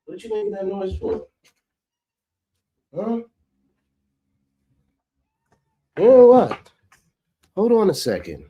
What you making that noise for? Huh? Yeah, what? Hold on a second.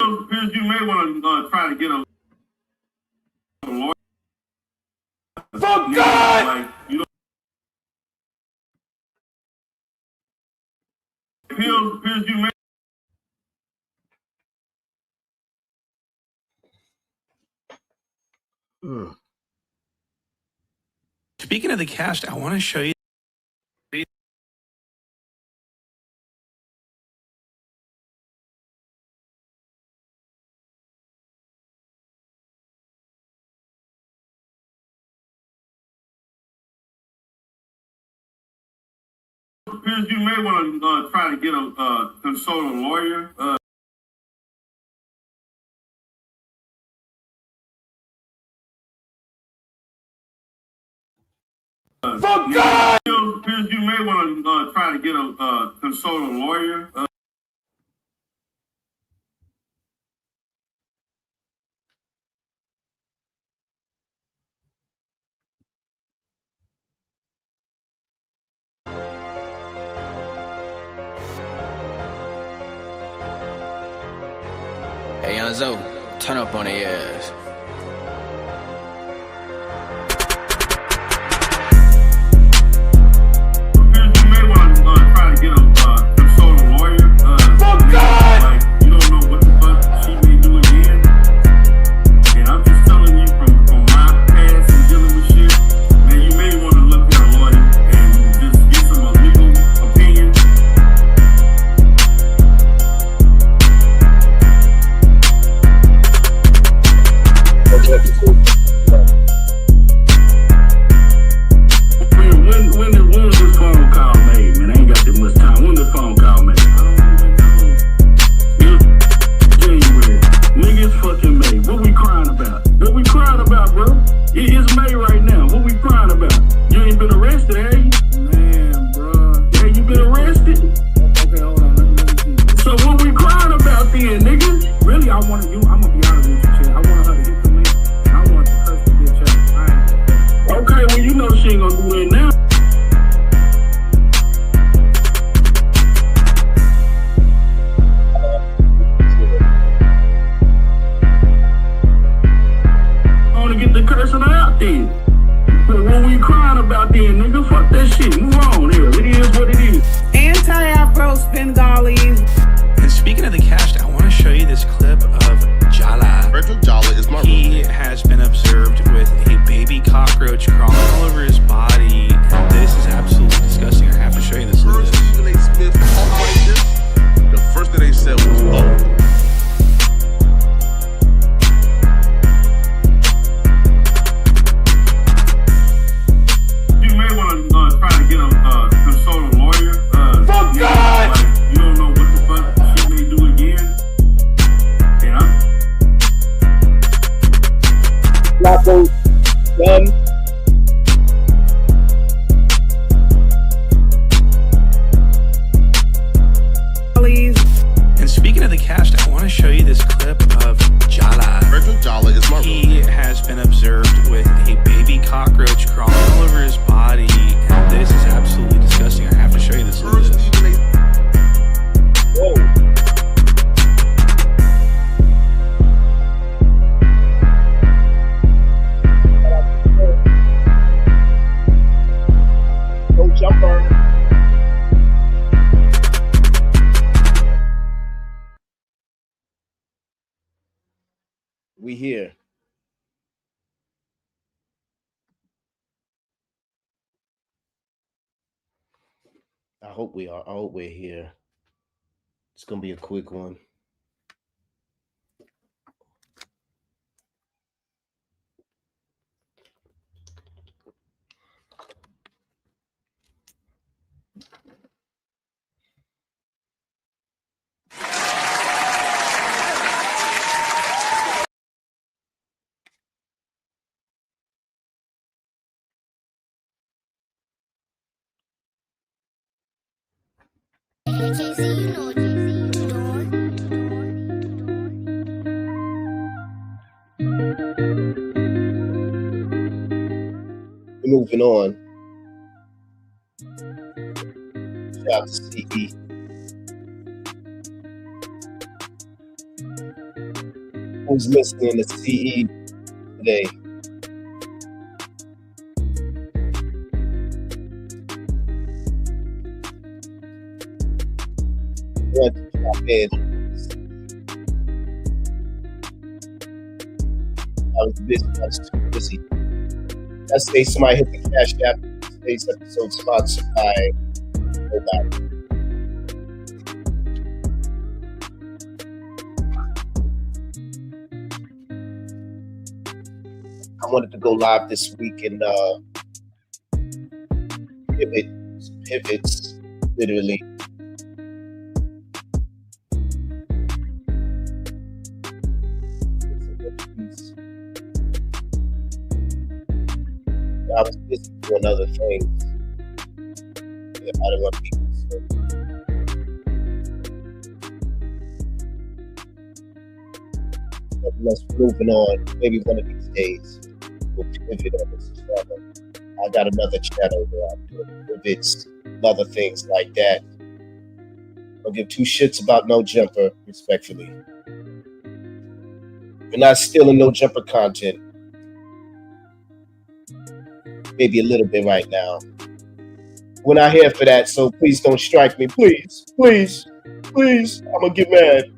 Pillz, you may want to try to get a lawyer. For God! Like, you know, Pillz, you may. Speaking of the cast, I want to show you. Pillz, you may want to try to get a consult a lawyer. For God! Pillz, you may want to try to get a consult a lawyer. Hey, Young turn up on their ass. You may want to try to get a consult a lawyer. For God! Like, you don't know what the fuck she may do again. And I'm just telling you from my past and dealing with shit, man, you may want to look at a lawyer and just get some legal opinion. jumper. We here. I hope we are. I hope we're here. It's gonna be a quick one. Moving on. Shout out to CE. Who's listening to CE today? Want to drop in. I was busy. I was too busy. Let's say somebody hit the Cash App. Today's episode sponsored by Nobody. I wanted to go live this week and pivots, literally. I was busy doing other things. Yeah, I don't want people. So. Let's moving on. Maybe one of these days we'll pivot on this channel. I got another channel where I'm doing pivots and other things like that. I'll give two shits about No Jumper, respectfully. We're not stealing No Jumper content. Maybe a little bit right now. We're not here for that, so please don't strike me. Please, please, please. I'm gonna get mad.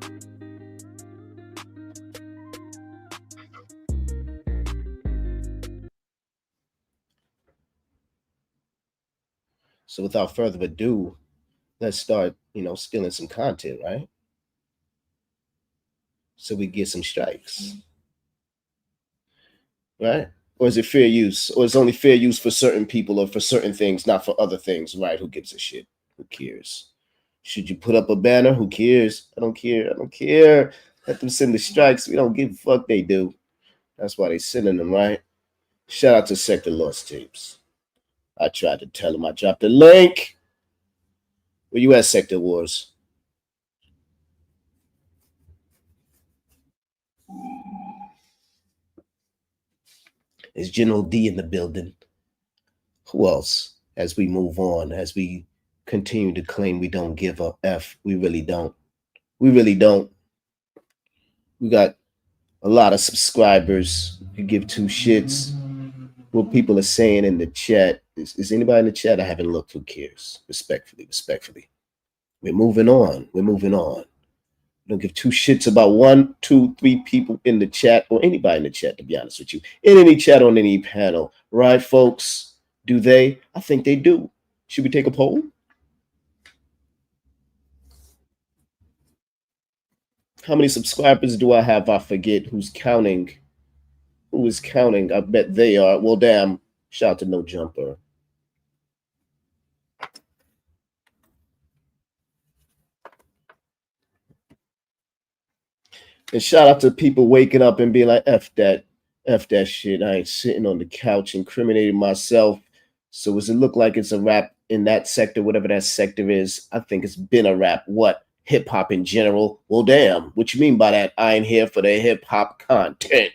So without further ado, let's start, stealing some content, right? So we get some strikes. Right? Or is it fair use? Or is it only fair use for certain people or for certain things, not for other things, right? Who gives a shit? Who cares? Should you put up a banner? Who cares? I don't care. I don't care. Let them send the strikes. We don't give a fuck, they do. That's why they sending them, right? Shout out to Sector Lost Tapes. I tried to tell him. I dropped the link. Where you at, Sector Wars? Is General D in the building? Who else? As we move on, as we continue to claim we don't give a F, we really don't. We really don't. We got a lot of subscribers. You give two shits. What people are saying in the chat. Is anybody in the chat? I haven't looked. Who cares? Respectfully. We're moving on. Don't give two shits about 1, 2, 3 people in the chat or anybody in the chat, to be honest with you. In any chat on any panel. Right, folks? Do they? I think they do. Should we take a poll? How many subscribers do I have? I forget who's counting. Who is counting? I bet they are. Well, damn. Shout out to No Jumper. And shout out to people waking up and being like, F that shit. I ain't sitting on the couch incriminating myself. So does it look like it's a rap in that sector, whatever that sector is? I think it's been a rap. What? Hip hop in general? Well, damn. What you mean by that? I ain't here for the hip hop content.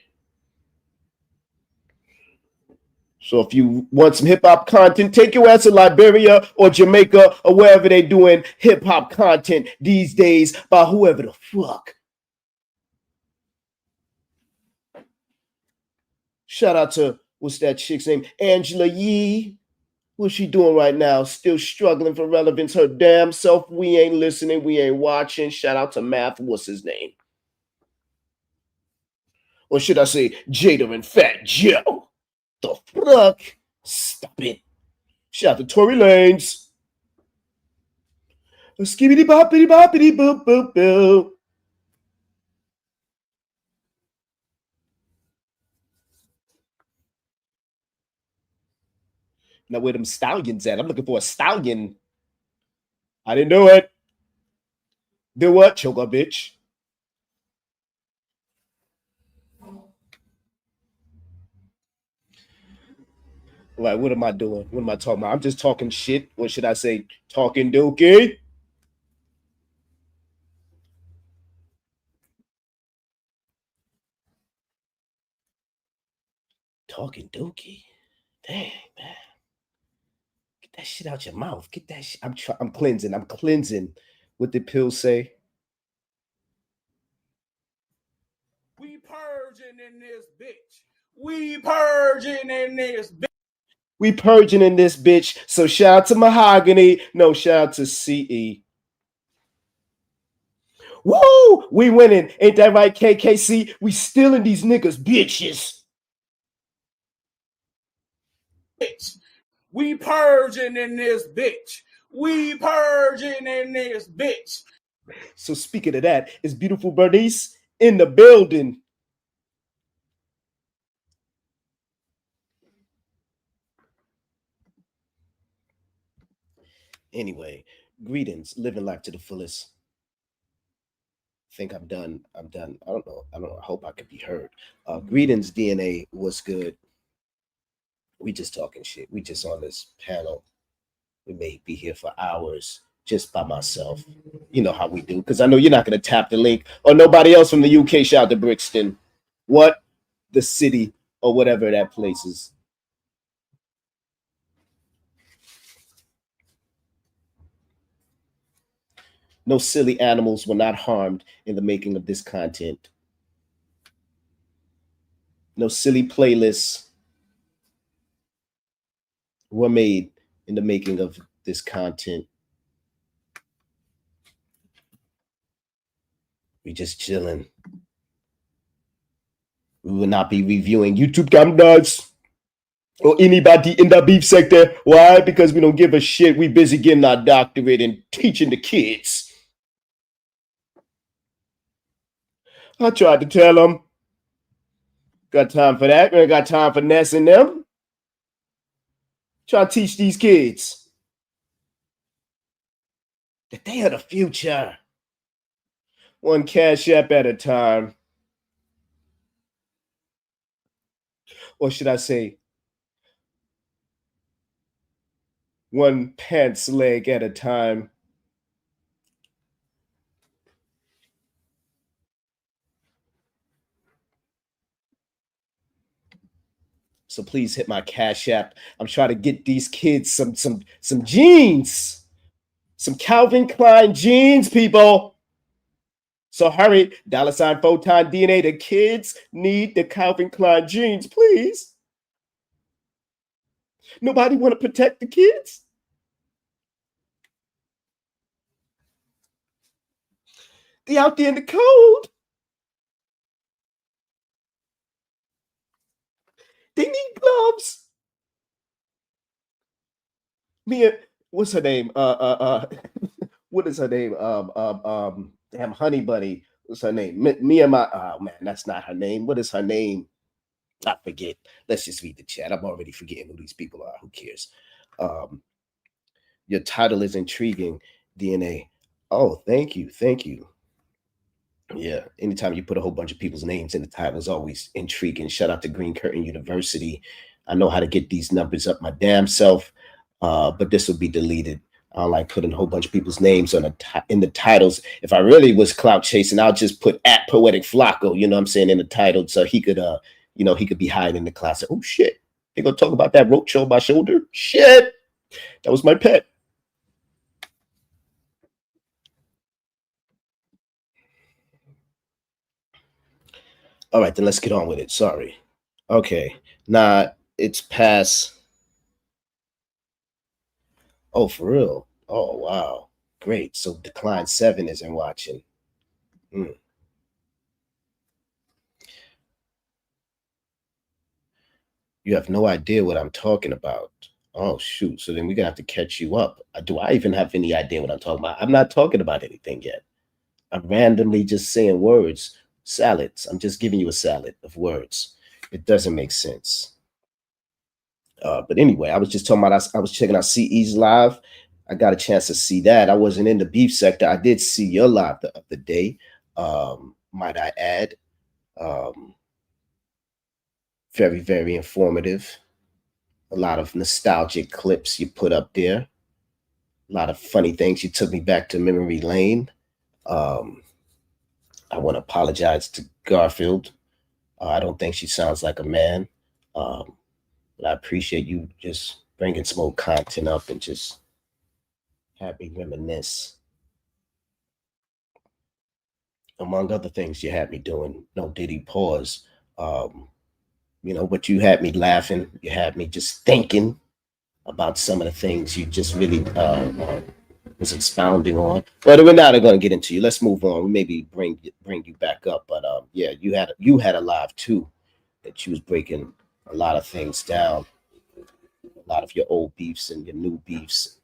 So if you want some hip hop content, take your ass to Liberia or Jamaica or wherever they doing hip hop content these days by whoever the fuck. Shout out to, what's that chick's name? Angela Yee. What's she doing right now? Still struggling for relevance. Her damn self. We ain't listening. We ain't watching. Shout out to Math. What's his name? Or should I say Jada and Fat Joe? The fuck? Stop it. Shout out to Tory Lanez. Skibbity boppity boppity boop boop boop. Now where them stallions at? I'm looking for a stallion. I didn't do it. Do what? Choke a bitch. Like, what am I doing? What am I talking about? I'm just talking shit. What should I say? Talking dookie? Talking dookie? Dang, man. Get that shit out your mouth. Get that shit. I'm cleansing. I'm cleansing. What did Pillz say? We purging in this bitch. We purging in this bitch. We purging in this bitch. So shout out to Mahogany. No, shout out to CE. Woo! We winning. Ain't that right, KKC? We stealing these niggas, bitches. Bitch. We purging in this bitch. We purging in this bitch. So speaking of that, is beautiful Bernice in the building. Anyway, greetings, living life to the fullest. Think I'm done. I'm done. I don't know. I hope I could be heard. Greetings, DNA. What's good? We just talking shit. We just on this panel. We may be here for hours just by myself. You know how we do. Because I know you're not going to tap the link. Or nobody else from the UK. Shout out to Brixton. What? The city or whatever that place is. No silly animals were not harmed in the making of this content. No silly playlists were made in the making of this content. We just chilling. We will not be reviewing YouTube cameras or anybody in the beef sector. Why? Because we don't give a shit. We busy getting our doctorate and teaching the kids. I tried to tell them. Got time for that. We ain't got time for Ness and them. Try to teach these kids that they are the future. One cash app at a time. Or should I say, one pants leg at a time. So please hit my Cash App. I'm trying to get these kids some jeans. Some Calvin Klein jeans, people. So hurry, $ Photon DNA. The kids need the Calvin Klein jeans, please. Nobody want to protect the kids? They out there in the cold. They need gloves. Mia, what's her name? What is her name? Damn, Honey Bunny. What's her name? Mia, oh man, that's not her name. What is her name? I forget. Let's just read the chat. I'm already forgetting who these people are. Who cares? Your title is intriguing, DNA. Oh, thank you. Thank you. Yeah, anytime you put a whole bunch of people's names in the title is always intriguing. Shout out to Green Curtain University. I know how to get these numbers up my damn self, but this will be deleted. I don't like putting a whole bunch of people's names on in the titles. If I really was clout chasing, I'll just put at Poetic Flakko, you know what I'm saying, in the title, so he could, he could be hiding in the class. Oh shit, they gonna talk about that roach on my shoulder? Shit, that was my pet. All right, then let's get on with it. Sorry. Okay, now it's past Oh, for real? Oh, wow. Great. So Decline 7 isn't watching. You have no idea what I'm talking about. Oh, shoot. So then we're going to have to catch you up. Do I even have any idea what I'm talking about? I'm not talking about anything yet. I'm randomly just saying words. Salads. I'm just giving you a salad of words. It doesn't make sense. But anyway, I was just talking about, I was checking out CE's live. I got a chance to see that. I wasn't in the beef sector. I did see your live the other day, might I add. Very, very informative. A lot of nostalgic clips you put up there. A lot of funny things. You took me back to memory lane. I want to apologize to Garfield. I don't think she sounds like a man. But I appreciate you just bringing some old content up and just have me reminisce. Among other things you had me doing. No Diddy pause. But you had me laughing. You had me just thinking about some of the things you just really was expounding on. But we're not going to get into you. Let's move on. We maybe bring you back up. But yeah, you had a live too that you was breaking a lot of things down, a lot of your old beefs and your new beefs.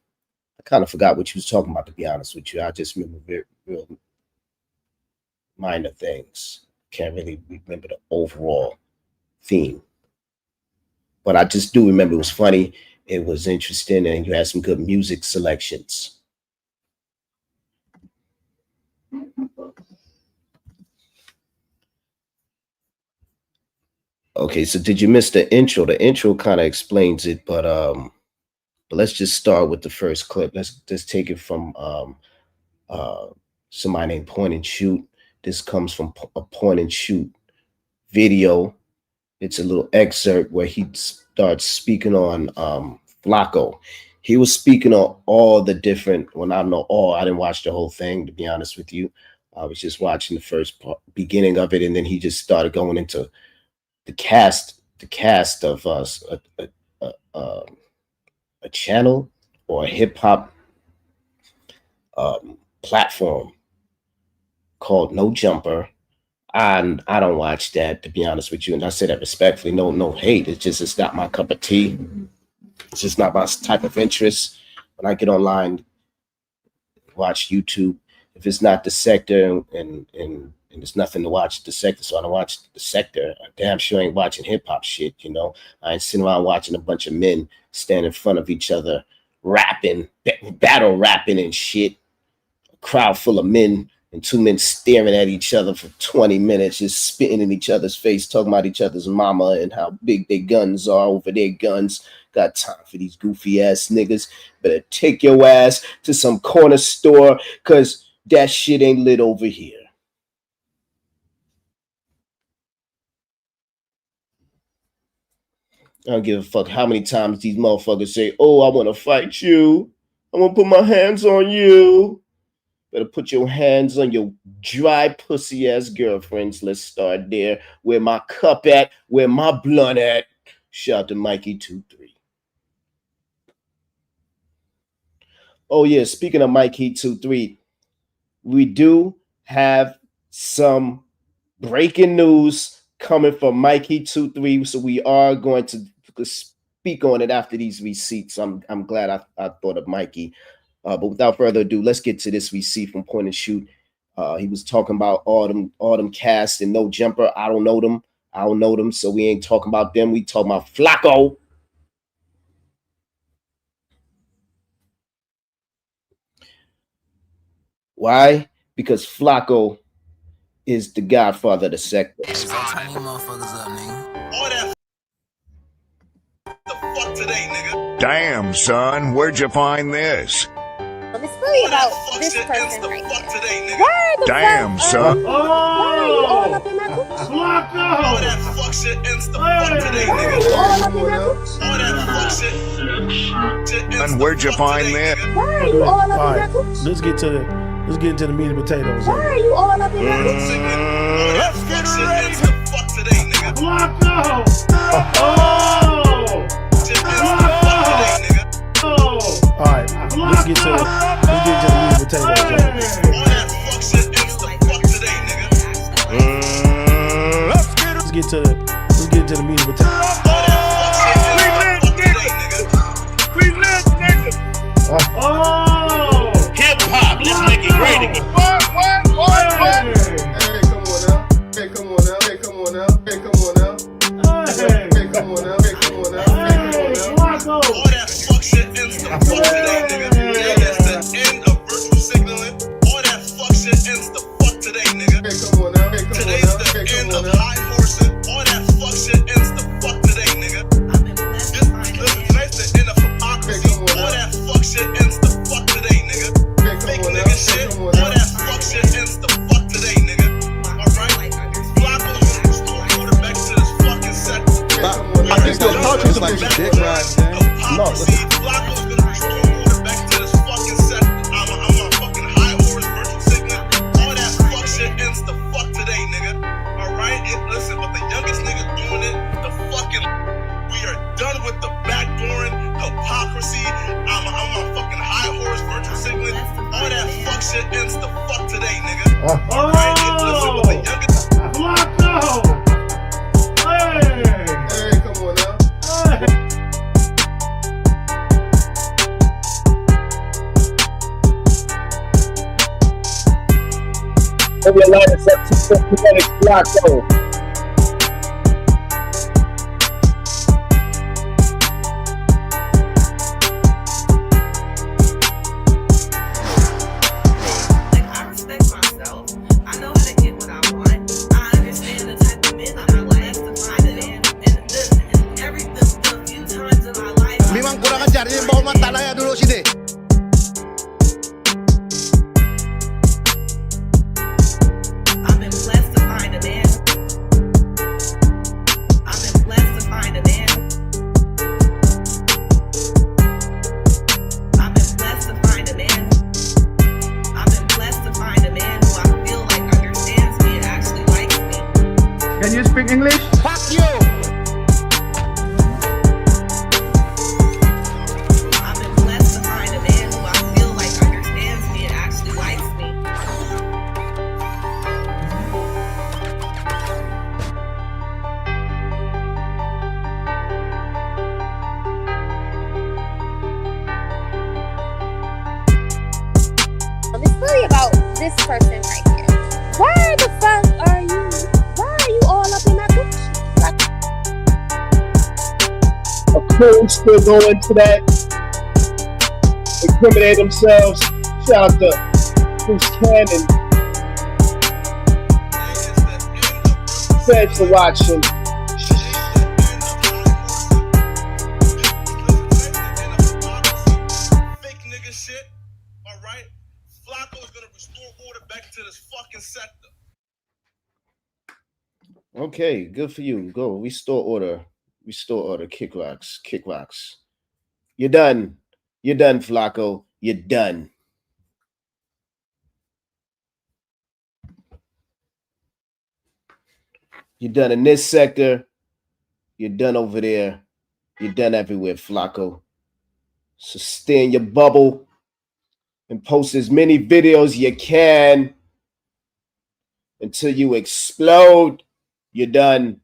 I kind of forgot what you was talking about, to be honest with you. I just remember very real minor things. Can't really remember the overall theme. But I just do remember it was funny, it was interesting, and you had some good music selections. Okay, so did you miss the intro? The intro kind of explains it, but let's just start with the first clip. Let's just take it from somebody named Point and Shoot. This comes from a Point and Shoot video. It's a little excerpt where he starts speaking on Flakko. He was speaking on all the different, well, I don't know all, I didn't watch the whole thing, to be honest with you. I was just watching the first beginning of it, and then he just started going into the cast of us, a channel or a hip hop platform called No Jumper. And I don't watch that, to be honest with you. And I say that respectfully, no hate. It's not my cup of tea. It's just not my type of interest. When I get online, watch YouTube, if it's not the sector and there's nothing to watch the sector, so I don't watch the sector. I damn sure ain't watching hip hop shit, I ain't sitting around watching a bunch of men stand in front of each other, rapping, battle rapping and shit. A crowd full of men and two men staring at each other for 20 minutes, just spitting in each other's face, talking about each other's mama and how big their guns are over their guns. Got time for these goofy ass niggas. Better take your ass to some corner store, because that shit ain't lit over here. I don't give a fuck how many times these motherfuckers say, oh, I want to fight you. I want to put my hands on you. Better put your hands on your dry pussy ass girlfriends. Let's start there. Where my cup at? Where my blunt at? Shout out to Mikey23. Oh yeah, speaking of Mikey23, we do have some breaking news coming from Mikey23. So we are going to speak on it after these receipts. I'm glad I thought of Mikey. But without further ado, let's get to this receipt from Point and Shoot. He was talking about all them cast and No Jumper. I don't know them, so we ain't talking about them. We talking about Flakko. Why? Because Flakko is the godfather of the sector. Damn, son, where'd you find this? It's really about this person right here. Why the Damn, fuck? son. Why are you all up in my coochie? All that fuck shit ends the fuck today, Why are nigga. you all up in my coochie? All that fuck shit. And where'd you find this? Why are you all up in my Alright, coochie? let's get into the meat and potatoes. Why are you all up in my coochie? All that fuck shit ends the fuck today, nigga. Flakko! Oh! Shit ends the fuck today, nigga. Oh! Alright, let's get to the meat and potatoes. All that fuck shit ends the fuck today, nigga. Let's get to the meat and potatoes. All that fuck shit ends the fuck today, nigga. We lit, nigga. Oh, hip hop, let's make it great again. What? Hey, come on now. Hey, come on now. Hey, come on now. Hey, come on now. Hey, come on now. Hey, come on now. Hey, come on now. All that fuck shit ends the fuck today, nigga. Yeah, that's the end of virtual signaling. All that fuck shit ends the fuck today, nigga. Hey, come on now. Hey, come on Today's now. the Hey, come end on of now. high horsing. All that fuck shit ends the fuck today, nigga. Tonight's the end of hypocrisy. All that fuck shit ends the fuck today, nigga. Fake nigga shit. All that fuck shit ends the fuck today, nigga. Alright? Flakko's gonna restore quarterback to this fucking sector. I think your couch is like dick rides, man. Hypocrisy. Flakko's gonna restore quarterback to this fucking sector. I'm a fucking high horse virtual signet. All that fuck shit ends the fuck today, nigga. Alright? Listen, but the youngest nigga doing it, the fucking. We are done with the backdooring, hypocrisy. I'm a fucking high horse virtual signet. All that fuck shit ends the fuck today, nigga. Alright? Listen, but the youngest. Flakko. Hey, come on now. Hope your line is up to sympathetic Flakko. I respect myself. I know how to get what I want. I understand the type of men I like to find it in. And every the few times in my life. Memang kurang ajar, ini bawa mata layar dulu sini. I've been blessed to find a man. I've been blessed to find a man. I've been blessed to find a man. I've been blessed to find a man who I feel like understands me and actually likes me. Can you speak English? Fuck you. I've been blessed to find a man who I feel like understands me and actually likes me. It's really about this person right here. Why the fuck are you? Why are you all up in that Gucci? Like, A crew still going to that. Incriminate themselves. Shout out to Bruce Cannon. Thanks for watching. Fake nigga shit. Alright? Flakko's gonna restore order back to this fucking sector. Okay, good for you. Go. Restore order. Restore order. Kick rocks. Kick rocks. You're done. You're done, Flakko. You're done. You're done in this sector. You're done over there. You're done everywhere, Flakko. So stay in your bubble and post as many videos you can until you explode. You're done.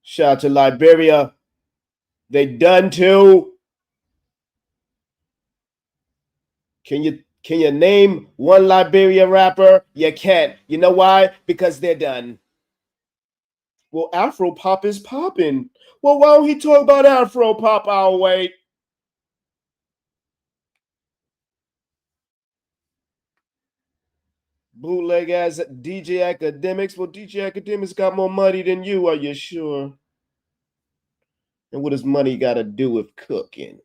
Shout out to Liberia. They done too. Can you name one Liberia rapper? You can't. You know why? Because they're done. Well, Afro pop is popping. Well, why don't he talk about Afro pop? I'll wait. Bootleg as DJ Academics. Well, DJ Academics got more money than you, are you sure? And what does money got to do with cooking?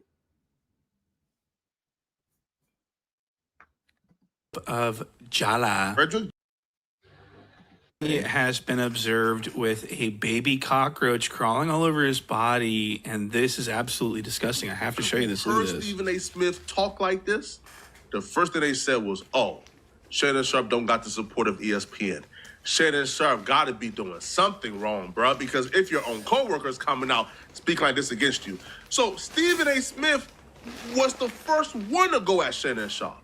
Of Jala. He has been observed with a baby cockroach crawling all over his body, and this is absolutely disgusting. I have to show you this. Look at this. Stephen A. Smith talk like this, the first thing they said was, "Oh, Shannon Sharp don't got the support of ESPN." Shannon Sharp got to be doing something wrong, bro, because if your own coworkers coming out speaking like this against you. So Stephen A. Smith was the first one to go at Shannon Sharp.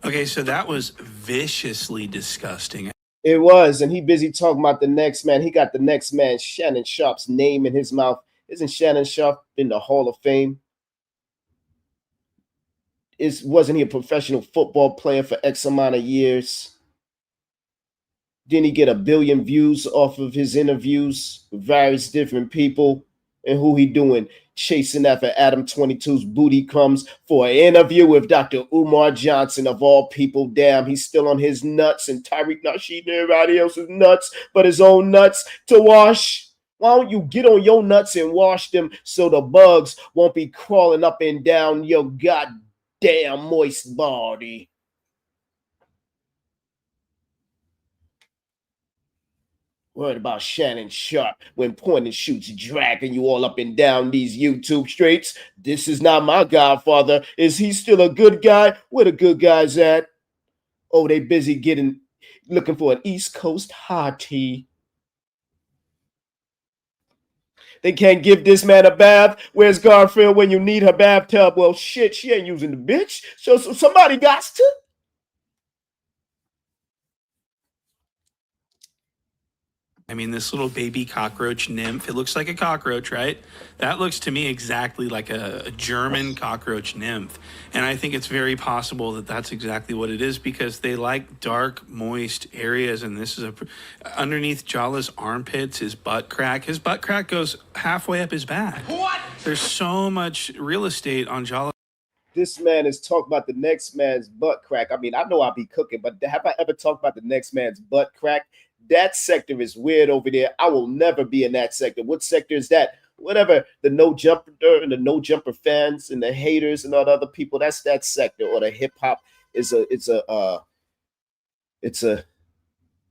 Okay, so that was viciously disgusting. It was, and he busy talking about the next man. He got the next man, Shannon Sharp's name in his mouth. Isn't Shannon Sharp in the Hall of Fame? Wasn't he a professional football player for X amount of years? Didn't he get 1 billion views off of his interviews with various different people? And who he doing? Chasing after Adam 22's booty crumbs for an interview with Dr. Umar Johnson of all people. Damn, he's still on his nuts, and Tyreek Nasheed and everybody else's nuts, but his own nuts to wash. Why don't you get on your nuts and wash them so the bugs won't be crawling up and down your goddamn moist body? Worried about Shannon Sharp when point and shoots dragging you all up and down these YouTube streets. This is not my godfather. Is he still a good guy? Where the good guys at? Oh, they busy looking for an East Coast hottie. They can't give this man a bath. Where's Garfield when you need her bathtub? Well, shit, she ain't using the bitch. So somebody got to. I mean, this little baby cockroach nymph, it looks like a cockroach, right? That looks to me exactly like a German cockroach nymph. And I think it's very possible that that's exactly what it is, because they like dark, moist areas. And this is underneath Jala's armpits, his butt crack. His butt crack goes halfway up his back. What? There's so much real estate on Jala. This man is talking about the next man's butt crack. I mean, I know I'll be cooking, but have I ever talked about the next man's butt crack? That sector is weird over there. I will never be in that sector. What sector is that? Whatever, the no jumper and the no jumper fans and the haters and all the other people, that's that sector. Or the hip hop it's a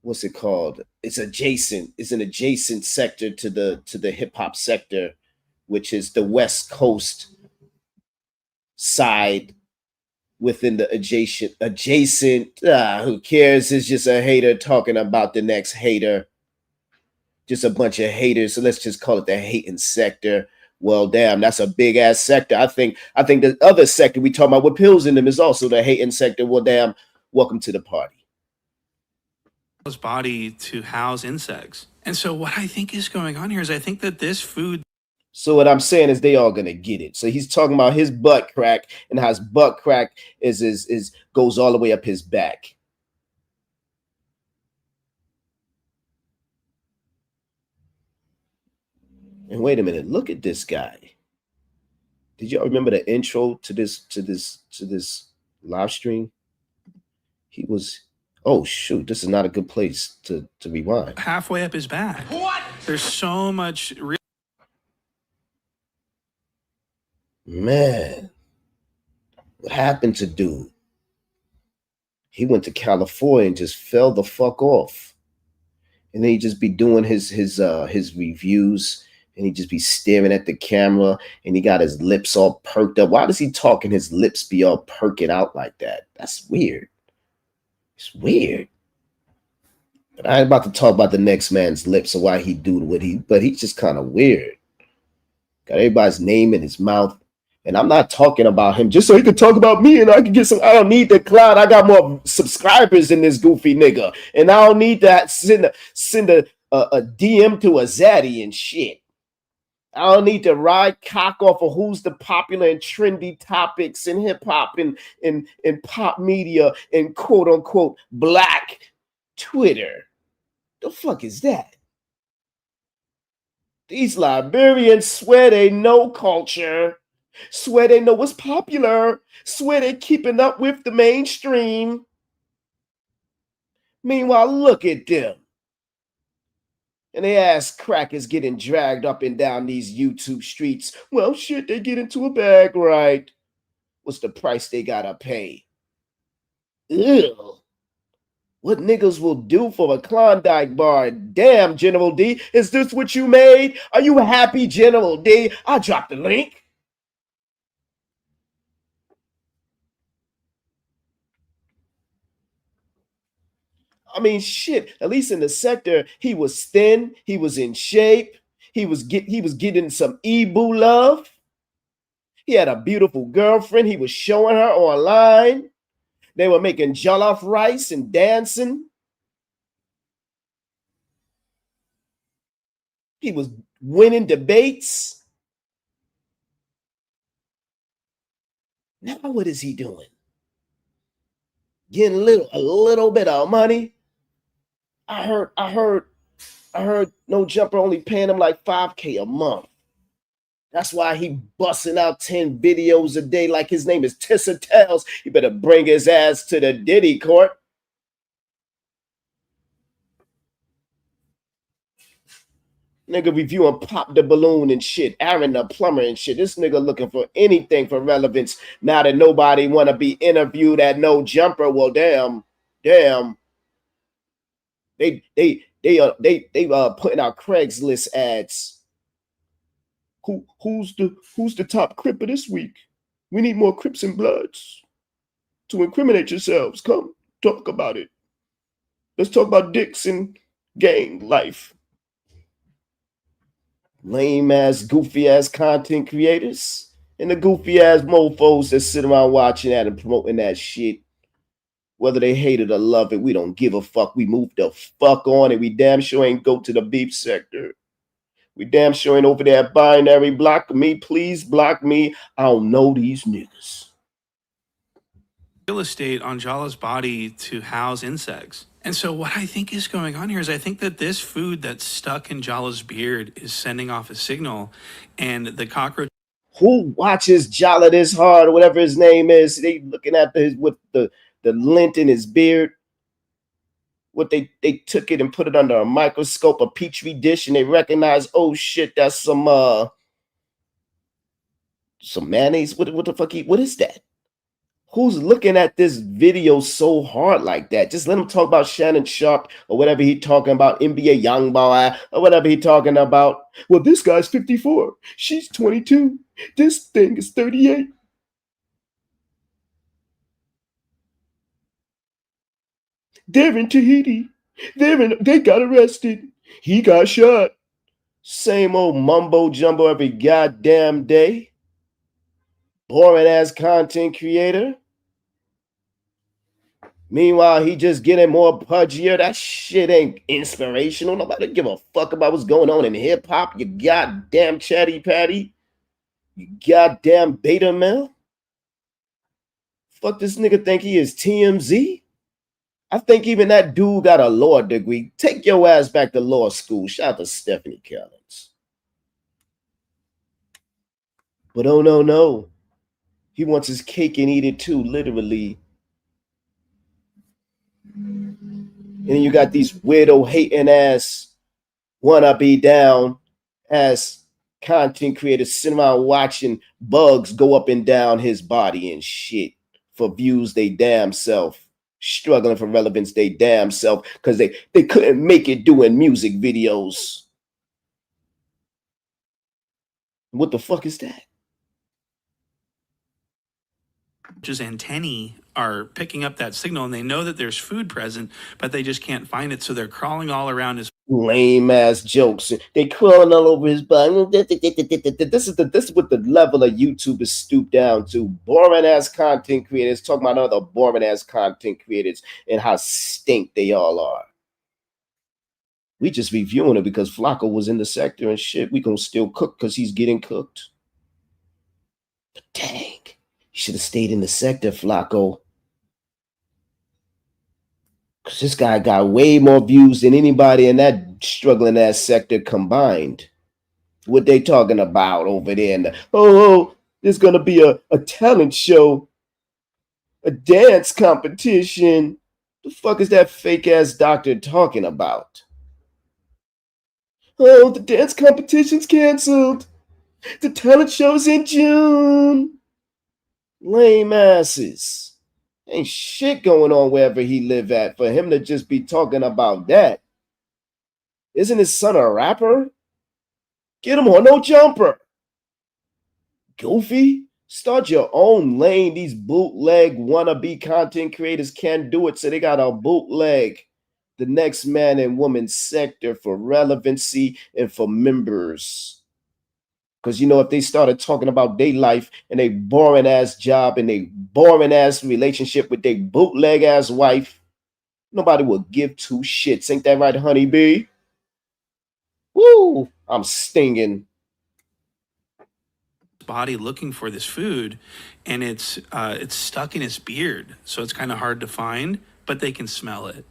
what's it called? It's an adjacent sector to the hip hop sector, which is the West Coast side within the adjacent. Who cares? It's just a hater talking about the next hater. Just a bunch of haters. So let's just call it the hating sector. Well, damn, that's a big ass sector. I think the other sector we talking about with Pillz in them is also the hating sector. Well, damn, welcome to the party. His body to house insects. And so what I think is going on here is I think that this food. So what I'm saying is they all gonna get it. So he's talking about his butt crack and how his butt crack is goes all the way up his back. And wait a minute, look at this guy. Did y'all remember the intro to this live stream? He was, oh shoot, this is not a good place to rewind. Halfway up his back. What? There's so much Man, what happened to dude? He went to California and just fell the fuck off. And then he just be doing his reviews, and he just be staring at the camera, and he got his lips all perked up. Why does he talk and his lips be all perking out like that? That's weird. It's weird. But I ain't about to talk about the next man's lips or why he do what but he's just kind of weird. Got everybody's name in his mouth. And I'm not talking about him just so he can talk about me and I can get some. I don't need the clout. I got more subscribers than this goofy nigga. And I don't need that send a DM to a zaddy and shit. I don't need to ride cock off of who's the popular and trendy topics in hip hop and pop media and quote unquote black Twitter. The fuck is that? These Liberians swear they know culture. Swear they know what's popular. Swear they're keeping up with the mainstream. Meanwhile, look at them. And they ass crackers getting dragged up and down these YouTube streets. Well, shit, they get into a bag, right? What's the price they gotta pay? Ew. What niggas will do for a Klondike bar? Damn, General D. Is this what you made? Are you happy, General D? I'll drop the link. I mean, shit. At least in the sector, he was thin. He was in shape. He was getting some Ebu love. He had a beautiful girlfriend. He was showing her online. They were making jollof rice and dancing. He was winning debates. Now what is he doing? Getting a little bit of money. I heard No Jumper only paying him like $5K a month. That's why he busting out 10 videos a day like his name is Tissa Tells. He better bring his ass to the Diddy court. Nigga reviewing Pop the Balloon and shit, Aaron the Plumber and shit. This nigga looking for anything for relevance now that nobody want to be interviewed at No Jumper. Well, damn. They putting out Craigslist ads. Who's the top Cripper this week? We need more Crips and Bloods to incriminate yourselves. Come talk about it. Let's talk about dicks and gang life. Lame ass, goofy ass content creators and the goofy ass mofos that sit around watching that and promoting that shit. Whether they hate it or love it, we don't give a fuck. We move the fuck on and we damn sure ain't go to the beef sector. We damn sure ain't over there binary. Block me, please block me. I don't know these niggas. Real estate on Jala's body to house insects. And so what I think is going on here is I think that this food that's stuck in Jala's beard is sending off a signal, and the cockroach. Who watches Jala this hard or whatever his name is? They looking at with the lint in his beard. What they took it and put it under a microscope, a petri dish, and they recognize, oh shit, that's some mayonnaise. What the fuck? What is that? Who's looking at this video so hard like that? Just let him talk about Shannon Sharp or whatever he talking about, NBA Youngboy or whatever he talking about. Well, this guy's 54. She's 22. This thing is 38. They're in Tahiti. They got arrested. He got shot. Same old mumbo jumbo every goddamn day. Boring ass content creator. Meanwhile, he just getting more pudgier. That shit ain't inspirational. Nobody give a fuck about what's going on in hip hop. You goddamn chatty patty. You goddamn beta male. Fuck this nigga think he is TMZ? I think even that dude got a law degree. Take your ass back to law school. Shout out to Stephanie Kellins. But oh no. He wants his cake and eat it too, literally. And then you got these weirdo hating ass wanna be down ass content creators sitting around watching bugs go up and down his body and shit for views they damn self. Struggling for relevance they damn self because they couldn't make it doing music videos. What the fuck is that? Just antennae are picking up that signal, and they know that there's food present, but they just can't find it, so they're crawling all around his lame ass jokes. They crawling all over his body. This is what the level of YouTube is stooped down to. Boring ass content creators talking about other boring ass content creators and how stink they all are. We just reviewing it because Flakko was in the sector and shit. We gonna still cook because he's getting cooked. But dang. You should have stayed in the sector, Flakko. Because this guy got way more views than anybody in that struggling ass sector combined. What they talking about over there? There's going to be a talent show, a dance competition. The fuck is that fake ass doctor talking about? Oh, the dance competition's canceled. The talent show's in June. Lame asses. Ain't shit going on wherever he live at for him to just be talking about that. Isn't his son a rapper? Get him on No Jumper. Goofy, start your own lane. These bootleg wannabe content creators can't do it, so they got a bootleg the next man and woman sector for relevancy and for members. Because, if they started talking about their life and a boring ass job and a boring ass relationship with their bootleg ass wife, nobody will give two shits. Ain't that right, honeybee? Woo! I'm stinging. Body looking for this food, and it's stuck in his beard, so it's kind of hard to find, but they can smell it.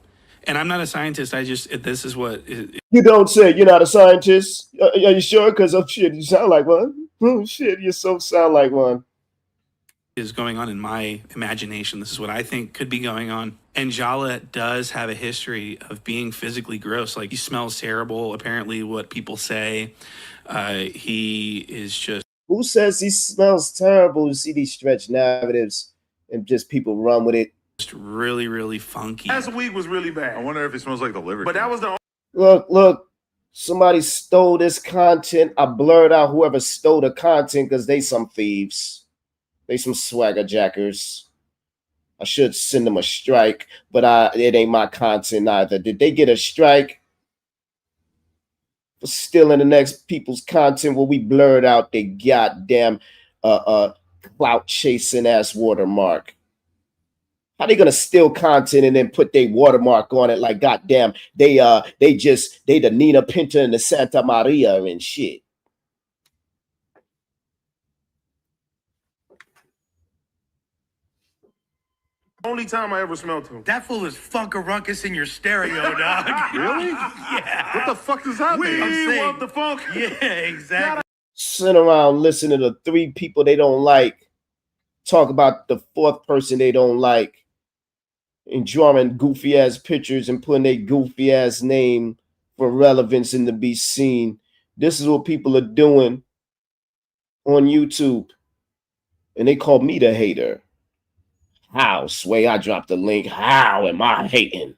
And I'm not a scientist. This is what you don't say. You're not a scientist. Are you sure? Because shit, you sound like one. Oh shit, you so sound like one. Is going on in my imagination. This is what I think could be going on. And Jala does have a history of being physically gross. Like, he smells terrible. Apparently, what people say, he is just. Who says he smells terrible? You see these stretch narratives and just people run with it. Just really, really funky. Last week was really bad. I wonder if it smells like the liver. But that was the. Look. Somebody stole this content. I blurred out whoever stole the content because they some thieves. They some swagger jackers. I should send them a strike, but it ain't my content either. Did they get a strike for stealing the next people's content? Well, we blurred out the goddamn clout chasing ass watermark. How they gonna steal content and then put their watermark on it like goddamn they the Nina Pinta and the Santa Maria and shit. Only time I ever smelled him. That fool is Funkarunkus in your stereo, dog. Really? Yeah. What the fuck does that mean? We want the funk. Yeah, exactly. Sit around listening to three people they don't like talk about the fourth person they don't like and drawing goofy ass pictures and putting a goofy ass name for relevance and to be seen. This is what people are doing on YouTube. And they call me the hater. How, Sway? I dropped the link. How am I hating?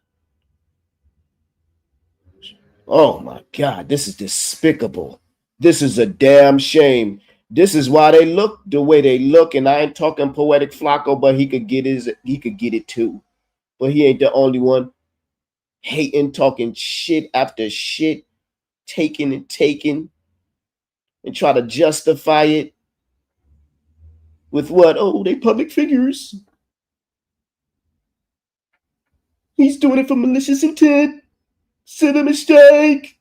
Oh my God, this is despicable. This is a damn shame. This is why they look the way they look. And I ain't talking poetic Flakko, but he could get it too. But he ain't the only one. Hating, talking shit after shit, taking and try to justify it with what? Oh, they public figures. He's doing it for malicious intent. It's a mistake.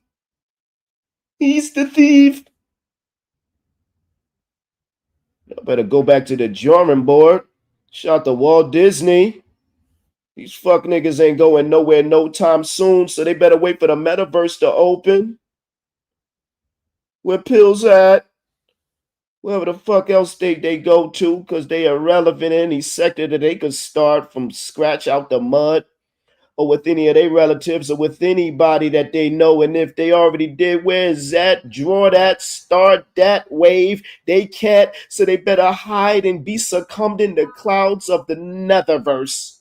He's the thief. I better go back to the drawing board. Shout to Walt Disney. These fuck niggas ain't going nowhere no time soon, so they better wait for the metaverse to open. Where Pillz at? Wherever the fuck else they go to, because they are relevant in any sector that they could start from scratch out the mud, or with any of their relatives, or with anybody that they know. And if they already did, where is that? Draw that, start that wave. They can't, so they better hide and be succumbed in the clouds of the netherverse.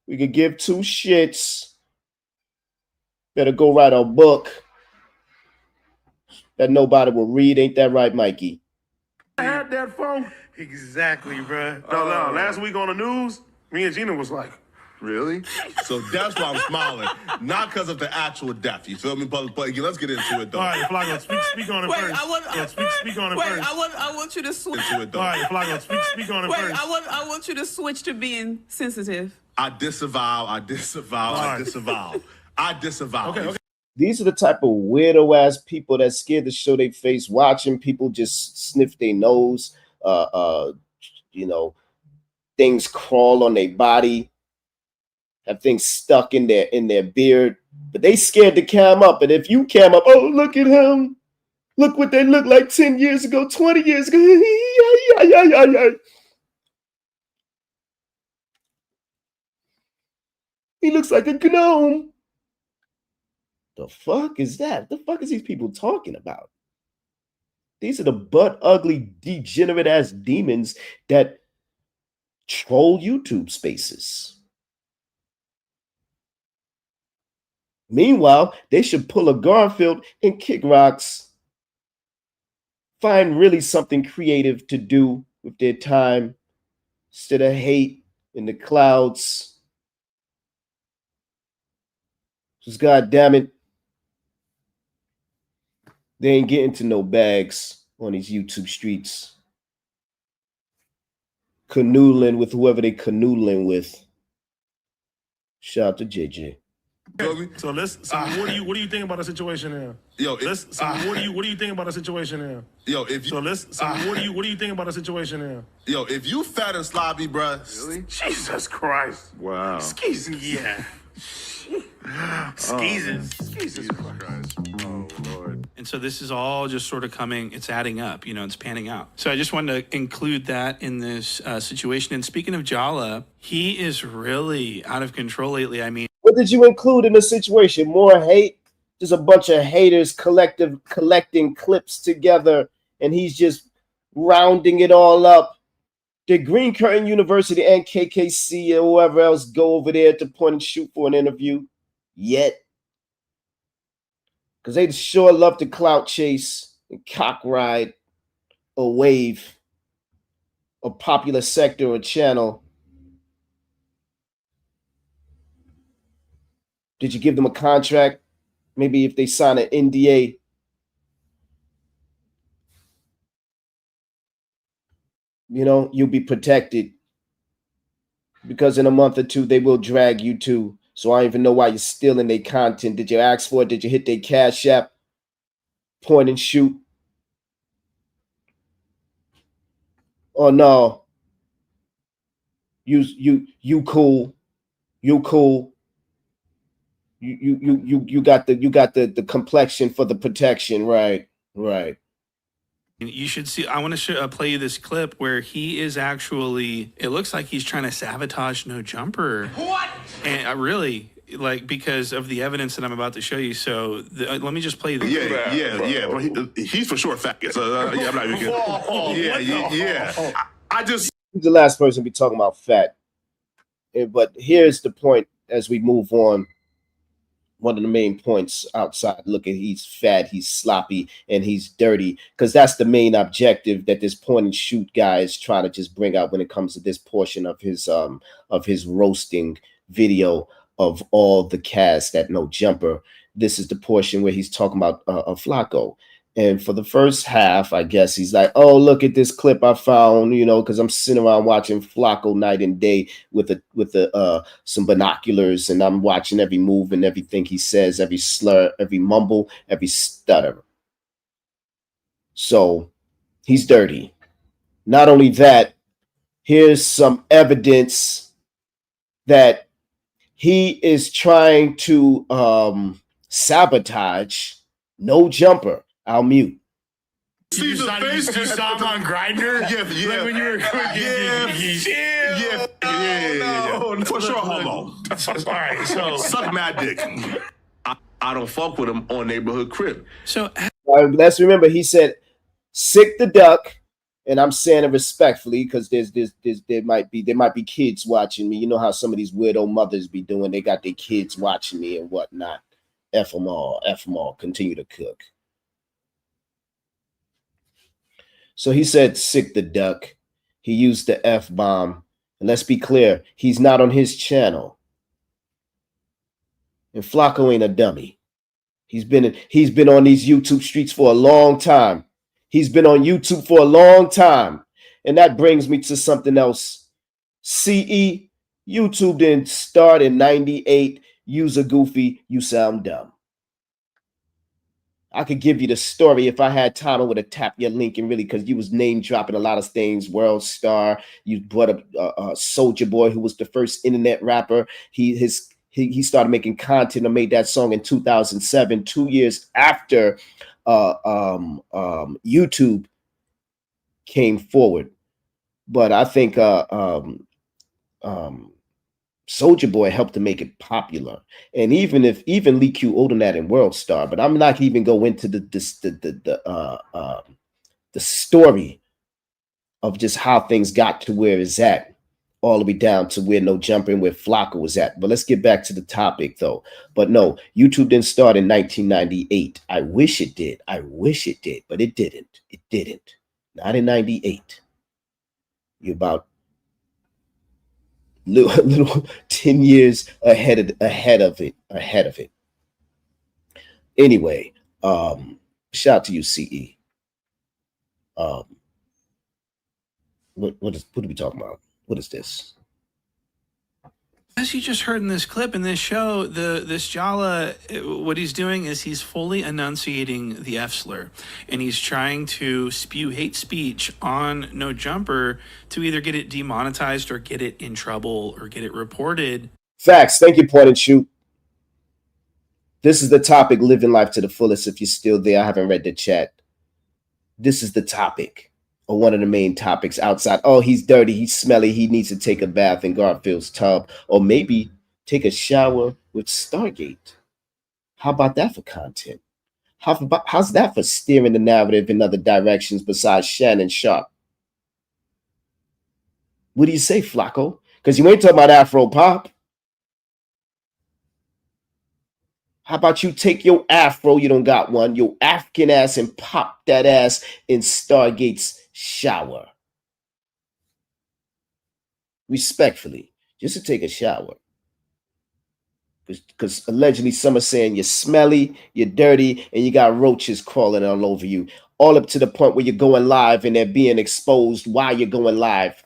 We could give two shits. Better go write a book that nobody will read. Ain't that right, Mikey? I had that phone. Exactly, bro. No. Last week on the news, me and Gina was like, really? So that's why I'm smiling. Not because of the actual death. You feel me? But let's get into it, though. All right, Flakko, speak on it Wait, first. I want, speak on it first. I want you to switch. Into it, though. All right, Flakko, speak on it Wait, first. I want you to switch to being sensitive. I disavow. Okay. These are the type of weirdo ass people that scared to show their face, watching people just sniff their nose, things crawl on their body, have things stuck in their beard, but they scared to cam up. And if you cam up, oh, look at him. Look what they look like 10 years ago, 20 years ago. He looks like a gnome. The fuck is that? The fuck is these people talking about? These are the butt ugly, degenerate ass demons that troll YouTube spaces. Meanwhile, they should pull a Garfield and kick rocks. Find really something creative to do with their time instead of hate in the clouds. Just God damn it. They ain't getting to no bags on these YouTube streets. Canoodling with whoever they canoodling with. Shout out to JJ. So what do you think about the situation now? Yo, what do you think about the situation now? Yo, if you, what do you think about the situation now? Yo, if you fat and sloppy, bruh. Really? Jesus Christ. Wow. Skis, yeah. Jesus Christ. Oh, Lord. And so this is all just sort of coming, it's adding up, it's panning out. So I just wanted to include that in this situation. And speaking of Jala, he is really out of control lately. I mean, what did you include in the situation? More hate? Just a bunch of haters collecting clips together, and he's just rounding it all up. Did Green Curtain University and KKC or whoever else go over there to point and shoot for an interview yet? Because they'd sure love to clout chase and cock ride or wave a popular sector or channel. Did you give them a contract? Maybe if they sign an NDA, you'll be protected. Because in a month or two, they will drag you too. So I don't even know why you're stealing their content. Did you ask for it? Did you hit their Cash App? Point and shoot? Oh no. You cool. You cool. You got the complexion for the protection, right? you should see. I want to play you this clip where he is actually. It looks like he's trying to sabotage No Jumper. What? And really, because of the evidence that I'm about to show you. So let me just play the. Yeah. Bro, he's for sure fat. So I'm not even good. Yeah. I just. He's the last person to be talking about fat. But here's the point as we move on. One of the main points outside, look at, he's fat, he's sloppy, and he's dirty, because that's the main objective that this point and shoot guy is trying to just bring out when it comes to this portion of his roasting video of all the cast at No Jumper. This is the portion where he's talking about Flakko. And for the first half, I guess he's like, "Oh, look at this clip I found," because I'm sitting around watching Flakko night and day with some binoculars, and I'm watching every move and everything he says, every slur, every mumble, every stutter. So he's dirty. Not only that, here's some evidence that he is trying to sabotage No Jumper. I'll mute. You saw him on Grindr? Yeah. Like when you were cooking. Yeah. For sure, homo. All right, so suck mad dick. I don't fuck with him on Neighborhood Crib. So let's remember, he said, "Sick the duck," and I'm saying it respectfully because there might be kids watching me. You know how some of these weirdo mothers be doing? They got their kids watching me and whatnot. F them all. Continue to cook. So he said, "Sick the duck." He used the F-bomb. And let's be clear, he's not on his channel. And Flakko ain't a dummy. He's been on these YouTube streets for a long time. He's been on YouTube for a long time. And that brings me to something else. CE, YouTube didn't start in 98. You's a goofy, you sound dumb. I could give you the story if I had time. I would have tapped your link and really, because you was name dropping a lot of things. World Star, you brought up Soldier Boy, who was the first internet rapper. He started making content and made that song in 2007, 2 years after YouTube came forward. But I think Soldier Boy helped to make it popular, and even Lee Q older than that in World Star, but I'm not even go into the story of just how things got to where it's at, all the way down to where No Jumper and where Flakko was at. But let's get back to the topic though. But no, YouTube didn't start in 1998. I wish it did, but it didn't. It didn't. Not in 98. You're about little 10 years ahead of it. Anyway, shout out to you, CE. What are we talking about? What is this? As you just heard in this clip in this show, this Jala, what he's doing is he's fully enunciating the F slur, and he's trying to spew hate speech on No Jumper to either get it demonetized or get it in trouble or get it reported. Facts. Thank you, Point and Shoot. This is the topic, living life to the fullest. If you're still there, I haven't read the chat. This is the topic, or one of the main topics outside. Oh, he's dirty, he's smelly, he needs to take a bath in Garfield's tub, or maybe take a shower with Stargate. How about that for content? How's that for steering the narrative in other directions besides Shannon Sharp? What do you say, Flakko? Because you ain't talking about Afro Pop. How about you take your afro, you don't got one, your African ass, and pop that ass in Stargate's shower? Respectfully, just to take a shower. Because allegedly some are saying you're smelly, you're dirty, and you got roaches crawling all over you. All up to the point where you're going live and they're being exposed while you're going live.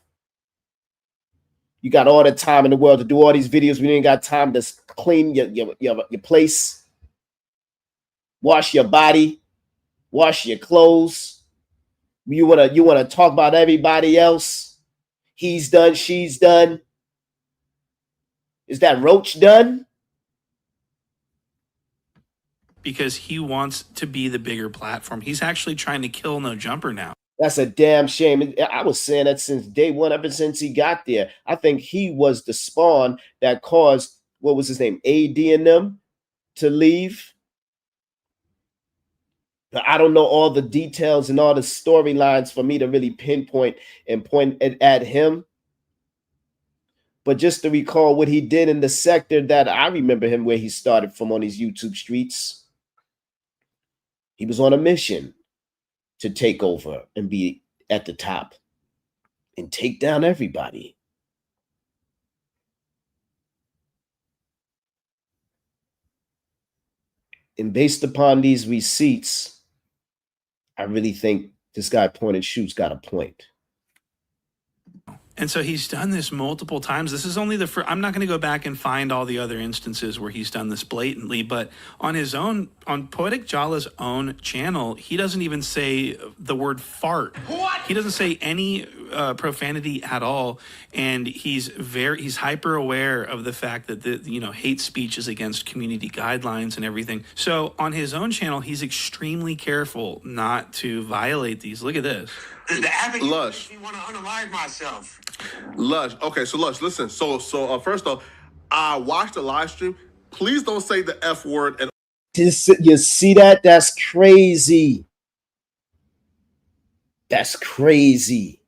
You got all the time in the world to do all these videos. We ain't got time to clean your place, wash your body, wash your clothes. You wanna talk about everybody else. He's done, she's done. Is that roach done? Because he wants to be the bigger platform. He's actually trying to kill No Jumper now. That's a damn shame. I was saying that since day one, ever since he got there. I think he was the spawn that caused, what was his name, AD and them to leave. But I don't know all the details and all the storylines for me to really pinpoint and point at him. But just to recall what he did in the sector that I remember him, where he started from on his YouTube streets. He was on a mission to take over and be at the top and take down everybody. And based upon these receipts, I really think this guy Point and Shoot's got a point. And so he's done this multiple times. This is only the first. I'm not going to go back and find all the other instances where he's done this blatantly, but on his own, on Poetic Jala's own channel, he doesn't even say the word fart. What? He doesn't say any profanity at all, and he's hyper aware of the fact that hate speech is against community guidelines and everything. So on his own channel, he's extremely careful not to violate these. Look at this. The advocate Lush. makes me want to unalive myself. Lush. Okay, so Lush, listen. So first off, I watched the live stream. Please don't say the F word. And You see that? That's crazy. That's crazy.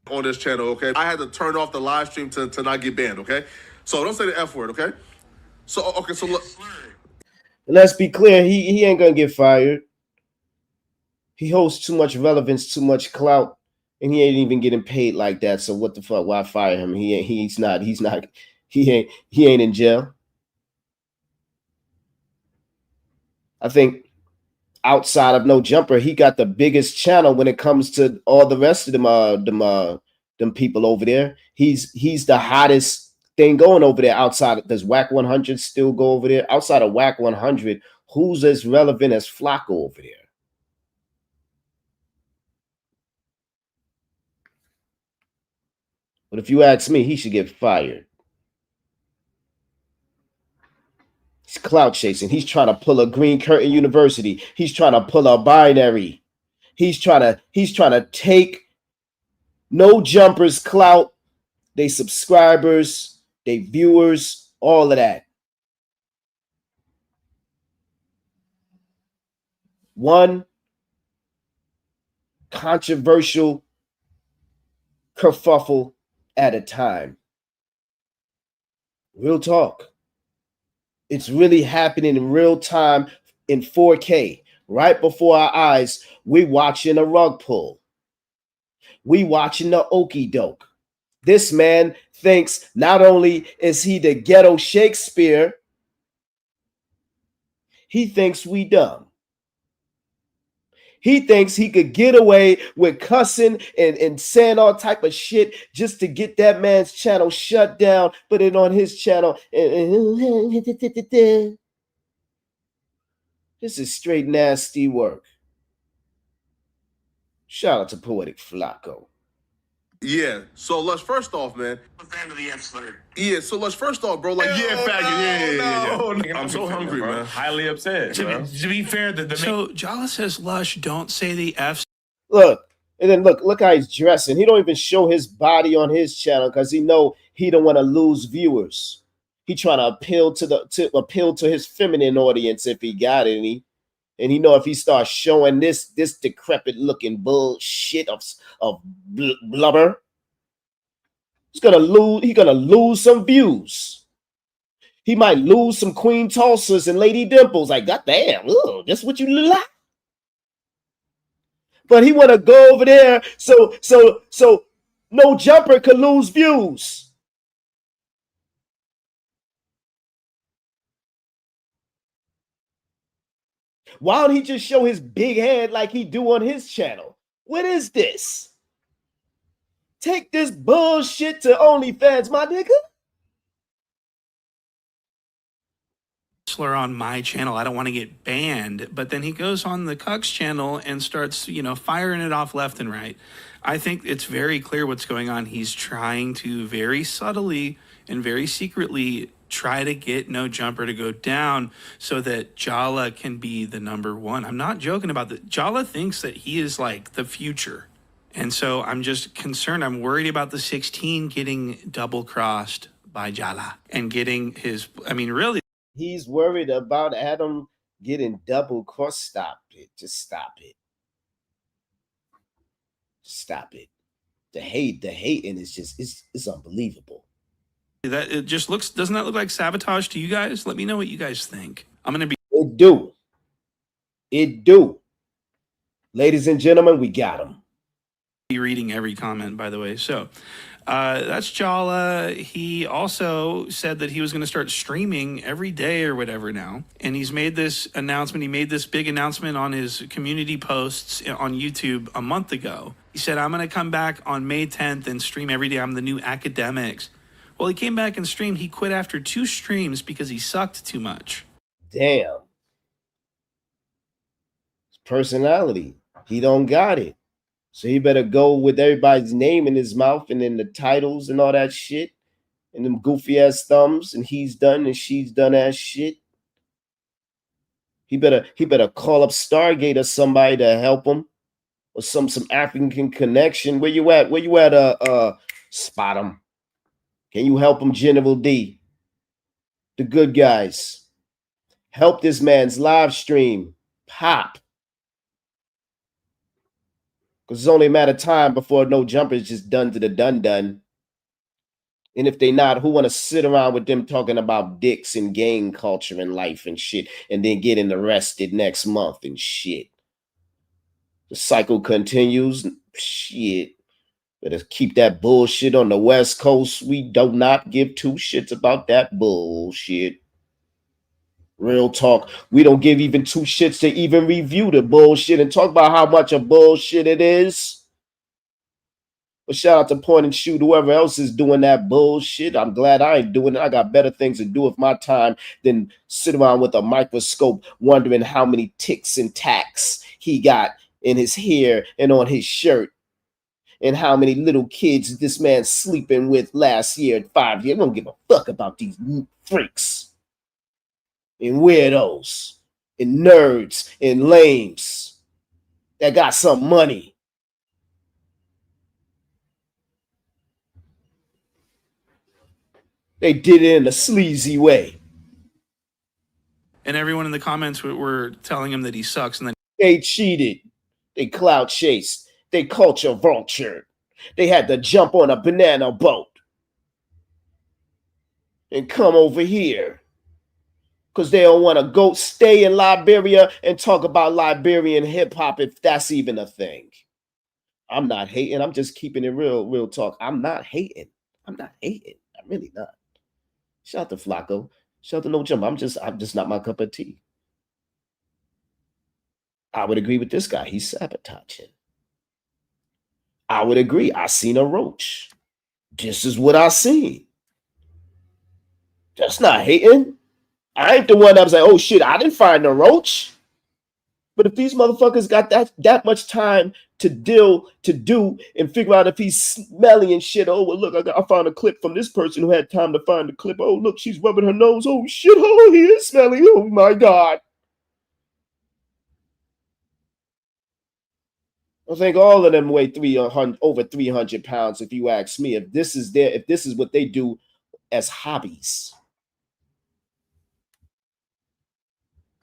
On this channel, okay? I had to turn off the live stream to not get banned, okay? So don't say the F word, okay? So, okay, so look. Let's be clear. He ain't going to get fired. He holds too much relevance, too much clout, and he ain't even getting paid like that. So what the fuck? Why fire him? He ain't in jail. I think outside of No Jumper, he got the biggest channel when it comes to all the rest of them people over there. He's the hottest thing going over there. Outside, does Whack 100 still go over there? Outside of Whack 100, who's as relevant as Flakko over there? But if you ask me, he should get fired. He's clout chasing. He's trying to pull a Green Curtain University. He's trying to pull a binary. He's trying to take No Jumper's clout, they subscribers, they viewers, all of that. One controversial kerfuffle at a time. Real talk. It's really happening in real time in 4K. Right before our eyes, we watching a rug pull. We watching the okey doke. This man thinks not only is he the ghetto Shakespeare, he thinks we dumb. He thinks he could get away with cussing and saying all type of shit just to get that man's channel shut down, put it on his channel. This is straight nasty work. Shout out to Poetic Flakko. Yeah. So let's first off, man. Fan of the F slur. Yeah. So let's first off, bro. Like, I'm so hungry, man. Highly upset. To be fair, so Jala says, "Lush, don't say the F." Look, and then look how he's dressing. He don't even show his body on his channel because he know he don't want to lose viewers. He trying to appeal to his feminine audience if he got any. And he know if he starts showing this decrepit looking bullshit of blubber, he's gonna lose some views. He might lose some Queen Tulsas and Lady Dimples. Like, goddamn, that's what you look like. But he wanna go over there so No Jumper could lose views. Why don't he just show his big head like he do on his channel? What is this? Take this bullshit to OnlyFans, my nigga. On my channel, I don't want to get banned, but then he goes on the Cuck's channel and starts, firing it off left and right. I think it's very clear what's going on. He's trying to very subtly and very secretly try to get No Jumper to go down so that Jala can be the #1. I'm not joking about that. Jala thinks that he is like the future. And so I'm just concerned. I'm worried about the 16 getting double crossed by Jala and getting his, really. He's worried about Adam getting double crossed. Stop it. Just stop it. Stop it. The hating is just, it's unbelievable. That it just doesn't that look like sabotage to you guys? Let me know what you guys think. I'm gonna be. It do. Ladies and gentlemen, we got him. Be reading every comment, by the way. So that's Jala. He also said that he was going to start streaming every day or whatever now. And he's made this announcement. He made this big announcement on his community posts on YouTube a month ago. He said, I'm going to come back on May 10th and stream every day. I'm the new academics. Well, he came back and streamed. He quit after 2 streams because he sucked too much. Damn. His personality. He don't got it. So he better go with everybody's name in his mouth and then the titles and all that shit. And them goofy ass thumbs and he's done and she's done ass shit. He better call up Stargate or somebody to help him. Or some African connection. Where you at? Spot him. Can you help him, General D? The good guys. Help this man's live stream pop. Because it's only a matter of time before No Jumper is just done to the done. And if they not, who want to sit around with them talking about dicks and gang culture and life and shit and then getting arrested next month and shit? The cycle continues. Shit. Better keep that bullshit on the West Coast. We do not give 2 shits about that bullshit. Real talk. We don't give even 2 shits to even review the bullshit and talk about how much of bullshit it is. But shout out to Point and Shoot, whoever else is doing that bullshit. I'm glad I ain't doing it. I got better things to do with my time than sit around with a microscope wondering how many ticks and tacks he got in his hair and on his shirt. And how many little kids this man's sleeping with last year and 5 years. I don't give a fuck about these freaks and weirdos and nerds and lames that got some money. They did it in a sleazy way. And everyone in the comments were telling him that he sucks. And then they cheated. They clout chased. They culture vultured. They had to jump on a banana boat and come over here because they don't want to go stay in Liberia and talk about Liberian hip hop if that's even a thing. I'm not hating. I'm just keeping it real talk. I'm not hating. I'm not hating. I'm really not. Shout out to Flakko. Shout out to No Jump. I'm just not my cup of tea. I would agree with this guy. He's sabotaging. I would agree. I seen a roach. This is what I seen. That's not hating. I ain't the one that was like, oh shit, I didn't find a roach. But if these motherfuckers got that much time to do and figure out if he's smelly and shit. Oh, well, look, I found a clip from this person who had time to find the clip. Oh, look, she's rubbing her nose. Oh shit, oh, he is smelly. Oh my God. I think all of them weigh over 300 pounds, if you ask me. If this is what they do as hobbies.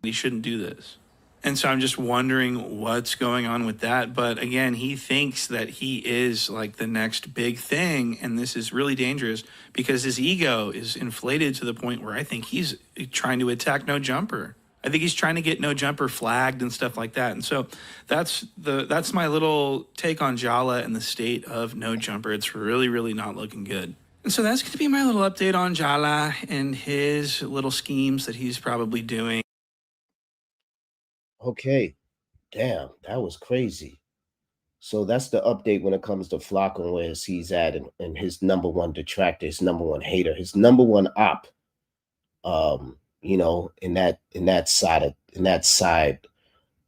He shouldn't do this. And so I'm just wondering what's going on with that. But again, he thinks that he is like the next big thing. And this is really dangerous because his ego is inflated to the point where I think he's trying to attack No Jumper. I think he's trying to get No Jumper flagged and stuff like that. And so that's my little take on Jala and the state of No Jumper. It's really, really not looking good. And so that's going to be my little update on Jala and his little schemes that he's probably doing. Okay. Damn, that was crazy. So that's the update when it comes to Flakko, where he's at, and his number one detractor, his number one hater, his number one op. You know, in that side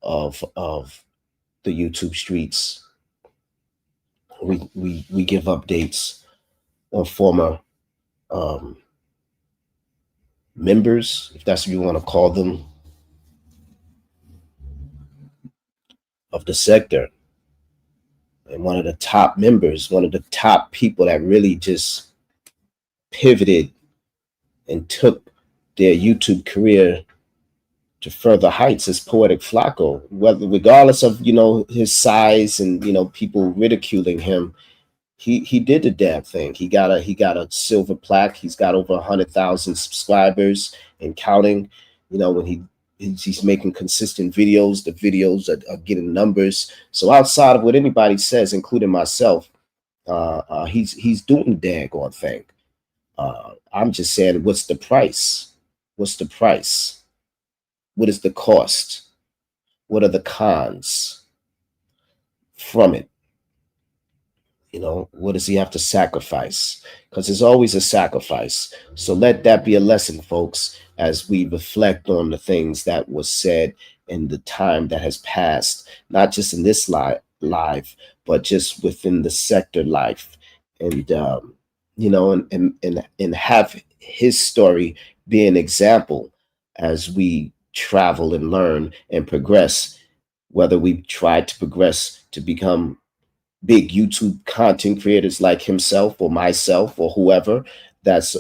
of the YouTube streets, we give updates on former members, if that's what you want to call them, of the sector. And one of the top members, one of the top people that really just pivoted and took their YouTube career to further heights is Poetic Flakko. Regardless of, you know, his size and, you know, people ridiculing him, he did the damn thing. He got a silver plaque. He's got over 100,000 subscribers and counting. You know, when he's making consistent videos, the videos are getting numbers. So outside of what anybody says, including myself, he's doing the daggone thing. I'm just saying, what's the price? What's the price? What is the cost? What are the cons from it? You know, what does he have to sacrifice? Because there's always a sacrifice. So let that be a lesson, folks, as we reflect on the things that was said in the time that has passed, not just in this live, but just within the sector life. And, you know, and have his story be an example as we travel and learn and progress, whether we try to progress to become big YouTube content creators like himself or myself or whoever that's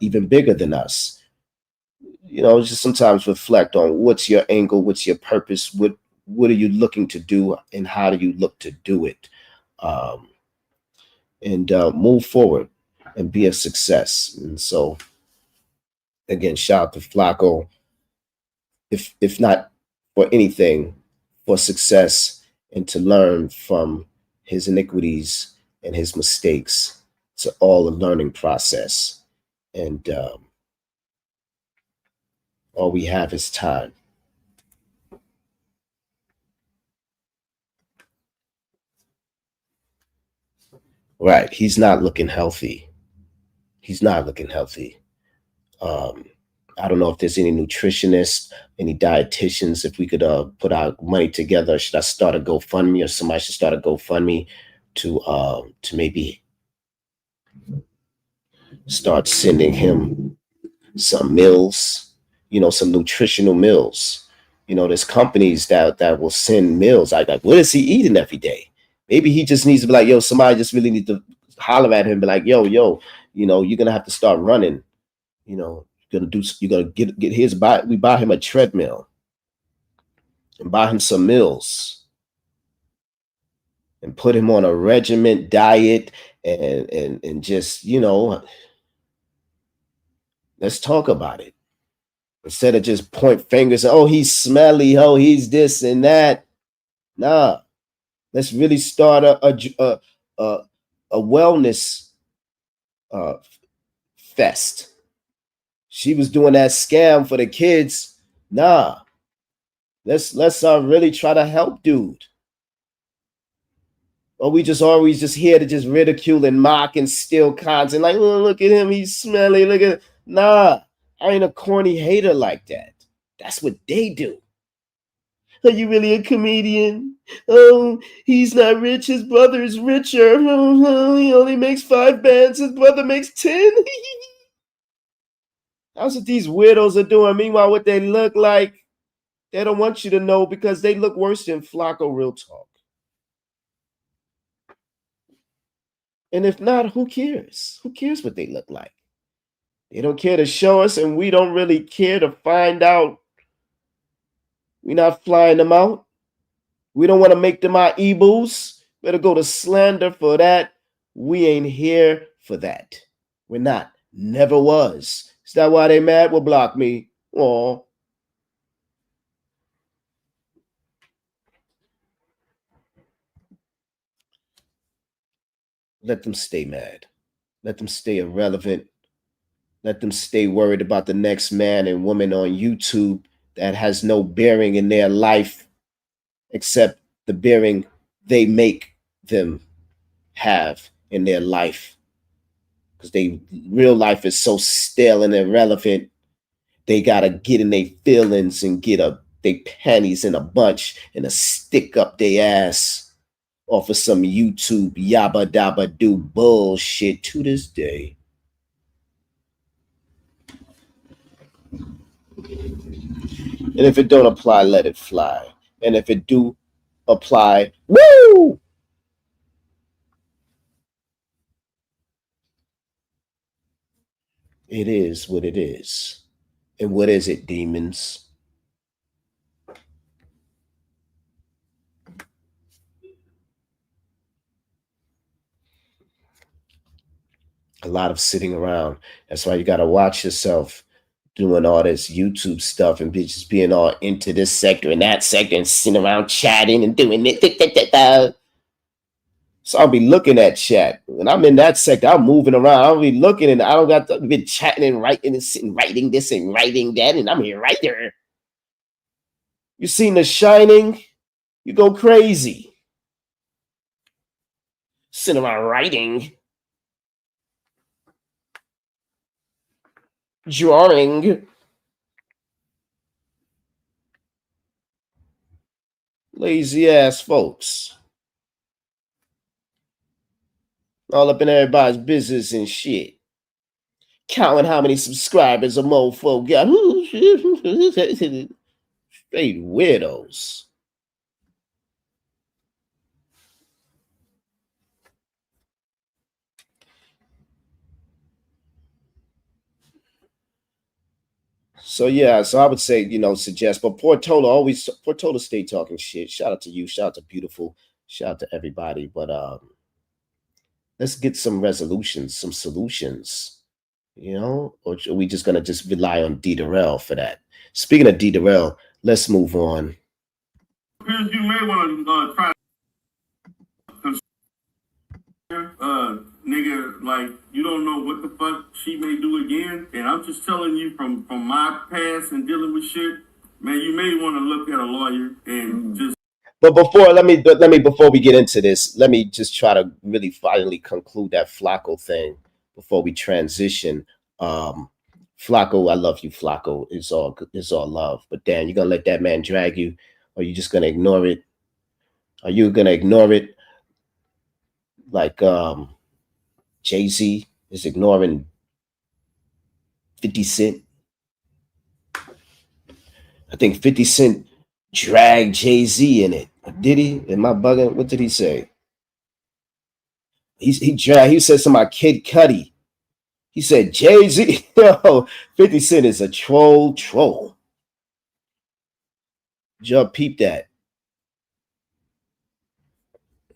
even bigger than us. You know, just sometimes reflect on what's your angle, what's your purpose, what are you looking to do, and how do you look to do it, and move forward and be a success. And so, again, shout out to Flakko, if not for anything, for success and to learn from his iniquities and his mistakes. It's all a learning process. And all we have is time. Right. He's not looking healthy. He's not looking healthy. I don't know if there's any nutritionists, any dietitians, if we could put our money together. Should I start a GoFundMe, or somebody should start a GoFundMe to maybe start sending him some meals, you know, some nutritional meals. You know, there's companies that will send meals. Like, what is he eating every day? Maybe he just needs to be like, yo, somebody just really needs to holler at him and be like, yo, you know, you're gonna have to start running. You know, you're gonna get his we buy him a treadmill and buy him some meals and put him on a regiment diet and just, you know, let's talk about it. Instead of just point fingers, oh, he's smelly, oh, he's this and that. Nah, let's really start a wellness fest. She was doing that scam for the kids. Nah, let's really try to help dude. Or we just always just here to just ridicule and mock and steal content. Like, oh, look at him, he's smelly. Look at nah, I ain't a corny hater like that. That's what they do. Are you really a comedian? Oh, he's not rich. His brother is richer. Oh, he only makes 5 bands. His brother makes 10. That's what these weirdos are doing. Meanwhile, what they look like, they don't want you to know because they look worse than Flakko, real talk. And if not, who cares? Who cares what they look like? They don't care to show us, and we don't really care to find out. We're not flying them out. We don't want to make them our ebos. Better go to slander for that. We ain't here for that. We're not. Never was. Is that why they mad? Well, block me. Aw. Let them stay mad. Let them stay irrelevant. Let them stay worried about the next man and woman on YouTube that has no bearing in their life except the bearing they make them have in their life. Because they real life is so stale and irrelevant. They gotta get in their feelings and get their panties in a bunch and a stick up their ass off of some YouTube yabba dabba do bullshit to this day. And if it don't apply, let it fly. And if it do apply, woo! It is what it is. And what is it, demons? A lot of sitting around. That's why you got to watch yourself doing all this YouTube stuff and just being all into this sector and that sector and sitting around chatting and doing it. So I'll be looking at chat. When I'm in that sector, I'm moving around. I'll be looking and I don't got to be chatting and writing and sitting, writing this and writing that. And I'm here right there. You seen The Shining? You go crazy. Sitting around writing. Drawing. Lazy ass folks. All up in everybody's business and shit. Counting how many subscribers a mofo got. Straight weirdos. So yeah, so I would say, suggest, but Portola stay talking shit. Shout out to you, shout out to Beautiful, shout out to everybody. But let's get some resolutions, some solutions, or are we just gonna just rely on D Darrell for that? Speaking of D Darrell, let's move on. Pillz, you may want to try nigga, like, you don't know what the fuck she may do again. And I'm just telling you from my past and dealing with shit, man, you may want to look at a lawyer and just. But before we get into this, let me just try to really finally conclude that Flakko thing before we transition. Flakko, I love you, Flakko. It's all love. But Dan, you gonna let that man drag you, or you just gonna ignore it? Are you gonna ignore it like Jay-Z is ignoring 50 Cent? I think 50 Cent dragged Jay-Z in it. Did he? Am I bugging? What did he say? He said something about Kid Cudi. He said Jay-Z. Yo, 50 Cent is a troll. Just peep that.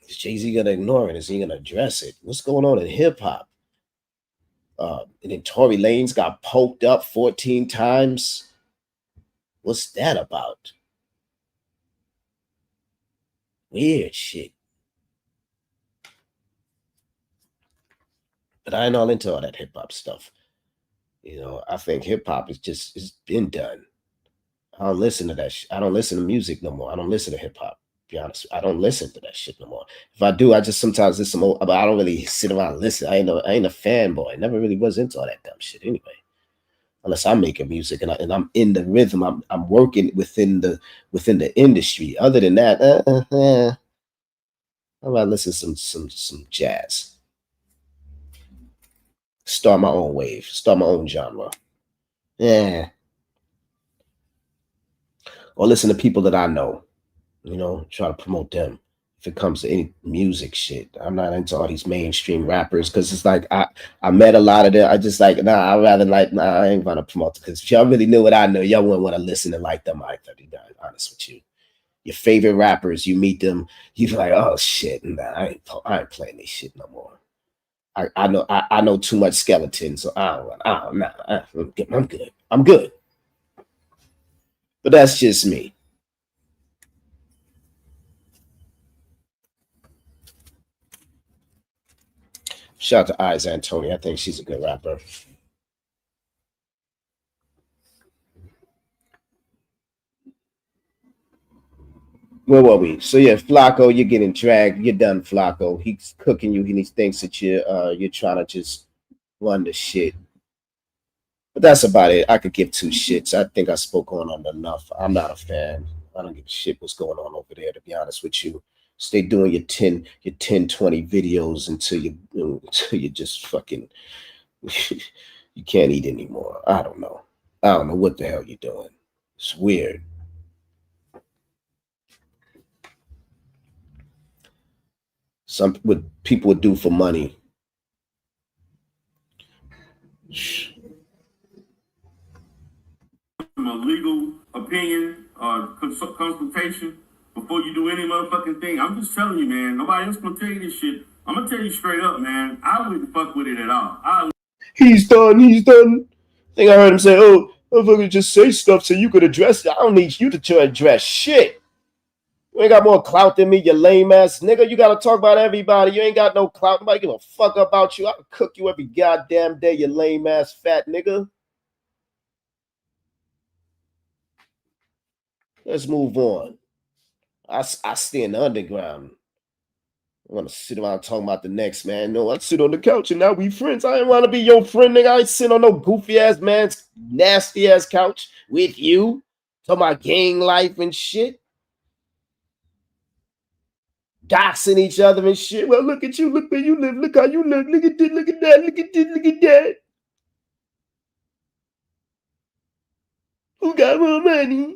Is Jay-Z gonna ignore it? Is he gonna address it? What's going on in hip-hop? And then Tory Lanez got poked up 14 times. What's that about? Weird shit. But I ain't all into all that hip hop stuff. You know, I think hip hop it's been done. I don't listen to that shit. I don't listen to music no more. I don't listen to hip hop. Be honest, I don't listen to that shit no more. If I do, I just sometimes listen more, but I don't really sit around and listen. I ain't a fanboy. I never really was into all that dumb shit anyway. Unless I'm making music and I'm in the rhythm, I'm working within the industry. Other than that, I'm about to listen to some jazz. Start my own wave. Start my own genre. Yeah. Or listen to people that I know. You know, try to promote them. If it comes to any music shit, I'm not into all these mainstream rappers because it's like I met a lot of them. I just like I rather like I ain't gonna promote them because if y'all really knew what I know, y'all wouldn't want to listen and like them. I'd be honest with you. Your favorite rappers, you meet them, you're like, oh shit, nah, I ain't playing this shit no more. I know too much skeleton, so I'm good. I'm good. But that's just me. Shout out to Eyes Antonia. I think she's a good rapper. Where were we? So yeah, Flakko, you're getting dragged. You're done, Flakko. He's cooking you. He thinks that you're trying to just run the shit. But that's about it. I could give two shits. I think I spoke on enough. I'm not a fan. I don't give a shit what's going on over there, to be honest with you. Stay doing your 10, 20 videos until you just fucking you can't eat anymore. I don't know what the hell you're doing. It's weird. What people would do for money. A legal opinion or consultation before you do any motherfucking thing. I'm just telling you, man. Nobody else gonna tell you this shit. I'm gonna tell you straight up, man. I wouldn't fuck with it at all. He's done. I think I heard him say, "Oh, motherfucker, just say stuff so you could address it. I don't need you to address shit. You ain't got more clout than me, you lame ass nigga. You gotta talk about everybody. You ain't got no clout. Nobody give a fuck about you. I can cook you every goddamn day, you lame ass fat nigga." Let's move on. I stay in the underground. I want to sit around talking about the next man. No, I sit on the couch and now we friends. I ain't want to be your friend, nigga. I ain't sit on no goofy ass man's nasty ass couch with you. Talking about gang life and shit. Doxing each other and shit. Well, look at you. Look where you live. Look how you live. Look at this. Look at that. Look at this. Look at that. Who got more money?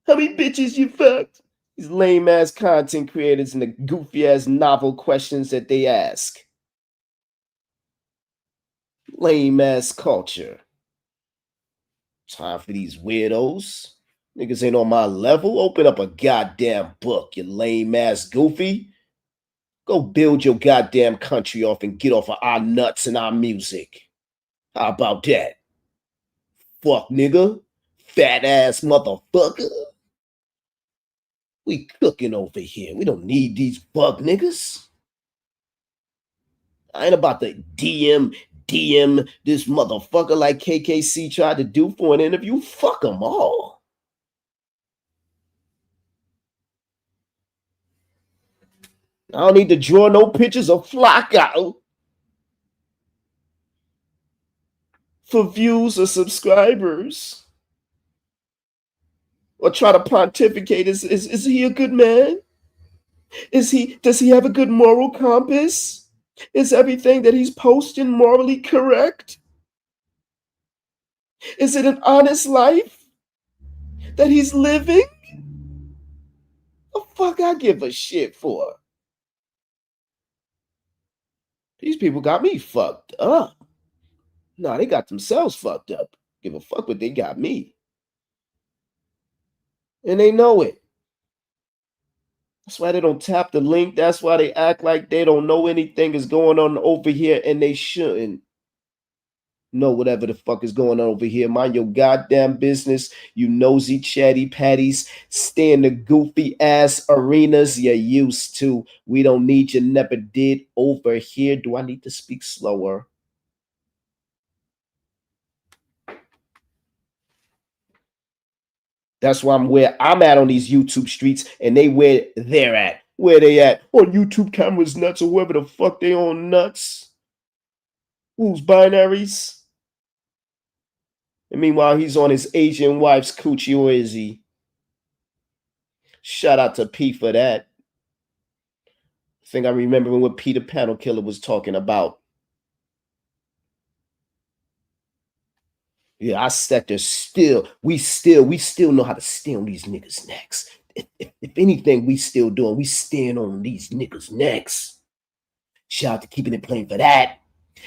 How many bitches you fucked? These lame ass content creators and the goofy ass novel questions that they ask. Lame ass culture. Time for these weirdos. Niggas ain't on my level. Open up a goddamn book, you lame ass goofy. Go build your goddamn country off and get off of our nuts and our music. How about that? Fuck nigga. Fat ass motherfucker. We cooking over here. We don't need these bug niggas. I ain't about to DM this motherfucker like KKC tried to do for an interview. Fuck them all. I don't need to draw no pictures of Flakko for views or subscribers. Or try to pontificate. Is he a good man? Does he have a good moral compass? Is everything that he's posting morally correct? Is it an honest life that he's living? The fuck I give a shit for? These people got me fucked up. No, they got themselves fucked up. Give a fuck what they got me. And they know it. That's why they don't tap the link. That's why they act like they don't know anything is going on over here and they shouldn't. know whatever the fuck is going on over here. Mind your goddamn business, you nosy chatty patties. Stay in the goofy ass arenas you're used to. We don't need you, never did over here. Do I need to speak slower? That's why I'm where I'm at on these YouTube streets, and they where they're at. Where they at? On YouTube cameras nuts, or whoever the fuck they on nuts. Who's binaries? And meanwhile, he's on his Asian wife's coochie, or is he? Shout out to P for that. I think I remember what Peter Panel Killer was talking about. Yeah, our sector we still know how to stay on these niggas' necks. If anything, we still doing, we stand on these niggas' necks. Shout out to Keeping It Plain for that.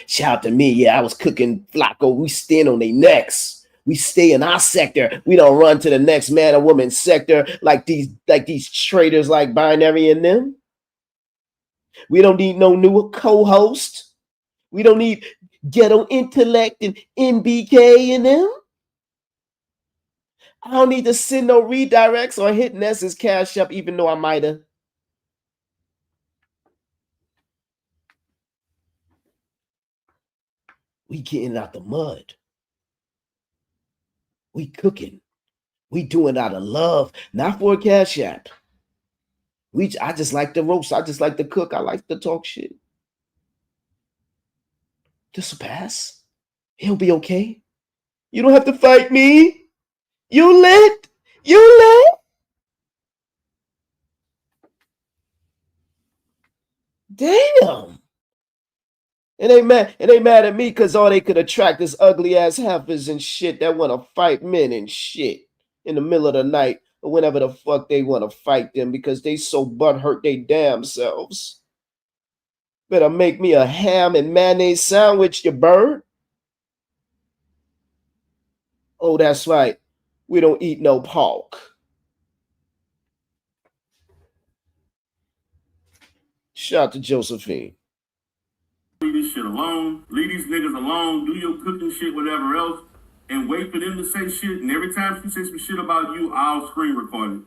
Shout out to me. Yeah, I was cooking Flakko. We stand on their necks. We stay in our sector. We don't run to the next man or woman sector like these traitors like Binary and them. We don't need no new co-host. We don't need Ghetto Intellect and NBK and them. I don't need to send no redirects or hit Ness's Cash Up, even though I might have. We getting out the mud. We cooking. We doing it out of love, not for a Cash App. I just like to roast. I just like to cook. I like to talk shit. This will pass. He'll be okay. You don't have to fight me. You lit. You lit. Damn. It ain't mad at me because all they could attract is ugly ass heifers and shit that want to fight men and shit in the middle of the night or whenever the fuck they want to fight them because they so butthurt they damn selves. Better make me a ham and mayonnaise sandwich, you bird. Oh, that's right. We don't eat no pork. Shout out to Josephine. Leave this shit alone. Leave these niggas alone. Do your cooking shit, whatever else, and wait for them to say shit. And every time she says some shit about you, I'll screen record it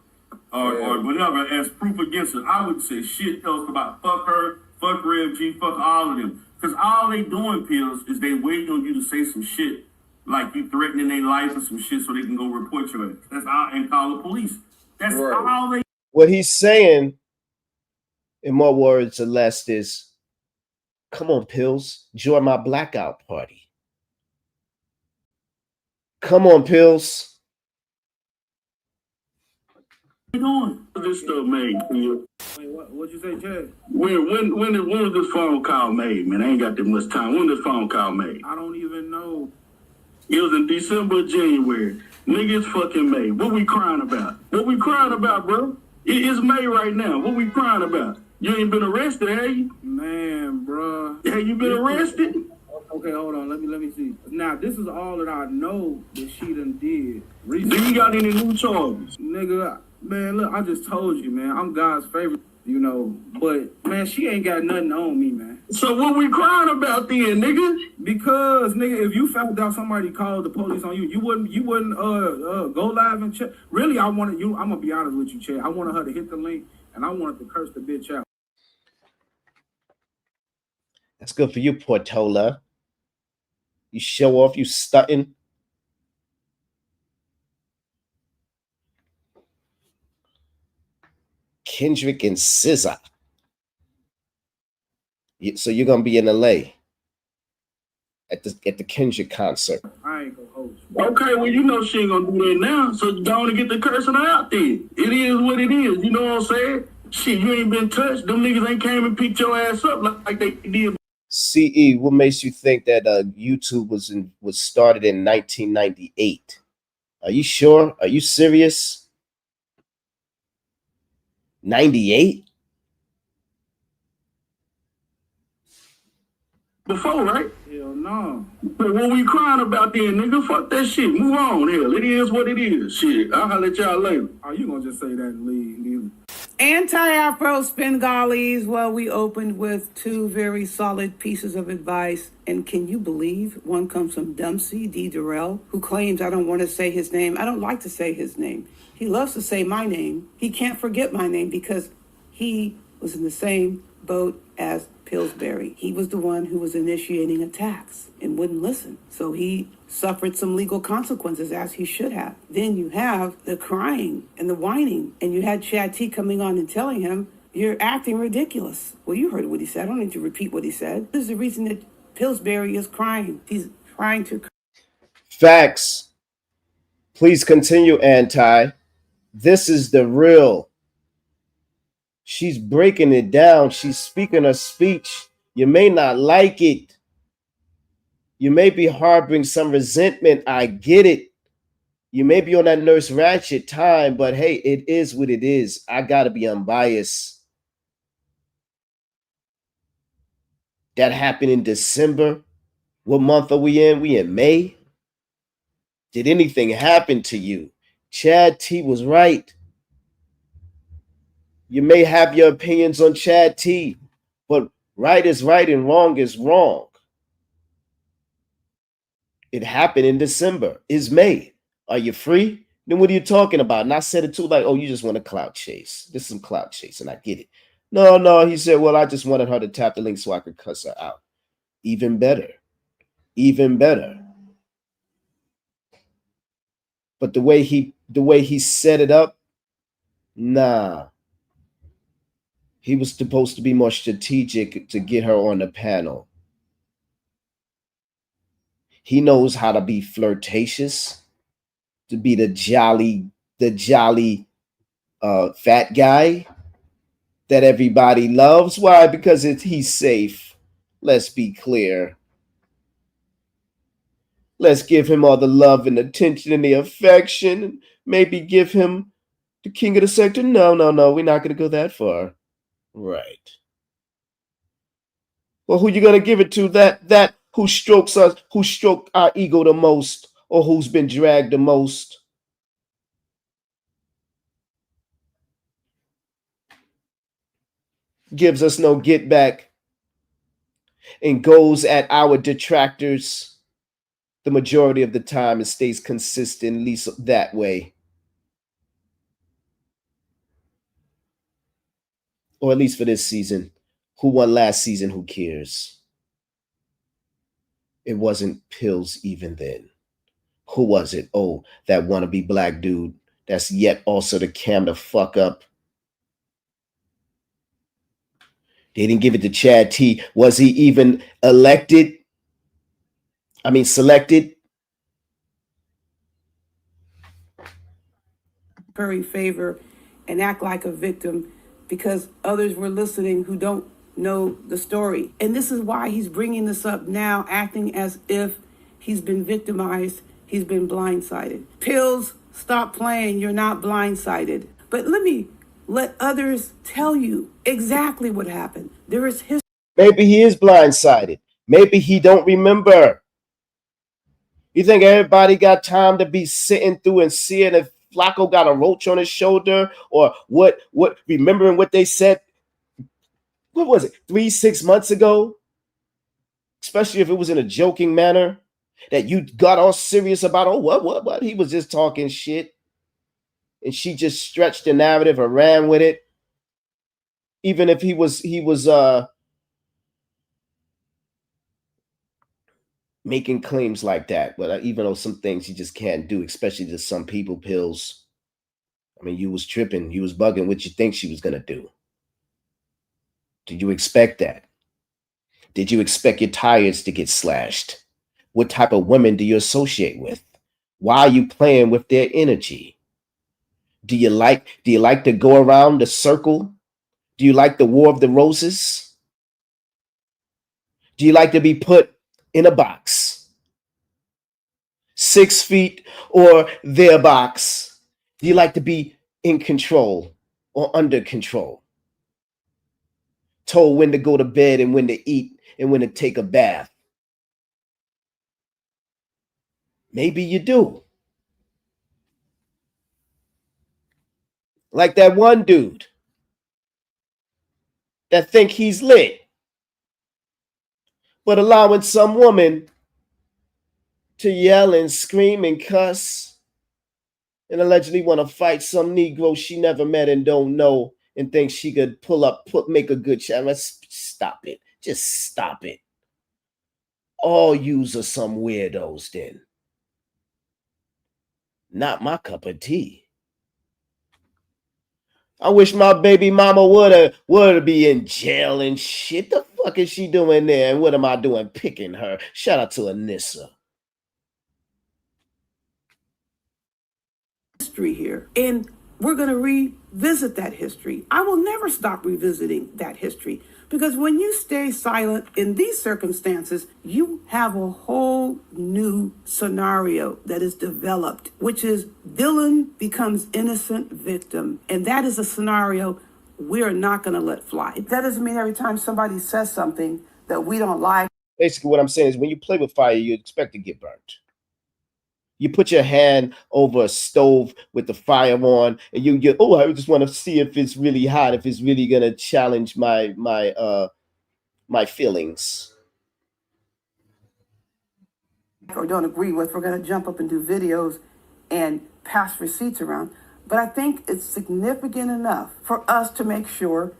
or whatever as proof against her. I would say shit else about fuck her, fuck Rev G, fuck all of them. Because all they doing, Pillz, is they waiting on you to say some shit like you threatening their life or some shit so they can go report your ass. That's all, and call the police. That's all they. What he's saying, in more words or less, is, come on, Pillz, join my blackout party. Come on, Pillz. What you doing? This stuff made, Pillz. Wait, what'd you say, Chad? When was this phone call made, man? I ain't got that much time. When this phone call made? I don't even know. It was in December, January. Nigga, it's fucking May. What we crying about? What we crying about, bro? It's May right now. What we crying about? You ain't been arrested, have you? Man, bro. Have you been arrested? Okay, hold on. Let me see. Now, this is all that I know that she done did. Do you got any new charges? Nigga, man, look, I just told you, man. I'm God's favorite, you know. But, man, she ain't got nothing on me, man. So what we crying about then, nigga? Because, nigga, if you found out somebody called the police on you, you wouldn't go live and check. Really, I'm gonna be honest with you, Chad. I wanted her to hit the link, and I wanted to curse the bitch out. That's good for you, Portola. You show off, you stunting. Kendrick and SZA. So you're gonna be in LA at the Kendrick concert. I ain't gonna host. Okay, well, you know she ain't gonna do that now, so go on and get the cursing out there. It is what it is, you know what I'm saying? Shit, you ain't been touched. Them niggas ain't came and picked your ass up like they did. CE, what makes you think that YouTube was started in 1998? Are you sure? Are you serious? 98? Before, right? Hell no. But what we crying about then, nigga? Fuck that shit. Move on, hell. It is what it is. Shit, I'll holler at y'all later. Oh, you gonna just say that and leave? Anti-Afro Spingallies. Well, we opened with two very solid pieces of advice. And can you believe one comes from Dempsey D. Durrell, who claims I don't want to say his name. I don't like to say his name. He loves to say my name. He can't forget my name because he was in the same boat as Pillsbury. He was the one who was initiating attacks and wouldn't listen. So he suffered some legal consequences, as he should have. Then you have the crying and the whining, and you had Chad T coming on and telling him, you're acting ridiculous. Well, you heard what he said. I don't need to repeat what he said. This is the reason that Pillsbury is crying. He's trying to... Facts. Please continue, Anti. This is the real. She's breaking it down. She's speaking her speech. You may not like it. You may be harboring some resentment. I get it. You may be on that Nurse Ratched time, but hey, it is what it is. I got to be unbiased. That happened in December. What month are we in? We in May. Did anything happen to you? Chad T was right. You may have your opinions on Chad T, but right is right and wrong is wrong. It happened in December. It's May. Are you free? Then what are you talking about? And I said it too, like, oh, you just want a clout chase. This is some clout chase, and I get it. No, he said, well, I just wanted her to tap the link so I could cuss her out. Even better. Even better. But the way he set it up, nah. He was supposed to be more strategic to get her on the panel. He knows how to be flirtatious, to be the jolly fat guy that everybody loves. Why? Because he's safe. Let's be clear. Let's give him all the love and attention and the affection. Maybe give him the king of the sector. No. We're not going to go that far. Right. Well, who you going to give it to? That who strokes us, who stroked our ego the most, or who's been dragged the most? Gives us no get back and goes at our detractors the majority of the time and stays consistent, at least that way. Or at least for this season. Who won last season? Who cares? It wasn't Pillz even then. Who was it? Oh, that wannabe black dude that's yet also to cam the fuck up. They didn't give it to Chad T. Was he even elected? I mean, selected? Curry favor and act like a victim because others were listening who don't know the story. And this is why he's bringing this up now, acting as if he's been victimized, he's been blindsided. Pillz, stop playing, you're not blindsided. But let others tell you exactly what happened. There is history. Maybe he is blindsided. Maybe he don't remember. You think everybody got time to be sitting through and seeing if Flakko got a roach on his shoulder, or what remembering what they said, what was it, 3-6 months ago? Especially if it was in a joking manner, that you got all serious about, oh, what? He was just talking shit. And she just stretched the narrative or ran with it. Even if he was making claims like that, but even though some things you just can't do, especially to some people, Pillz. I mean, you was tripping, you was bugging. What you think she was gonna do? Did you expect that? Did you expect your tires to get slashed? What type of women do you associate with? Why are you playing with their energy? Do you like to go around the circle? Do you like the War of the Roses? Do you like to be put in a box? 6 feet or their box? Do you like to be in control or under control? Told when to go to bed and when to eat and when to take a bath? Maybe you do. Like that one dude that think he's lit, but allowing some woman to yell and scream and cuss and allegedly want to fight some Negro she never met and don't know and think she could make a good shot. Let's stop it. Just stop it. All yous are some weirdos then. Not my cup of tea. I wish my baby mama would be in jail and shit. The fuck is she doing there? And what am I doing picking her? Shout out to Anissa. History here, and we're going to revisit that history. I will never stop revisiting that history, because when you stay silent in these circumstances, you have a whole new scenario that is developed, which is villain becomes innocent victim. And that is a scenario we're not going to let fly. That doesn't mean every time somebody says something that we don't like. Basically, what I'm saying is when you play with fire, you expect to get burnt. You put your hand over a stove with the fire on, and you get, oh, I just want to see if it's really hot, if it's really gonna challenge my feelings. Or don't agree with, we're going to jump up and do videos and pass receipts around. But I think it's significant enough for us to make sure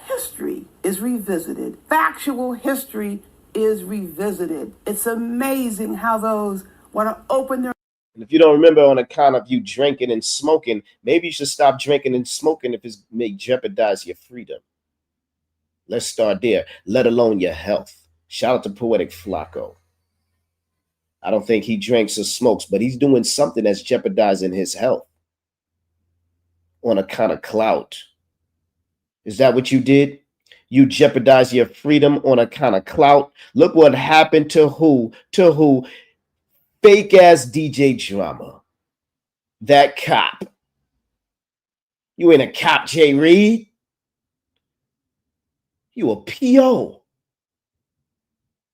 history is revisited. Factual history is revisited. It's amazing how those want to open their... And if you don't remember on account of you drinking and smoking, maybe you should stop drinking and smoking if it may jeopardize your freedom. Let's start there, let alone your health. Shout out to Poetic Flakko. I don't think he drinks or smokes, but he's doing something that's jeopardizing his health on account of clout. Is that what you did? You jeopardize your freedom on account of clout. Look what happened to who? To who? Fake ass DJ Drama. That cop. You ain't a cop, Jay Reed. You a PO.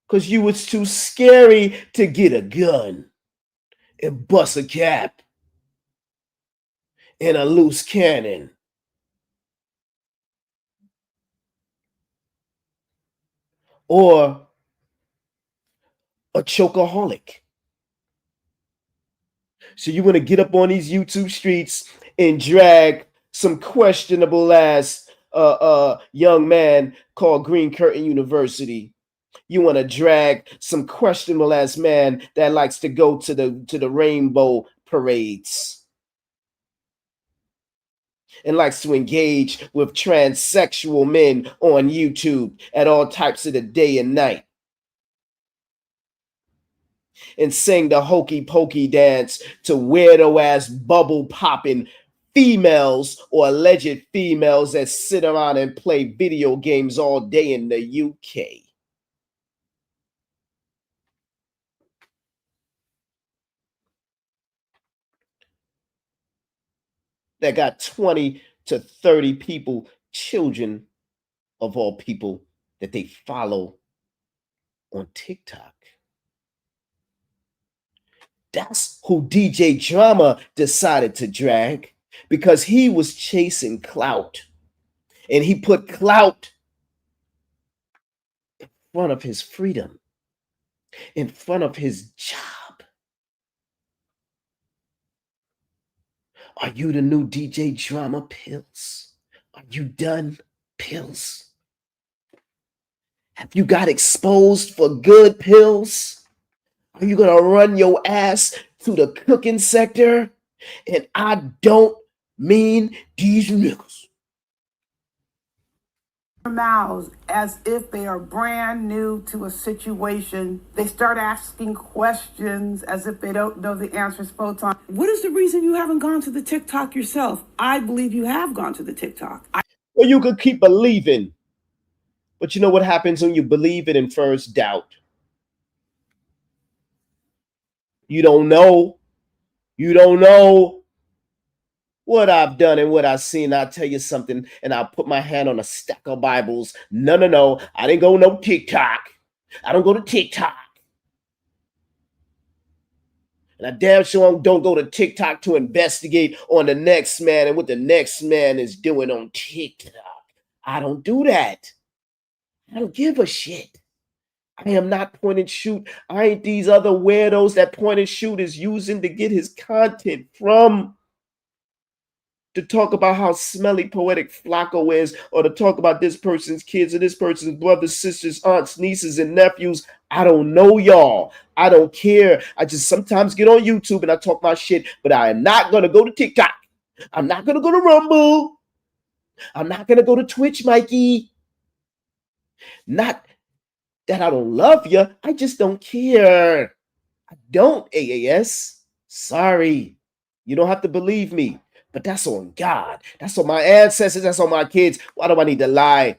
Because you was too scary to get a gun and bust a cap and a loose cannon. Or a chokeaholic. So you want to get up on these YouTube streets and drag some questionable ass young man called Green Curtain University. You want to drag some questionable ass man that likes to go to the rainbow parades and likes to engage with transsexual men on YouTube at all types of the day and night and sing the hokey pokey dance to weirdo ass bubble popping females or alleged females that sit around and play video games all day in the UK. That got 20 to 30 people, children of all people, that they follow on TikTok. That's who DJ Drama decided to drag, because he was chasing clout. And he put clout in front of his freedom, in front of his job. Are you the new DJ Drama, Pillz? Are you done, Pillz? Have you got exposed for good, Pillz? Are you gonna run your ass through the cooking sector? And I don't mean these niggas. Mouths as if they are brand new to a situation. They start asking questions as if they don't know the answers. Photon. What is the reason you haven't gone to the TikTok yourself? I believe you have gone to the TikTok. Well, you could keep believing. But you know what happens when you believe it and first doubt? You don't know. You don't know what I've done and what I've seen. I'll tell you something, and I'll put my hand on a stack of Bibles. No. I didn't go no TikTok. I don't go to TikTok. And I damn sure don't go to TikTok to investigate on the next man and what the next man is doing on TikTok. I don't do that. I don't give a shit. I am not point and shoot. I ain't these other weirdos that point and shoot is using to get his content from. To talk about how smelly poetic Flakko is, or to talk about this person's kids or this person's brothers, sisters, aunts, nieces, and nephews. I don't know y'all. I don't care. I just sometimes get on YouTube and I talk my shit, but I am not going to go to TikTok. I'm not going to go to Rumble. I'm not going to go to Twitch, Mikey. Not that I don't love you. I just don't care. I don't, AAS. Sorry. You don't have to believe me. But that's on God. That's on my ancestors. That's on my kids. Why do I need to lie?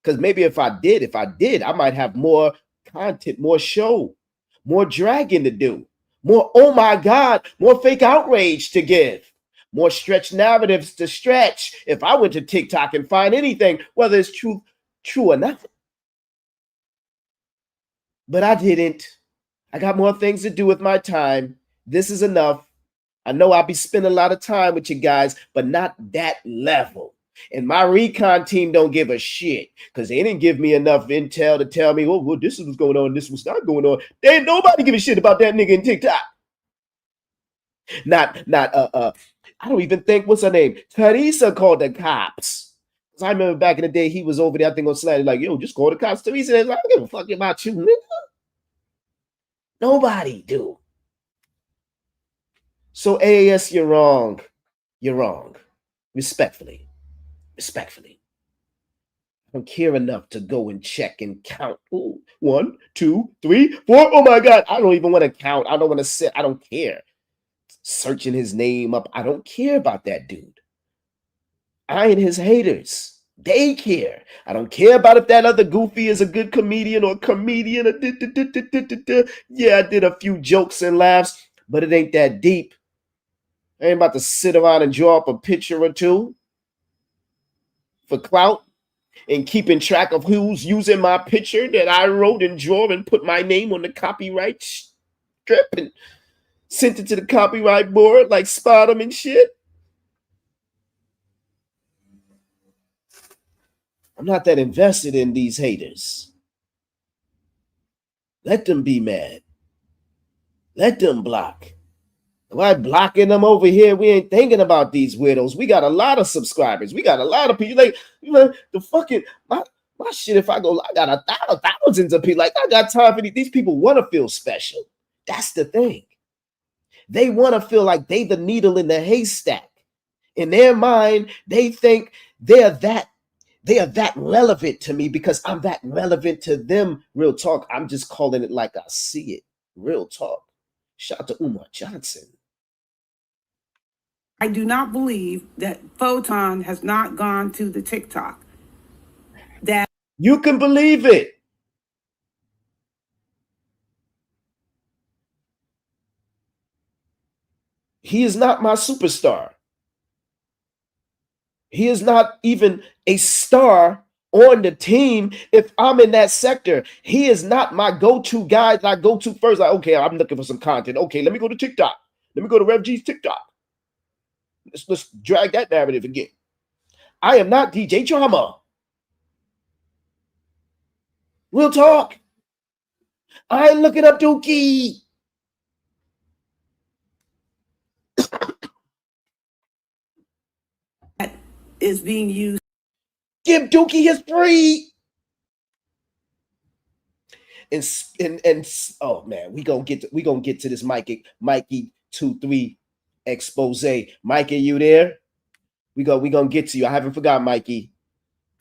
Because maybe if I did, I might have more content, more show, more dragging to do, more, oh my God, more fake outrage to give, more stretch narratives to stretch. If I went to TikTok and find anything, whether it's true or not. But I didn't. I got more things to do with my time. This is enough. I know I'll be spending a lot of time with you guys, but not that level. And my recon team don't give a shit because they didn't give me enough intel to tell me, well, this is what's going on, this was not going on. They ain't nobody give a shit about that nigga in TikTok. I don't even think, what's her name? Teresa called the cops. Because I remember back in the day, he was over there, I think on Saturday, like, yo, just call the cops. Teresa is like, I don't give a fuck about you, nigga. Nobody do. So AAS, you're wrong. You're wrong. Respectfully. I don't care enough to go and check and count. Ooh, 1, 2, 3, 4. Oh my God. I don't even want to count. I don't want to sit. I don't care. Searching his name up. I don't care about that dude. I ain't his haters. They care. I don't care about if that other goofy is a good comedian or comedian. Yeah, I did a few jokes and laughs, but it ain't that deep. I ain't about to sit around and draw up a picture or two for clout and keeping track of who's using my picture that I wrote and drew and put my name on the copyright strip and sent it to the copyright board like Spot'em and shit. I'm not that invested in these haters. Let them be mad. Let them block. Why blocking them over here? We ain't thinking about these weirdos. We got a lot of subscribers. We got a lot of people. Like, you know, the fucking my shit. If I go, I got thousands of people. Like, I got time for these people. Want to feel special. That's the thing. They want to feel like they the needle in the haystack. In their mind, they think they are that relevant to me because I'm that relevant to them. Real talk. I'm just calling it like I see it. Real talk. Shout out to Umar Johnson. I do not believe that Photon has not gone to the TikTok. That you can believe it. He is not my superstar. He is not even a star on the team if I'm in that sector. He is not my go-to guy that I go to first. Like, okay, I'm looking for some content. Okay, let me go to TikTok. Let me go to Rev G's TikTok. Let's drag that narrative again. I am not DJ Drama. Real talk. I ain't looking up Dookie. That is being used. Give Dookie his free. And oh man, we gonna get to this Mikey 2-3 expose. Mikey, you there? We gonna get to you. I haven't forgot, Mikey.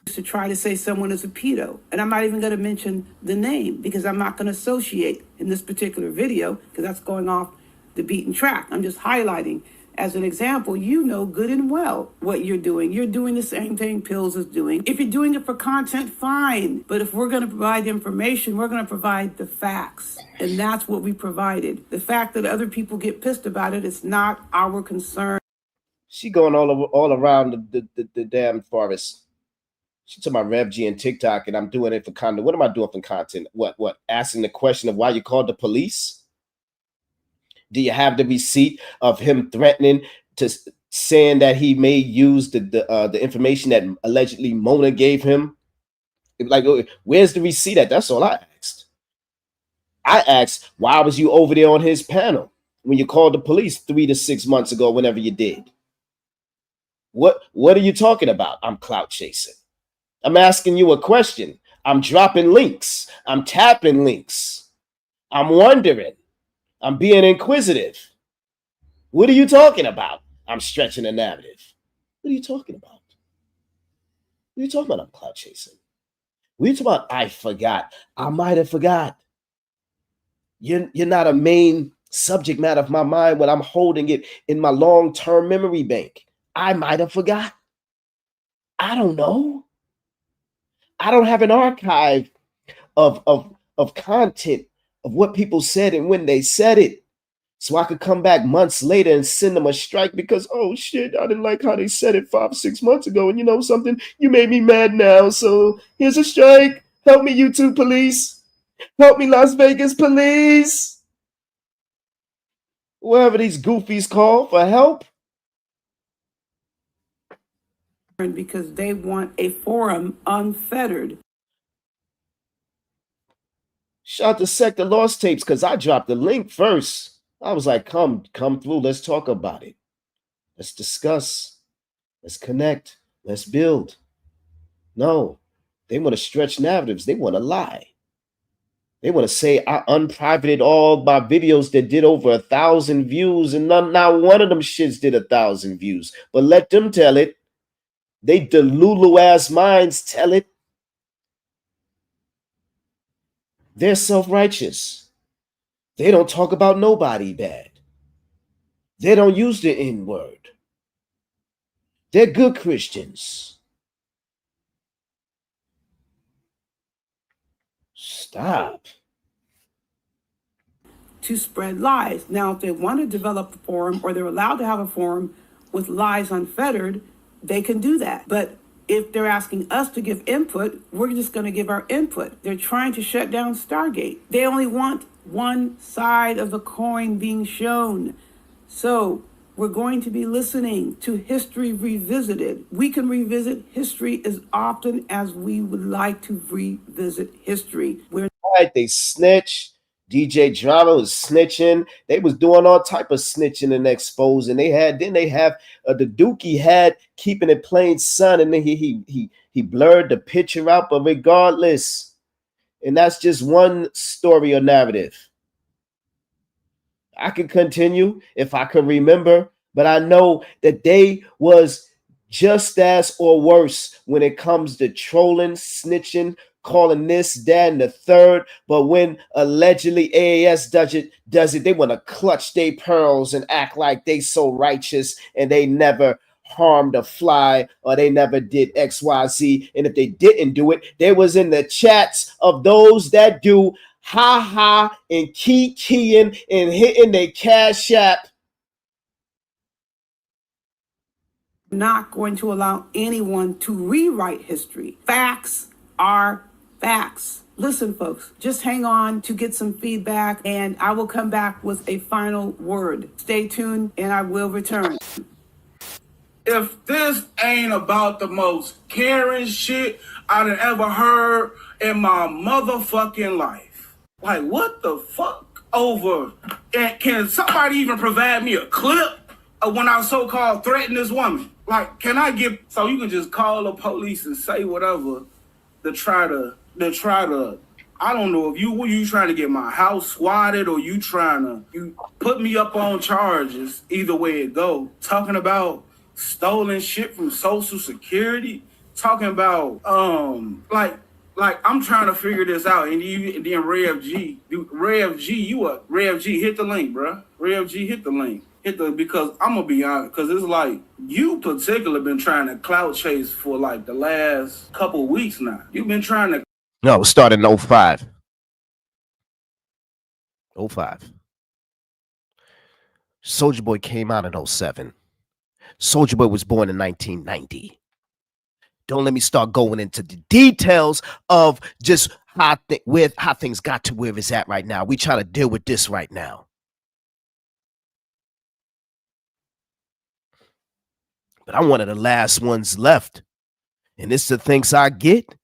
To try to say someone is a pedo, and I'm not even going to mention the name because I'm not going to associate in this particular video because that's going off the beaten track. I'm just highlighting as an example. You know good and well what you're doing. You're doing the same thing Pillz is doing. If you're doing it for content, fine. But if we're going to provide information, we're going to provide the facts. And that's what we provided. The fact that other people get pissed about it is not our concern. She going all around the damn forest. She talking about Rev G and TikTok, and I'm doing it for content. What am I doing for content? What? Asking the question of why you called the police? Do you have the receipt of him threatening to saying that he may use the information that allegedly Mona gave him Like, where's the receipt at? That's all I asked. I asked, why was you over there on his panel when you called the police 3 to 6 months ago, whenever you did? What are you talking about? I'm clout chasing. I'm asking you a question. I'm dropping links. I'm tapping links. I'm wondering. I'm being inquisitive. What are you talking about? I'm stretching the narrative. What are you talking about? What are you talking about? I'm clout chasing. What are you talking about? I forgot. I might have forgot. You're not a main subject matter of my mind when I'm holding it in my long-term memory bank. I might have forgot. I don't know. I don't have an archive of content of what people said and when they said it. So I could come back months later and send them a strike because, oh shit, I didn't like how they said it 5 or 6 months ago. And you know something? You made me mad now. So here's a strike. Help me, YouTube police. Help me, Las Vegas police. Wherever these goofies call for help. Because they want a forum unfettered. Shout to Sector Lost Tapes because I dropped the link first. I was like, come through. Let's talk about it. Let's discuss. Let's connect. Let's build. No, they want to stretch narratives. They want to lie. They want to say I unprivated all my videos that did over 1,000 views and not one of them shits did 1,000 views. But let them tell it. They delulu ass minds tell it. They're self-righteous. They don't talk about nobody bad. They don't use the N-word. They're good Christians. Stop. To spread lies. Now, if they want to develop a forum or they're allowed to have a forum with lies unfettered, they can do that. But if they're asking us to give input, we're just going to give our input. They're trying to shut down Stargate. They only want one side of the coin being shown. So we're going to be listening to History Revisited. We can revisit history as often as we would like to revisit history. They snitch. DJ Drama was snitching. They was doing all type of snitching and exposing. They have the Dookie had keeping it plain sun, and then he blurred the picture out. But regardless, and that's just one story or narrative. I could continue if I could remember, but I know that they was just as or worse when it comes to trolling, snitching, calling this, that, and the third. But when allegedly AAS does it, they want to clutch their pearls and act like they so righteous and they never harmed a fly or they never did XYZ. And if they didn't do it, they was in the chats of those that do ha and keying and hitting their Cash App. Not going to allow anyone to rewrite history. Facts are facts. Listen, folks, just hang on to get some feedback and I will come back with a final word. Stay tuned and I will return. If this ain't about the most caring shit I'd ever heard in my motherfucking life. Like, what the fuck over? And can somebody even provide me a clip of when I so-called threatened this woman? Like, can I get, so you can just call the police and say whatever to try to, I don't know if you trying to get my house swatted or you put me up on charges, either way it go. Talking about stolen shit from Social Security, talking about, like I'm trying to figure this out. And then Rev G, hit the link, bro. Rev G, hit the link. Because I'm gonna be honest, because it's like you particularly been trying to clout chase for like the last couple weeks now. You've been trying to. No, it started in 05. 05. Soulja Boy came out in 07. Soulja Boy was born in 1990. Don't let me start going into the details of just how things got to where it's at right now. We trying to deal with this right now. But I'm one of the last ones left. And this is the things I get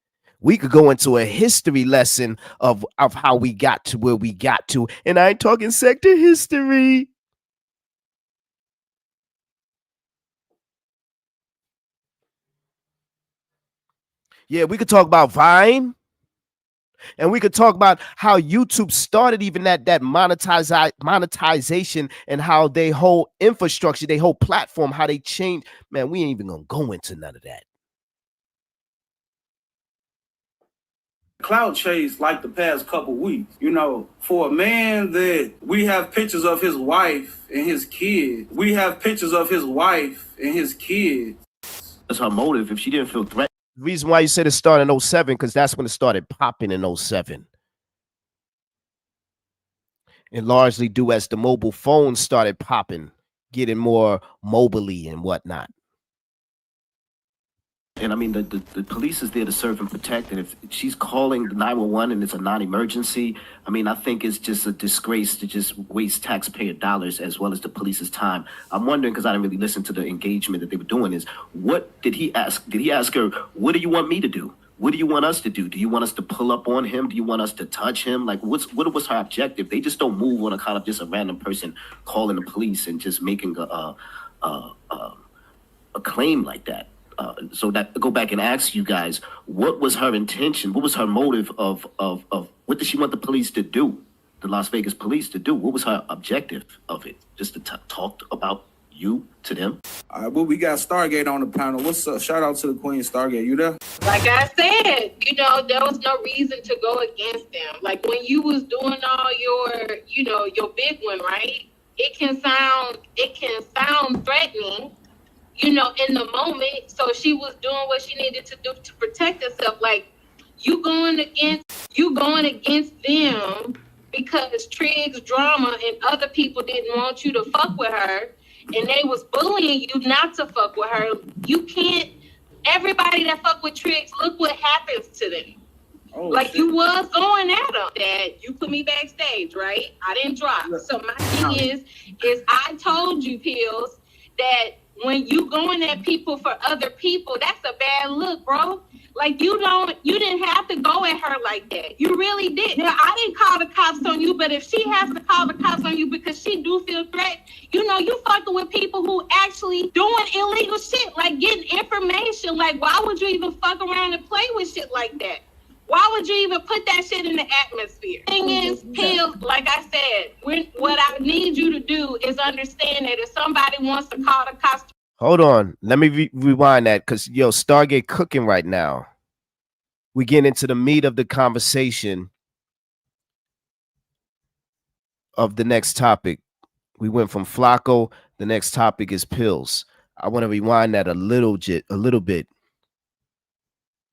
We could go into a history lesson of how we got to where we got to. And I ain't talking sector history. Yeah, we could talk about Vine. And we could talk about how YouTube started even that monetization and how they whole infrastructure, they whole platform, how they changed. Man, we ain't even gonna go into none of that. Cloud chase like the past couple weeks. You know, for a man that we have pictures of his wife and his kids. We have pictures of his wife and his kids. That's her motive. If she didn't feel threatened. The reason why you said it started in 07, because that's when it started popping in 07. And largely due as the mobile phones started popping, getting more mobily and whatnot. And I mean, the police is there to serve and protect. And if she's calling 911 and it's a non-emergency, I mean, I think it's just a disgrace to just waste taxpayer dollars as well as the police's time. I'm wondering, because I didn't really listen to the engagement that they were doing, is what did he ask? Did he ask her, what do you want me to do? What do you want us to do? Do you want us to pull up on him? Do you want us to touch him? Like, what was her objective? They just don't move on a kind of just a random person calling the police and just making a claim like that. So that go back and ask you guys, what was her intention? What was her motive of what did she want the police to do? The Las Vegas police to do? What was her objective of it? Just to talk about you to them? All right, well, we got Stargate on the panel. What's up? Shout out to the Queen. Stargate, you there? Like I said, you know, there was no reason to go against them. Like when you was doing all your, you know, your big one, right? It can sound threatening, you know, in the moment. So she was doing what she needed to do to protect herself. Like you going against them because Triggs Drama and other people didn't want you to fuck with her. And they was bullying you not to fuck with her. You can't. Everybody that fuck with Triggs, look what happens to them. Oh, like shit. You was going at them. That you put me backstage, right? I didn't drop. So my thing is I told you, Pillz, that when you going at people for other people, that's a bad look, bro. Like you didn't have to go at her like that. You really did. Now, I didn't call the cops on you, but if she has to call the cops on you because she do feel threat, you know, you fucking with people who actually doing illegal shit, like getting information. Like, why would you even fuck around and play with shit like that? Why would you even put that shit in the atmosphere? Thing is, Pillz, like I said, what I need you to do is understand that if somebody wants to call the cops. Hold on. Let me rewind that because, yo, Stargate cooking right now. We get into the meat of the conversation of the next topic. We went from Flakko. The next topic is Pillz. I want to rewind that a little bit.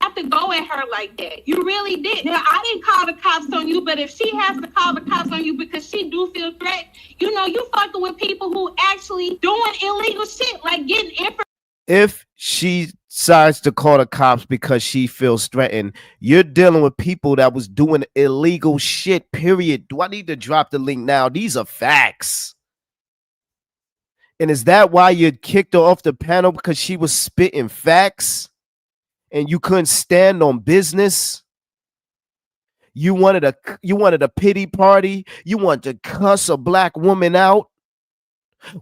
Have to go at her like that. You really did. Now, I didn't call the cops on you, but if she has to call the cops on you because she do feel threat, you know, you fucking with people who actually doing illegal shit, like getting information. If she decides to call the cops because she feels threatened, you're dealing with people that was doing illegal shit, period. Do I need to drop the link now? These are facts. And is that why you kicked her off the panel, because she was spitting facts? And you couldn't stand on business. You wanted a pity party. You wanted to cuss a black woman out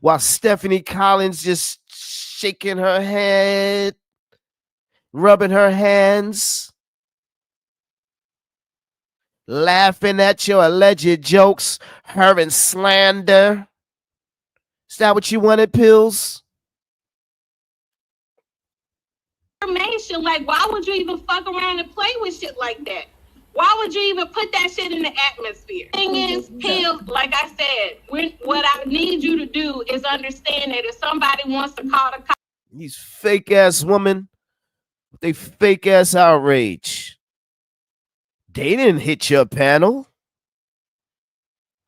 while Stephanie Collins just shaking her head, rubbing her hands, laughing at your alleged jokes, her and slander. Is that what you wanted, Pillz? Information, like why would you even fuck around and play with shit like that? Why would you even put that shit in the atmosphere? Thing is, Pillz, like I said, what I need you to do is understand that if somebody wants to call the cops, these fake ass women, they fake ass outrage. They didn't hit your panel.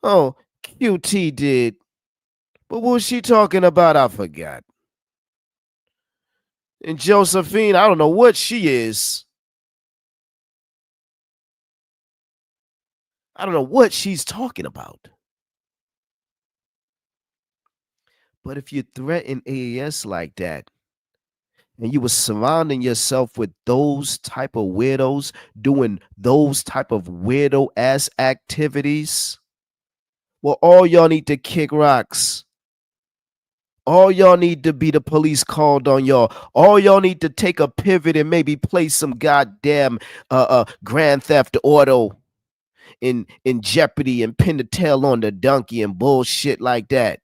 Oh, QT did. But what was she talking about? I forgot. And Josephine, I don't know what she is. I don't know what she's talking about. But if you threaten AAS like that, and you were surrounding yourself with those type of weirdos doing those type of weirdo ass activities, well, all y'all need to kick rocks. All y'all need to be the police called on y'all. All y'all need to take a pivot and maybe play some goddamn Grand Theft Auto in Jeopardy and pin the tail on the donkey and bullshit like that.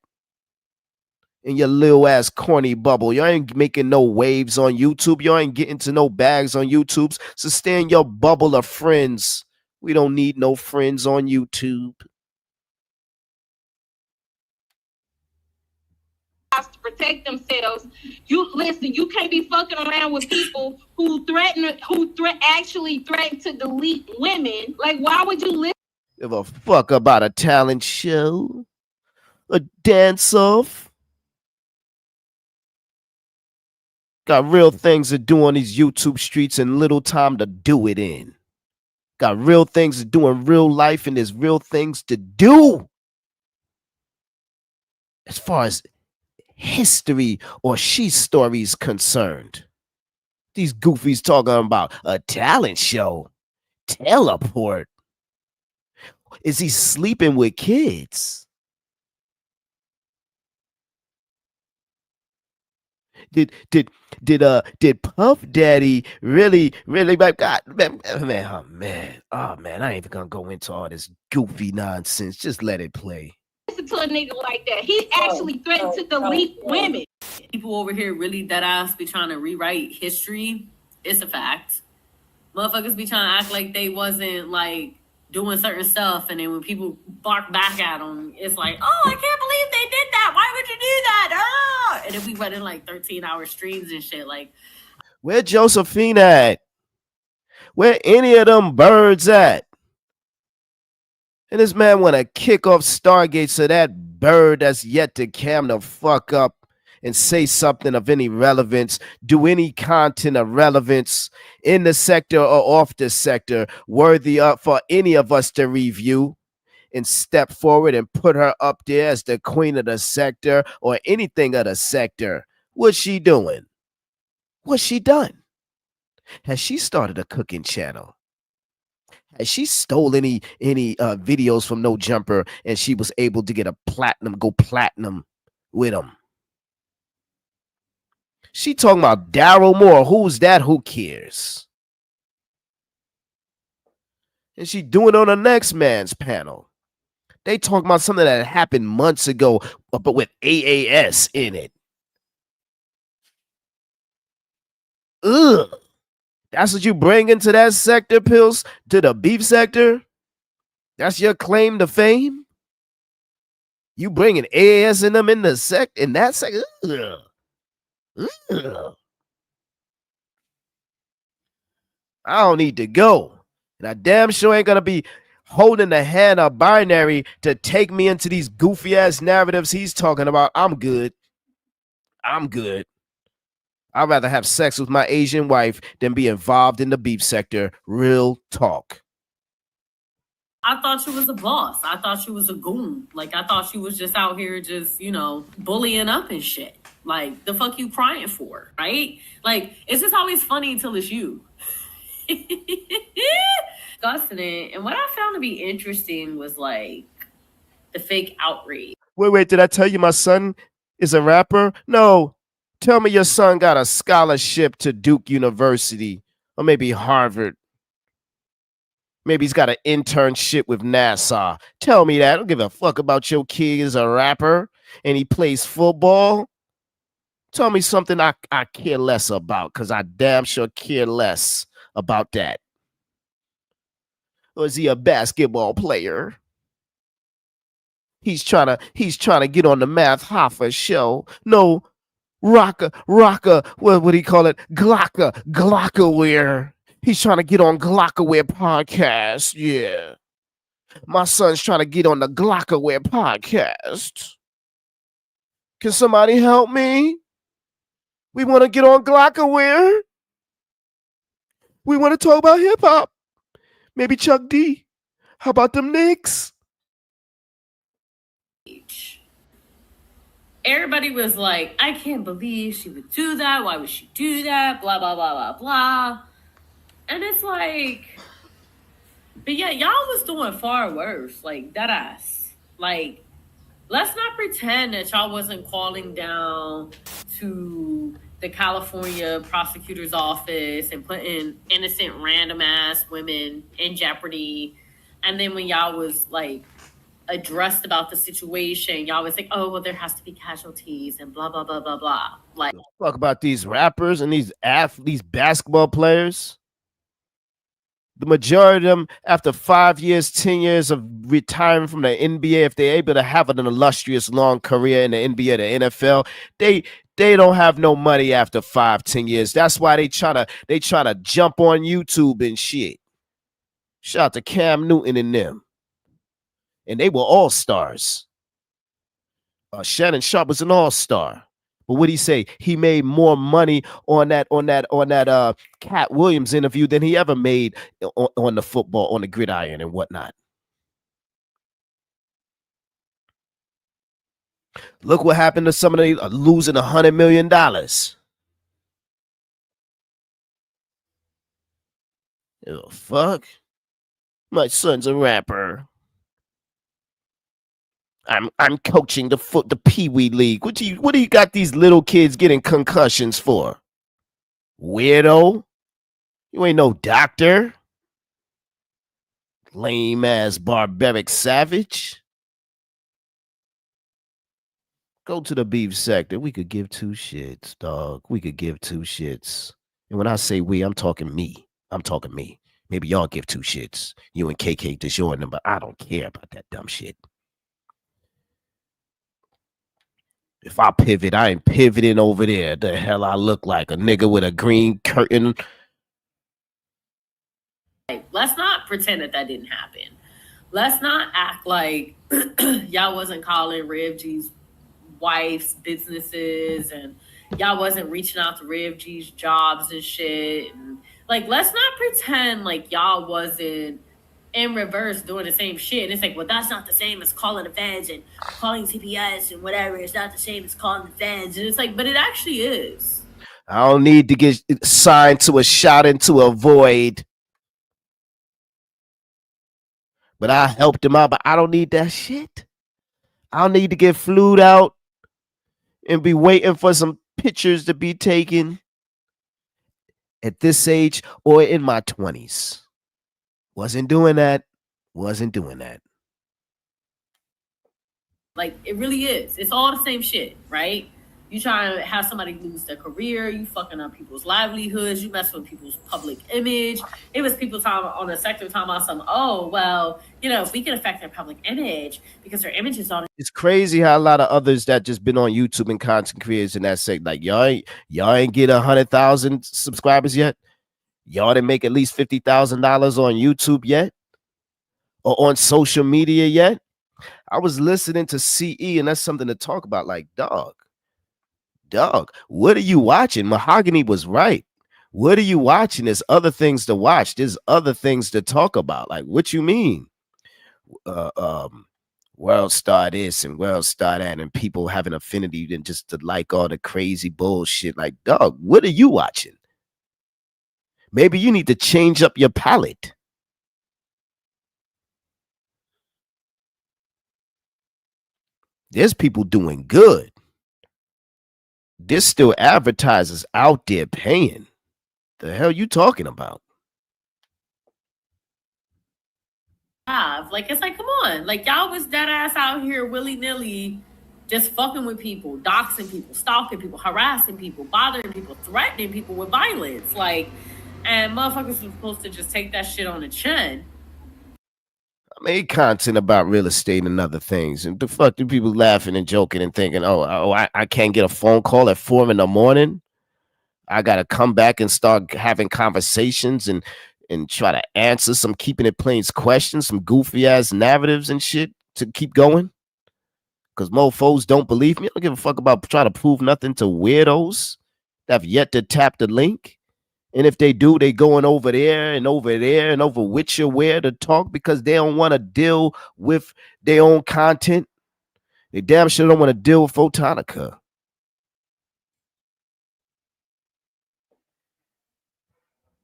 In your little ass corny bubble. Y'all ain't making no waves on YouTube. Y'all ain't getting to no bags on YouTube. So stay in your bubble of friends. We don't need no friends on YouTube. To protect themselves. You listen, you can't be fucking around with people who actually threaten to delete women. Like, why would you listen? Give a fuck about a talent show, a dance off. Got real things to do on these YouTube streets and little time to do it in. Got real things to do in real life and there's real things to do. As far as history or she stories concerned. These goofies talking about a talent show. Teleport. Is he sleeping with kids? Did Puff Daddy really God man, oh man, I ain't even gonna go into all this goofy nonsense. Just let it play. To a nigga like that. He actually threatened to delete women. People over here really dead ass be trying to rewrite history. It's a fact. Motherfuckers be trying to act like they wasn't like doing certain stuff, and then when people bark back at them, it's like, oh, I can't believe they did that. Why would you do that? Ah! And then we running like 13-hour streams and shit. Like, where Josephine at? Where any of them birds at? And this man want to kick off Stargate so that bird that's yet to cam the fuck up and say something of any relevance, do any content of relevance in the sector or off the sector worthy of for any of us to review and step forward and put her up there as the queen of the sector or anything of the sector. What's she doing? What's she done? Has she started a cooking channel? Has she stole any videos from No Jumper and she was able to get go platinum with them? She talking about Daryl Moore. Who's that? Who cares? And she doing it on the next man's panel. They talking about something that happened months ago, but with AAS in it. Ugh. That's what you bring into that sector, Pillz? To the beef sector? That's your claim to fame? You bringing AAS in them in that sector? Ugh. Ugh. I don't need to go. And I damn sure ain't gonna be holding the hand of Binary to take me into these goofy ass narratives he's talking about. I'm good. I'm good. I'd rather have sex with my Asian wife than be involved in the beef sector. Real talk. I thought she was a boss. I thought she was a goon. Like, I thought she was just out here just, bullying up and shit. Like, the fuck you crying for, right? Like, it's just always funny until it's you. Discussing it. And what I found to be interesting was, like, the fake outrage. Wait, did I tell you my son is a rapper? No. Tell me your son got a scholarship to Duke University or maybe Harvard. Maybe he's got an internship with NASA. Tell me that. I don't give a fuck about your kid is a rapper and he plays football. Tell me something I care less about, because I damn sure care less about that. Or is he a basketball player? He's trying to get on the Math Hoffa show. No, Rocka, what do you call it? Glockaware. He's trying to get on Glockaware podcast. Yeah. My son's trying to get on the Glockaware podcast. Can somebody help me? We want to get on Glockaware. We want to talk about hip hop. Maybe Chuck D. How about them Knicks? everybody was like, I can't believe she would do that. Why would she do that? Blah, blah, blah, blah, blah. And it's like, but yeah, y'all was doing far worse. Like, that ass. Like, let's not pretend that y'all wasn't calling down to the California prosecutor's office and putting innocent random ass women in jeopardy. And then when y'all was like addressed about the situation, y'all was like, oh, well, there has to be casualties and blah, blah, blah, blah, blah. Like, Talk about these rappers and these basketball players. The majority of them, after 5 years, 10 years of retiring from the NBA, if they're able to have an illustrious long career in the NBA, the NFL, they don't have no money after 5, 10 years. That's why they try to jump on YouTube and shit. Shout out to Cam Newton and them. And they were all stars. Shannon Sharp was an all-star. But what did he say? He made more money on that Cat Williams interview than he ever made on the football, on the gridiron and whatnot. Look what happened to some of them losing $100 million. Oh, fuck. My son's a rapper. I'm coaching the Pee Wee League. What do you got these little kids getting concussions for? Weirdo. You ain't no doctor. Lame ass barbaric savage. Go to the beef sector. We could give two shits, dog. We could give two shits. And when I say we, I'm talking me. I'm talking me. Maybe y'all give two shits. You and KK DeJour them, but I don't care about that dumb shit. If I pivot, I ain't pivoting over there. The hell I look like a nigga with a green curtain. let's not pretend that didn't happen. Let's not act like y'all wasn't calling Rev G's wife's businesses and y'all wasn't reaching out to Rev G's jobs and shit. And like, let's not pretend like y'all wasn't in reverse doing the same shit. And it's like, well, that's not the same as calling the feds and calling CPS and whatever. It's not the same as calling the feds. And it's like, but it actually is. I don't need to get signed to a shot into a void. But I helped him out, but I don't need that shit. I don't need to get flued out and be waiting for some pictures to be taken at this age or in my 20s. Wasn't doing that. Wasn't doing that. Like, it really is. It's all the same shit, right? You trying to have somebody lose their career, you fucking up people's livelihoods, you mess with people's public image. It was people talking on the sector talking about some, oh, well, you know, if we can affect their public image because their image is on it. It's crazy how a lot of others that just been on YouTube and content creators in that sect, like y'all ain't get 100,000 subscribers yet. Y'all didn't make at least $50,000 on YouTube yet, or on social media yet. I was listening to CE, and that's something to talk about. Like, dog, what are you watching? Mahogany was right. What are you watching? There's other things to watch. There's other things to talk about. Like, what you mean? World star this and world star that, and people having affinity and just to like all the crazy bullshit. Like, dog, what are you watching? Maybe you need to change up your palette. There's people doing good. There's still advertisers out there paying. The hell you talking about? Like, it's like, come on. Like, y'all was dead ass out here willy-nilly just fucking with people, doxing people, stalking people, harassing people, bothering people, threatening people with violence. Like, and motherfuckers were supposed to just take that shit on the chin. I made content about real estate and other things. And the fuck do people laughing and joking and thinking, I can't get a phone call at 4 a.m. I got to come back and start having conversations and try to answer some keeping it plain's questions, some goofy ass narratives and shit to keep going. Because mofos don't believe me. I don't give a fuck about trying to prove nothing to weirdos that have yet to tap the link. And if they do, they going over there and over which or where to talk because they don't want to deal with their own content. They damn sure don't want to deal with Photonica.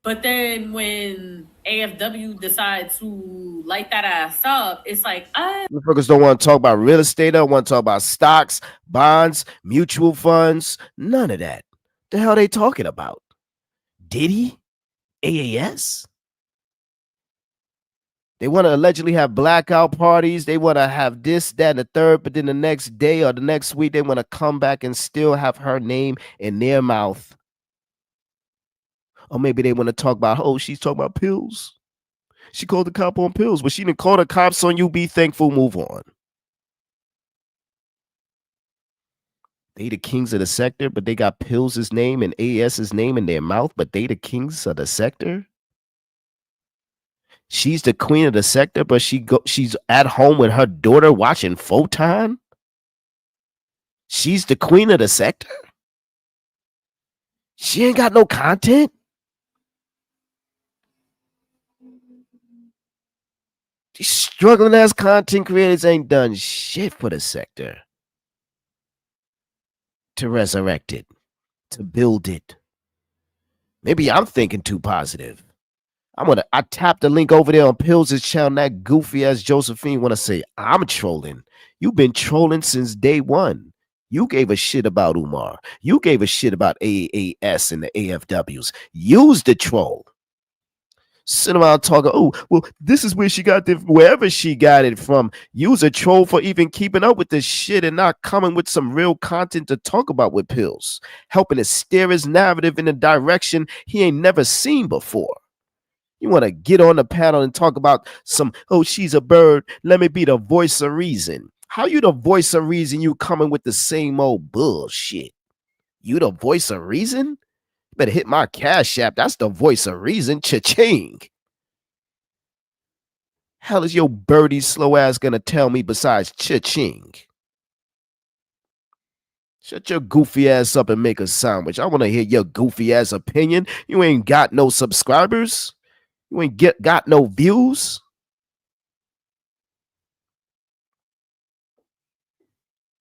But then when AFW decides to light that ass up, it's like, Motherfuckers don't want to talk about real estate. Don't want to talk about stocks, bonds, mutual funds. None of that. The hell they talking about? Diddy? AAS? They want to allegedly have blackout parties. They want to have this, that, and the third. But then the next day or the next week, they want to come back and still have her name in their mouth. Or maybe they want to talk about, oh, she's talking about Pillz. She called the cop on Pillz, but she didn't call the cops on you. Be thankful, move on. They the kings of the sector, but they got Pillz' name and AS's name in their mouth, but they the kings of the sector? She's the queen of the sector, but she's at home with her daughter watching Photon? She's the queen of the sector? She ain't got no content? These struggling ass content creators ain't done shit for the sector. To resurrect it. To build it. Maybe I'm thinking too positive. I tapped the link over there on Pillz' channel. That goofy ass Josephine want to say I'm trolling. You've been trolling since day one. You gave a shit about Umar. You gave a shit about AAS and the AFWs. Use the troll. Sit around talking, oh, well, this is where she got it, wherever she got it from. Use a troll for even keeping up with this shit and not coming with some real content to talk about with Pillz. Helping to steer his narrative in a direction he ain't never seen before. You want to get on the panel and talk about some, oh, she's a bird. Let me be the voice of reason. How you the voice of reason? You coming with the same old bullshit. You the voice of reason? Better hit my Cash App. That's the voice of reason. Cha-ching. Hell is your birdie slow ass gonna tell me besides cha-ching? Shut your goofy ass up and make a sandwich. I want to hear your goofy ass opinion. You ain't got no subscribers. You ain't got no views.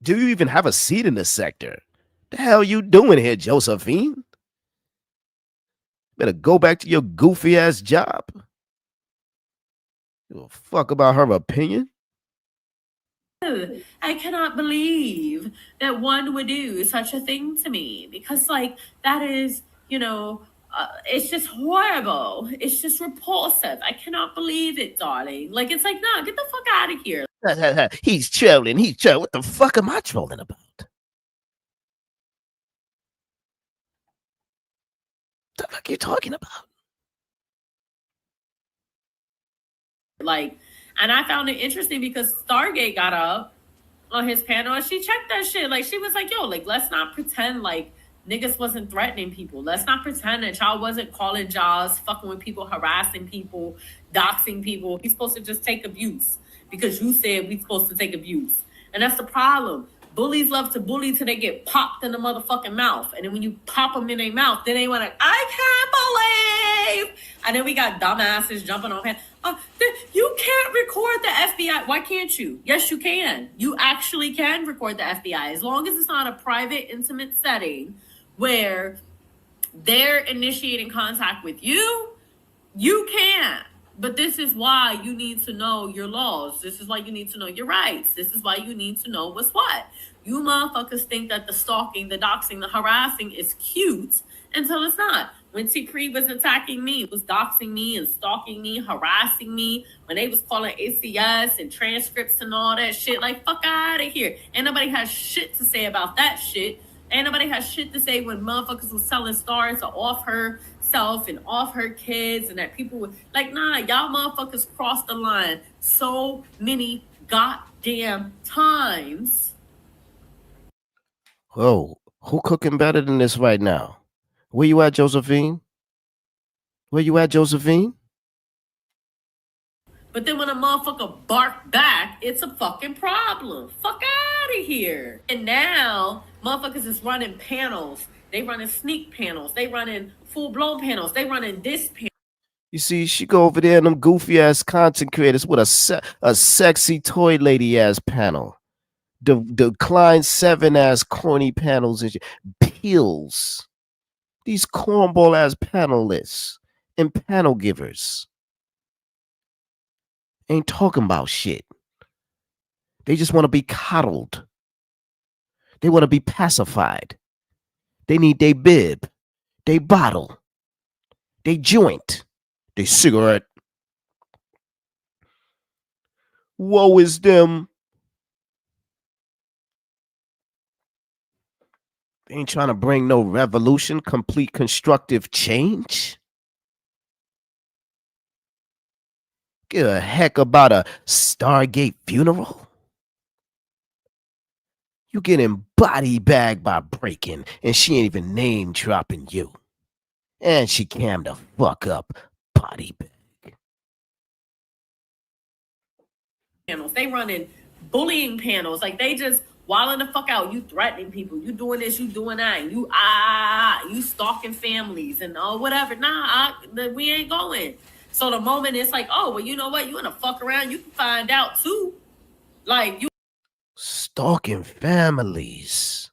Do you even have a seat in the sector? The hell you doing here, Josephine? Better go back to your goofy ass job. Give a fuck about her opinion. I cannot believe that one would do such a thing to me because, like, that is, it's just horrible. It's just repulsive. I cannot believe it, darling. Like, it's like, nah, get the fuck out of here. He's trolling. He's trolling. What the fuck am I trolling about? What the fuck are you talking about? Like, and I found it interesting because Stargate got up on his panel and she checked that shit. Like, she was like, yo, like, let's not pretend like niggas wasn't threatening people. Let's not pretend that y'all wasn't calling jaws, fucking with people, harassing people, doxing people. He's supposed to just take abuse because you said we supposed to take abuse. And that's the problem. Bullies love to bully till they get popped in the motherfucking mouth. And then when you pop them in their mouth, then they want to, I can't believe. And then we got dumbasses jumping on him. You can't record the FBI. Why can't you? Yes, you can. You actually can record the FBI. As long as it's not a private, intimate setting where they're initiating contact with you, you can. But this is why you need to know your laws. This is why you need to know your rights. This is why you need to know what's what. You motherfuckers think that the stalking, the doxing, the harassing is cute until it's not. When T. Creed was attacking me, was doxing me and stalking me, harassing me, when they was calling ACS and transcripts and all that shit, like, fuck out of here. Ain't nobody has shit to say about that shit. Ain't nobody has shit to say when motherfuckers was selling stars to off herself and off her kids and that people were like, nah, y'all motherfuckers crossed the line so many goddamn times. Whoa, who cooking better than this right now? Where you at, Josephine? Where you at, Josephine? But then when a motherfucker bark back, it's a fucking problem. Fuck out of here. And now motherfuckers is running panels. They running sneak panels. They running full-blown panels. They running this panel. You see, she go over there and them goofy ass content creators with a sexy toy lady ass panel. the Klein 7 ass corny panels and shit. Pillz. These cornball ass panelists and panel givers ain't talking about shit. They just want to be coddled. They want to be pacified. They need they bib, they bottle, they joint, they cigarette. Woe is them. They ain't trying to bring no revolution, complete constructive change. Give a heck about a Stargate funeral. You getting body bagged by breaking, and she ain't even name dropping you. And she cammed the fuck up, body bag. Panels. They running bullying panels. Like they just wilding the fuck out. You threatening people. You doing this. You doing that. You stalking families and whatever. We ain't going. So the moment it's like, oh well, you know what? You wanna fuck around? You can find out too. Like you stalking families.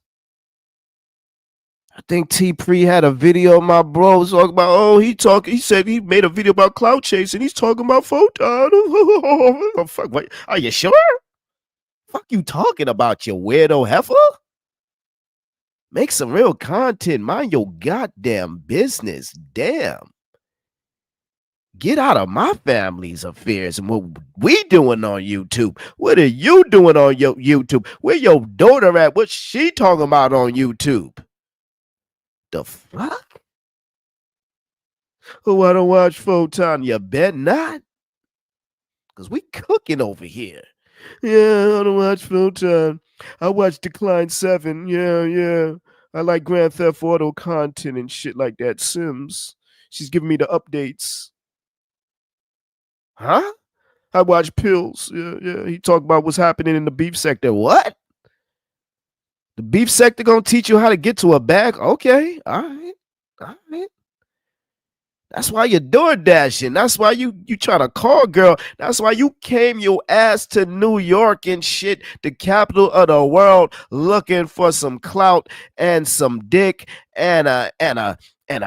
I think T Pre had a video of my bro was talking about, he said he made a video about clout chasing. He's talking about photon. Fuck, wait, are you sure? Fuck you talking about, you weirdo heifer? Make some real content. Mind your goddamn business. Damn. Get out of my family's affairs and what we doing on YouTube. What are you doing on your YouTube? Where your daughter at? What's she talking about on YouTube? The fuck? Oh, I don't watch Photon. You bet not. Because we cooking over here. Yeah, I don't watch Photon. I watch Decline 7. Yeah. I like Grand Theft Auto content and shit like that. Sims. She's giving me the updates. Huh? I watch Pillz. Yeah. He talked about what's happening in the beef sector. What? The beef sector gonna teach you how to get to a bag? Okay. All right. That's why you're door dashing. That's why you trying to call girl. That's why you came your ass to New York and shit, the capital of the world, looking for some clout and some dick and a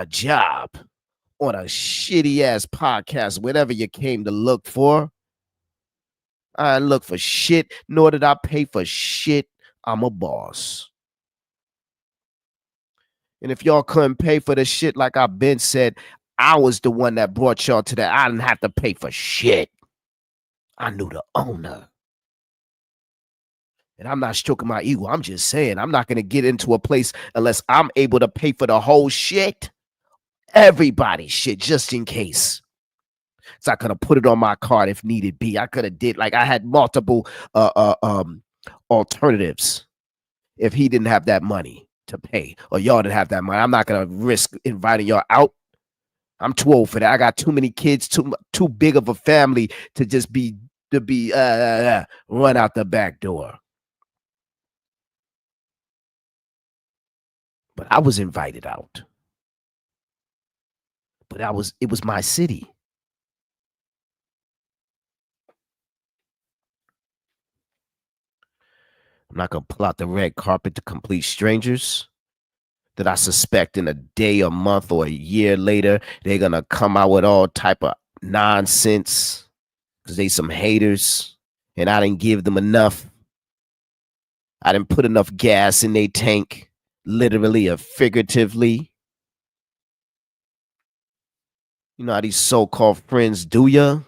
job on a shitty ass podcast, whatever you came to look for. I didn't look for shit, nor did I pay for shit. I'm a boss. And if y'all couldn't pay for the shit, like I've been said, I was the one that brought y'all to that. I didn't have to pay for shit. I knew the owner. And I'm not stroking my ego. I'm just saying I'm not going to get into a place unless I'm able to pay for the whole shit. Everybody's shit, just in case. So I could have put it on my card if needed be. I could have did, like, I had multiple alternatives if he didn't have that money to pay or y'all didn't have that money. I'm not going to risk inviting y'all out. I'm too old for that. I got too many kids, too big of a family to just be run out the back door. But I was invited out. But it was my city. I'm not going to pull out the red carpet to complete strangers that I suspect in a day, a month, or a year later, they're going to come out with all type of nonsense because they some haters and I didn't give them enough. I didn't put enough gas in their tank, literally or figuratively. You know how these so-called friends do ya?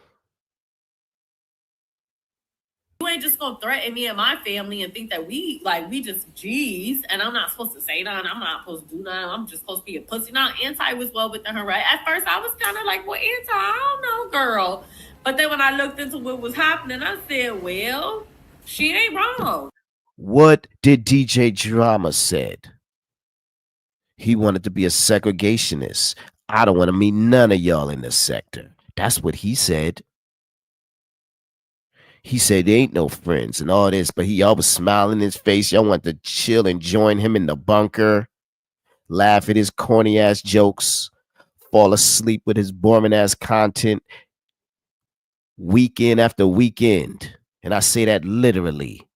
You ain't just gonna threaten me and my family and think that we just G's and I'm not supposed to say nothing. I'm not supposed to do nothing. I'm just supposed to be a pussy. Now, Anti was well within her right. At first, I was kind of like, well, Anti, I don't know, girl. But then when I looked into what was happening, I said, well, she ain't wrong. What did DJ Drama said? He wanted to be a segregationist. I don't want to meet none of y'all in this sector. That's what he said. He said there ain't no friends and all this, but y'all was smiling in his face. Y'all want to chill and join him in the bunker, laugh at his corny ass jokes, fall asleep with his boring ass content weekend after weekend. And I say that literally.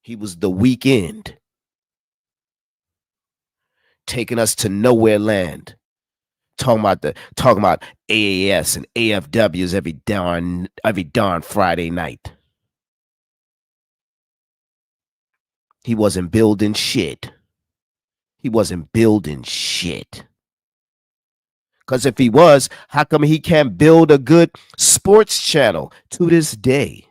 He was the weekend, taking us to nowhere land. Talking about AAS and AFWs every darn Friday night. He wasn't building shit. He wasn't building shit. Because if he was, how come he can't build a good sports channel to this day?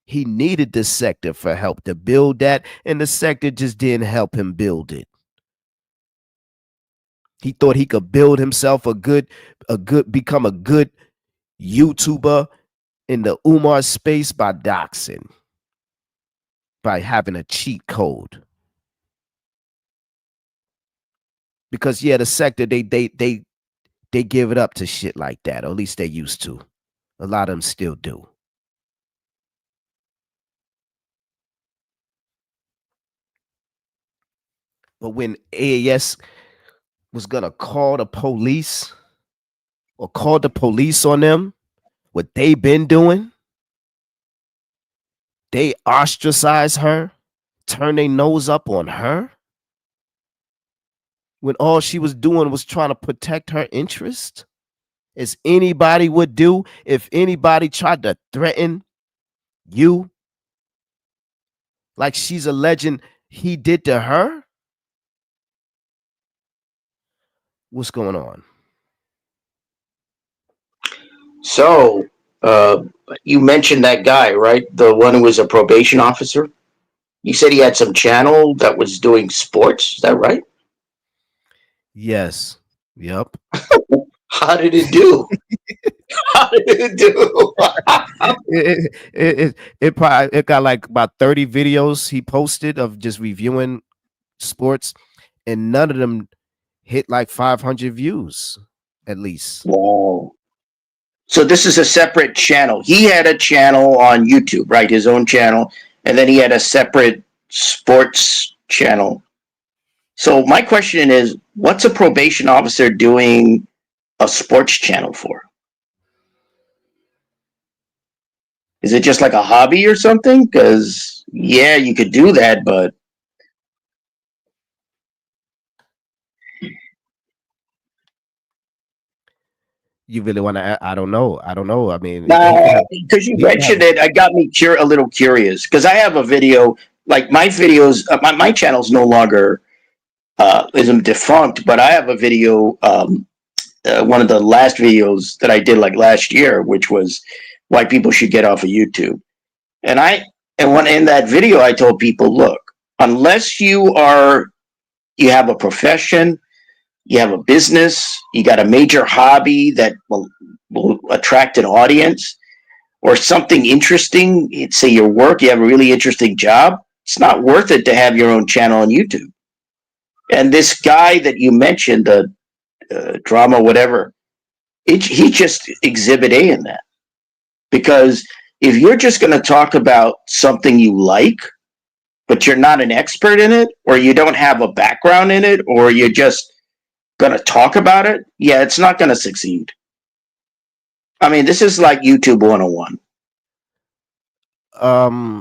He needed the sector for help to build that, and the sector just didn't help him build it. He thought he could build himself become a good YouTuber in the Umar space by doxing, by having a cheat code. Because the sector, they give it up to shit like that, or at least they used to. A lot of them still do. But when AAS was gonna call the police or call the police on them, what they been doing, they ostracize her, turn their nose up on her, when all she was doing was trying to protect her interest, as anybody would do if anybody tried to threaten you, like she's alleging he did to her. What's going on? So, you mentioned that guy, right? The one who was a probation officer. You said he had some channel that was doing sports. Is that right? Yes. Yep. How did it do? How did it do? it got like about 30 videos he posted of just reviewing sports, and none of them hit like 500 views at least. Wow. So this is a separate channel. He had a channel on YouTube, right? His own channel. And then he had a separate sports channel. So my question is, what's a probation officer doing a sports channel for? Is it just like a hobby or something? Because, yeah, you could do that, but... You really want to? I don't know. I mean, because you mentioned it, it got me a little curious. Because I have a video, like my videos, my channel's no longer isn't defunct, but I have a video. One of the last videos that I did like last year, which was why people should get off of YouTube. And in that video, I told people, look, unless you have a profession, you have a business, you got a major hobby that will attract an audience, or something interesting, say your work, you have a really interesting job, it's not worth it to have your own channel on YouTube. And this guy that you mentioned, the drama, whatever, he just exhibit A in that. Because if you're just going to talk about something you like, but you're not an expert in it, or you don't have a background in it, or you're just going to talk about it, yeah, it's not going to succeed. I mean, this is like YouTube 101.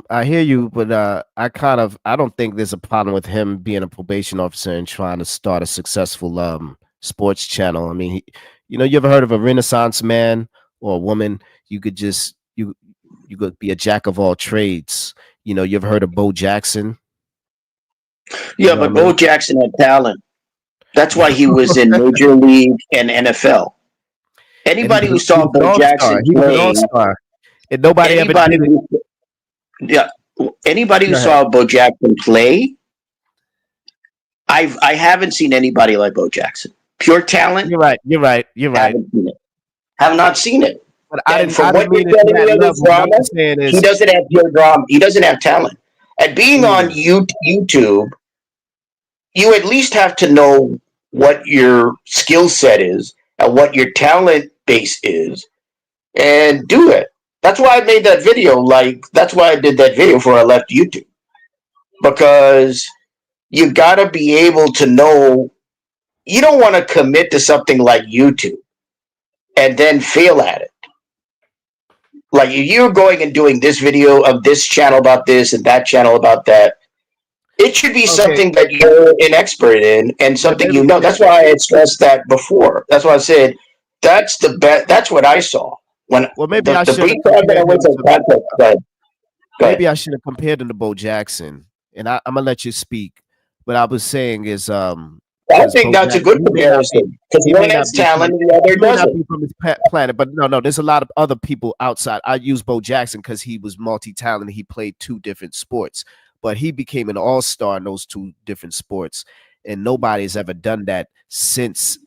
I hear you, but I don't think there's a problem with him being a probation officer and trying to start a successful sports channel. I mean, you ever heard of a Renaissance man or a woman? You could be a jack of all trades. You ever heard of Bo Jackson? Yeah, but Bo Jackson had talent. That's why he was in Major League and NFL. Anybody who saw Bo Jackson play, and nobody ever did it. Yeah, anybody who saw Bo Jackson play, I haven't seen anybody like Bo Jackson. Pure talent. You're right. Have not seen it. But from what you're telling me of his drama, he doesn't have pure drama. He doesn't have talent. And being on YouTube, you at least have to know what your skill set is and what your talent base is, and do it. That's why I made that video. That's why I did that video before I left YouTube. Because you got to be able to know. You don't want to commit to something like YouTube and then fail at it. Like if you're going and doing this video of this channel about this and that channel about that, it should be something that you're an expert in and something you know. That's why I had stressed that before. That's why I said that's the best. That's what I saw when maybe I the should brief time that I went to contact. Go ahead. Maybe I should have compared him to Bo Jackson, and I'm gonna let you speak. What I was saying is, I think that's a good comparison because one has talent and the other doesn't. Be from his planet, but no, there's a lot of other people outside. I use Bo Jackson because he was multi-talented. He played 2 different sports, but he became an all-star in those 2 different sports, and nobody's ever done that since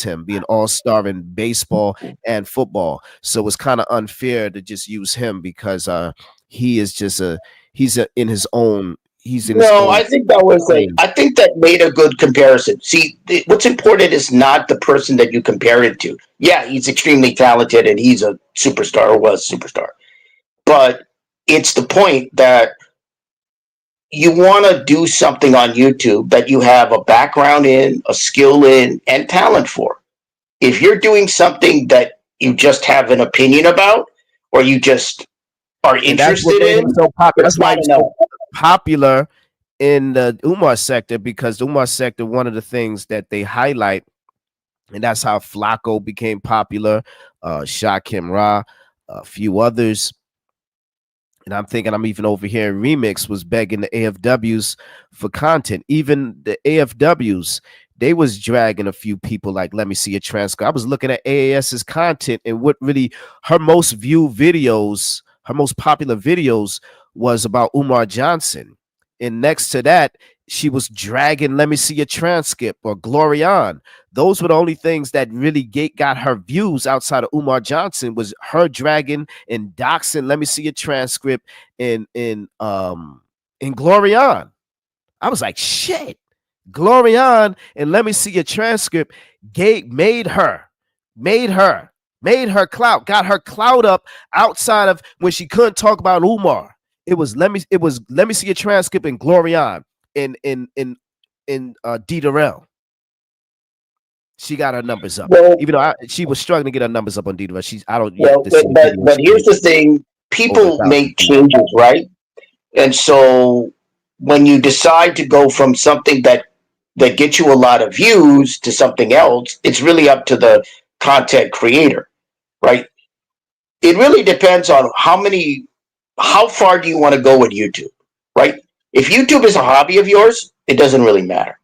him being all-star in baseball and football. So it's kind of unfair to just use him because he is just in his own. I think that was I think that made a good comparison. See, what's important is not the person that you compare it to. Yeah, he's extremely talented and he's a superstar or was a superstar. But it's the point that you want to do something on YouTube that you have a background in, a skill in, and talent for. If you're doing something that you just have an opinion about or you just are interested in, that's why he's so popular in the Umar sector, because the Umar sector, one of the things that they highlight, and that's how Flakko became popular, Shakim Ra, a few others. And I'm thinking, I'm even over here in Remix was begging the AFWs for content. Even the AFWs, they was dragging a few people like, let me see a transcript. I was looking at AAS's content, and what really her most viewed videos, her most popular videos was about Umar Johnson. And next to that, she was dragging Let Me See a Transcript or Glorion. Those were the only things that really got her views outside of Umar Johnson, was her dragging and doxing Let Me See a Transcript in Glorion. I was like, shit. Glorion and Let Me See a Transcript made her clout, got her clout up outside of when she couldn't talk about Umar. It was Let Me See a Transcript in Glorion in D Darrell. She got her numbers up, even though she was struggling to get her numbers up on D Darrell. But here's the thing: people make changes, right? And so when you decide to go from something that gets you a lot of views to something else, it's really up to the content creator, right? It really depends on how far do you want to go with YouTube, right? If YouTube is a hobby of yours, it doesn't really matter.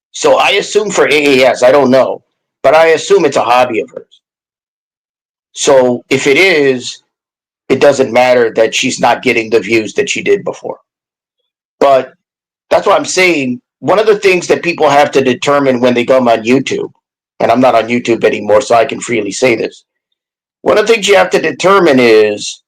So I assume for AAS, I don't know, but I assume it's a hobby of hers. So if it is, it doesn't matter that she's not getting the views that she did before. But that's what I'm saying. One of the things that people have to determine when they come on YouTube, and I'm not on YouTube anymore, so I can freely say this. One of the things you have to determine is,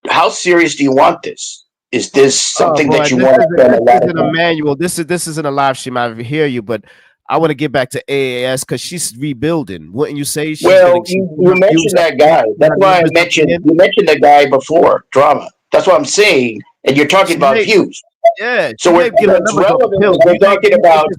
how serious do you want this? Is this something that you want to spend a lot of time? Manual. This isn't a live stream. I hear you, but I want to get back to AAS because she's rebuilding. Wouldn't you say? You mentioned that guy. That's why you mentioned the guy before, Drama. That's what I'm saying. And you're talking about views. Yeah. So it's relevant. We're talking about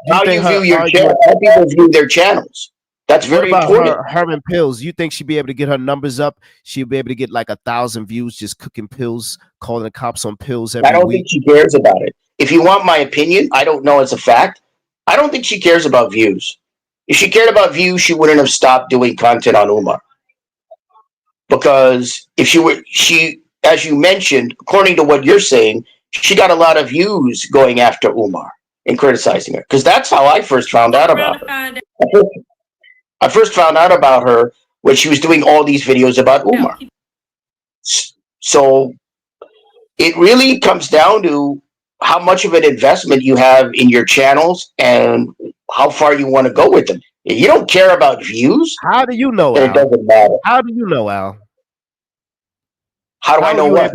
how you view your channel, how people view their channels. That's very important. Her and Pillz, you think she'd be able to get her numbers up? She'll be able to get like 1,000 views just cooking pills, calling the cops on Pillz every week? I don't think she cares about it. If you want my opinion, I don't know as a fact. I don't think she cares about views. If she cared about views, she wouldn't have stopped doing content on Umar. Because if she, as you mentioned, according to what you're saying, she got a lot of views going after Umar and criticizing her. Because that's how I first found out about her. I first found out about her when she was doing all these videos about Umar. So it really comes down to how much of an investment you have in your channels and how far you want to go with them. If you don't care about views, how do you know? It doesn't matter. How do you know, Al? How do I know what?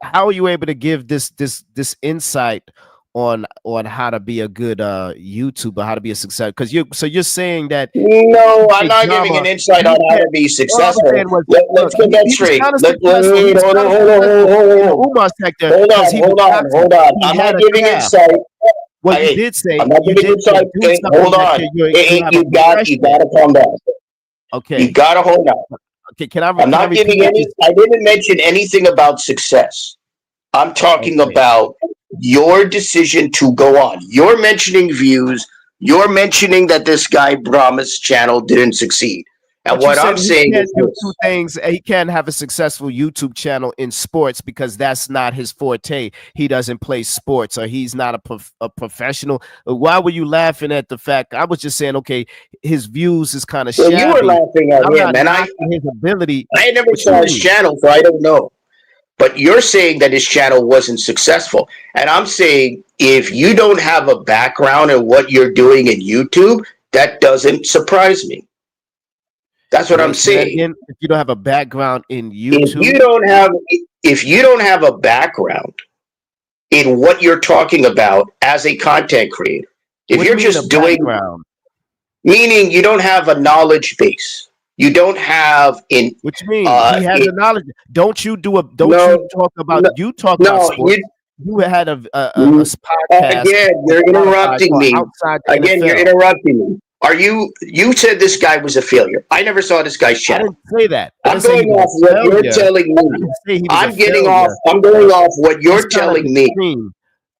How are you able to give this insight on how to be a good YouTuber, how to be a success? Because you're saying that. No, I'm not giving an insight on how to be successful. Let's get that straight. Hold on. I'm not giving insight. Well, you did say. I'm not giving insight. Hold on. You got to calm down. Okay. You got to hold on. Can I? I'm not giving any. I didn't mention anything about success. I'm talking about your decision to go on. You're mentioning views. You're mentioning that this guy Brahma's channel didn't succeed. And what I'm saying is do two things. He can't have a successful YouTube channel in sports because that's not his forte. He doesn't play sports, or he's not a professional. Why were you laughing at the fact? I was just saying, okay, his views is kind of shabby. You were laughing at him, and his ability. I never saw his channel, so I don't know. But you're saying that his channel wasn't successful. And I'm saying if you don't have a background in what you're doing in YouTube, that doesn't surprise me. That's what I'm saying. If you don't have a background in YouTube, if you don't have a background in what you're talking about as a content creator, if you're just doing, meaning you don't have a knowledge base, you don't have in. Which means he has a knowledge. Don't you do a? Don't you talk about? You talk about sports. You had a podcast. Again, you're interrupting me. Again, you're interrupting me. You said this guy was a failure. I never saw this guy's channel. I didn't say that. I'm going off what you're telling me. I'm going off what you're telling me.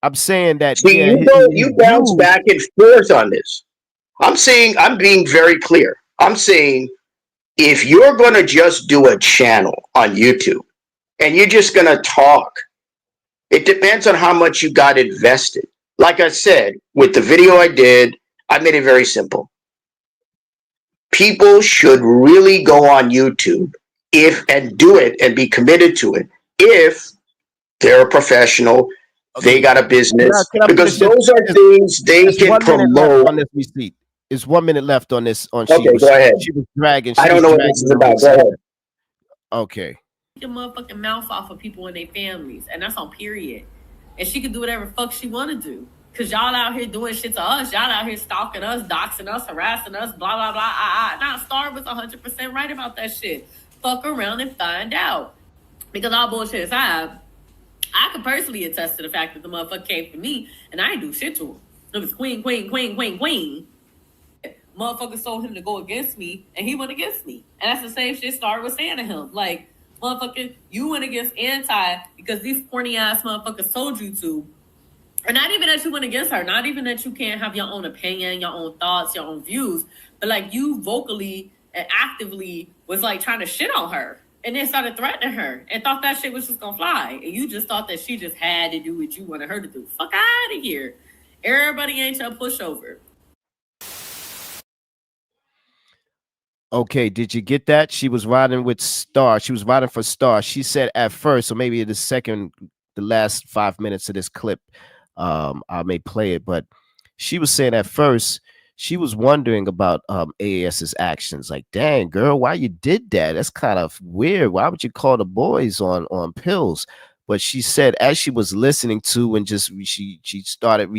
I'm saying that. See, you bounce back and forth on this. I'm being very clear. I'm saying if you're going to just do a channel on YouTube and you're just going to talk, it depends on how much you got invested. Like I said, with the video I did, I made it very simple. People should really go on YouTube and do it and be committed to it if they're a professional, they got a business, because those are things they can promote. On this receipt. It's 1 minute left on this. Go ahead. She was dragging. I don't know what this is about. Go ahead. Okay. Your motherfucking mouth off of people and their families, and that's on period. And she can do whatever fuck she want to do. Cause y'all out here doing shit to us. Y'all out here stalking us, doxing us, harassing us, blah, blah, blah. Now, Star was 100% right about that shit. Fuck around and find out. Because all bullshit aside, I could personally attest to the fact that the motherfucker came for me and I ain't do shit to him. It was queen. Motherfucker told him to go against me and he went against me. And that's the same shit Star was saying to him. Like, motherfucker, you went against Anti because these corny ass motherfuckers told you to. Or not even that you went against her, not even that you can't have your own opinion, your own thoughts, your own views, but like you vocally and actively was like trying to shit on her and then started threatening her and thought that shit was just gonna fly. And you just thought that she just had to do what you wanted her to do. Fuck out of here. Everybody ain't your pushover. Okay, did you get that? She was riding with Star. She was riding for Star. She said at first, or maybe the last 5 minutes of this clip, I may play it, but she was saying at first she was wondering about AAS's actions. Like, dang, girl, why you did that? That's kind of weird. Why would you call the boys on Pillz? But she said as she was listening to and just she started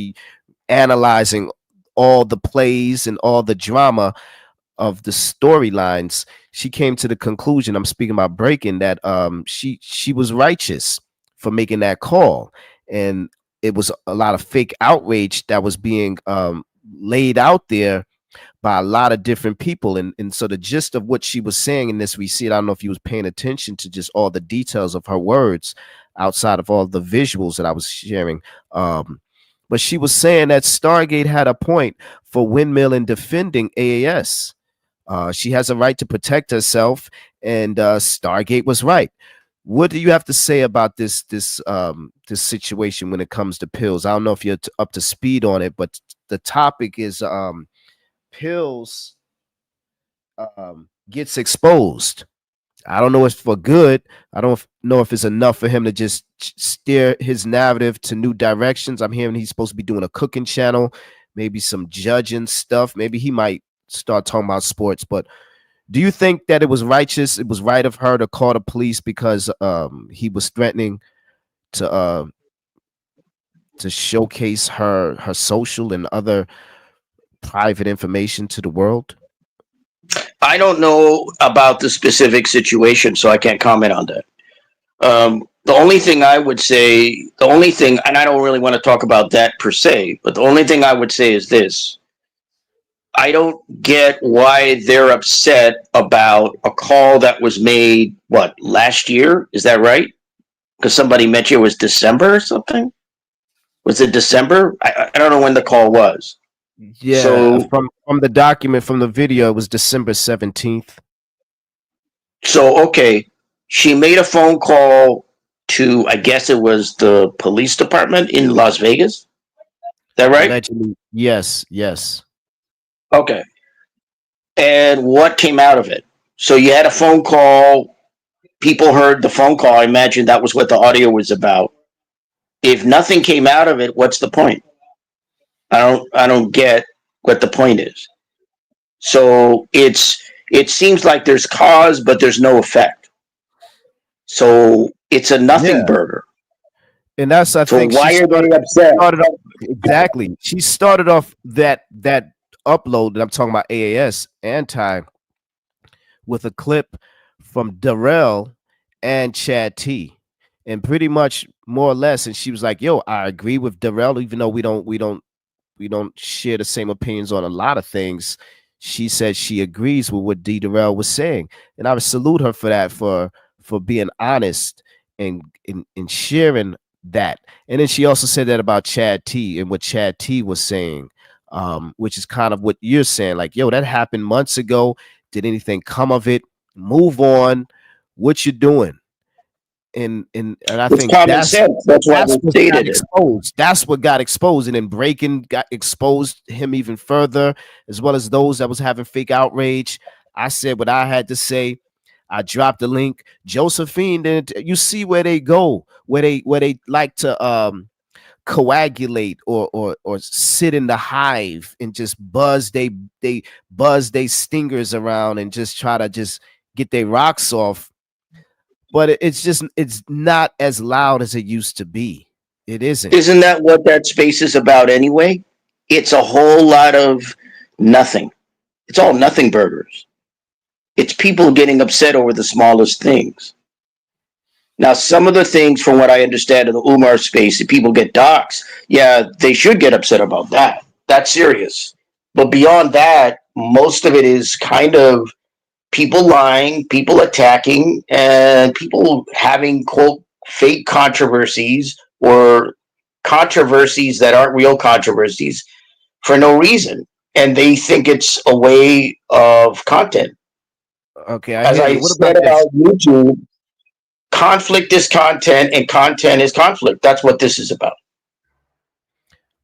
analyzing all the plays and all the drama of the storylines, she came to the conclusion, I'm speaking about Breaking, that she was righteous for making that call. And it was a lot of fake outrage that was being laid out there by a lot of different people. And so the gist of what she was saying in this receipt, I don't know if you was paying attention to just all the details of her words outside of all the visuals that I was sharing. But she was saying that Stargate had a point for windmill in defending AAS. She has a right to protect herself, and Stargate was right. What do you have to say about this situation when it comes to Pillz? I don't know if you're up to speed on it, but the topic is Pillz gets exposed. I don't know if it's for good. I don't know if it's enough for him to just steer his narrative to new directions. I'm hearing he's supposed to be doing a cooking channel, maybe some judging stuff. Maybe he might start talking about sports, but do you think that it was righteous? It was right of her to call the police because he was threatening to showcase her social and other private information to the world? I don't know about the specific situation, so I can't comment on that. The only thing I would say, and I don't really want to talk about that per se, but the only thing I would say is this. I don't get why they're upset about a call that was made, what, last year? Is that right? Because somebody mentioned it was December or something? Was it December? I don't know when the call was. Yeah, So, from the document, from the video, it was December 17th. so okay, she made a phone call to, I guess it was the police department in Las Vegas. Is that right? Allegedly, yes. Okay. And what came out of it? So you had a phone call. People heard the phone call. I imagine that was what the audio was about. If nothing came out of it, what's the point? I don't get what the point is. So it seems like there's cause, but there's no effect. So it's a nothing burger. And that's, I think, why are they upset? Exactly. She started off that upload that I'm talking about, AAS anti, with a clip from Darrell and Chad T, and pretty much more or less. And she was like, "Yo, I agree with Darrell, even though we don't share the same opinions on a lot of things." She said she agrees with what D. Darrell was saying, and I would salute her for that, for being honest and sharing that. And then she also said that about Chad T and what Chad T was saying, which is kind of what you're saying, like, yo, that happened months ago. Did anything come of it? Move on. What you doing? And I It's think common that's sense. That's why they what got stated it. exposed. That's what got exposed, and then Breaking got exposed him even further, as well as those that was having fake outrage. I said what I had to say. I dropped the link. Josephine, then you see where they go, where they like to coagulate or sit in the hive and just buzz they stingers around and just try to just get their rocks off. But it's not as loud as it used to be. It isn't. Isn't that what that space is about anyway? It's a whole lot of nothing. It's all nothing burgers. It's people getting upset over the smallest things. Now, some of the things, from what I understand of the Umar space, if people get doxxed, yeah, they should get upset about that. That's serious. But beyond that, most of it is kind of people lying, people attacking, and people having, quote, fake controversies or controversies that aren't real controversies for no reason. And they think it's a way of content. Okay, as I said about YouTube, conflict is content and content is conflict. That's what this is about.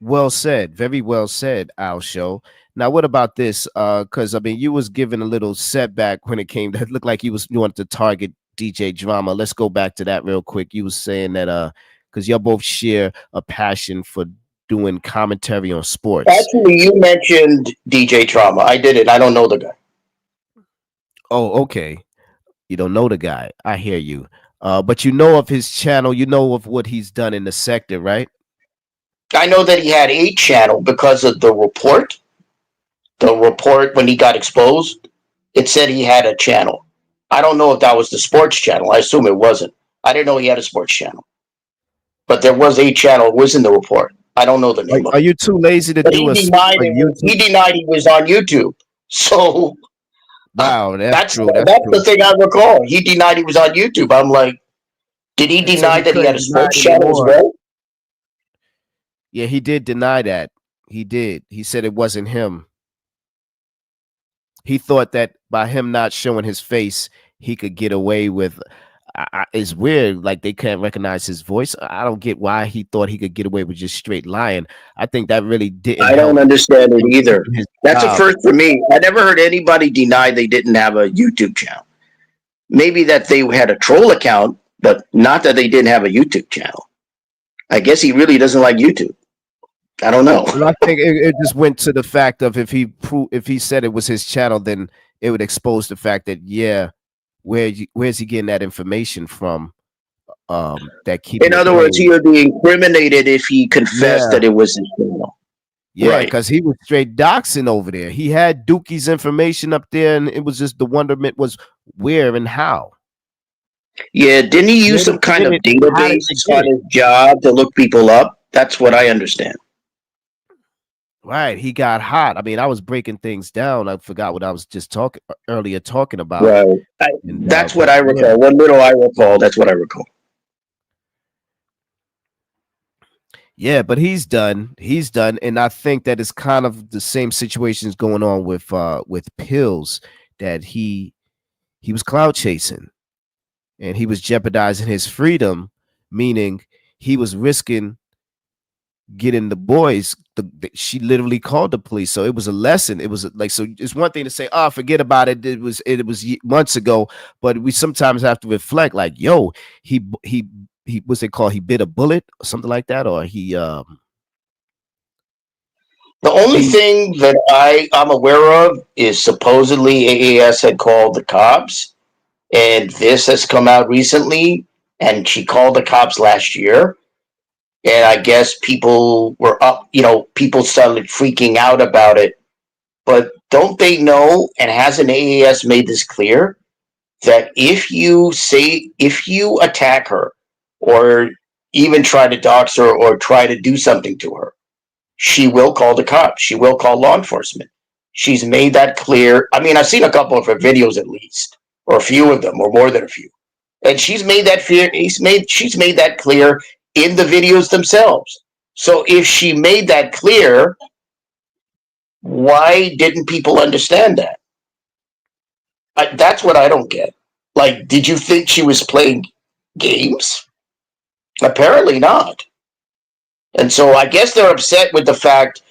Well said. Very well said, Al Show. Now, what about this? Because I mean, you was given a little setback when it came to, it looked like you wanted to target DJ Drama. Let's go back to that real quick. You was saying that because y'all both share a passion for doing commentary on sports. Actually, you mentioned DJ Drama. I did it. I don't know the guy. Oh, okay. You don't know the guy. I hear you. But you know of his channel. You know of what he's done in the sector, right? I know that he had a channel because of the report. The report, when he got exposed, it said he had a channel. I don't know if that was the sports channel. I assume it wasn't. I didn't know he had a sports channel. But there was a channel. It was in the report. I don't know the name of it. Are you too lazy to do he denied he was on YouTube. So wow, that's true. That's the thing I recall. He denied he was on YouTube. I'm like, did he deny that he had a sports channel as well? Yeah, he did deny that. He did. He said it wasn't him. He thought that by him not showing his face, he could get away with. It's weird, like they can't recognize his voice. I don't get why he thought he could get away with just straight lying. I think that really didn't. I don't understand it either. That's a first for me. I never heard anybody deny they didn't have a YouTube channel. Maybe that they had a troll account, but not that they didn't have a YouTube channel. I guess he really doesn't like YouTube. I don't know. Well, I think it just went to the fact of if he said it was his channel, then it would expose the fact that where's he getting that information from? That keep. In other words, he would be incriminated if he confessed that it was his channel. Yeah, because he was straight doxing over there. He had Dookie's information up there, and it was just the wonderment was where and how. Yeah, didn't he use some kind of database on his job to look people up? That's what I understand. Right, he got hot. I mean, I was breaking things down. I forgot what I was just talking about. Right. And That's what but I yeah, recall. What little I recall, that's what I recall. yeah, but he's done. He's done, and I think that it's kind of the same situations going on with Pillz, that he was cloud chasing and he was jeopardizing his freedom, meaning he was risking getting the boys. She literally called the police, so it was a lesson. It was like, so it's one thing to say, "Oh, forget about it. It was months ago," but we sometimes have to reflect, like, "Yo, he what's it called? He bit a bullet or something like that, or The only thing that I'm aware of is supposedly AAS had called the cops, and this has come out recently, and she called the cops last year. And I guess people were up, people started freaking out about it. But don't they know, and hasn't AAS made this clear, that if you attack her or even try to dox her or try to do something to her, she will call the cops. She will call law enforcement. She's made that clear. I mean, I've seen a couple of her videos at least, or a few of them, or more than a few. And she's made that she's made that clear in the videos themselves. So if she made that clear, why didn't people understand that? That's what I don't get. Like, did you think she was playing games? Apparently not. And so I guess they're upset with the fact,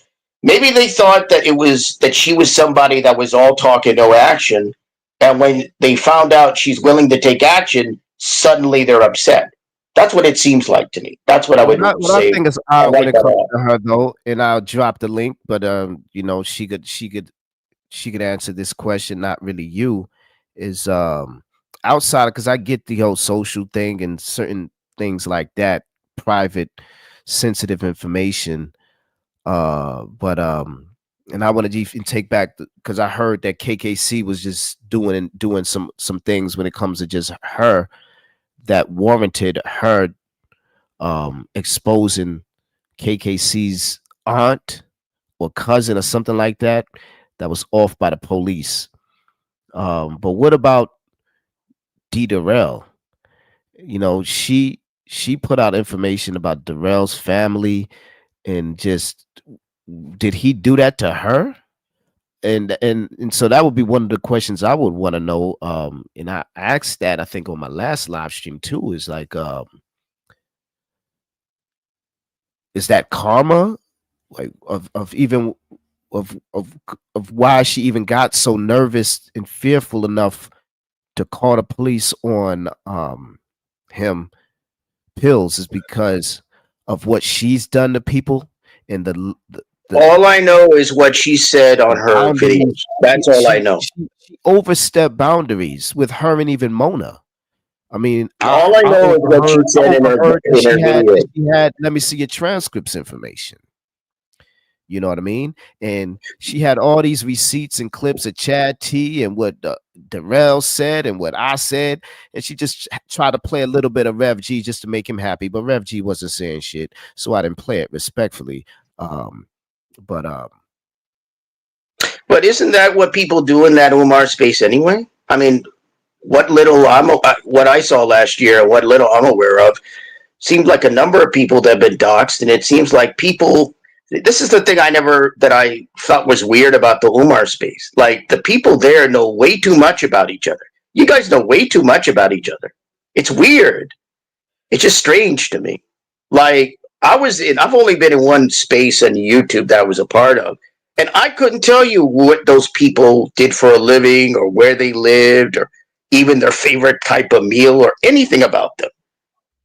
maybe they thought that she was somebody that was all talk and no action. And when they found out she's willing to take action, suddenly they're upset. That's what it seems like to me. That's what I would what say. I think is odd when it comes to her, though, and I'll drop the link, but she could answer this question, not really you, is outside, because I get the whole social thing and certain things like that, private sensitive information, but and I want to even take back, because I heard that KKC was just doing some things when it comes to just her that warranted her exposing KKC's aunt or cousin or something like that was off by the police. But what about D. Darrell? She put out information about Darrell's family, and just, did he do that to her? And so that would be one of the questions I would want to know. And I asked that, I think, on my last live stream too, is like, is that karma, like of even of why she even got so nervous and fearful enough to call the police on him, Pillz, is because of what she's done to people, and the all I know is what she said on her videos. That's all I know. She overstepped boundaries with her and even Mona. I mean, all I know is what she said in her video. She had, let me see your transcripts information. You know what I mean? And she had all these receipts and clips of Chad T and what Darrell said and what I said. And she just tried to play a little bit of Rev G just to make him happy. But Rev G wasn't saying shit, so I didn't play it respectfully. But isn't that what people do in that Umar space anyway? I mean, what I saw last year, what little I'm aware of, seems like a number of people that have been doxxed, and it seems like people. This is the thing that I thought was weird about the Umar space. Like, the people there know way too much about each other. You guys know way too much about each other. It's weird. It's just strange to me. Like, I've only been in one space on YouTube that I was a part of, and I couldn't tell you what those people did for a living or where they lived or even their favorite type of meal or anything about them.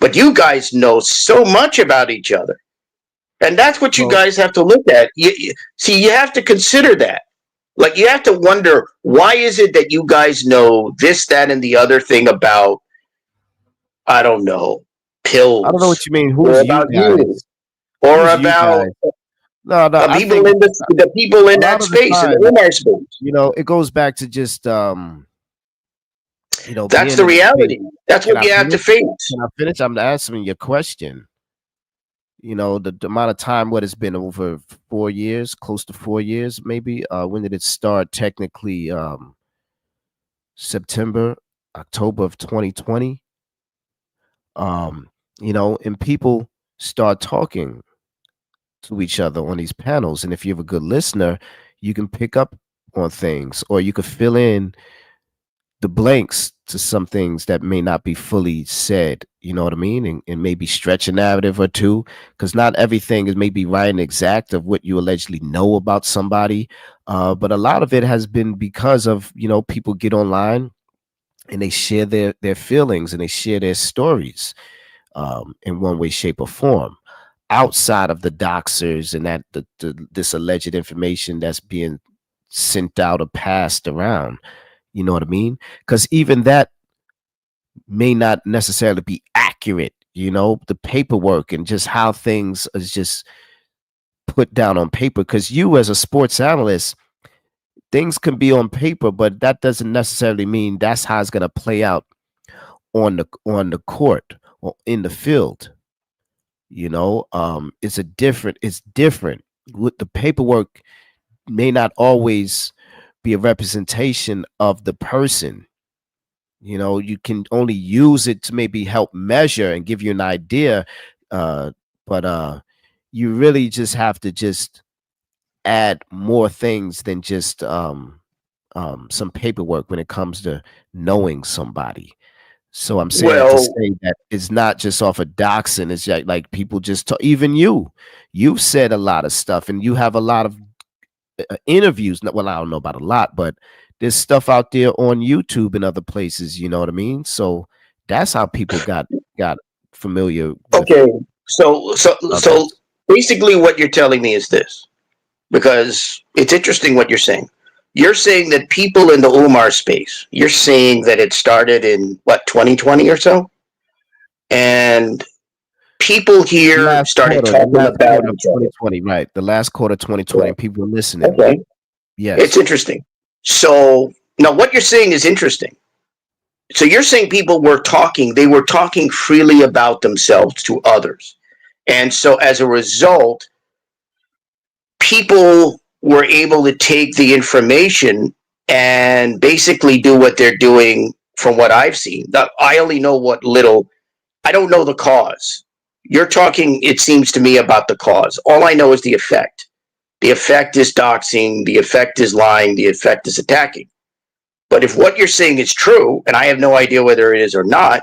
But you guys know so much about each other. And that's what you guys have to look at. You have to consider that. Like, you have to wonder, why is it that you guys know this, that, and the other thing about, I don't know, Pillz? I don't know what you mean. Who's you guys? Or about the people in that space, in the Umar space. It goes back to just that's the reality. That's what you have to face. Can I finish? I'm answering your question. You know, the amount of time, what it's been over 4 years, close to 4 years, maybe. When did it start? Technically, September, October of 2020. Um, you know, and people start talking to each other on these panels. And if you have a good listener, you can pick up on things, or you could fill in the blanks to some things that may not be fully said, you know what I mean? And maybe stretch a narrative or two, because not everything is maybe right and exact of what you allegedly know about somebody. But a lot of it has been because of, you know, people get online and they share their feelings and they share their stories in one way, shape, or form, outside of the doxers and that this alleged information that's being sent out or passed around. You know what I mean? Because even that may not necessarily be accurate. You know, the paperwork and just how things is just put down on paper. Because you, as a sports analyst, things can be on paper, but that doesn't necessarily mean that's how it's going to play out on the court or in the field. You know, it's different. With the paperwork may not always be a representation of the person. You know, you can only use it to maybe help measure and give you an idea, but you really just have to just add more things than just some paperwork when it comes to knowing somebody. So I'm saying that to Well, say that it's not just off of doxing. It's like people just talk. Even you've said a lot of stuff, and you have a lot of interviews. Well, I don't know about a lot, but there's stuff out there on YouTube and other places. You know what I mean? So that's how people got familiar with okay. So others. basically, what you're telling me is this, because it's interesting what you're saying. You're saying that people in the Umar space, you're saying that it started in what, 2020 or so, and people here started The talking last about quarter of each other. 2020, right? The last quarter of 2020, people were listening. Okay, Yes. it's interesting. So now what you're saying is interesting. So you're saying people were talking, they were talking freely about themselves to others. And so as a result, people were able to take the information and basically do what they're doing from what I've seen. Now, I only know what little, I don't know the cause. You're talking, it seems to me, about the cause. All I know is the effect. The effect is doxing, the effect is lying, the effect is attacking. But if what you're saying is true, and I have no idea whether it is or not,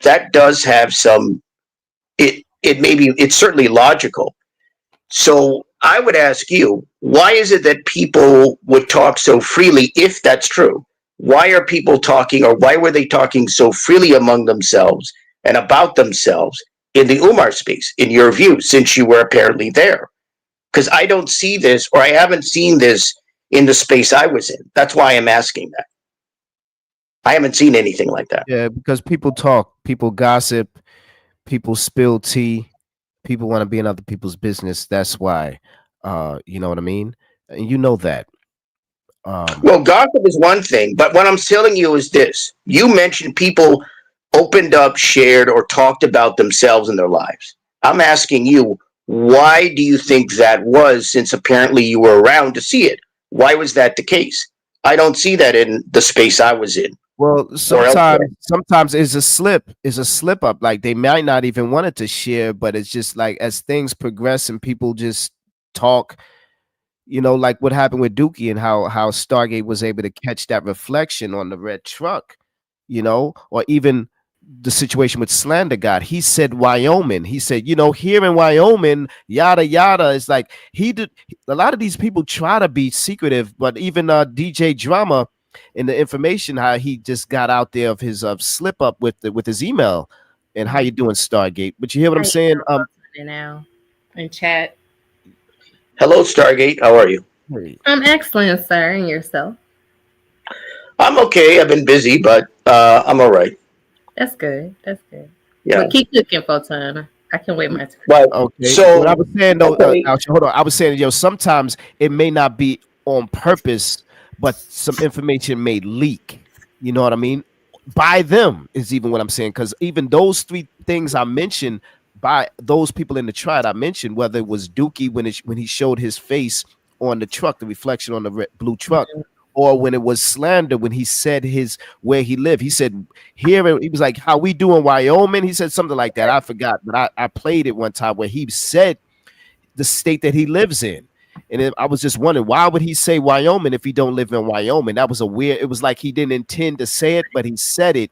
that does have some, it may be, it's certainly logical. So I would ask you, why is it that people would talk so freely if that's true? Why are people talking, or why were they talking so freely among themselves and about themselves in the Umar space, in your view, since you were apparently there? Because I don't see this, or I haven't seen this in the space I was in. That's why I'm asking that. I haven't seen anything like that. Yeah, because people talk, people gossip, people spill tea, people want to be in other people's business. That's why, you know what I mean? And you know that. Well, gossip is one thing, but what I'm telling you is this. You mentioned people opened up, shared, or talked about themselves and their lives. I'm asking you, why do you think that was, since apparently you were around to see it? Why was that the case? I don't see that in the space I was in. Well, Or elsewhere. sometimes it's a slip up. Like they might not even want it to share, but it's just like as things progress and people just talk, you know, like what happened with Dookie and how Stargate was able to catch that reflection on the red truck, you know, or even the situation with Slander God. He said Wyoming. He said, you know, here in Wyoming, yada yada. It's like he did. A lot of these people try to be secretive, but even DJ Drama in the information, how he just got out there of his slip up with his email and how you doing, Stargate. But you hear what I'm saying? Now in chat. Hello, Stargate. How are you? I'm excellent, sir. And yourself? I'm okay. I've been busy, but I'm all right. That's good. That's good. Yeah. But keep cooking, Photon. I can wait my turn. But Okay. so what I was saying though, okay. hold on. I was saying, yo, sometimes it may not be on purpose, but some information may leak. You know what I mean? By them is even what I'm saying, because even those three things I mentioned by those people in the trial I mentioned, whether it was Dookie when he showed his face on the truck, the reflection on the blue truck, or when it was Slander when he said where he lived. He said here, he was like, how we do in Wyoming. He said something like that. I forgot, but I played it one time where he said the state that he lives in. And I was just wondering, why would he say Wyoming if he don't live in Wyoming? That was it was like he didn't intend to say it, but he said it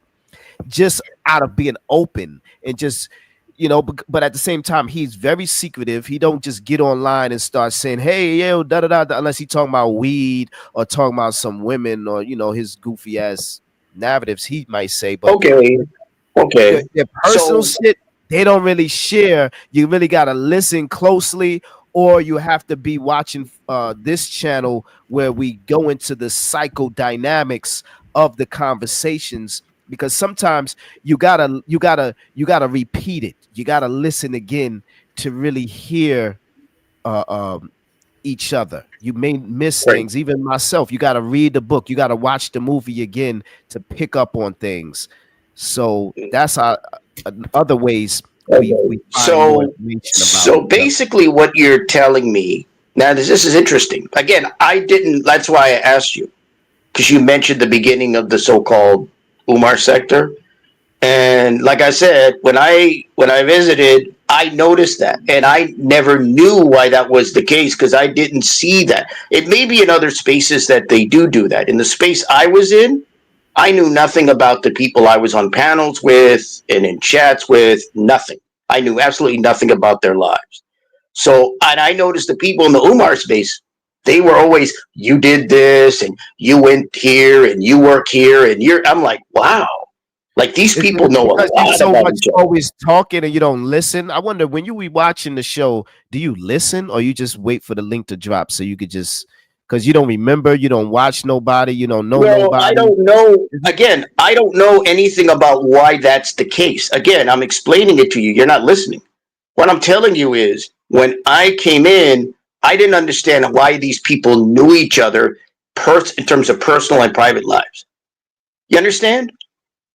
just out of being open and just, but at the same time, he's very secretive. He don't just get online and start saying, hey, yo, da da da, unless he talking about weed or talking about some women or, his goofy ass narratives he might say. But okay. Their personal shit, they don't really share. You really got to listen closely, or you have to be watching this channel where we go into the psychodynamics of the conversations, because sometimes you gotta repeat it. You gotta listen again to really hear each other. You may miss things, even myself. You gotta read the book. You gotta watch the movie again to pick up on things. So that's other ways we find more information about. So basically, what you're telling me now, this is interesting. Again, that's why I asked you, because you mentioned the beginning of the so-called Umar sector, and like I said, when I visited, I noticed that, and I never knew why that was the case because I didn't see that. It may be in other spaces that they do that. In the space I was in, I knew nothing about the people I was on panels with and in chats with, nothing. I knew absolutely nothing about their lives. So, and I noticed the people in the Umar space, they were always, you did this and you went here and you work here and I'm like, wow. Like these people know a lot so about much each other. always talking and you don't listen. I wonder, when you be watching the show, do you listen or you just wait for the link to drop so you could just, because you don't remember, you don't watch nobody, you don't know nobody. I don't know. Again, I don't know anything about why that's the case. Again, I'm explaining it to you. You're not listening. What I'm telling you is, when I came in, I didn't understand why these people knew each other in terms of personal and private lives. You understand?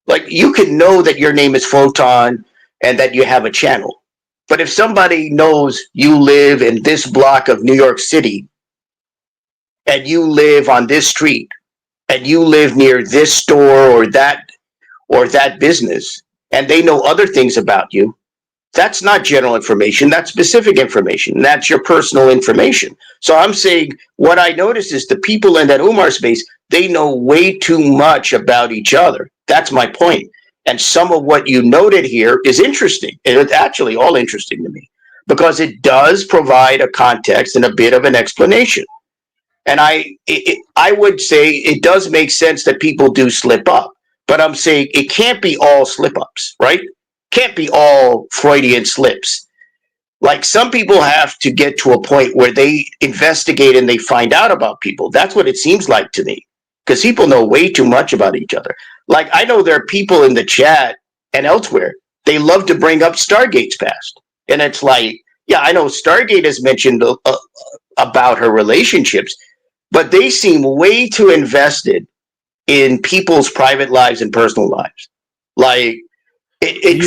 Like, you could know that your name is Photon and that you have a channel. But if somebody knows you live in this block of New York City, and you live on this street, and you live near this store or that business, and they know other things about you, that's not general information. That's specific information. That's your personal information. So I'm saying what I noticed is the people in that Umar space, they know way too much about each other. That's my point. And some of what you noted here is interesting. And it's actually all interesting to me because it does provide a context and a bit of an explanation. And I would say it does make sense that people do slip up, but I'm saying it can't be all slip ups, right? Can't be all Freudian slips. Like, some people have to get to a point where they investigate and they find out about people. That's what it seems like to me, because people know way too much about each other. Like, I know there are people in the chat and elsewhere, they love to bring up Stargate's past. And it's like, yeah, I know Stargate has mentioned about her relationships, but they seem way too invested in people's private lives and personal lives. Like,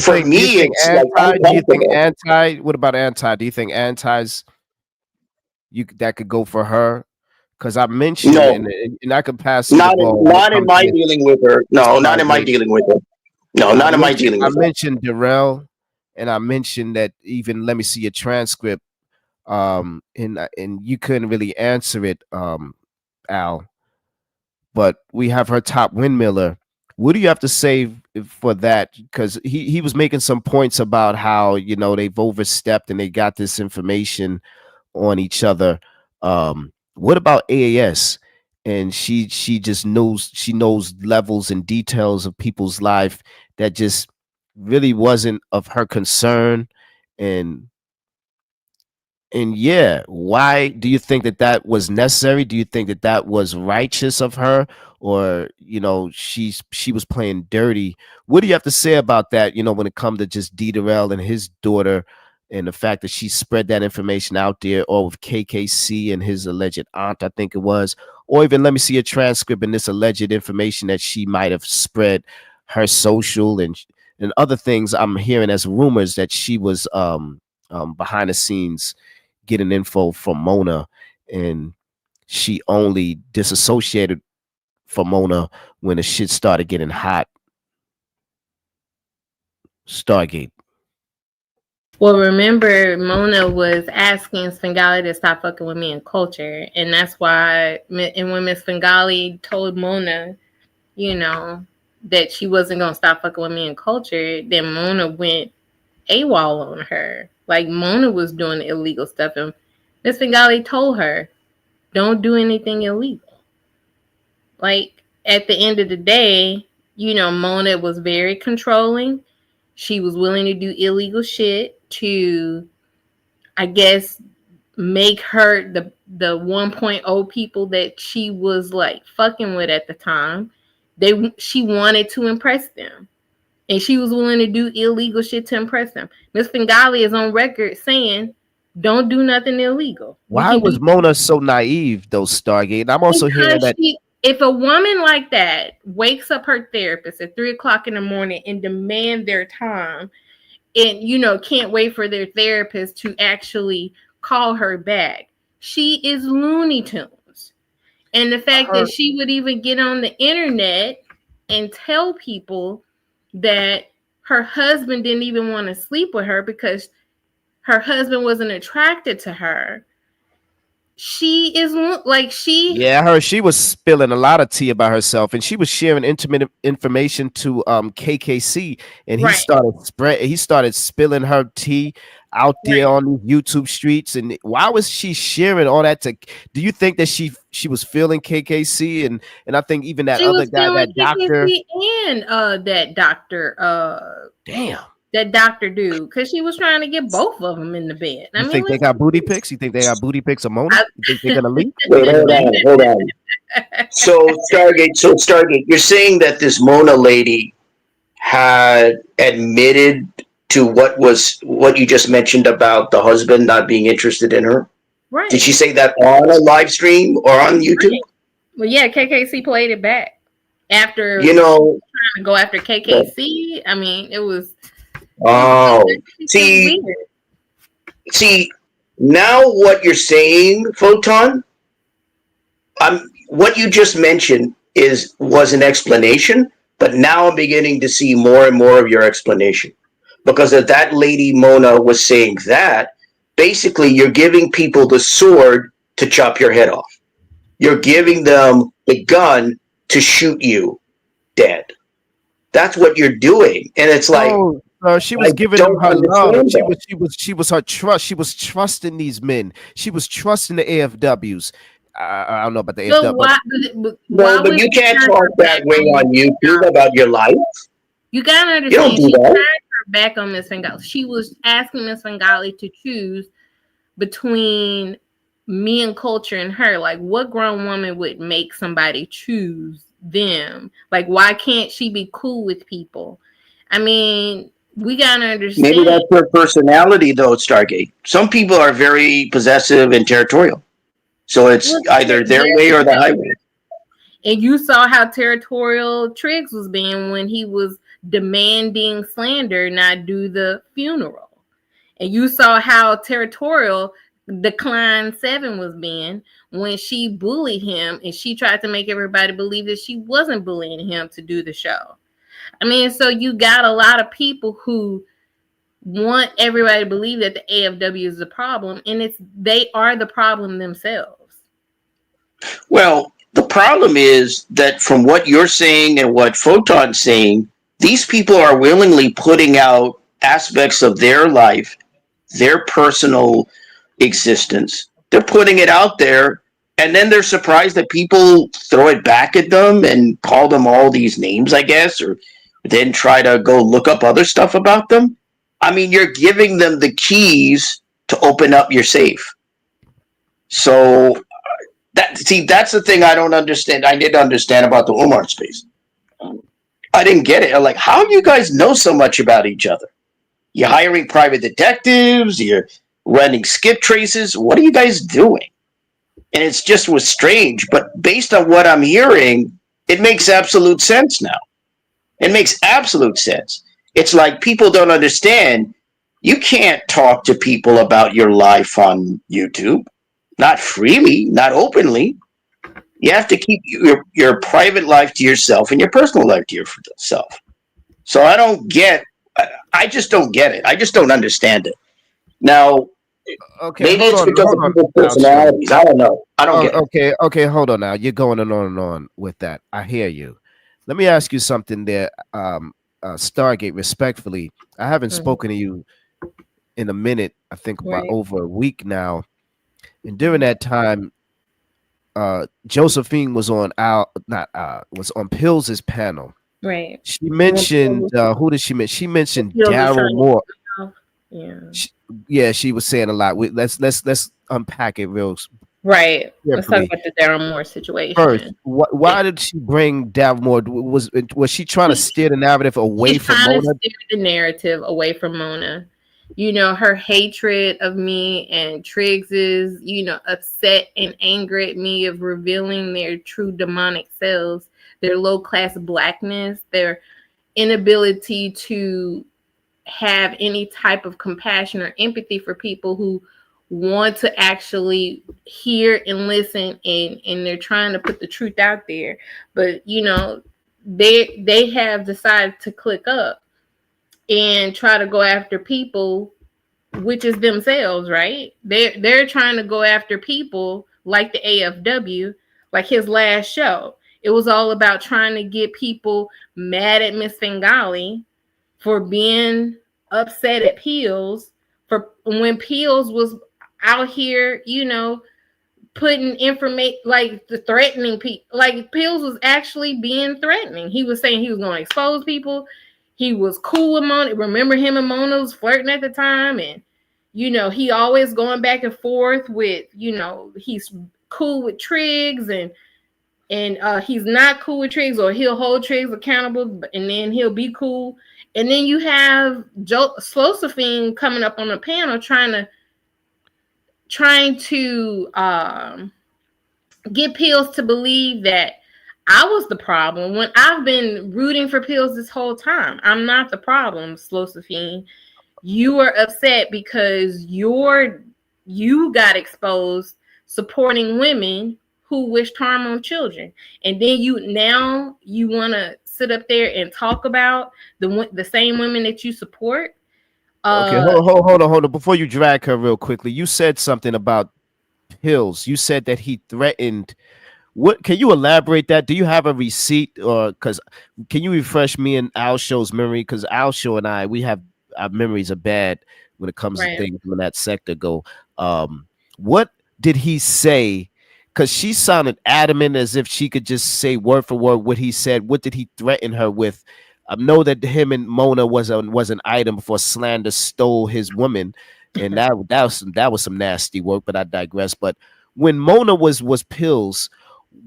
for me, it's like, do you think anti? What about anti? Do you think antis that could go for her? Because I mentioned it, and I could pass. Not in my dealing with her. No, not in my dealing with her. No, not in my dealing with her. I mentioned Darrell, and I mentioned that even. Let me see your transcript. And you couldn't really answer it, Al. But we have her top windmiller. What do you have to say for that? Because he was making some points about how, they've overstepped and they got this information on each other. What about AAS? And she just knows levels and details of people's life that just really wasn't of her concern. And yeah, why do you think that was necessary? Do you think that was righteous of her, or she was playing dirty? What do you have to say about that? When it comes to just D. Darrell and his daughter, and the fact that she spread that information out there, or with KKC and his alleged aunt, I think it was, or even let me see a transcript and this alleged information that she might have spread her social and and other things I'm hearing as rumors that she was behind the scenes getting info from Mona, and she only disassociated from Mona when the shit started getting hot. Stargate. Well, remember, Mona was asking Svengali to stop fucking with me in culture. And that's why, and when Miss Svengali told Mona, you know, that she wasn't going to stop fucking with me in culture, then Mona went AWOL on her. Like, Mona was doing illegal stuff. And Miss Svengali told her, don't do anything illegal. Like, at the end of the day, you know, Mona was very controlling. She was willing to do illegal shit to, I guess, make her the 1.0 people that she was like fucking with at the time. She wanted to impress them, and she was willing to do illegal shit to impress them. Miss Bengali is on record saying, "Don't do nothing illegal." Why was Mona so naive, though, Stargate? I'm also hearing that if a woman like that wakes up her therapist at 3:00 in the morning and demand their time, and you know can't wait for their therapist to actually call her back, she is Looney Tunes. And the fact that she would even get on the internet and tell people that her husband didn't even want to sleep with her because her husband wasn't attracted to her. She is like Yeah, I heard she was spilling a lot of tea about herself, and she was sharing intimate information to KKC, and he started spilling her tea out there on these YouTube streets. And why was she sharing all that? Do you think that she was feeling KKC, and I think even that other guy, that doctor, and that doctor, that doctor dude, because she was trying to get both of them in the bed. You think they got booty pics? You think they got booty pics of Mona? You think they're gonna leak? Wait, hold on. So Stargate, you're saying that this Mona lady had admitted to what you just mentioned about the husband not being interested in her? Right. Did she say that on a live stream or on YouTube? Well, yeah, KKC played it back after trying to go after KKC. I mean, it was. Oh, see, now what you're saying, Photon, what you just mentioned was an explanation, but now I'm beginning to see more and more of your explanation. Because if that lady Mona was saying that, basically you're giving people the sword to chop your head off. You're giving them the gun to shoot you dead. That's what you're doing. And it's like, she was giving them her love. She was her trust. She was trusting these men. She was trusting the AFWs. I don't know about the AFW. But you can't talk that way on YouTube about your life. You gotta understand. She turned her back on Miss Bengali. She was asking Miss Bengali to choose between me and culture and her. Like, what grown woman would make somebody choose them? Like, why can't she be cool with people? I mean, we gotta understand. Maybe that's her personality, though, Stargate. Some people are very possessive and territorial. So it's either their way or the highway. And you saw how territorial Triggs was being when he was demanding slander not do the funeral. And you saw how territorial Decline 7 was being when she bullied him and she tried to make everybody believe that she wasn't bullying him to do the show. I mean, so you got a lot of people who want everybody to believe that the AFW is the problem, and they are the problem themselves. Well, the problem is that from what you're saying and what Photon's saying, these people are willingly putting out aspects of their life, their personal existence. They're putting it out there, and then they're surprised that people throw it back at them and call them all these names, I guess, or then try to go look up other stuff about them. I mean, you're giving them the keys to open up your safe. So that's the thing I don't understand. I didn't understand about the Umar space. I didn't get it. I'm like, how do you guys know so much about each other? You're hiring private detectives. You're running skip traces. What are you guys doing? And it's just was strange. But based on what I'm hearing, it makes absolute sense now. It makes absolute sense. It's like people don't understand. You can't talk to people about your life on YouTube, not freely, not openly. You have to keep your private life to yourself and your personal life to yourself. So I just don't get it. I just don't understand it. Now, Okay, maybe hold it's on, because hold of on. people's Now, show. personalities. I don't know. I don't get it. Okay, hold on now. You're going on and on with that. I hear you. Let me ask you something there, Stargate, respectfully. I haven't spoken to you in a minute, I think about Right. over a week now. And during that time, Josephine was on was on Pillz's panel. Right. She mentioned who did she mention? She mentioned Daryl Moore. Yeah. She was saying a lot. Let's unpack it real Right. Let's talk carefully. about the Daryl Moore situation. First, why did she bring Daryl Moore? Was she trying to steer the narrative away She's from trying Mona? to steer the narrative away from Mona. You know, her hatred of me and Triggs's, you know, upset and anger at me of revealing their true demonic selves, their low-class blackness, their inability to have any type of compassion or empathy for people who want to actually hear and listen, and they're trying to put the truth out there. But you know, they have decided to click up and try to go after people, which is themselves, right? They're trying to go after people like the AFW, like his last show. It was all about trying to get people mad at Miss Bengali for being upset at Pillz, for when Pillz was out here, you know, putting information, like the threatening people. Like Pillz was actually being threatening. He was saying he was going to expose people. He was cool with Mona. Remember him and Mona was flirting at the time, and you know he always going back and forth with, you know, he's cool with Triggs and he's not cool with Triggs, or he'll hold Triggs accountable, and then he'll be cool. And then you have Josephine coming up on the panel trying to get Pillz to believe that I was the problem when I've been rooting for Pillz this whole time. I'm not the problem, Josephine. You are upset because you got exposed supporting women who wished harm on children, and then you want to sit up there and talk about the same women that you support. Okay, hold on. Before you drag her real quickly, you said something about Pillz. You said that he threatened. What can you elaborate that? Do you have a receipt, or because can you refresh me and Al Show's memory? Because Al Show and I, we have our memories are bad when it comes to things when that sector go. What did he say? Because she sounded adamant as if she could just say word for word what he said. What did he threaten her with? I know that him and Mona was an item before slander stole his woman, and that was some nasty work. But I digress. But when Mona was Pillz,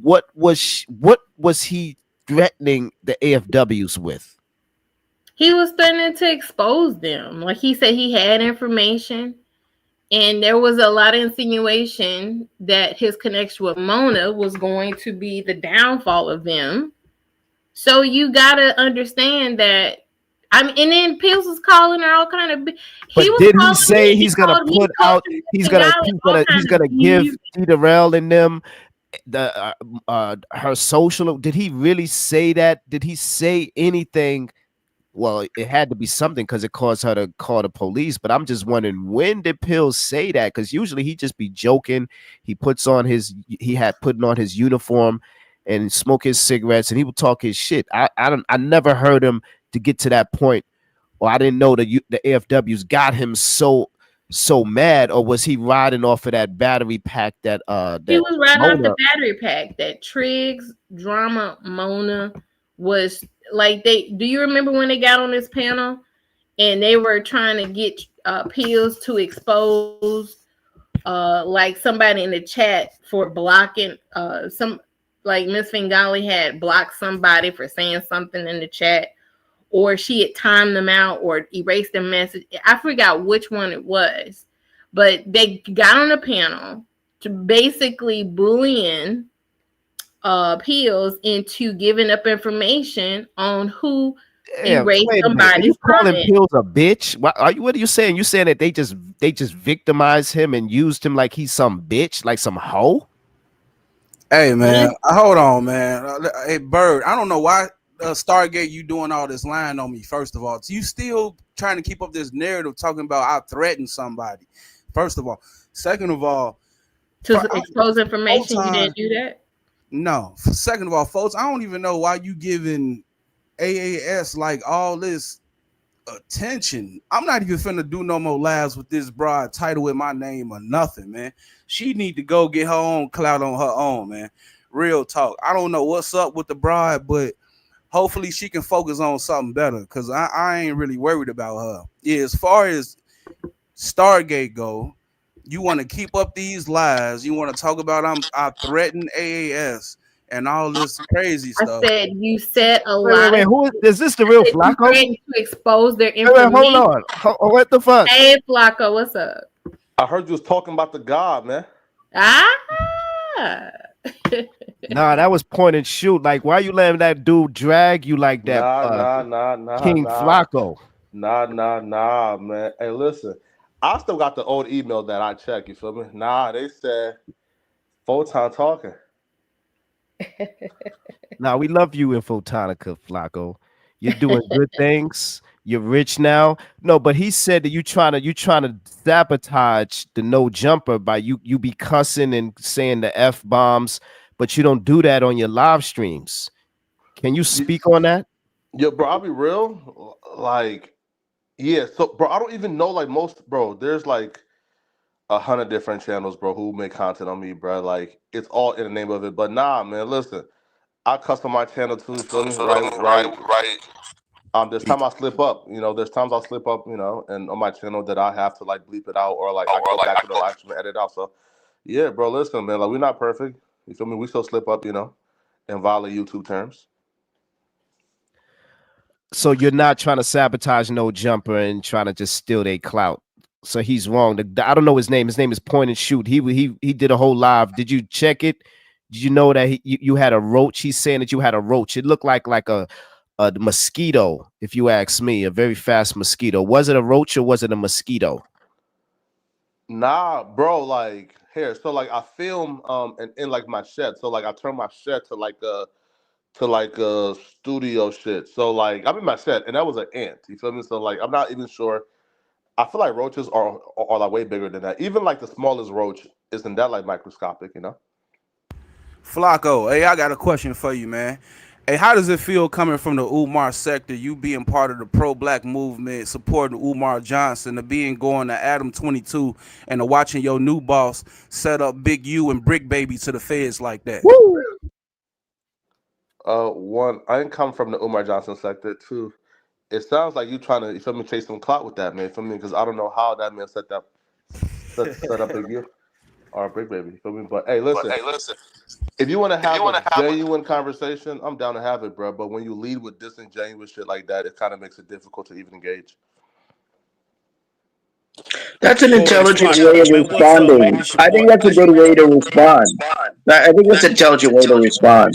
what was he threatening the AFWs with? He was threatening to expose them. Like he said, he had information. And there was a lot of insinuation that his connection with Mona was going to be the downfall of them. So you gotta understand that. And then Pillz was calling her all kind of. But did he say he's gonna put out? He's gonna give D Darrell and them the her social. Did he really say that? Did he say anything? Well, it had to be something because it caused her to call the police. But I'm just wondering, when did Pillz say that? Because usually he just be joking. He had putting on his uniform and smoke his cigarettes, and he would talk his shit. I never heard him to get to that point, or I didn't know the AFWs got him so mad, or was he riding off of that battery pack that he was riding off the battery pack that Triggs, Drama, Mona was like. Do you remember when they got on this panel and they were trying to get Pillz to expose like somebody in the chat for blocking some, like Miss Bengali had blocked somebody for saying something in the chat, or she had timed them out or erased their message. I forgot which one it was, but they got on the panel to basically bullying Pillz into giving up information on who Yeah, erase wait a minute. Are somebody's you calling comment. Pillz a bitch? What are you saying? You saying that they just victimized him and used him like he's some bitch, like some hoe? Hey man, hold on, man. Hey Bird, I don't know why Stargate you doing all this lying on me. First of all, you still trying to keep up this narrative talking about I threatened somebody. First of all, second of all, To expose information, you Photon- didn't do that. No. Second of all, folks, I don't even know why you giving AAS like all this attention. I'm not even finna do no more lives with this broad title with my name or nothing, man. She need to go get her own clout on her own, man. Real talk. I don't know what's up with the broad, but hopefully she can focus on something better because I ain't really worried about her. Yeah, as far as Stargate go, you want to keep up these lies. You want to talk about I threatened AAS and all this crazy stuff. I said you said a Wait, lot. who is this? The real You Flakko? threatened to expose their Wait, information. hold on. What the fuck? Hey Flakko, what's up? I heard you was talking about the God, man. Ah. Nah, that was point and shoot. Like, why you letting that dude drag you like that? Nah, King Flakko. Nah, man. Hey, listen, I still got the old email that I checked. You feel me? Nah, they said Photon talking. Nah, we love you in Photonica, Flakko. You're doing good things. You're rich now. No, but he said that you trying to sabotage the no jumper by you be cussing and saying the F bombs, but you don't do that on your live streams. Can you speak on that? Yo, bro, I'll be real. Like, yeah, so bro, I don't even know like most, bro. There's like 100 different channels, bro, who make content on me, bro. Like, it's all in the name of it. But nah, man, listen, I custom my channel too, feel me? Right. There's time I slip up, there's times I'll slip up, and on my channel that I have to like bleep it out or like I go back to the live stream and edit out. So yeah, bro, listen, man, like we're not perfect. You feel me? We still slip up, and violate YouTube terms. So you're not trying to sabotage no jumper and trying to just steal their clout. So he's wrong. I don't know his name. His name is Point and Shoot. He did a whole live. Did you check it? Did you know that you had a roach? He's saying that you had a roach. It looked like a mosquito, if you ask me, a very fast mosquito. Was it a roach or was it a mosquito? Nah, bro, like here. So like I film in like my shed. So like I turn my shed to like a studio shit. So like I'm in my shed and that was an ant. You feel me? So like I'm not even sure. I feel like roaches are like way bigger than that. Even like the smallest roach isn't that like microscopic, Flakko, hey, I got a question for you, man. Hey, how does it feel coming from the Umar sector, you being part of the pro-black movement, supporting Umar Johnson, to being going to Adam 22 and to watching your new boss set up Big U and Brick Baby to the feds like that? Woo! One, I didn't come from the Umar Johnson sector. Two, it sounds like you trying to, you feel me, chase some clout with that, man. You feel me? Because I don't know how that man set up Big U or Brick Baby. You feel me? But hey, listen. If you want to have a genuine conversation, I'm down to have it, bro. But when you lead with disingenuous shit like that, it kind of makes it difficult to even engage. That's an intelligent way of responding. I think that's a good way to respond. I think that's an intelligent way to respond.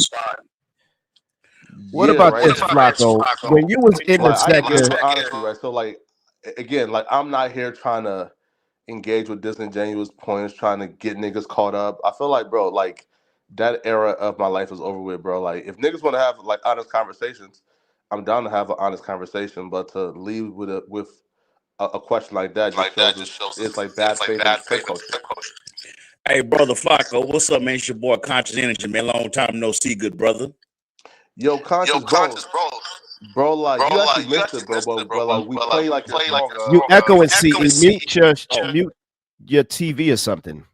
What about this, Flakko? When you was in the sector, honestly, right? So like, again, like I'm not here trying to engage with disingenuous points, trying to get niggas caught up. I feel like, bro, like that era of my life is over with, bro. Like if niggas want to have like honest conversations, I'm down to have an honest conversation. But to leave with a question like that just shows it's like bad faith and fake culture. Hey, brother Flakko, what's up, man? It's your boy Conscious Energy, man. Long time no see, good brother. Yo, Conscious, bro, like you actually missed it, bro. But like we play like your song. You echo and see. Mute your TV or something.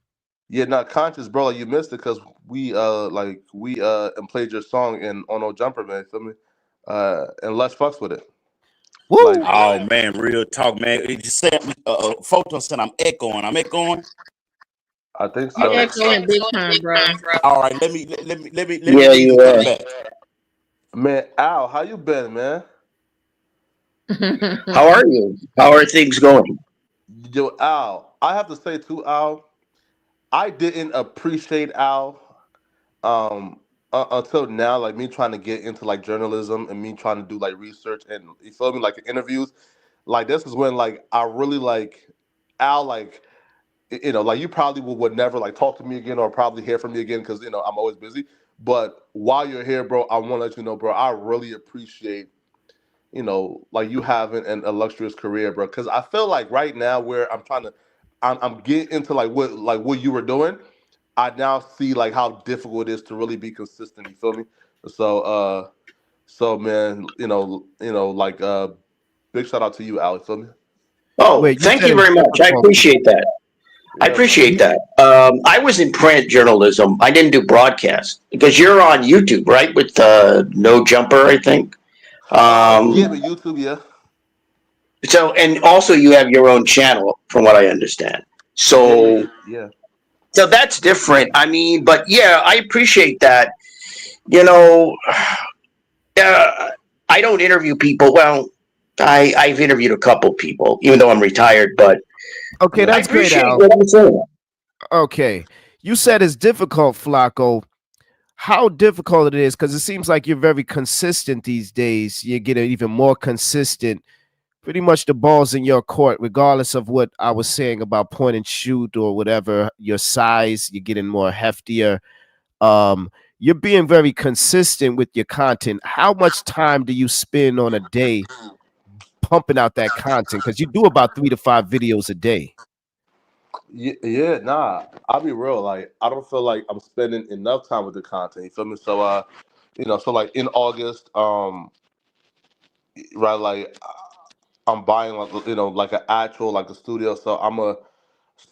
Yeah, not Conscious, bro. Like you missed it because we and played your song in On No Jumper, man. Feel me? And let's fucks with it. Woo! Like, oh man, real talk, man. It just said Photon said I'm echoing. I'm echoing. I think so. You're echoing big time, bro. All right, let me. Yeah, you are. Man, Al, how you been, man? How are you? How are things going? Yo, Al, I have to say too, Al, I didn't appreciate Al until now, like me trying to get into like journalism and me trying to do like research and you feel me, like interviews, like this is when like I really like Al, like like you probably would never like talk to me again or probably hear from me again because I'm always busy. But while you're here, bro, I want to let you know, bro, I really appreciate like you having an illustrious career, bro. Because I feel like right now where I'm getting into like what you were doing. I now see like how difficult it is to really be consistent. You feel me? So man, like big shout out to you, Al. You feel me? Oh, Wait, you thank said you it's very much. I difficult. appreciate that. I Yeah, man. appreciate that. I was in print journalism. I didn't do broadcast because you're on YouTube, right? With No Jumper, I think. Yeah, but YouTube, yeah. So, and also you have your own channel, from what I understand. Yeah, yeah, So, yeah, yeah. so that's different. I mean, but yeah, I appreciate that. You know, uh, I don't interview people. Well, I've interviewed a couple people, even though I'm retired. But Okay, Yeah. I that's great, appreciate Al. what I'm saying. Okay, you said it's difficult, Flacco. How difficult it is? Because it seems like you're very consistent these days. You're getting even more consistent. Pretty much the ball's in your court, regardless of what I was saying about point and shoot or whatever. Your size, you're getting more heftier. You're being very consistent with your content. How much time do you spend on a day pumping out that content? Because you do about 3 to 5 videos a day. Yeah, nah. I'll be real. Like, I don't feel like I'm spending enough time with the content. You feel me? So, so like in August, right, like I'm buying like like an actual like a studio. So I'm gonna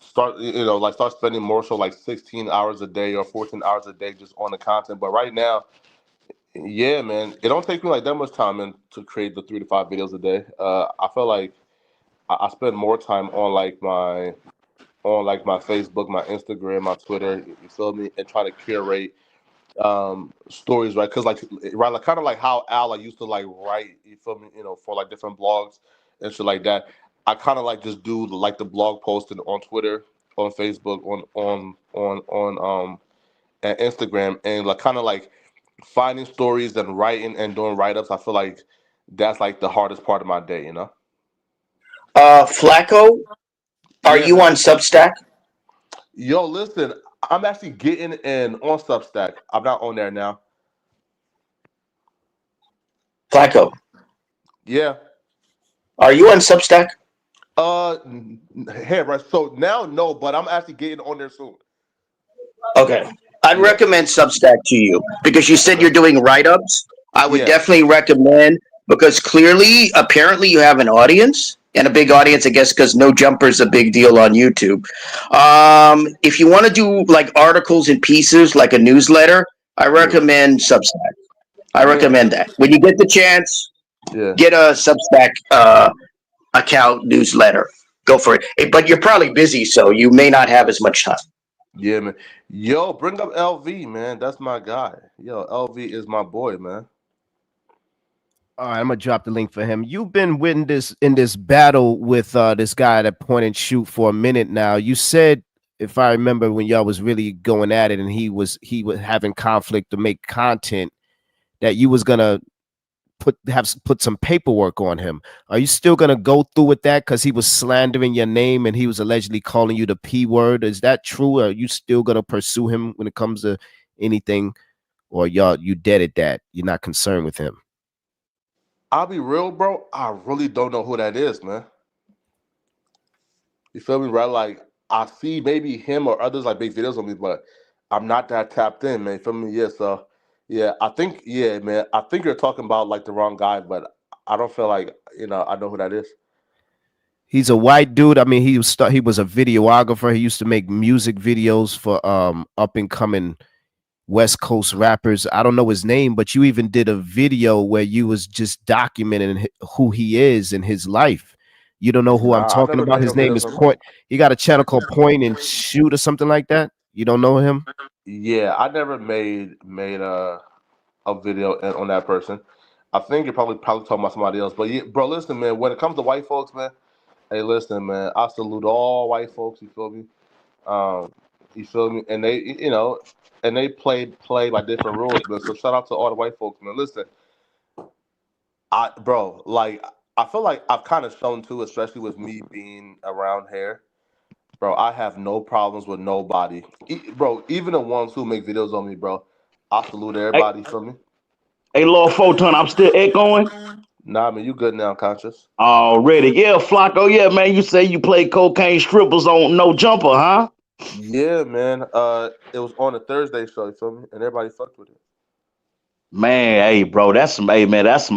start spending more so like 16 hours a day or 14 hours a day just on the content. But right now, yeah, man, it don't take me like that much time to create the 3 to 5 videos a day. I feel like I spend more time on my Facebook, my Instagram, my Twitter. You feel me? And try to curate stories, right? Because like kind of like how Al I used to like write. You feel me? For like different blogs and shit like that. I kind of like just do like the blog posting on Twitter, on Facebook, on and Instagram, and like kind of like finding stories and writing and doing write ups. I feel like that's like the hardest part of my day. Flacco, are Yeah, you man. on Substack? Yo, listen, I'm actually getting in on Substack. I'm not on there now. Flacco, Yeah. are you on Substack? Hey, right. So now, no, but I'm actually getting on there soon. Okay. I'd Yeah. recommend Substack to you because you said Okay. you're doing write ups. I would Yeah. definitely recommend because clearly, apparently, you have an audience and a big audience, I guess, because No Jumper is a big deal on YouTube. If you want to do like articles and pieces, like a newsletter, I Yeah. recommend Substack. I Yeah, recommend man. that. When you get the chance, Yeah. get a Substack account newsletter. Go for it. But you're probably busy, so you may not have as much time. Yeah, man. Yo, bring up LV, man. That's my guy. Yo, LV is my boy, man. All right, I'm gonna drop the link for him. You've been in this battle with this guy at point and shoot for a minute now. You said, if I remember, when y'all was really going at it, and he was having conflict to make content, that you was gonna put some paperwork on him. Are you still gonna go through with that because he was slandering your name and he was allegedly calling you the P word? Is that true? Or are you still gonna pursue him when it comes to anything, or you dead at that? You're not concerned with him? I'll be real, bro. I really don't know who that is, man. You feel me, right? Like I see maybe him or others like big videos on me, but I'm not that tapped in, man. You feel me? Yeah, so yeah, I think yeah, man. I think you're talking about like the wrong guy, but I don't feel like I know who that is. He's a white dude. I mean, he was a videographer. He used to make music videos for up and coming West Coast rappers. I don't know his name, but you even did a video where you was just documenting who he is in his life. You don't know who I'm Nah, I've talking never about? made His no name videos is on him. Point. He got a channel called Point and Shoot or something like that. You don't know him? Yeah, I never made a video on that person. I think you're probably talking about somebody else. But yeah, bro, listen, man. When it comes to white folks, man, hey, listen, man. I salute all white folks. You feel me? Um, You feel me? And they, and they play by different rules, man. So shout out to all the white folks, man. Listen, like I feel like I've kind of shown too, especially with me being around here, bro. I have no problems with nobody, bro. Even the ones who make videos on me, bro. I salute everybody. You feel me? Hey, Lord Photon, I'm still echoing. Nah, man, you good now, conscious. Already. Yeah, Flakko. Yeah, man, you say you play cocaine strippers on No Jumper, huh? Yeah, man. It was on a Thursday show, you feel me? And everybody fucked with it. Man, hey, bro, that's some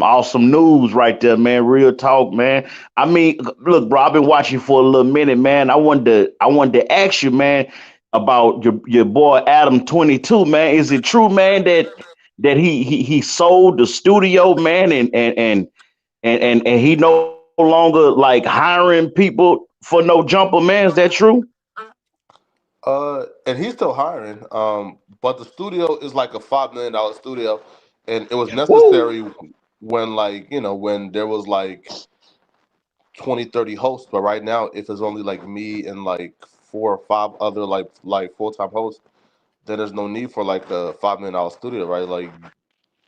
awesome news right there, man. Real talk, man. I mean, look, bro, I've been watching you for a little minute, man. I wanted to ask you, man, about your boy Adam 22, man. Is it true, man, that he sold the studio, man, and he no longer like hiring people for No Jumper, man? Is that true? And he's still hiring. But the studio is like a $5 million studio, and it was Woo! necessary when when there was like 20, 30 hosts. But right now, if it's only like me and like 4 or 5 other like full-time hosts, then there's no need for like a $5 million studio, right? Like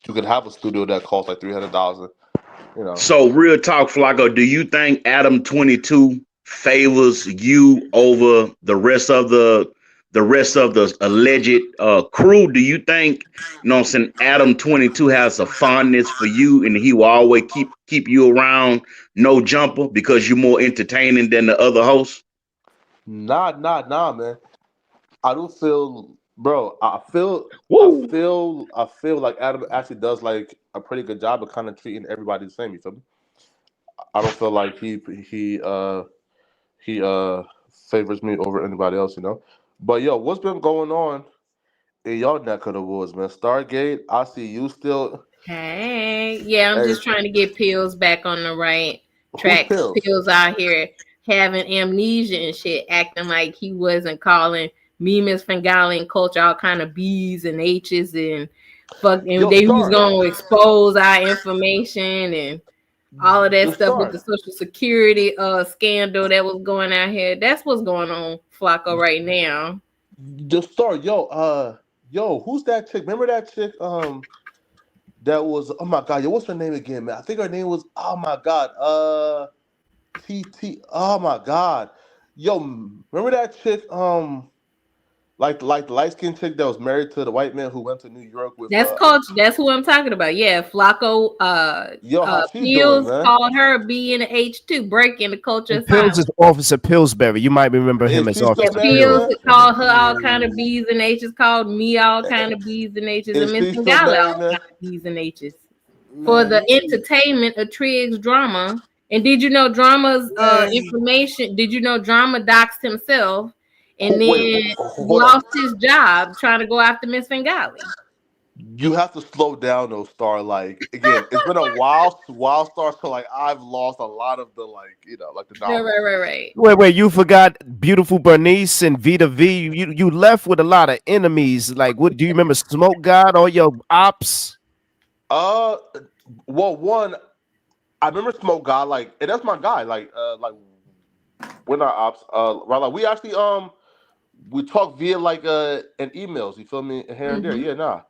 you could have a studio that costs like $300,000. So real talk, Flakko, do you think Adam 22 favors you over the rest of the alleged crew? Do you think, you know what I'm saying, Adam 22 has a fondness for you and he will always keep you around No Jumper because you're more entertaining than the other hosts? Nah, man. I do feel, bro. I feel like Adam actually does like a pretty good job of kind of treating everybody the same. You feel me? I don't feel like he favors me over anybody else, But yo, what's been going on in y'all neck of the woods, man? Stargate, I see you still. Hey, yeah, I'm Hey, just trying to get Pillz back on the right track. Pillz? Pillz out here having amnesia and shit, acting like he wasn't calling me, Miss Fingali, and Culture all kind of B's and H's and fucking. Yo, They was Star. gonna expose our information and all of that Yo, stuff Star. with the Social Security scandal that was going out here. That's what's going on, Flakko, right now. The Star, yo, who's that chick? Remember that chick? That was, oh my god, yo, what's her name again, man? I think her name was, oh my god, TT. Oh my god, yo, remember that chick? Like the light skinned chick that was married to the white man who went to New York with. That's Culture. That's who I'm talking about. Yeah, Flakko. Yo, how she Pillz doing, man? called her a B and a H2, breaking the culture. And Pillz is Officer Pillsbury. You might remember him as Officer Pillz Pillz. called her all kind of B's and H's. Called me all kind of B's and H's. And Miss Ngala all kind of B's and H's for the entertainment of Triggs drama. And did you know Drama's information? Did you know Drama doxed himself? And then lost his job trying to go after Miss Fingali. You have to slow down, though, Star. Like again, it's been a while, Star. So like, I've lost a lot of the like the knowledge. Right. Wait, you forgot beautiful Bernice and Vita V. You left with a lot of enemies. Like, what do you remember? Smoke God, all your ops. Well, one, I remember Smoke God, like, and that's my guy. Like we're not ops. Right, like we actually we talk via like in emails. You feel me? Here and there. Yeah, nah,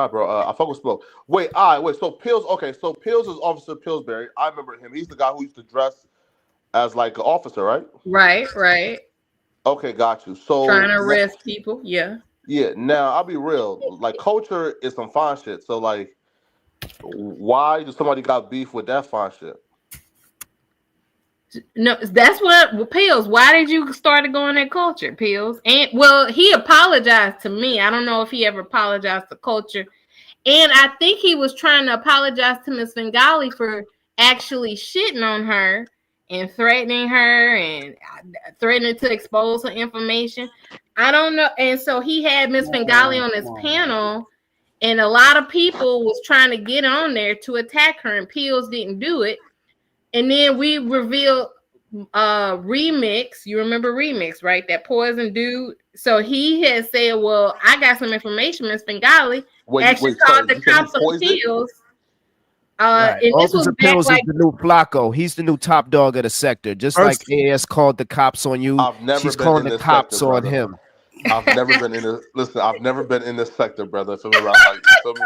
bro. I fuck with Smoke. Wait. So Pillz. Okay, so Pillz is Officer Pillsbury. I remember him. He's the guy who used to dress as like an officer, right? Right. Okay, got you. So trying to arrest people. Yeah. Now I'll be real. Like Culture is some fine shit. So like, why does somebody got beef with that fine shit? No, that's what Pillz. Why did you start going at Culture, Pillz? And well, he apologized to me. I don't know if he ever apologized to Culture, and I think he was trying to apologize to Miss Fingali for actually shitting on her and threatening her and threatening to expose her information. I don't know, and so he had Miss Fingali on his panel, and a lot of people was trying to get on there to attack her, and Pillz didn't do it. And then we revealed Remix. You remember Remix, right? That Poison dude. So he had said, well, I got some information, Miss Fingali. Actually called the cops on Pillz. And this was Officer back Pillz like is the new Flakko. He's the new top dog of the sector. Just First- like AS called the cops on you, I've never she's been calling in the this cops sector, on brother. him. I've never been in this. Listen, I've never been in this sector, brother. Feel me? Around like, you feel me?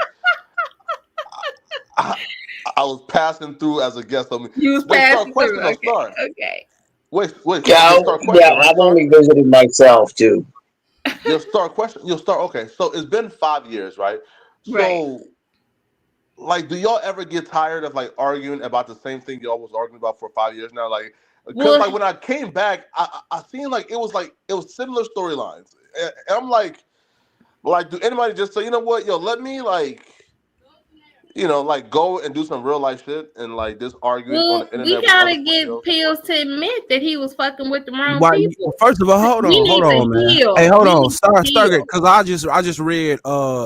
I was passing through as a guest. On me. you was Wait, Star, passing question through. or Star? Okay. Wait. Yeah, Your Star question, yeah, right, I've Star? only visited myself too. Your Star question. Your Star. Okay, so it's been 5 years, right? So, like, do y'all ever get tired of like arguing about the same thing y'all was arguing about for 5 years now? Like, because like when I came back, I seen like it was similar storylines, and I'm like, do anybody just say, you know what, yo, let me like, you know, like go and do some real life shit and like just arguing on the internet. We gotta get Pillz to admit that he was fucking with the wrong Why? people. First of all, hold We on, need to man. heal. Hey, hold We on, need to start heal. because I just read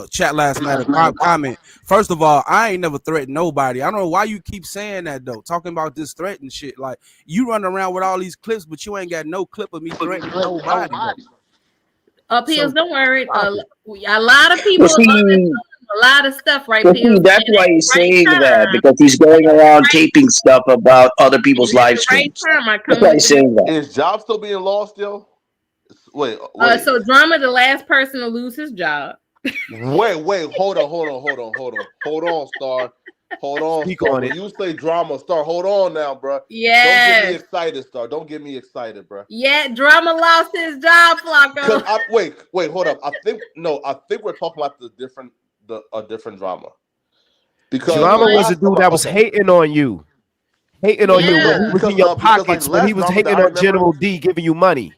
chat last night a comment. First of all, I ain't never threatened nobody. I don't know why you keep saying that though. Talking about this threatening shit, like you run around with all these clips, but you ain't got no clip of me threatening nobody. Pillz, don't worry. A lot of people Well, see, a lot of stuff, right, well, see, Pillz? that's why he's saying that, because he's going around taping stuff about other people's live streams. That's why he's saying that. Is Job still being lost, yo? Wait. So Drama, the last person to lose his job. Wait, hold on, Star. Hold on, Speak Star. on When it. you say drama, Star, hold on now, bro. Yes. Don't get me excited, Star. Don't get me excited, bro. Yeah, Drama lost his job, Flakko. Wait, hold up. I think we're talking about a different drama. Because Drama was a dude that was hating on you. Hating on you. When he was in your pockets, when he was hating on General D giving you money.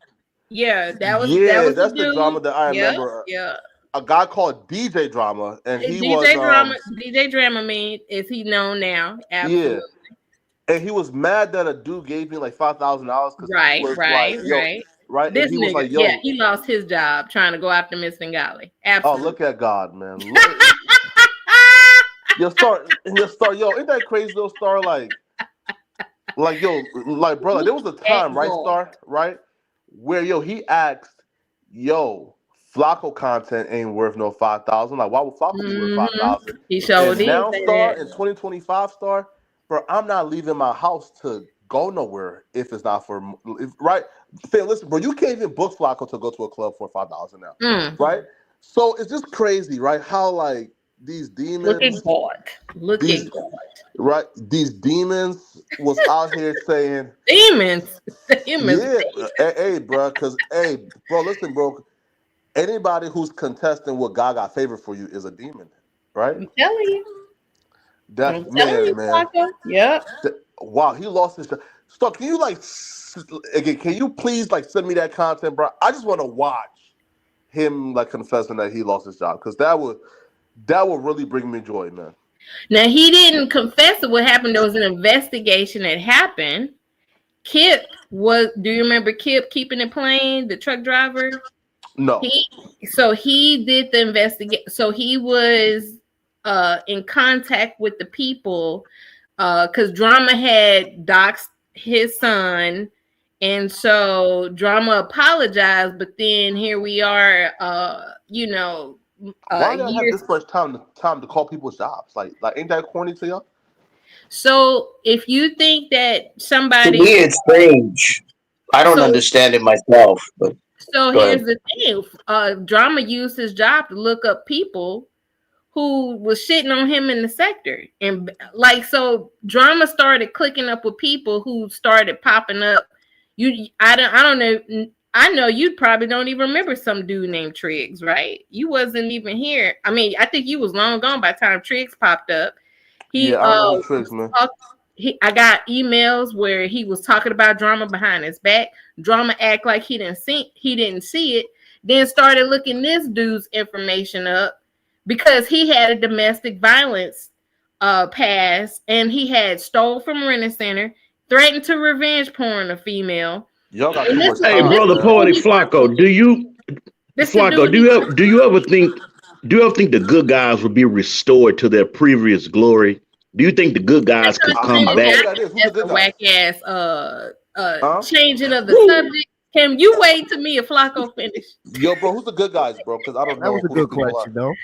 Yeah, that was that's the drama that I remember. Yeah. A guy called DJ Drama, and he DJ was Drama. DJ Dramamine is he known now? Absolutely. Yeah, and he was mad that a dude gave me like $5,000 because Right. Right. This and he was nigga, like, "Yo, he lost his job trying to go after Miss Bengali. Absolutely. Oh, look at God, man. Your Star, yo, ain't that crazy little Star? Like, yo, like, brother, there was a time, right, Star, right, where he asked, yo, Flakko content ain't worth no 5,000. Like, why would Flakko be worth 5,000? He showed and now, Star, in 2025, Star, bro, I'm not leaving my house to go nowhere if it's not for right. Phil, listen, bro, you can't even book Flakko to go to a club for $5,000 now, right? So it's just crazy, right? How like these demons, look at God, right? These demons was out here saying demons. Yeah, hey, bro, because bro, listen, bro, anybody who's contesting what God got favor for you is a demon, right? I'm telling you. That man. Yep. Wow, he lost his. So can you again? Can you please send me that content, bro? I just want to watch him confessing that he lost his job because that would really bring me joy, man. Now he didn't confess what happened. There was an investigation that happened. Kip was. Do you remember Kip keeping it plain? The truck driver. No. He did the investigation. So he was in contact with the people because Drama had doxed his son. And so Drama apologized, but then here we are, why do I have this much time to call people's jobs? Like ain't that corny to y'all? So if you think that somebody, to me, it's strange. I don't understand it myself. But so here's the thing: Drama used his job to look up people who was shitting on him in the sector, and so Drama started clicking up with people who started popping up. I don't know. I know you probably don't even remember some dude named Triggs, right? You wasn't even here. I mean, I think you was long gone by the time Triggs popped up. I know Triggs, man. I got emails where he was talking about Drama behind his back. Drama act like he didn't see it. Then started looking this dude's information up because he had a domestic violence past and he had stole from Renner Center, threatened to revenge porn a female. Y'all got hey, brother Poetic Flakko, do you ever think the good guys will be restored to their previous glory? Do you think the good guys could come back? That's a whack ass changing of the subject. Can you wait to me if Flakko finish? Yo, bro, who's the good guys, bro? Because I don't know That was a who the good people question, are.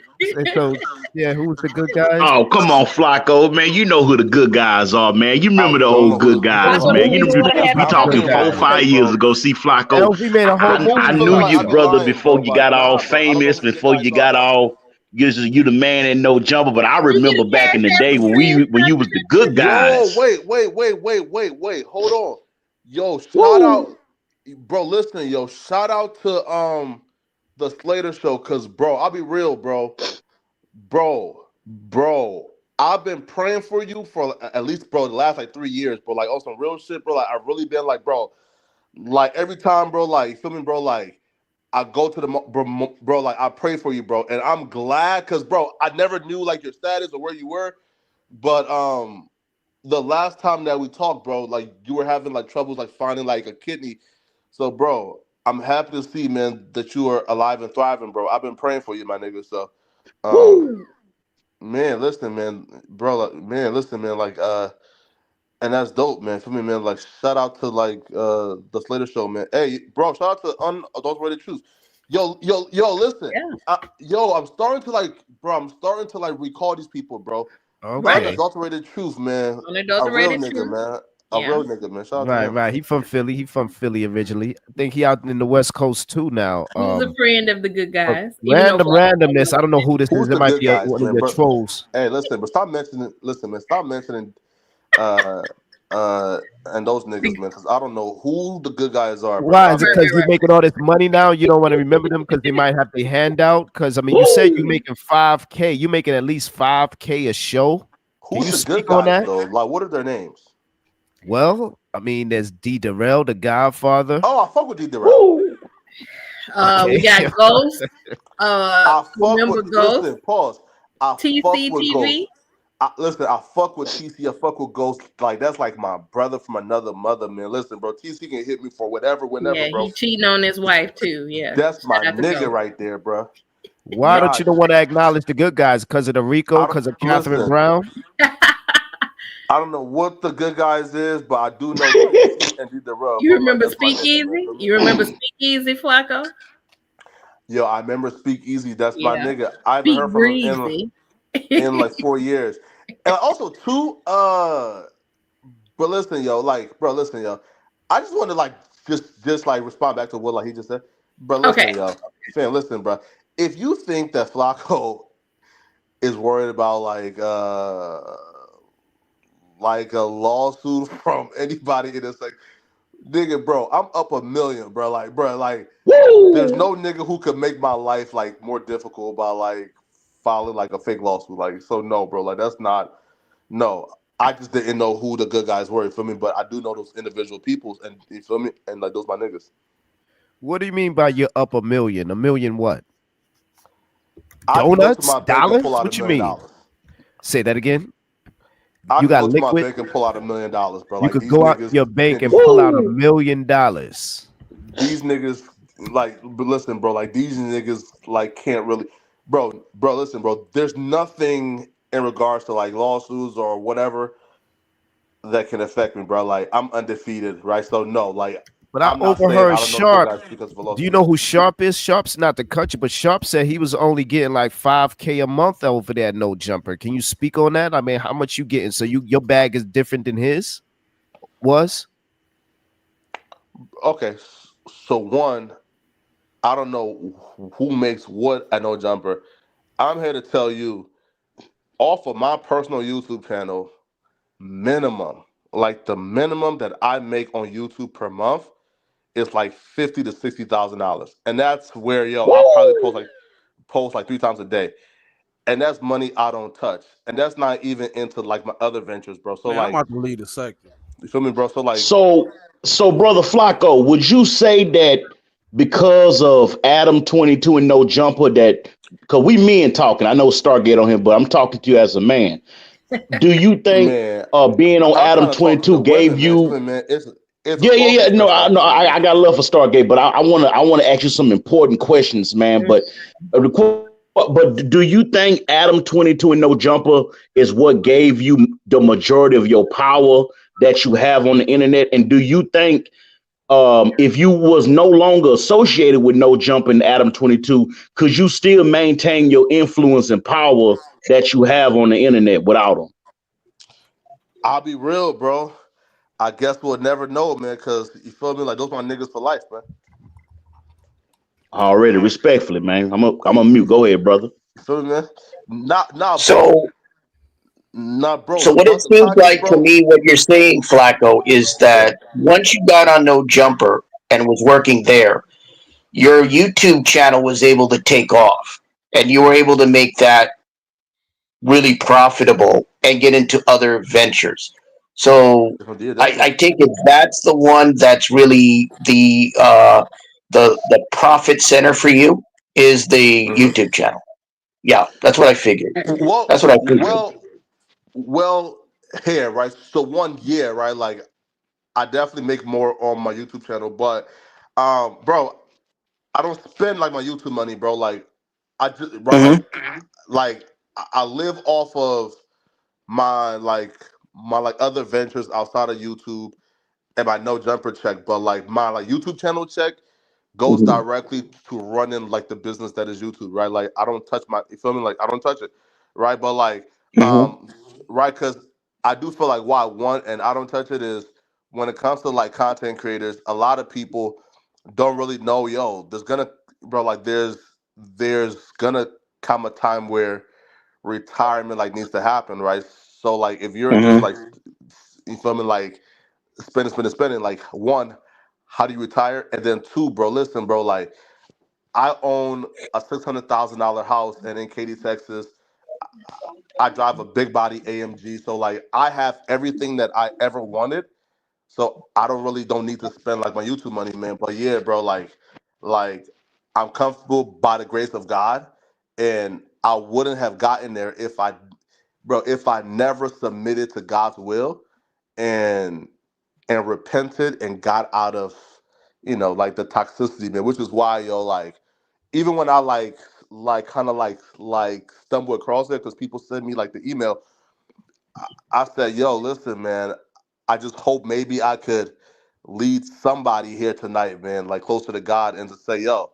though. So, yeah, who's the good guys? Oh, come on, Flakko, man. You know who the good guys are, man. You remember the don't know old who good the guys, Flakko man. don't even want to have We a talking good 4 guys. 5 years ago. See, Flakko, LV made a whole movie. I But knew like, you, I be brother, lying, before bro. you Like, got all nah, bro. I don't know famous, who the good before guys you are, got bro. all you the man in no jumper. But I remember back in the day when you was the good Yo, guys. wait. Hold on. Yo, shout Woo. out, bro. Listen, yo, shout out to the Slater show, cause bro, I'll be real, bro. I've been praying for you for at least, bro, the last like 3 years, bro. Like on some real shit, bro. Like I've really been like, bro. Like every time, bro. Like you feel me, bro. Like I go to the bro. Like I pray for you, bro, and I'm glad, cause bro, I never knew like your status or where you were, but the last time that we talked, bro, like you were having like troubles like finding like a kidney. So, bro, I'm happy to see, man, that you are alive and thriving, bro. I've been praying for you, my nigga. So, man, listen, man, bro, man, listen, man, like, and that's dope, man. For me, man, like, shout out to like the Slater show, man. Hey, bro, shout out to Unadulterated Truth. Yo, listen, I'm starting to like, bro, recall these people, bro. Okay. Unadulterated Truth, man. Unadulterated a real nigga, Truth. man. Yeah. A real nigga, man. Shout out to him. Right. He from Philly. He from Philly originally. I think he out in the West Coast too now. Who's a friend of the good guys? Even though Randomness. I don't know who this Who's is. the It might good be guys, one of man, your bro? trolls. Hey, listen, but stop mentioning. Listen, man, stop mentioning. And those niggas, man, because I don't know who the good guys are. Bro. Why? Is it because you're making all this money now? You don't want to remember them because they might have the handout? Because I mean, you said you're making $5K. You making at least $5K a show. Can you Who's the speak good on guys that? though? Like, what are their names? Well, I mean, there's D. Darrell, the Godfather. Oh, I fuck with D. Darrell. We got Ghost. I fuck remember with. Ghost? Listen, pause. I fuck with TCTV. Ghost. I fuck with TC. I fuck with Ghost. Like that's like my brother from another mother, man. Listen, bro, TC can hit me for whatever, whenever, Yeah, bro. he cheating on his wife too. Yeah, That's my Shout out to nigga Ghost. right there, bro. Why don't you don't want to acknowledge the good guys? Because of the Rico? Because of Catherine listen. Brown? I don't know what the good guys is, but I do know TC and D. Darrell. You bro. remember Like, that's my nigga, Speakeasy? man. You remember Speakeasy, Flakko? Yo, I remember Speak Easy. That's my Yeah. nigga. I haven't Speak heard from him Breezy. in like 4 years. And also too, but listen, yo, I just want to like just like respond back to what like he just said. But listen, yo, Sam, listen, bro. If you think that Flakko is worried about like a lawsuit from anybody in this, like, nigga, bro, I'm up $1 million, bro. Like, bro, like, there's no nigga who could make my life like more difficult by like filing like a fake lawsuit. Like, so no, bro, like that's not. No, I just didn't know who the good guys were. You feel me? But I do know those individual peoples, and you feel me? And like those my niggas. What do you mean by you're up $1 million? $1 million what? I can go to Donuts? my bank and Dollars? pull out What $1 you million. mean? Say that again. I You can got go to my liquid? bank and pull out $1 million, bro. You Like could these go out niggas your bank can- and pull out $1 million. These niggas, like, but listen, bro. Like these niggas, like, can't really, bro. Listen, bro. There's nothing in regards to like lawsuits or whatever that can affect me, bro. Like I'm undefeated, right? So no, like. But I I'm not saying overheard I don't know Sharp. the guys because of a lawsuit. Do you know who Sharp is? Sharp's not the country, but Sharp said he was only getting like $5K a month over there. No jumper. Can you speak on that? I mean, how much you getting? So your bag is different than his was? Okay, so one, I don't know who makes what at No Jumper. I'm here to tell you, off of my personal YouTube channel, minimum, like the minimum that I make on YouTube per month is like $50,000 to $60,000, and that's where I probably post like 3 times a day, and that's money I don't touch, and that's not even into like my other ventures, bro. So Man, like, I'm about to leave a second. you feel me, bro? So like, So brother Flakko, would you say that because of Adam 22 and No Jumper that because we men talking, I know Stargate on him, but I'm talking to you as a man. Do you think man, being on I'm Adam trying to talk to 22 the gave women, you man. It's yeah. No, I got love for Stargate, but I want to ask you some important questions, man. But do you think Adam 22 and No Jumper is what gave you the majority of your power that you have on the internet? And do you think if you was no longer associated with No Jumper and Adam 22, could you still maintain your influence and power that you have on the internet without them? I'll be real, bro. I guess we'll never know, man, because you feel me? Like, those my niggas for life, man. Already, respectfully, man. I'm a mute. Go ahead, brother. You feel me, man? Nah, bro. So, Bro. so what it Something seems Kanye, like to bro. me, what you're saying, Flacco, is Yeah. that once you got on No Jumper and was working there, your YouTube channel was able to take off, and you were able to make that really profitable and get into other ventures. So Yeah, I definitely. take it that's the one that's really the profit center for you is the YouTube channel. Yeah, that's what I figured. Well, That's what I figured. well, well, here, right? So 1 year, right? Like, I definitely make more on my YouTube channel, but, bro, I don't spend like my YouTube money, bro. Like, I just, bro, I live off of my like other ventures outside of YouTube and my No Jumper check, but like my like YouTube channel check goes Mhm. directly to running like the business that is YouTube, right? Like, I don't touch my, you feel me? Like, I don't touch it, right? But like, Mhm. right, because I do feel like why I want and I don't touch it is when it comes to like content creators, a lot of people don't really know, yo, there's gonna, bro, like there's gonna come a time where retirement like needs to happen, right? So like if you're just Mhm. like, you feel me, like spending, like, one, how do you retire? And then two, bro, listen, bro, like I own a $600,000 house and in Katy, Texas. I drive a big body AMG. So like I have everything that I ever wanted. So I don't need to spend like my YouTube money, man. But yeah, bro, like I'm comfortable by the grace of God. And I wouldn't have gotten there if I never submitted to God's will and repented and got out of, like the toxicity, man, which is why, yo, like, even when I kind of like stumble across it because people send me like the email, I said, yo, listen, man, I just hope maybe I could lead somebody here tonight, man, like closer to God, and to say, yo,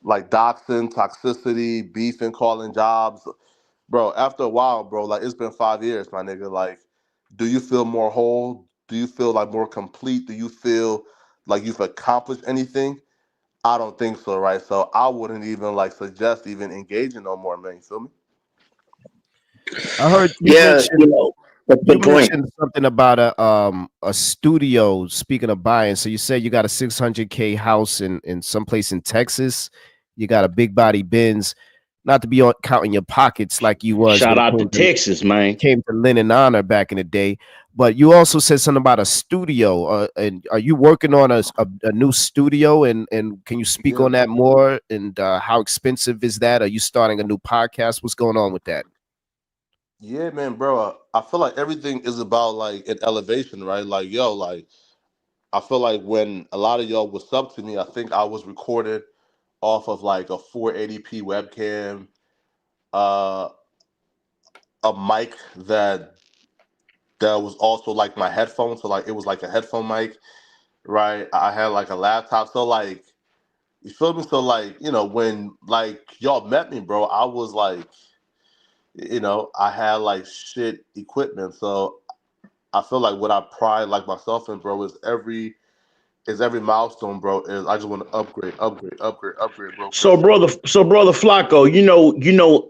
like doxing, toxicity, beefing, calling jobs, bro. After a while, bro, like it's been 5 years, my nigga. Like, do you feel more whole? Do you feel like more complete? Do you feel like you've accomplished anything? I don't think so, right? So I wouldn't even like suggest even engaging no more, man. You feel me? I heard Yeah, that's a you good point. mentioned something about a studio. Speaking of buying, so you said you got a 600K house in some place in Texas. You got a big body Benz. Not to be counting your pockets like you was Shout when it out to Texas, man. came to Lynn and Honor back in the day. But you also said something about a studio. And are you working on a new studio? And can you speak Yeah. on that more? And how expensive is that? Are you starting a new podcast? What's going on with that? Yeah, man, bro. I feel like everything is about like an elevation, right? Like, yo, like I feel like when a lot of y'all was up to me, I think I was recorded off of like a 480p webcam, uh, a mic that was also like my headphone, so like it was like a headphone mic, right? I had like a laptop, so like you feel me? So like when like y'all met me, bro, I was like I had like shit equipment, so I feel like what I pride like myself in, bro, is every milestone, bro. Is I just want to upgrade, bro. So Cause brother Flacco,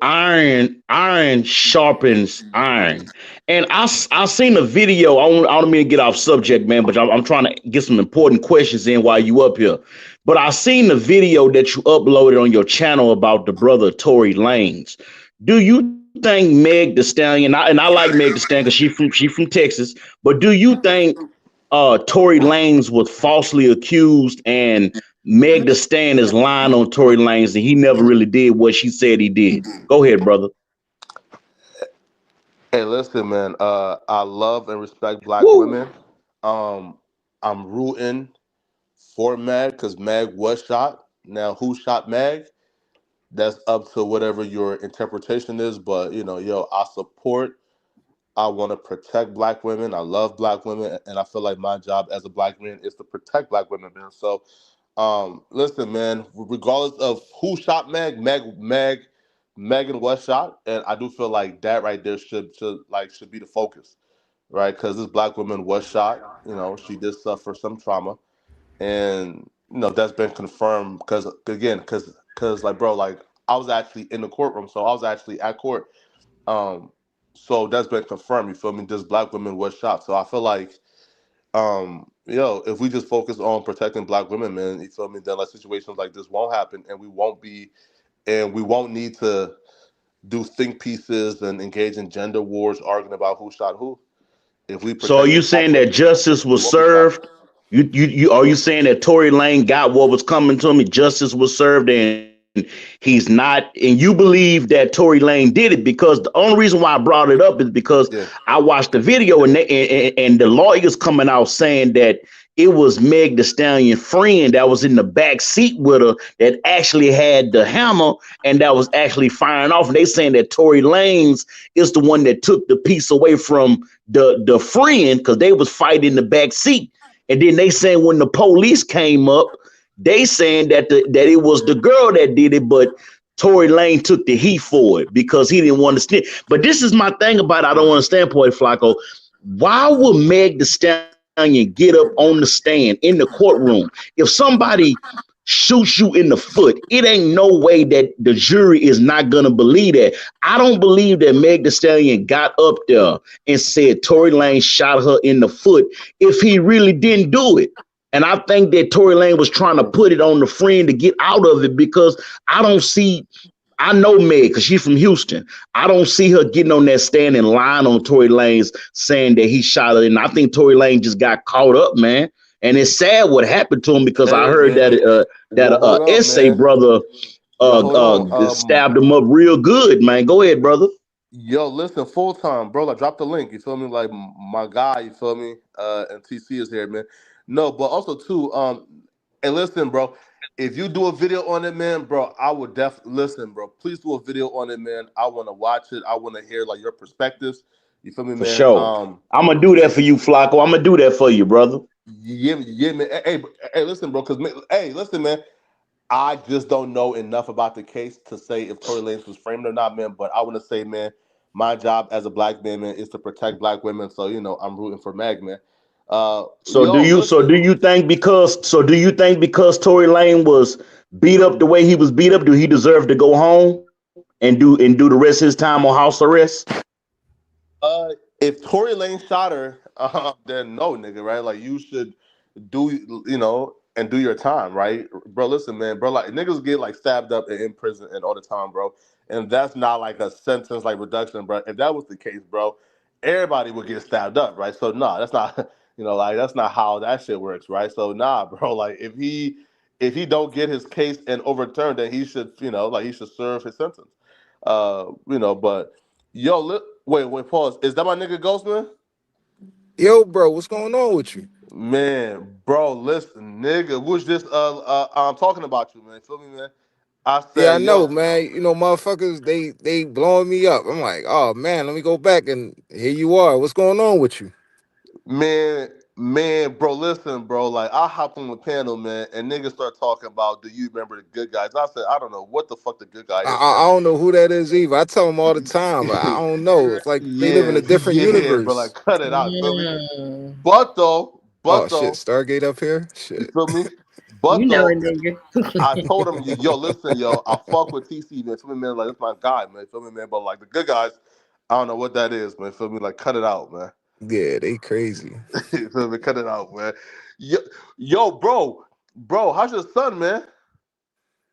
iron sharpens iron, and I seen a video. I don't mean to get off subject, man, but I'm trying to get some important questions in while you up here. But I seen the video that you uploaded on your channel about the brother Tory Lanez. Do you think Meg the Stallion? And I like Meg the Stallion because she from Texas. But do you think Tory Lanez was falsely accused and Meg Thee Stallion is lying on Tory Lanez and he never really did what she said he did? Go ahead, brother. hey, listen, man. I love and respect black Woo! women. I'm rooting for Meg because Meg was shot. Now, who shot Meg? That's up to whatever your interpretation is. But yo, I support I want to protect black women. I love black women, and I feel like my job as a black man is to protect black women, man. So, listen, man. Regardless of who shot Megan was shot, and I do feel like that right there should be the focus, right? Because this black woman was shot. You know, she did suffer some trauma, and that's been confirmed. Because like, bro, like I was actually in the courtroom, so I was actually at court. Um, so that's been confirmed. You feel me? This black woman was shot. So I feel like, if we just focus on protecting black women, man, you feel me? Then like situations like this won't happen, and we won't need to do think pieces and engage in gender wars, arguing about who shot who. If we So are protect you saying that justice was served? You are you saying that Tory Lane got what was coming to him? Justice was served, and he's not. And you believe that Tory Lane did it because the only reason why I brought it up is because I watched the video and the lawyers coming out saying that it was Meg Thee Stallion friend that was in the back seat with her that actually had the hammer and that was actually firing off. And they saying that Tory Lanez is the one that took the piece away from the friend because they was fighting in the back seat. And then they saying when the police came up, they saying that it was the girl that did it, but Tory Lane took the heat for it because he didn't want to stand. But this is my thing about it. I don't understand, Boy Flakko. Why would Meg Thee Stallion get up on the stand in the courtroom? If somebody shoots you in the foot, it ain't no way that the jury is not gonna believe that. I don't believe that Meg Thee Stallion got up there and said Tory Lane shot her in the foot if he really didn't do it. And I think that Tory Lane was trying to put it on the friend to get out of it because I know Meg because she's from Houston. I don't see her getting on that stand and lying on Tory Lanez saying that he shot her. And I think Tory Lane just got caught up, man. And it's sad what happened to him because I heard that Essay brother stabbed him up real good, man. Go ahead, brother. Yo, listen, full time, bro. Like, drop the link. You feel me? Like my guy, you feel me? And TC is here, man. No, but also too, and listen, bro. If you do a video on it, man, bro, I would definitely listen, bro. Please do a video on it, man. I want to watch it. I want to hear like your perspectives. You feel me, man? For sure. I'm gonna do that for you, Flakko. I'm gonna do that for you, brother. Yeah, man. Hey, listen, bro. Listen, man. I just don't know enough about the case to say if Tory Lanez was framed or not, man. But I want to say, man, my job as a black man, man, is to protect black women. So I'm rooting for Meg, man. Do you think because Tory Lane was beat up the way he was beat up, do he deserve to go home and do the rest of his time on house arrest? If Tory Lane shot her, then no, nigga, right? Like you should do, and do your time, right, bro? Listen, man, bro, like niggas get like stabbed up and in prison and all the time, bro, and that's not like a sentence like reduction, bro. If that was the case, bro, everybody would get stabbed up, right? So nah, that's not, like that's not how that shit works, right? So nah, bro, like if he don't get his case and overturned, then he should, he should serve his sentence, But yo, wait, pause. Is that my nigga Ghostman? Yo, bro, what's going on with you? Man, bro, listen, nigga, was just I'm talking about you, man. Feel me, man? I said, yeah, I know, man. Motherfuckers, they blowing me up. I'm like, oh man, let me go back and here you are. What's going on with you? Man, bro, listen, bro. Like I hop on the panel, man, and niggas start talking about, do you remember the good guys? I said, I don't know what the fuck the good guy is. I don't know who that is either. I tell them all the time, but I don't know. It's like they live in a different universe. Bro, like cut it out. Feel me? But though, shit, Stargate up here. Shit. You feel me? But though, I told him, yo, listen, yo, I fuck with TC, man. Feel me, man? Like that's my guy, man. Feel me, man? But like the good guys, I don't know what that is, man. Feel me? Like cut it out, man. Yeah, they crazy. Feel me? Cut it out, man. Yo, bro, how's your son, man?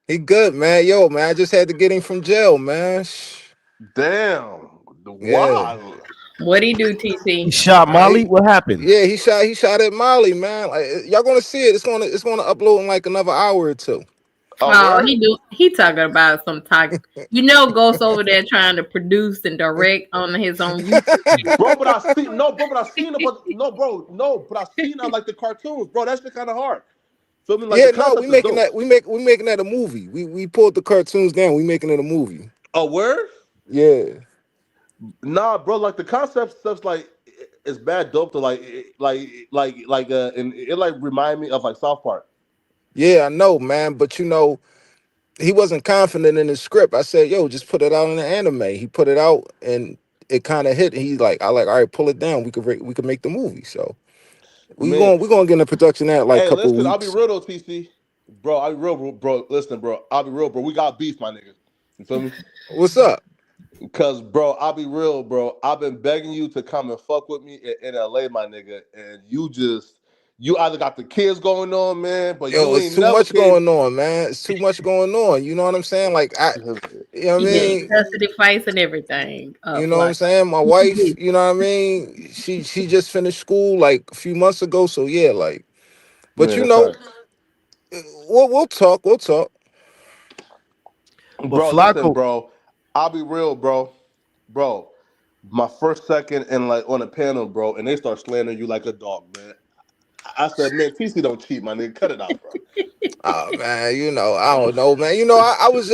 He good, man. Yo, man, I just had to get him from jail, man. Damn. Wow. What'd he do, TC? He shot Molly. What happened? Yeah, he shot at Molly, man. Like, y'all gonna see it. It's gonna upload in like another hour or two. Oh, he talking about some talk. Ghost over there trying to produce and direct on his own YouTube. Bro, but I seen like the cartoons, bro. That shit kind of hard. Feel me? Like yeah, no, we making that a movie. We pulled the cartoons down. We making it a movie. Oh, word? Yeah. Nah, bro. Like the concept stuff's like it's bad dope to and it like remind me of like South Park. Yeah, I know, man. But he wasn't confident in his script. I said, "Yo, just put it out in the anime." He put it out, and it kind of hit. He's like, "I like, all right, pull it down. We could make the movie." So Man, we're gonna get into production that like a hey, couple of listen. I'll be weeks. real though, TC. Bro, I'll be real, bro. Listen, bro. I'll be real, bro. We got beef, my nigga. You feel me? What's up? Cause, bro, I'll be real, bro. I've been begging you to come and fuck with me in LA, my nigga, and you either got the kids going on, man, but Yo, you it's ain't too never much came. going on, man. It's too much going on. You know what I'm saying? Like you know what I Yeah, mean? custody fights and everything. You know what I'm Flak. saying? My wife, you know what I mean? She just finished school like a few months ago, so yeah, like. But Man, facts. we'll talk. We'll talk. But Bro, listen, Flacco, bro. I'll be real, bro. Bro, my first second and like on a panel, bro, and they start slandering you like a dog, man. I said, man, TC don't cheat, my nigga. Cut it out, bro. Oh man, I don't know, man. I was.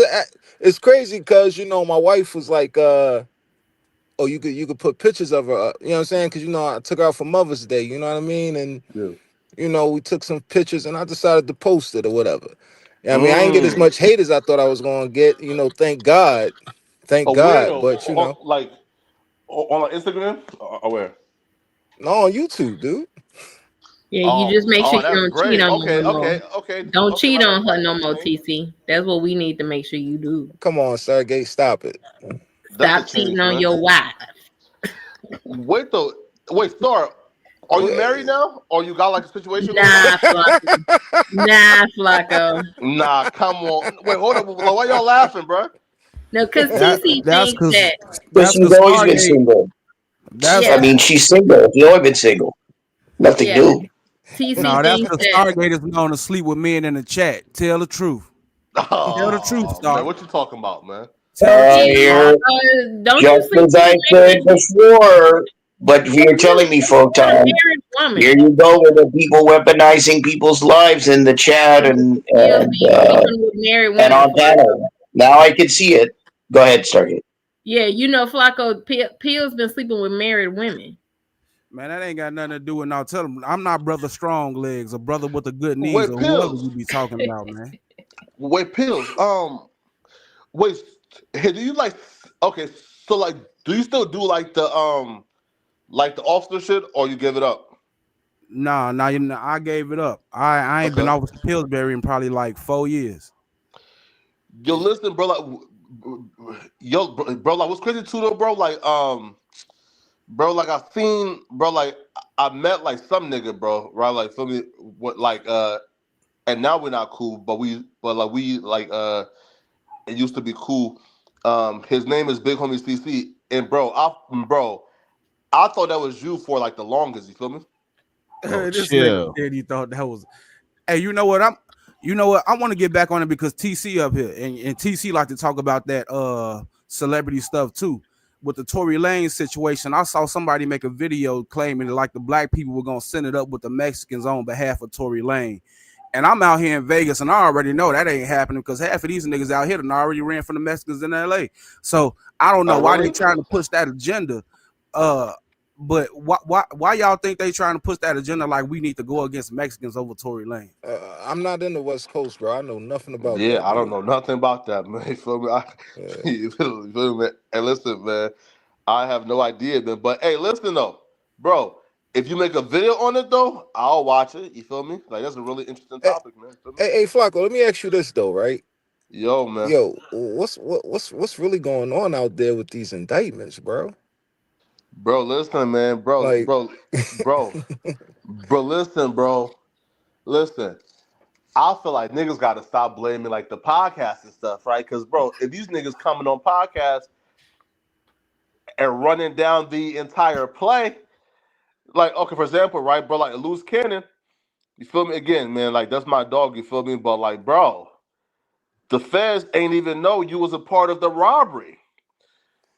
It's crazy because my wife was like, "Oh, you could put pictures of her up." You know what I'm saying? Because I took her out for Mother's Day. You know what I mean? And Yeah. we took some pictures, and I decided to post it or whatever. I mean, I didn't get as Mm. much hate as I thought I was gonna get. Thank God, thank Oh, where God. though? But Like on like Instagram or where? no, on YouTube, dude. Yeah, you Oh, just make sure oh, you that's don't cheat great. on her Okay, no more. okay, okay, Don't okay. cheat Right, on her right, no that's a more, change. TC. That's what we need to make sure you do. Come on, Sergey, stop it. That's a Stop cheating change, on man. your wife. Wait though. Wait, Star. Are you married now, or you got like a situation going on? Nah, Flacco. Nah, Flacco. Nah, come on. Wait, hold up. Why y'all laughing, bro? No, because That TC that's thinks cause that. But that's she's cause always been Stargate. single. That's I Yeah, mean, she's single. She's always been single. Nothing yeah. new. TC no, that's thinks cause that. Stargate is known to sleep with men in the chat. Tell the truth. Tell the truth, Oh man, Star. what you talking about, man? Tell the truth, Yeah, Star. Here, don't you just sleep as with I a said married? before, but you're telling me, What a Photon, married here woman. you go with the people weaponizing people's lives in the chat He'll be sleeping with married and women. on panel. Now I can see it. Go ahead, Stargate. Yeah, Flacco Pill's been sleeping with married women. Man, that ain't got nothing to do with now. Tell them I'm not brother strong legs or brother with the good knees Wait, or whoever pills. you be talking about, man. Wait, pills. Wait. Hey, do you like? Okay, so like, do you still do like the officer shit, or you give it up? Nah, I gave it up. I ain't been Okay. off Pillsbury in probably like 4 years. Yo, listen, bro. Bro, like, what's crazy too, though, bro? Bro, like, I seen, bro, like, I met like some nigga, bro, right? Like, feel me? What, like, and now we're not cool, it used to be cool. His name is Big Homie CC, and bro, I thought that was you for like the longest. You feel me? bro, This nigga chill. said he thought that was. Hey, you know what? I want to get back on it because TC up here and TC like to talk about that celebrity stuff too. With the Tory Lane situation, I saw somebody make a video claiming that like the black people were gonna send it up with the Mexicans on behalf of Tory Lane. And I'm out here in Vegas, and I already know that ain't happening because half of these niggas out here done already ran from the Mexicans in LA. So I don't know Oh, why they really? trying to push that agenda. But why y'all think they trying to push that agenda like we need to go against Mexicans over Tory Lane? I'm not in the West Coast, bro. I know nothing about Yeah, that, I don't dude. know nothing about that, man. You feel me? Yeah. You feel me? And listen, man, I have no idea, man. But hey, listen though, bro. If you make a video on it though, I'll watch it. You feel me? Like that's a really interesting Hey, topic, man. You feel me? hey, Flacco, let me ask you this though, right? Yo, man. Yo, what's really going on out there with these indictments, bro? Bro, listen, man. Bro, Like, bro, bro, bro. Listen, bro. Listen. I feel like niggas got to stop blaming like the podcast and stuff, right? Because, bro, if these niggas coming on podcasts and running down the entire play, like, okay, for example, right, bro, like a loose cannon, you feel me? Again, man, like that's my dog, you feel me? But like, bro, the feds ain't even know you was a part of the robbery.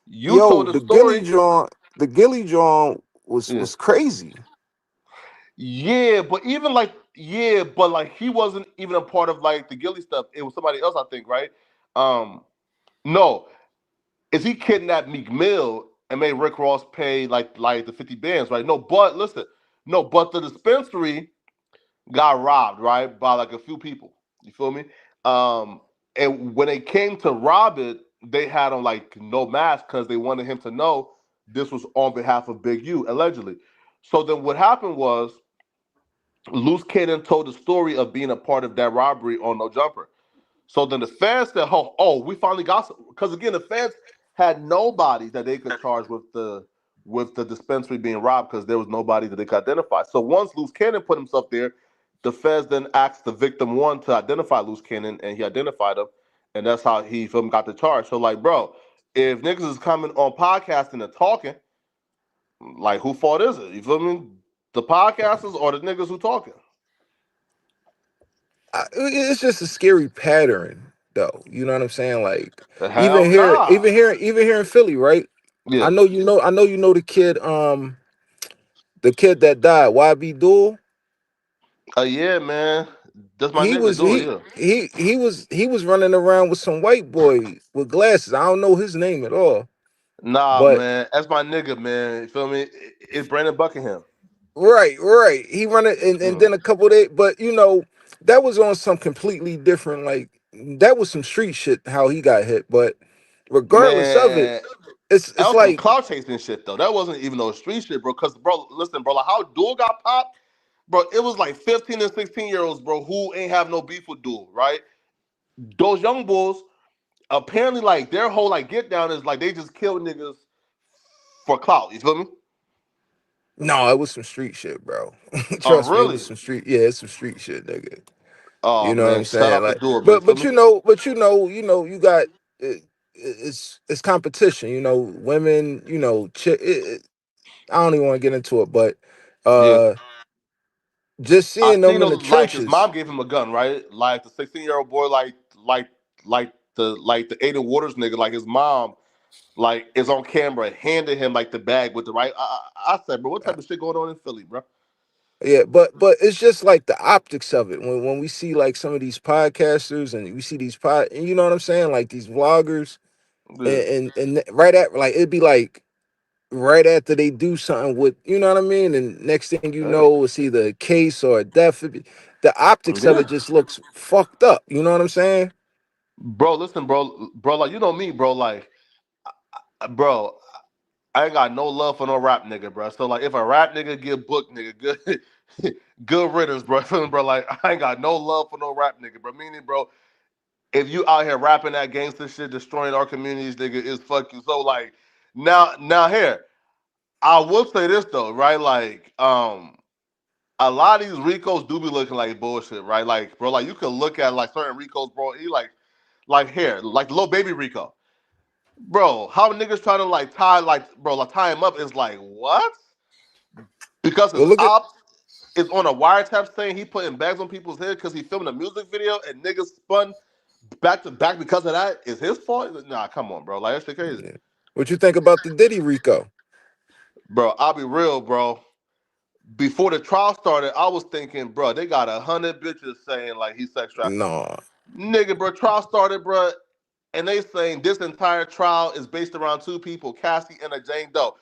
You yo, told the story. The Gilly John Yeah. was crazy. Yeah, but even like, yeah, but like he wasn't even a part of like the Gilly stuff. It was somebody else, I think, right? No, is he kidnapped Meek Mill and made Rick Ross pay like the 50 bands, right? No, but listen, no, but the dispensary got robbed, right, by like a few people. You feel me? And when they came to rob it, they had on like no mask because they wanted him to know this was on behalf of Big U, allegedly. So then what happened was Loose Cannon told the story of being a part of that robbery on No Jumper. So then the fans said, "Oh, we finally got some." Because again, the fans had nobody that they could charge with the dispensary being robbed because there was nobody that they could identify. So once Loose Cannon put himself there, the feds then asked the victim one to identify Loose Cannon, and he identified him, and that's how he film got the charge. So like, bro, if niggas is coming on podcasting and talking, like, who fault is it? You feel me? The podcasters or the niggas who talking? It's just a scary pattern, though. You know what I'm saying? Like Hell nah. even here in Philly, right? Yeah. I know you know the kid that died, YB Duel. Yeah, man. That's my He nigga, was dude. Yeah. he was running around with some white boy with glasses. I don't know his name at all. Nah, But man. That's my nigga, man. You feel me? It's Brandon Buckingham. right. He running and Mm. then a couple days, but you know, that was on some completely different, like that was some street shit how he got hit. But regardless of it, Man, that it's was some like cloud chasing shit though. That wasn't even no street shit, bro. Cause bro, listen, bro, like how Duel got popped, bro, it was like 15 and 16-year-olds, bro, who ain't have no beef with Duel, right? Those young bulls, apparently, like their whole like get down is like they just kill niggas for clout. You feel me? no, it was some street shit, bro. Oh, Trust me, it was really? some street. Yeah, it's some street shit, nigga. Oh You know what man, I'm shout saying? out to Like, Duel, man. You feel me? you got it's competition. You know, women. You know, I don't even want to get into it, but Yeah. uh, just I seeing them seen in the those like his trenches. mom gave him a gun, right? Like the 16-year-old boy, like the Aiden Waters nigga, like his mom, like is on camera handing him like the bag with the right. I said, bro, what type of shit going on in Philly, bro? Yeah, but it's just like the optics of it when we see like some of these podcasters and we see these and you know what I'm saying, like these vloggers Yeah, and right at like it'd be like right after they do something with you know what I mean, and next thing you yeah, know it's either a case or a death. The optics of yeah. it just looks fucked up. You know what I'm saying? Bro, listen, bro, like you know me, bro, like, bro, I ain't got no love for no rap nigga, bro. So like, if a rap nigga get booked, nigga, good, good riddance, bro. Feel me, bro? Like, I ain't got no love for no rap nigga, bro. Meaning, bro, if you out here rapping that gangster shit, destroying our communities, nigga, is fuck you. So like, now here, I will say this though, right? Like, a lot of these Ricos do be looking like bullshit, right? Like, bro, like you can look at like certain Ricos, bro. He like here, like little baby Rico, bro. How niggas trying to like tie, like, bro, like tie him up is like what? Because his Well, look at ops is on a wiretap saying he putting bags on people's head because he filming a music video and niggas spun back to back because of that is his fault. Nah, come on, bro. Like that shit crazy, what you think about the Diddy Rico. bro. I'll be real, bro. Before the trial started, I was thinking, bro, they got 100 bitches saying like he's sex trafficking. No, Nigga, bro, trial started, bro, and they saying this entire trial is based around two people, Cassie and a Jane Doe,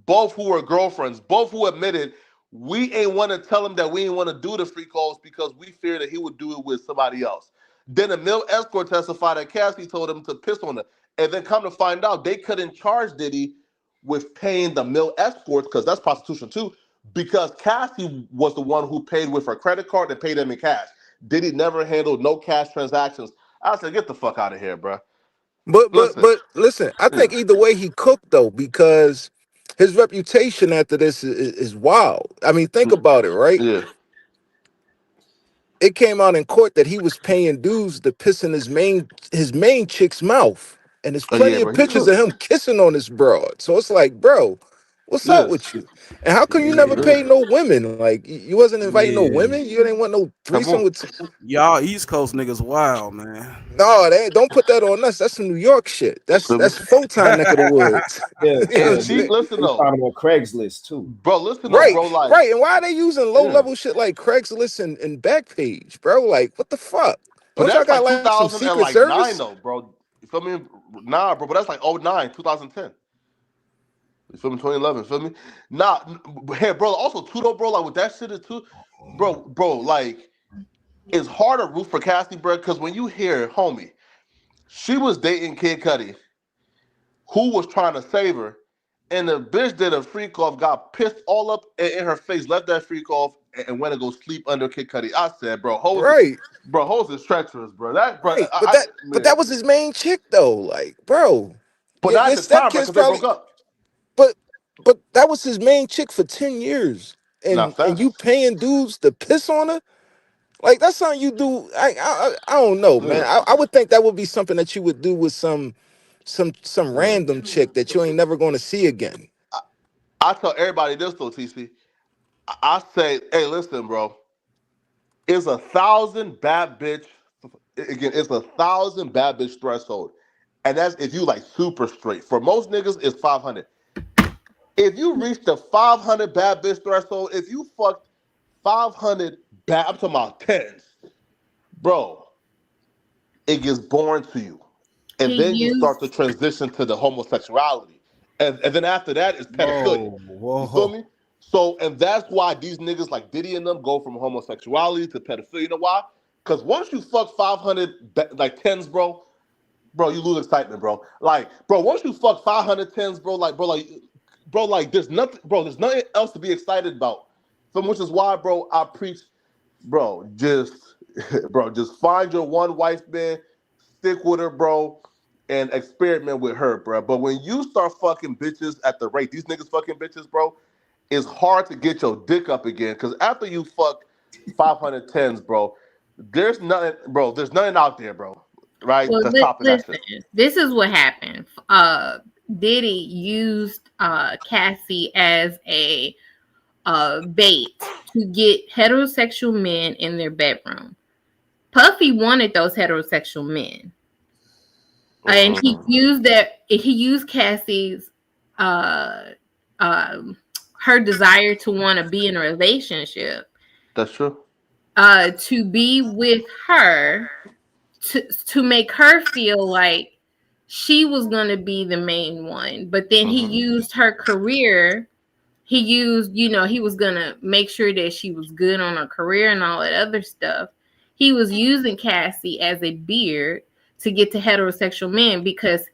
both who were girlfriends, both who admitted we ain't want to tell him that we ain't want to do the free calls because we fear that he would do it with somebody else. Then the mill escort testified that Cassie told him to piss on her, and then come to find out they couldn't charge Diddy with paying the mill escorts because that's prostitution too, because Cassie was the one who paid with her credit card and paid them in cash. Diddy never handled no cash transactions. I said, get the fuck out of here, bro. Listen, but listen, I yeah, think either way he cooked though because his reputation after this is wild. I mean, think about it, right? yeah, It came out in court that he was paying dues to piss in his main chick's mouth, and there's yeah, plenty of bro. He pictures of cooked. him kissing on this broad. So it's like, bro, what's up Yeah, with you? And how come you never yeah. paid no women? Like you wasn't inviting no Yeah. women. You didn't want no Come threesome on. with. Y'all East Coast niggas wild, man. No, they don't put that on us. That's some New York shit. Feel me? That's Photon neck of the woods. Yeah, You know what And I'm yeah. she, saying? listen They though, found him on Craigslist too. bro. Listen though, Right, bro. Like, right. And why are they using low yeah. level shit like Craigslist and Backpage, bro? Like, what the fuck? But Don't y'all that's got like like some secret 2009 service? though, bro. You feel me? Nah, bro. But that's like 09, 2010. You feel me? 2011. Feel me? Nah, hey, bro. Also, too though, bro. Like with that shit is too, bro. Like it's hard to root for Cassie, bro, because when you hear, homie, she was dating Kid Cudi, who was trying to save her, and the bitch did a freak off, got pissed all up in her face, left that freak off, and went to go sleep under Kid Cudi. I said, bro, Right. hoes is treacherous, bro. That, bro, Right. But man. that was his main chick though. Like, bro, But not your at the time, right? stepkids Because they broke probably. up. But that was his main chick for 10 years, Nah, and you facts. paying dudes to piss on her. Like that's something you do. I don't know, man. Yeah. I would think that would be something that you would do with some random chick that you ain't never going to see again. I tell everybody this though, TC. I say, hey, listen, bro. It's 1,000 bad bitch. Again, it's 1,000 bad bitch threshold, and that's if you like super straight. For most niggas, it's 500. If you reach the 500 bad bitch threshold, if you fucked 500 bad, I'm talking about tens, bro, it gets boring to you, and He then you start to used transition to the homosexuality, and then after that is pedophilia. You feel me? So, and that's why these niggas like Diddy and them go from homosexuality to pedophilia. You know why? Because once you fuck 500 like tens, bro, you lose excitement, bro. Like, bro, once you fuck 500 tens, bro, like, there's nothing else to be excited about. So, which is why, bro, I preach, bro, just find your one wife, man, stick with her, bro, and experiment with her, bro. But when you start fucking bitches at the rate these niggas fucking bitches, bro, it's hard to get your dick up again. Because after you fuck 510s, bro, there's nothing out there, bro. Right? well. That's topping that Listen, shit. this is what happened. Diddy used Cassie as a bait to get heterosexual men in their bedroom. Puffy wanted those heterosexual men, and he used that. He used Cassie's her desire to want to be in a relationship. That's true. To be with her, to make her feel like she was going to be the main one. But then he used her career. He used, he was going to make sure that she was good on her career and all that other stuff. He was using Cassie as a beard to get to heterosexual men, because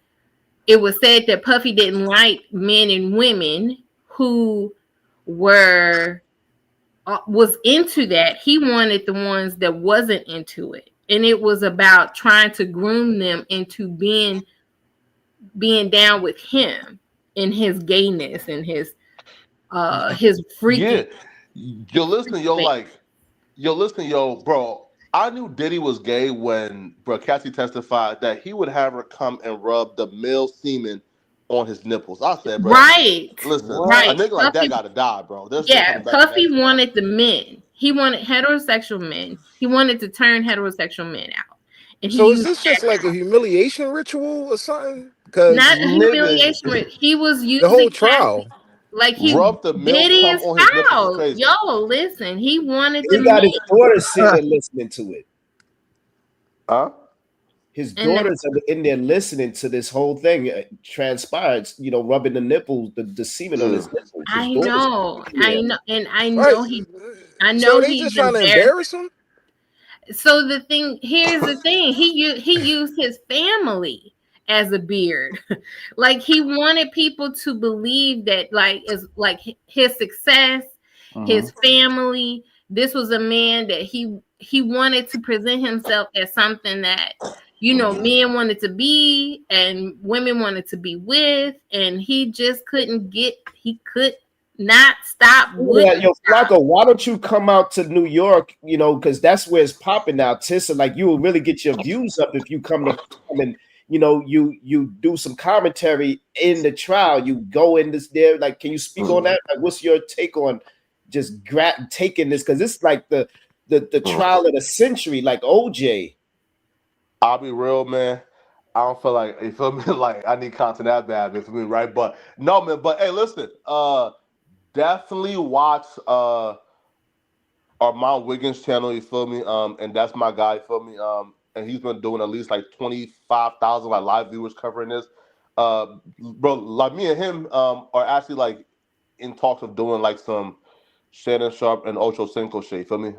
it was said that Puffy didn't like men and women who was into that. He wanted the ones that wasn't into it, and it was about trying to groom them into being down with him in his gayness and his freaky. Yeah. Listen, bro. I knew Diddy was gay when bro Cassie testified that he would have her come and rub the male semen on his nipples. I said, bro, Right. listen, Right. a nigga like Puffy, that gotta die, bro. There's no yeah, coming back from that Puffy shit, bro. wanted the men. He wanted heterosexual men. He wanted to turn heterosexual men out. And he So is used this just like a humiliation ritual or something? Because not a humiliation. He was the whole using trial. Cassie. Like Rub the milk Diddy cum is on his nipples is foul. crazy. Yo, listen, he wanted the He got his men. daughter sitting there listening to it. Huh? His And daughters are in there listening to this whole thing transpired, rubbing the nipples, the semen on his nipples. His I daughters know, are in there. I know, and I Right. know I So know they he's just trying to embarrassed. embarrass him? So here's the thing. He used his family as a beard. Like, he wanted people to believe that, like, is like his success, his family. This was a man that he wanted to present himself as something that, men wanted to be and women wanted to be with, and he just he could not stop. Yo, Flakko, why don't you come out to New York? Because that's where it's popping now. Tissa, like, you will really get your views up if you come and you do some commentary in the trial. You go in this there. Like, can you speak on that? Like, what's your take on just taking this? Because it's like the trial of the century, like OJ. I'll be real, man. I don't feel like, you feel me? Like, I need content that bad, man, for me, right? But no, man. But hey, listen. Definitely watch Armand Wiggins' channel. You feel me? And that's my guy. You feel me? And he's been doing at least like 25,000 like live viewers covering this. bro, like me and him are actually like in talks of doing like some Shannon Sharp and Ocho Cinco shit, feel me?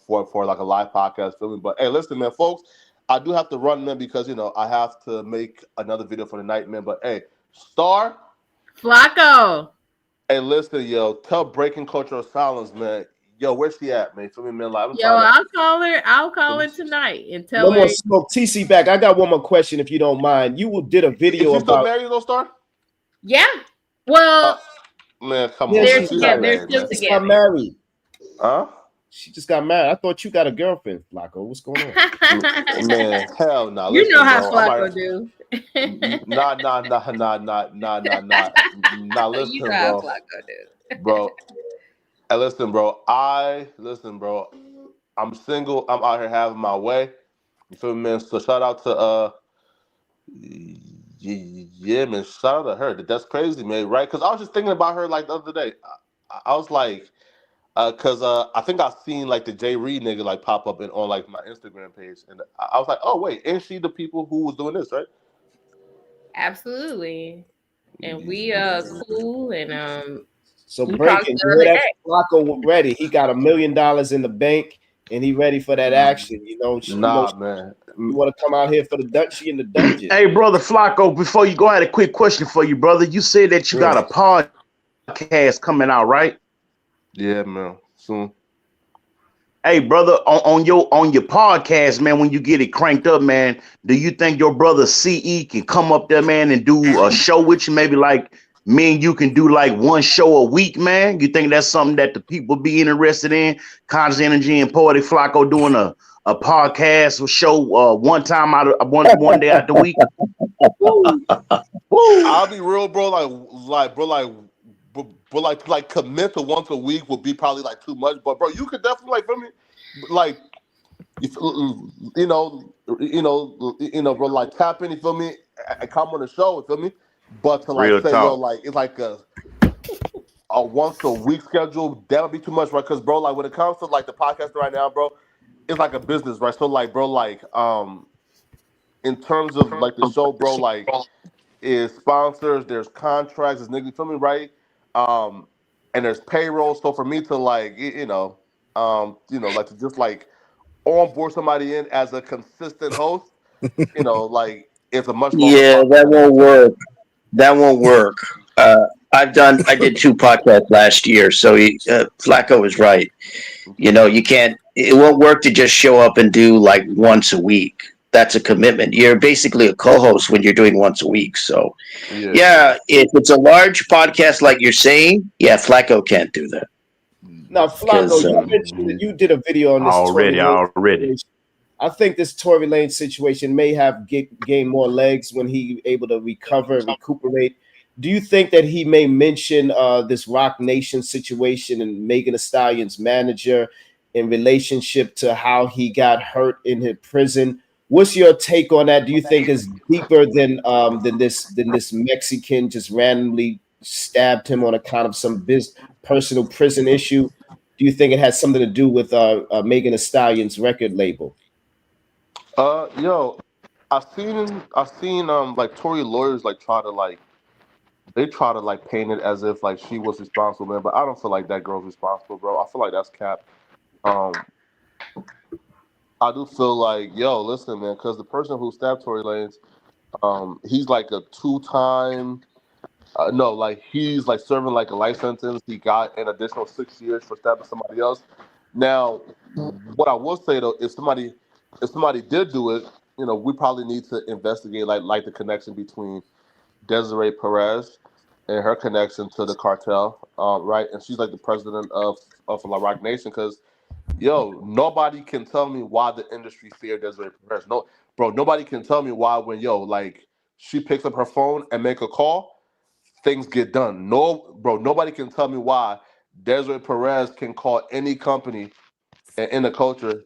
For like a live podcast, feel me? But hey, listen, man, folks, I do have to run, man, because I have to make another video for the night, man. But hey, Star, Flakko. hey, listen, yo, tell Breaking Cultural Silence, man. Yo, where's she at, man? Feel me, man? Like, I'm Yo, trying to. I'll call her tonight and tell No her. more smoke. TC back. I got one more question, if you don't mind. You did a video Is she still about. married, though, Star? Yeah. Well, Man, come Yeah, on, they're man. She's together. not They're married, still man. She just got together. married. Huh? She just got married. I thought you got a girlfriend, Flakko. What's going on? Man, hell no. You Listen, know how bro. Flakko do. Nah. You know Listen, how bro. Flakko do. Bro. Hey, listen, bro. Listen, bro. I'm single. I'm out here having my way. You feel me, man? So shout out to yeah, man. Shout out to her. That's crazy, man. Right? Because I was just thinking about her like the other day. I was like, because I think I seen like the Jay Reed nigga like pop up on like my Instagram page, and I was like, oh wait, ain't she the people who was doing this, right? Absolutely. And we cool and So we talked breaking, the you other hear that? day. Flakko ready. He got $1 million in the bank, and he ready for that action. Nah, man. You want to come out here for the she in the dungeon. Hey, brother Flakko, before you go, I had a quick question for you, brother. You said that you got a podcast coming out, right? Yeah, man. Soon. Hey, brother, on your podcast, man, when you get it cranked up, man, do you think your brother CE can come up there, man, and do a show with you? Maybe like me and you can do like one show a week, man. You think that's something that the people be interested in? Conscious Energy and Poetic Flakko doing a podcast show one time out of one day out the week. I'll be real, bro. Like commit to once a week would be probably like too much. But bro, you could definitely like for me, like bro, like tap in, you feel me, and come on the show, you feel me. But to like Real say, talk. yo, like it's like a once a week schedule, that would be too much, right? Because bro, like when it comes to like the podcast right now, bro, it's like a business, right? So like, bro, like in terms of like the show, bro, like is sponsors, there's contracts, there's niggas, you feel me, right? And there's payroll. So for me to like, like to just like onboard somebody in as a consistent host, like it's a much longer Yeah, process. that won't work. That won't work. I did 2 podcasts last year, so Flakko is right. You can't. It won't work to just show up and do like once a week. That's a commitment. You're basically a co-host when you're doing once a week. So, yeah, if it's a large podcast like you're saying, yeah, Flakko can't do that. Now, Flakko, you mentioned that you did a video on this already. situation. I think this Tory Lane situation may have gained more legs when he able to recover and recuperate. Do you think that he may mention this Rock Nation situation and Megan Thee Stallion's manager in relationship to how he got hurt in his prison? What's your take on that? Do you think it's deeper than this Mexican just randomly stabbed him on account of some personal prison issue? Do you think it has something to do with Megan Thee Stallion's record label? Yo, I've seen like Tory lawyers like try to paint it as if like she was responsible, man. But I don't feel like that girl's responsible, bro. I feel like that's cap. I do feel like, yo, listen, man, because the person who stabbed Tory Lanez, he's like a 2-time. He's like serving like a life sentence. He got an additional 6 years for stabbing somebody else. Now, what I will say though, if somebody did do it, we probably need to investigate like the connection between Desiree Perez and her connection to the cartel, right? And she's like the president of La Rock Nation, because yo, nobody can tell me why the industry feared Desiree Perez. No, bro, nobody can tell me why when like she picks up her phone and make a call, things get done. No, bro, nobody can tell me why Desiree Perez can call any company in the culture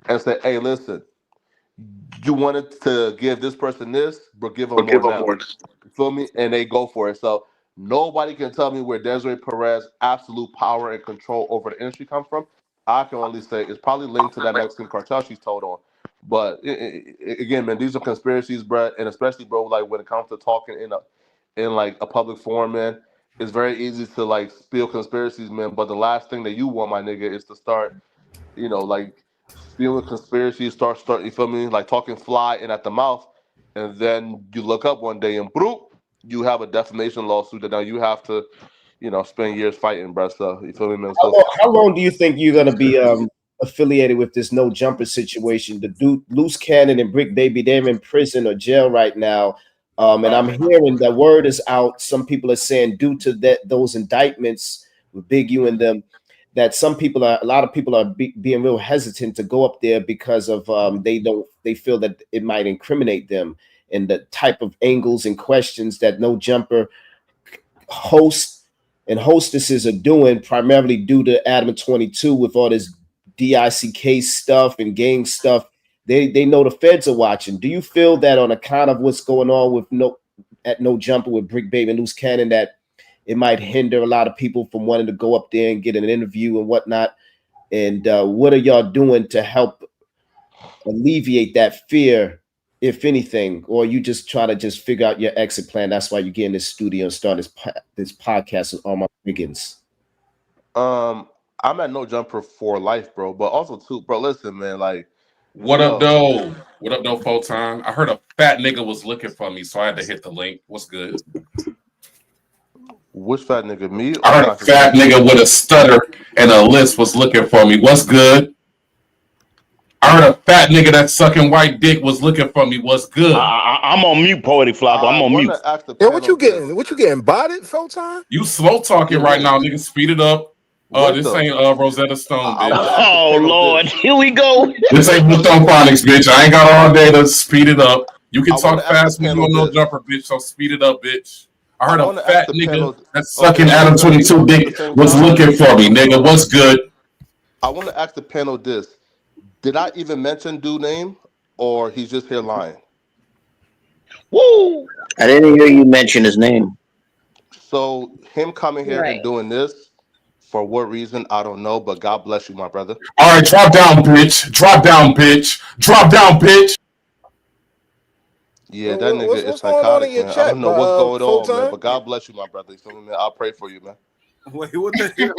and say, hey, listen, you wanted to give this person this, but give them more now. You feel me? And they go for it. So nobody can tell me where Desiree Perez absolute power and control over the industry comes from. I can only say it's probably linked to that Mexican cartel she's told on. But again, man, these are conspiracies, bro, and especially, bro, like when it comes to talking in like a public forum, man, it's very easy to like spill conspiracies, man. But the last thing that you want, my nigga, is to start, like spewing conspiracies, start, you feel me, like talking fly and at the mouth, and then you look up one day and bloop, you have a defamation lawsuit that now you have to, spend years fighting, bro. So you feel me, man? So How long do you think you're gonna be affiliated with this no jumper situation? The dude, Loose Cannon and Brick Baby, they're in prison or jail right now. And I'm hearing that word is out. Some people are saying due to those indictments with Big U and them, that a lot of people are being real hesitant to go up there because of they feel that it might incriminate them, and the type of angles and questions that no jumper hosts and hostesses are doing, primarily due to Adam 22 with all this DICK stuff and gang stuff. They know the feds are watching. Do you feel that on account of what's going on with no jumper with Brick Baby and Loose Cannon, that it might hinder a lot of people from wanting to go up there and get an interview and whatnot? And what are y'all doing to help alleviate that fear, if anything? Or you just try to just figure out your exit plan? That's why you get in this studio and start this podcast with all my Wiggins. I'm at no jumper for life, bro. But also too, bro. Listen, man. Like, what up, though? What up, though? Full time. I heard a fat nigga was looking for me, so I had to hit the link. What's good? Which fat nigga? Me? I heard a fat nigga with a stutter and a lisp was looking for me. What's good? I heard a fat nigga that sucking white dick was looking for me. What's good? I'm on mute, Poetic Flakko. I'm on mute. Yeah, what you getting? What you getting? Botted full time? You slow talking right now, nigga. Speed it up. This ain't Rosetta Stone, bitch. Oh Lord, here we go. This ain't Phonics, bitch. I ain't got all day to speed it up. You can talk fast when you on no jumper, bitch. So speed it up, bitch. I heard a fat nigga that sucking Adam 22 dick was looking for me, nigga. What's good? I want to ask the panel this: did I even mention dude name, or he's just here lying? Woo! I didn't hear you mention his name. So him coming here and doing this, for what reason, I don't know. But God bless you, my brother. All right, drop down, bitch. Drop down, bitch. Drop down, bitch. Yeah, that nigga is psychotic, man. I don't know what's going on, man. But God bless you, my brother. You feel me, man? I'll pray for you, man. Wait, what the hell,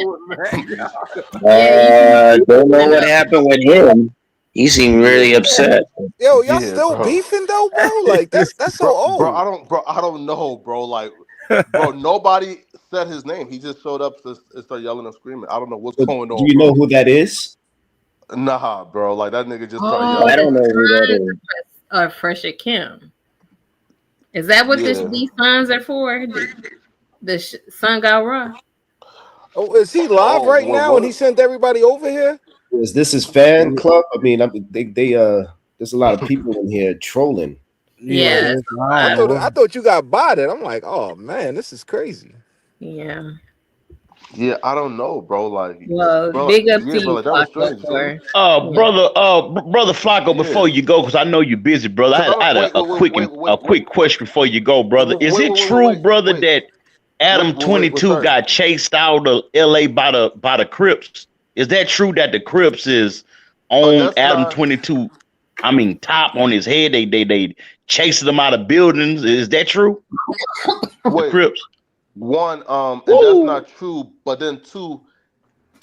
man? Don't know what happened with him. He seemed really upset. Yo, y'all still beefing though, bro? Like that's so old. Bro, I don't know, bro. Like, bro, nobody said his name. He just showed up and started yelling and screaming. I don't know what's going on. Do you know who that is? Nah, bro. Like that nigga just started yelling. I don't know who that is. Fresher Kim. Is that what these sons are for? The Sun God Raw? Oh, is he live right now? And he sent everybody over here? Is this his fan club? I mean, there's a lot of people in here trolling. Yeah. I thought you got botted. I'm like, oh man, this is crazy. Yeah. Yeah, I don't know, bro. Like, well, bro, big up to you, like, Flakko. Brother Flakko, before you go, because I know you're busy, brother. I had a quick question before you go, brother. Is it true, brother, that Adam 22 got chased out of LA by the Crips? Is that true that the Crips is on Adam 22? I mean, top on his head. They chased him out of buildings. Is that true? Wait, Crips. One, and that's not true. But then two,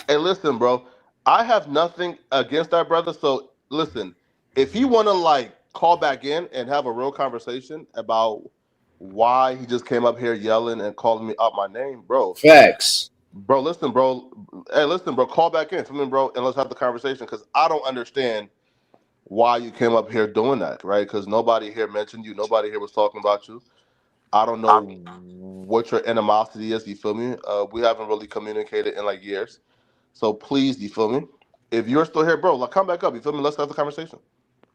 hey, listen, bro. I have nothing against that brother. So listen, if you want to like call back in and have a real conversation about why he just came up here yelling and calling me out my name, bro. Facts. Bro, listen, bro. Hey, listen, bro. Call back in for me, bro, and let's have the conversation because I don't understand why you came up here doing that, right? Because nobody here mentioned you. Nobody here was talking about you. I don't know what your animosity is. You feel me? We haven't really communicated in like years. So please, you feel me? If you're still here, bro, like come back up. You feel me? Let's have the conversation.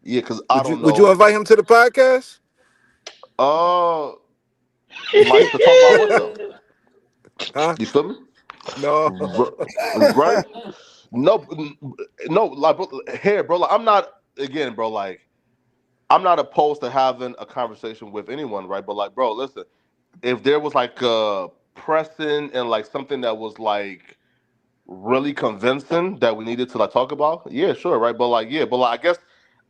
Yeah, because I don't know. Would you invite him to the podcast? Like to talk about what though? Huh? You feel me? No. Right? No, like here, bro. Like, I'm not again, bro. Like, I'm not opposed to having a conversation with anyone, right? But like, bro, listen, if there was like a pressing and like something that was like really convincing that we needed to like talk about, yeah, sure, right? But like, yeah, but like, I guess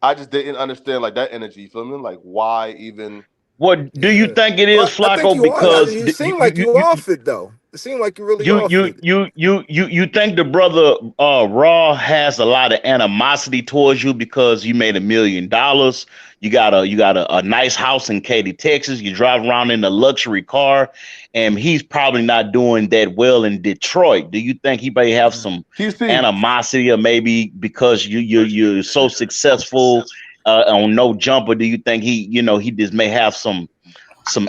I just didn't understand like that energy. You feel me? Like why even? What do you think it is, I think Flacco? you are. Because You seem like you off it though. It seemed like you really off it. you think the brother Raw has a lot of animosity towards you because you made $1 million. You got a nice house in Katy, Texas. You drive around in a luxury car, and he's probably not doing that well in Detroit. Do you think he may have some animosity, or maybe because you're so successful on No Jumper? Do you think he just may have some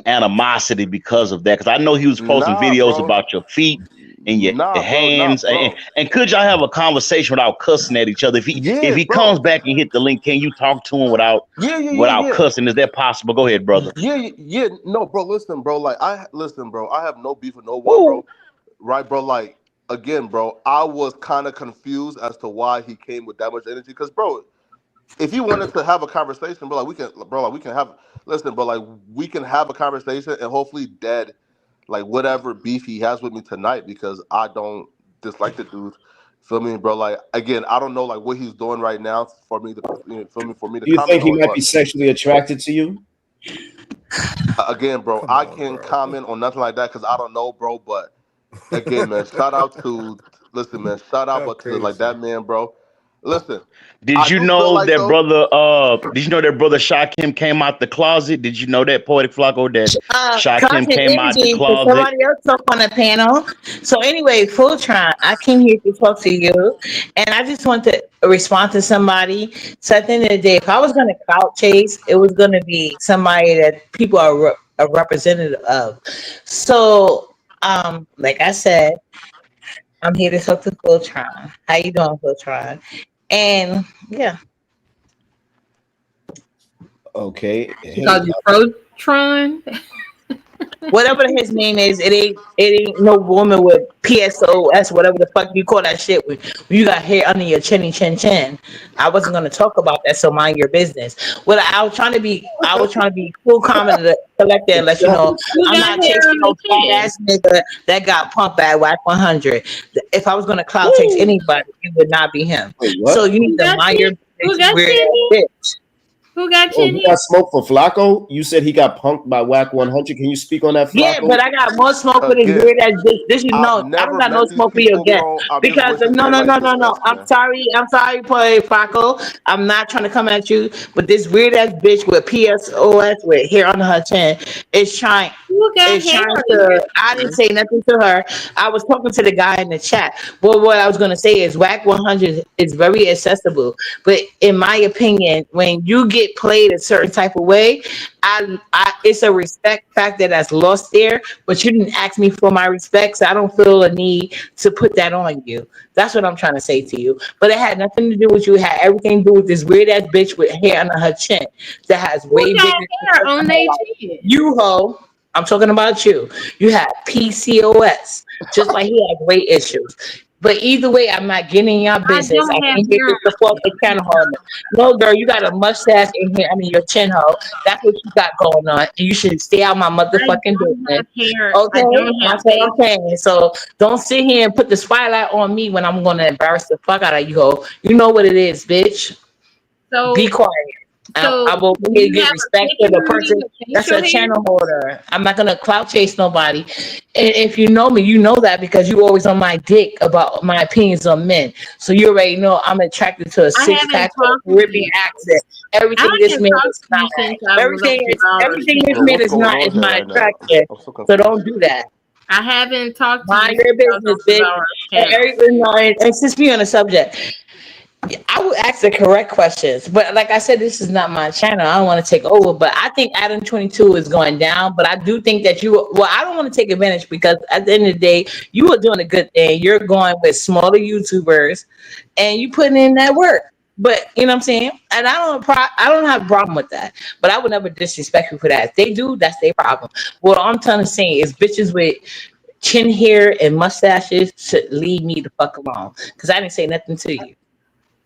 animosity because of that? Because I know he was posting videos about your feet and your hands. And could y'all have a conversation without cussing at each other? If he comes back and hit the link, can you talk to him without cussing? Is that possible? Go ahead, brother. Yeah. No, bro. Listen, bro. I have no beef with no one, bro. Right, bro. Like again, bro. I was kind of confused as to why he came with that much energy. Because, bro, if you wanted to have a conversation, bro, we can have. Listen, bro, we can have a conversation and hopefully dead, whatever beef he has with me tonight, because I don't dislike the dude. Feel me, bro? Again, I don't know what he's doing right now for me to Do you think he might be sexually attracted to you? Again, bro, I can't comment on nothing like that because I don't know, bro. But again, man, shout out to that man, bro. Listen. Did you know that brother? Did you know that brother Shakim came out the closet? Did you know that, Poetic Flacco, that Shakim came out the closet? Somebody else talk on the panel. So anyway, Fultron, I came here to talk to you, and I just want to respond to somebody. So at the end of the day, if I was going to clout chase, it was going to be somebody that people are a representative of. So, like I said, I'm here to talk to Fultron. How you doing, Fultron? And yeah. Okay. He called you Protron. Whatever his name is, it ain't no woman with PSOS, whatever the fuck you call that shit. When you got hair under your chinny chin chin. I wasn't gonna talk about that, so mind your business. Well, I was trying to be cool, calm, and collected, and let you know I'm not chasing no fat ass nigga that got pumped at WAC 100. If I was gonna clout chase anybody, it would not be him. So you need to mind your business, weird bitch. Who got you? You got smoke for Flacco? You said he got punked by WAC 100. Can you speak on that, Flacco? Yeah, but I got more smoke for this weird ass bitch. This you know, I don't got no smoke for you again. Because no. I'm sorry, Poetic Flacco. I'm not trying to come at you, but this weird ass bitch with PSOS with hair on her chin is trying. I didn't say nothing to her. I was talking to the guy in the chat. But what I was gonna say is WAC 100 is very accessible. But in my opinion, when you get played a certain type of way, it's a respect factor that's lost there, but you didn't ask me for my respect, so I don't feel a need to put that on you. That's what I'm trying to say to you. But it had nothing to do with you. It had everything to do with this weird ass bitch with hair under her chin that has way bigger hair on their chin. You hoe. I'm talking about you. You have PCOS, just like he had weight issues. But either way, I'm not getting in your business. I can't get this to fuck the channel holder. No, girl, you got a mustache in here. I mean, your chin hole. That's what you got going on. And you should stay out my motherfucking business. Okay? That's what I'm saying. So don't sit here and put the spotlight on me when I'm going to embarrass the fuck out of you. Ho. You know what it is, bitch. So be quiet. So I will give respect to the person that's a channel holder. I'm not gonna clout chase nobody. And if you know me, you know that because you always on my dick about my opinions on men. So you already know I'm attracted to a six-pack Caribbean accent. Everything this man is not. Everything this man is not is my attraction. So don't do that. I haven't talked to mind your business, bitch. And since we on the subject. I would ask the correct questions, but like I said, this is not my channel. I don't want to take over, but I think Adam 22 is going down. But I do think that I don't want to take advantage because at the end of the day, you are doing a good thing. You're going with smaller YouTubers, and you putting in that work. But you know what I'm saying? And I don't have a problem with that. But I would never disrespect you for that. If they do, that's their problem. What I'm trying to say is bitches with chin hair and mustaches should leave me the fuck alone because I didn't say nothing to you.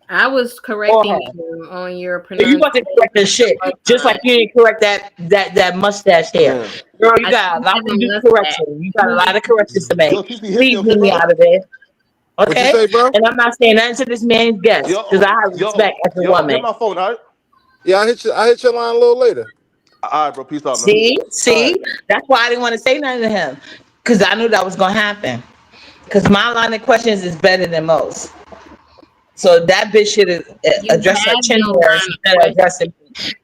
I was correcting you on your pronunciation. You want to correct the shit, just like you didn't correct that mustache hair. Girl, you got a lot to do correction. You got a lot of corrections to make. Please leave me out of it. Okay? Say, bro? And I'm not saying nothing to this man's guest because I have respect as a woman. Get my phone, all right? Yeah, I hit your line a little later. All right, bro. Peace out, man. See, that's why I didn't want to say nothing to him, because I knew that was gonna happen. Because my line of questions is better than most. So that bitch should have addressed her have chin your hair line of instead of addressing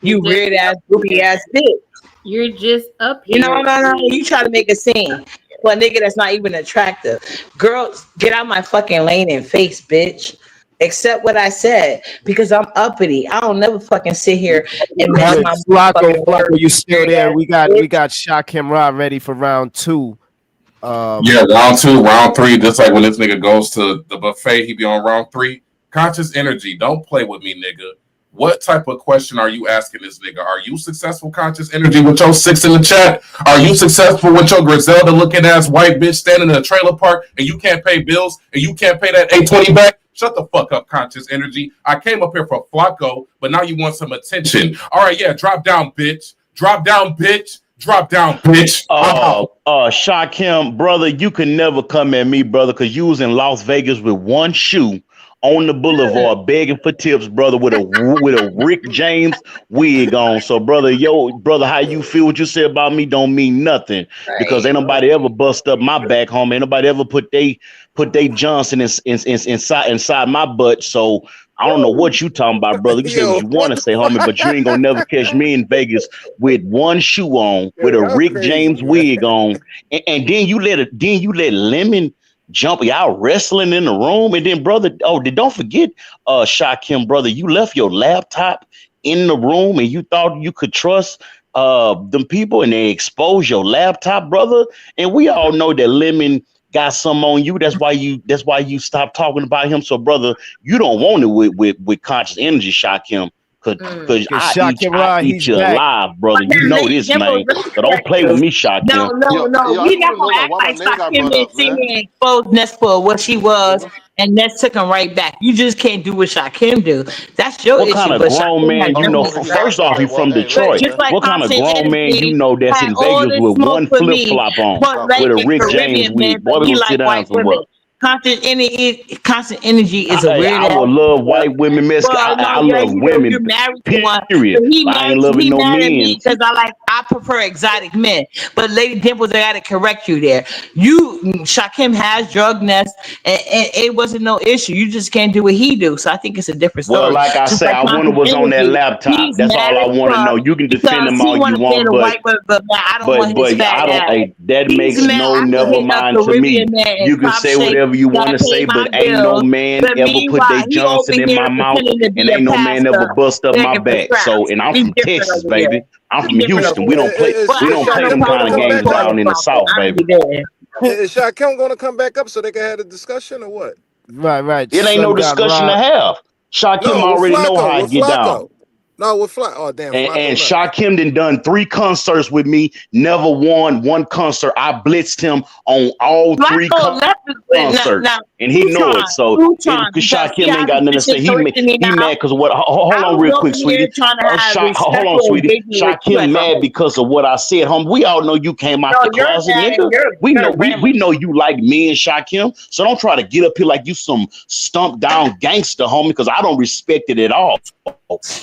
you just weird ass, up goofy here. ass bitch. You're just up You here. know, you try to make a scene for a nigga that's not even attractive. Girls, get out my fucking lane and face, bitch. Accept what I said, because I'm uppity. I don't never fucking sit here and miss Yo, my Flakko, fucking you still there? ass We bitch. got Shakim Ra ready for round 2. Yeah, round 2, round 3. Just like when this nigga goes to the buffet, he be on round 3. Conscious energy. Don't play with me, nigga. What type of question are you asking this nigga? Are you successful, conscious energy, with your 6 in the chat? Are you successful with your Griselda looking ass white bitch standing in a trailer park and you can't pay bills and you can't pay that $820 back? Shut the fuck up, conscious energy. I came up here for Flakko, but now you want some attention. All right, yeah, drop down, bitch. Drop down, bitch. Drop down, bitch. Shakim, brother, you can never come at me, brother, because you was in Las Vegas with one shoe on the boulevard begging for tips, brother, with a Rick James wig on. So, brother, how you feel what you said about me don't mean nothing, because ain't nobody ever bust up my back, homie. Ain't nobody ever put they Johnson inside my butt. So I don't know what you talking about, brother. You say what you want to say, homie, but you ain't gonna never catch me in Vegas with one shoe on, with a Rick James wig on, and then you let Lemon jump, y'all wrestling in the room, and then, brother, don't forget, Shakim, brother, you left your laptop in the room and you thought you could trust them people, and they expose your laptop, brother. And we all know that Lemon got some on you. That's why you stopped talking about him. So, brother, you don't want it with conscious energy, Shakim. Cause I eat you alive, brother. You know this, man. So don't play with me, Shakim. No. He not gonna act like Shakim didn't see me and expose Ness for what she was, and Ness took him right back. You just can't do what Shakim do. That's your issue. What kind of grown man you know? First off, he from Detroit. What kind of grown man you know that's in Vegas with one flip flop on with a Rick James wig? Boy, we gonna sit down somewhere. Constant energy is a weird. I would love white women, miss. I love women. You're married to period. one. I ain't loving no men. Because I prefer exotic men. But Lady Dimples, I gotta correct you there. Shakim has drug Ness, and it wasn't no issue. You just can't do what he do. So I think it's a different story. Well, like I said, I wonder what's on that laptop. That's all I want to know. You can defend him all you want, but that makes never mind to me. You can say whatever you want to say, but ain't no man ever put their Johnson in my mouth, and ain't no man ever bust up my back. So, and I'm from Texas, baby. I'm from Houston. We don't play them kind of games down in the South, baby. Is Shakim gonna come back up so they can have a discussion or what? Right. It ain't no discussion to have. Shakim already know how I get down. No, with Flakko. Oh, damn. And Shakim done 3 concerts with me, never won one concert. I blitzed him on all 3 concerts. And he know it. So, because Shakim ain't got nothing to say. He mad because of what? Hold on real quick, sweetie. Hold on, sweetie. Shakim mad because of what I said. We all know you came out the closet, nigga. We know you like me and Shakim. So don't try to get up here like you some stumped down gangster, homie, because I don't respect it at all.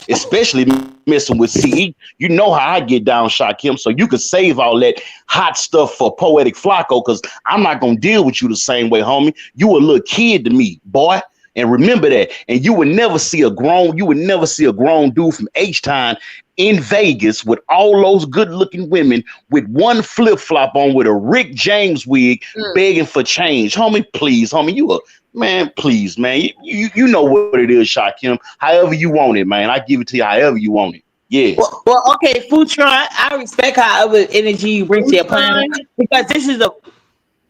Especially messing with CE. You know how I get down, Shakim, so you could save all that hot stuff for Poetic Flakko, because I'm not gonna deal with you the same way, homie. You a little kid to me, boy. And remember that. And you would never see a grown dude from H-Town in Vegas with all those good-looking women with one flip-flop on with a Rick James wig begging for change. Homie, please, homie, man, please, man. You know what it is, Shakim. However you want it, man. I give it to you however you want it. Yes. Well, okay, Futron, I respect however energy you bring to your planet, because this is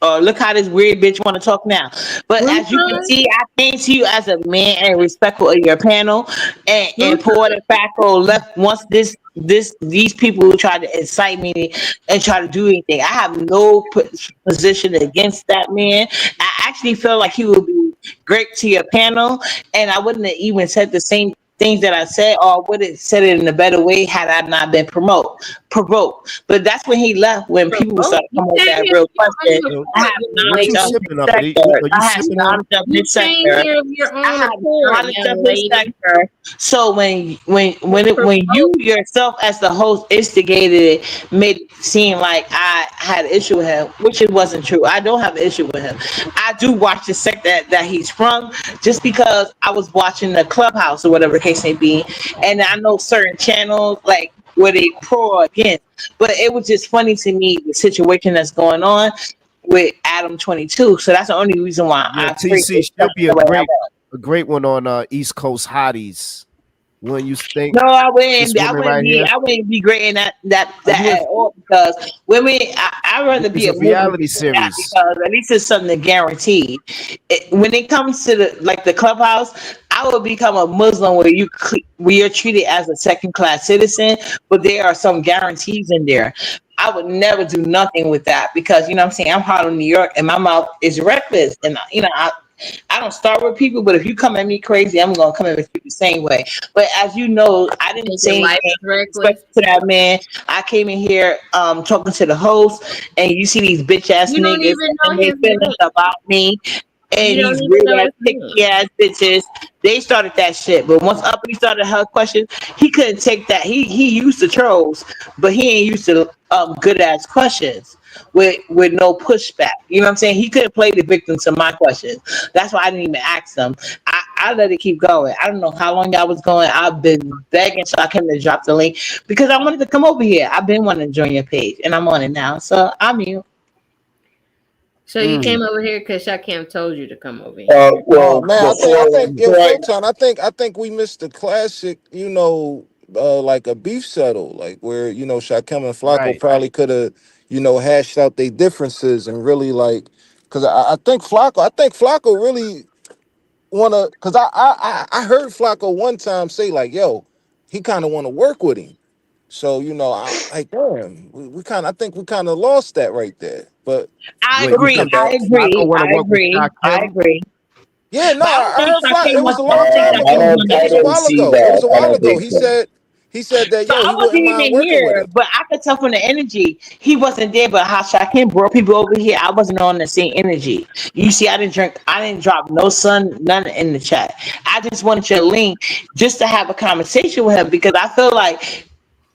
look how this weird bitch want to talk now. But as you can see, I came to you as a man and respectful of your panel, and for the Flakko left once these people who try to incite me and try to do anything. I have no position against that man. I actually feel like he would be great to your panel, and I wouldn't have even said the same things that I said, or I would have said it in a better way had I not been provoked. But that's when he left, when people started coming with that real question. I have knowledge of his sector. I have knowledge of his sector. I have knowledge of his sector. So when you yourself as the host instigated it, made it seem like I had an issue with him, which it wasn't true. I don't have an issue with him. I do watch the sector that he's from, just because I was watching the Clubhouse or whatever the case may be, and I know certain channels like where they pro or against. But it was just funny to me the situation that's going on with Adam 22. So that's the only reason why I TC should be a great one on East Coast Hotties. When you think no, I wouldn't be great in that at all, because women, I'd rather be a reality series, because at least it's something guaranteed. When it comes to the Clubhouse, I would become a Muslim where you're treated as a second class citizen, but there are some guarantees in there. I would never do nothing with that, because you know what I'm saying, I'm Harlem, New York, and my mouth is reckless, and I don't start with people, but if you come at me crazy, I'm gonna come at you the same way. But as you know, I didn't say anything to that man. I came in here talking to the host, and you see these bitch ass niggas and they feelings about me. And these weird ass picky ass bitches, they started that shit. But once Uppity started her questions, he couldn't take that. He used to trolls, but he ain't used to good ass questions with no pushback. You know what I'm saying? He couldn't play the victim to my questions. That's why I didn't even ask them. I let it keep going. I don't know how long y'all was going. I've been begging, so I came to drop the link because I wanted to come over here. I've been wanting to join your page, and I'm on it now. So I'm you. So you came over here because Shakim told you to come over here. I think we missed the classic, like a beef settle, like where Shakim and Flakko probably could have, hashed out their differences and really because I think Flakko really wanna, because I heard Flakko one time say like, yo, he kind of want to work with him. So I like, damn, I think we kind of lost that right there. But I agree. Yeah, no, I heard Flakko. It was a long time ago. It was a while ago. It was a while ago. He said that, yo, he wouldn't mind working with him. But I could tell from the energy he wasn't there. But how Shakim brought people over here, I wasn't on the same energy. You see, I didn't drop no none in the chat. I just wanted your link just to have a conversation with him, because I feel like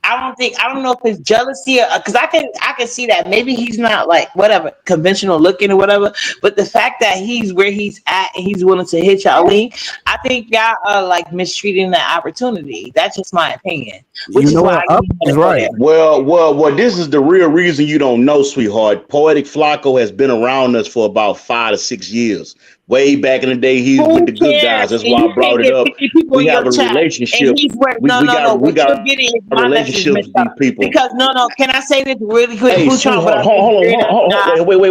I don't know if it's jealousy or because I can see that maybe he's not like whatever conventional looking or whatever, but the fact that he's where he's at and he's willing to hit y'all link, I think y'all are like mistreating that opportunity. That's just my opinion. Which is why is right. Well, this is the real reason you don't know, sweetheart. Poetic Flakko has been around us for about 5 to 6 years. Way back in the day, he's with the good guys. That's why I brought it up. We have a relationship. We got a relationship with these people. Because can I say this really quick? Hey, hold on. Wait.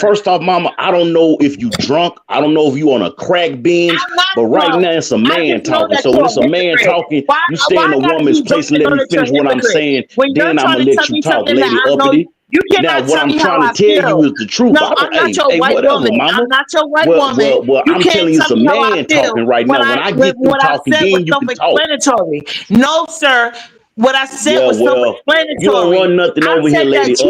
First off, mama, I don't know if you drunk. I don't know if you on a crack binge. But right now, it's a man talking. So when it's a man talking, you stay in a woman's place and let me finish what I'm saying. Then I'm gonna let you talk, lady uppity. Now, what I'm trying to tell you is the truth. No, I'm not your white woman. I'm not your white woman. Well, I'm telling you, it's a man talking right now. When I get through talking, then you can talk. No, sir. What I said was self-explanatory. You don't run nothing over here, lady uppity.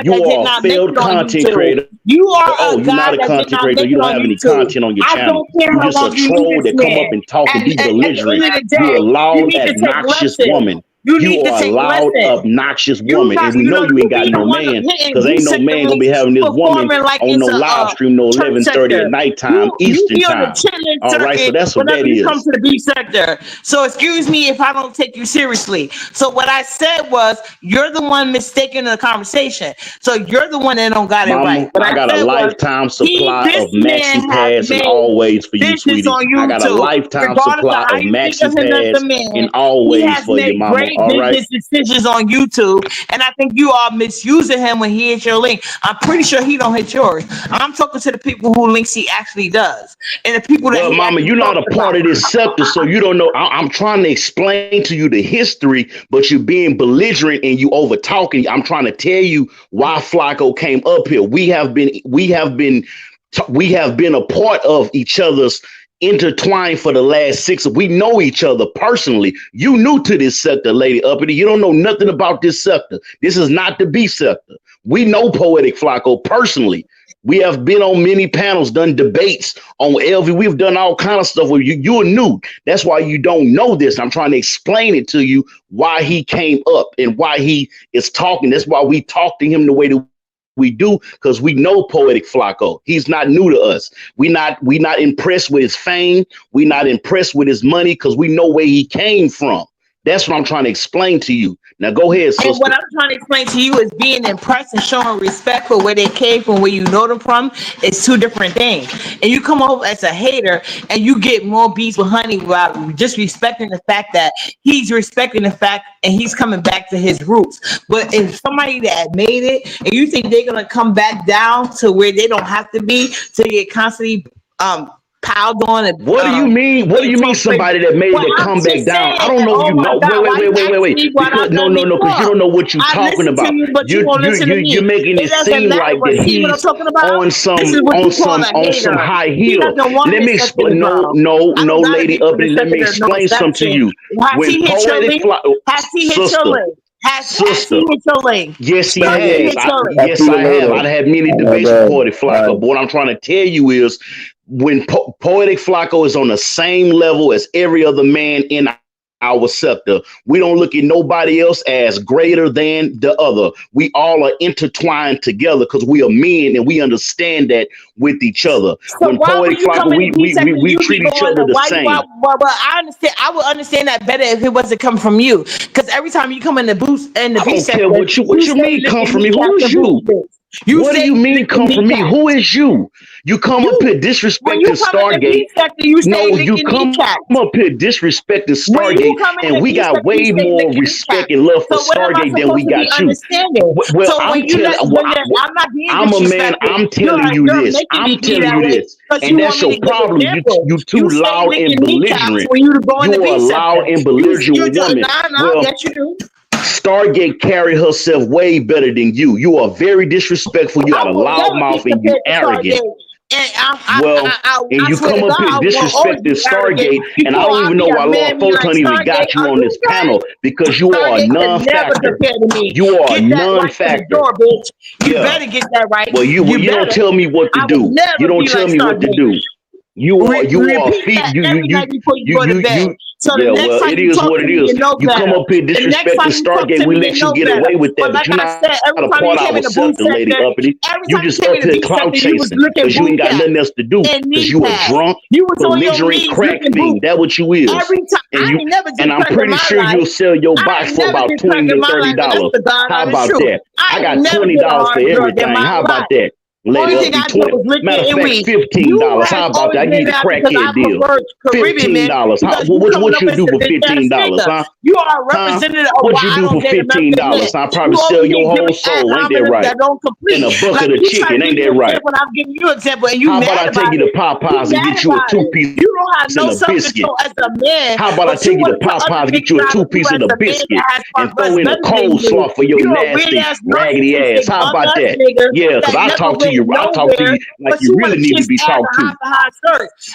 You are a failed content creator. You are you're not a content creator. You don't have any content on your channel. You're just a troll that come up and talk and be belligerent. You're a loud, obnoxious woman. You are a loud, obnoxious woman, and we know you ain't got no man, because ain't no man gonna be having this woman on no live stream, no 11:30 at nighttime Eastern time. All right, so that's what that is. Come to the beef sector. So excuse me if I don't take you seriously. So what I said was, you're the one mistaken in the conversation. So you're the one that don't got it right. But I got a lifetime supply of maxi pads and always for you, sweetie. I got a lifetime supply of maxi pads and always for you, mama. Business decisions on YouTube, and I think you are misusing him when he hits your link. I'm pretty sure he don't hit yours. I'm talking to the people who links he actually does, and the people that. Well, mama, you're not a part of this sector, so you don't know. I'm trying to explain to you the history, but you're being belligerent and you over talking. I'm trying to tell you why Flakko came up here. We have been a part of each other's intertwined for the last 6. We know each other personally. You new to this sector, Lady Uppity. You don't know nothing about this sector. This is not the B sector. We know Poetic Flakko personally. We have been on many panels, done debates on LV. We've done all kind of stuff with you. You're new. That's why you don't know this. I'm trying to explain it to you why he came up and why he is talking. That's why we talk to him the way that we do, because we know Poetic Flakko. He's not new to us. We not impressed with his fame. We not impressed with his money because we know where he came from. That's what I'm trying to explain to you. Now go ahead, sister. And what I'm trying to explain to you is being impressed and showing respect for where they came from, where you know them from, is two different things. And you come over as a hater and you get more beats with Honey without just respecting the fact that he's respecting the fact and he's coming back to his roots. But if somebody that made it and you think they're gonna come back down to where they don't have to be to get constantly piled on. And, what do you mean? What do you mean somebody that made it come back down? I don't know if you know. Wait. Because, no, because you don't know what you're talking about. You're making it seem like that he's on some high heel. Let me explain. No, Lady Uppity. Let me explain something to you. Has he hit your leg? Has he hit your leg? Yes, he has. Yes, I have. I've had many debates with Poetic Flakko. But what I'm trying to tell you is, when Poetic Flakko is on the same level as every other man in our sector, we don't look at nobody else as greater than the other. We all are intertwined together because we are men and we understand that with each other. So when Poetic Flakko, we treat each other the same. But I understand. I would understand that better if it wasn't coming from you. Because every time you come in the booth and the I don't care what you mean come from me. Who is you? What do you mean come from me? Who is you? You come up here disrespecting Stargate. No, you come up here disrespecting Stargate, and we got way more respect and love for Stargate than we got you. Well, I'm a man. I'm telling you this. I'm telling you this, and that's your problem. You too loud and belligerent. You are a loud and belligerent woman. Well, Stargate carried herself way better than you. You are very disrespectful. You got a loud mouth and you arrogant. And you come up here disrespecting Stargate, and I don't even know why Lord Photon even got you on this panel, because you are a non-factor. You are a non-factor. You better get that right. Well, you don't tell me what to do. You don't tell me what to do. You are feet. Yeah, well, it is what it is. You come up here disrespecting Stargate, we let you get away with that, but you're not a part of our sector, Lady Uppity. You just up here clout chasing because you ain't got nothing else to do, because you a drunk, belligerent crack fiend. That's what you is. And I'm pretty sure you'll sell your box for about $20 to $30. How about that? I got $20 for everything. How about that? Lady Uppity, matter of fact, $15. How about that? I give you the crackhead deal. $15. What you do for $15? Huh? You are representative of what you do for $15? I probably sell your whole soul. Ain't that right? And a bucket of chicken. Ain't that right? When I'm giving you an example, and you how about I take you to Popeyes and get you a 2-piece and a biscuit? How about I take you to Popeyes and get you a 2-piece and a biscuit and throw in a coleslaw for your nasty, raggedy ass? How about that? Yeah, because I talk to you. I talk to you like you really need to be talked to.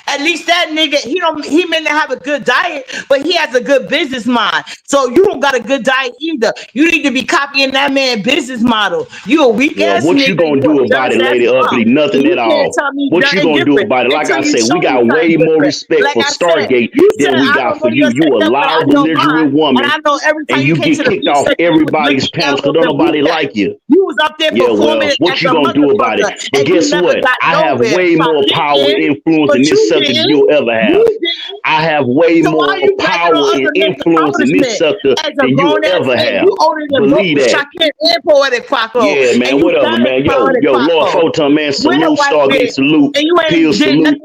At least that nigga, he may not have a good diet, but he has a good business mind. So you don't got a good diet either. You need to be copying that man's business model. You a weak ass nigga. What you gonna do about it, Lady Uppity? Nothing at all. What you gonna do about it? Like I said, we got way more respect for Stargate than we got for you. You a loud, belligerent woman, and you get kicked off everybody's panels because don't nobody like you. You was up there performing. What you gonna do about it? But guess what? I have way more power and influence in this sector than you'll ever have. I have way more power and influence in this sector than you'll ever have. Believe that. Yeah, man, whatever, man. Yo, Lord Photon, man, salute, Stargate, salute, Pillz, salute,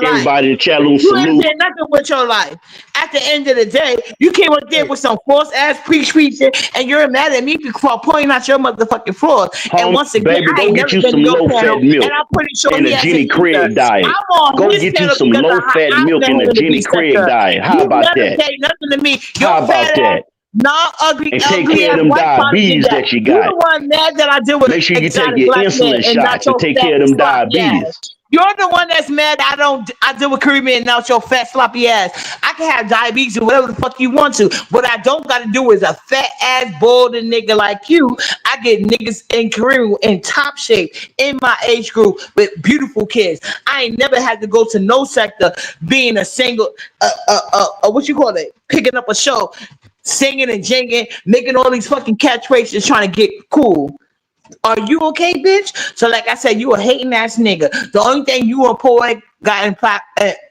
everybody in the chat room, salute. You ain't did nothing with your life. At the end of the day, you came up there with some false ass preaching, and you're mad at me for pointing out your motherfucking flaws. And once again, baby, go get you some low-fat milk and I'm pretty sure and a Jenny Craig diet. Go get you some low-fat milk and a Jenny Craig diet. How about that? Nothing to me. How about that? Not ugly, and take care of them diabetes that you got. You're the one mad that I deal with. Make sure you take your insulin shots and take care of them diabetes. You're the one that's mad. I deal with Caribbean now. Your fat sloppy ass. I can have diabetes or whatever the fuck you want to. What I don't got to do is a fat ass balding nigga like you. I get niggas in Caribbean in top shape in my age group with beautiful kids. I ain't never had to go to no sector being a single. What you call it? Picking up a show, singing and jinging, making all these fucking catchphrases, trying to get cool. Are you okay, bitch? So, like I said, you a hating ass nigga. The only thing you and Poetic got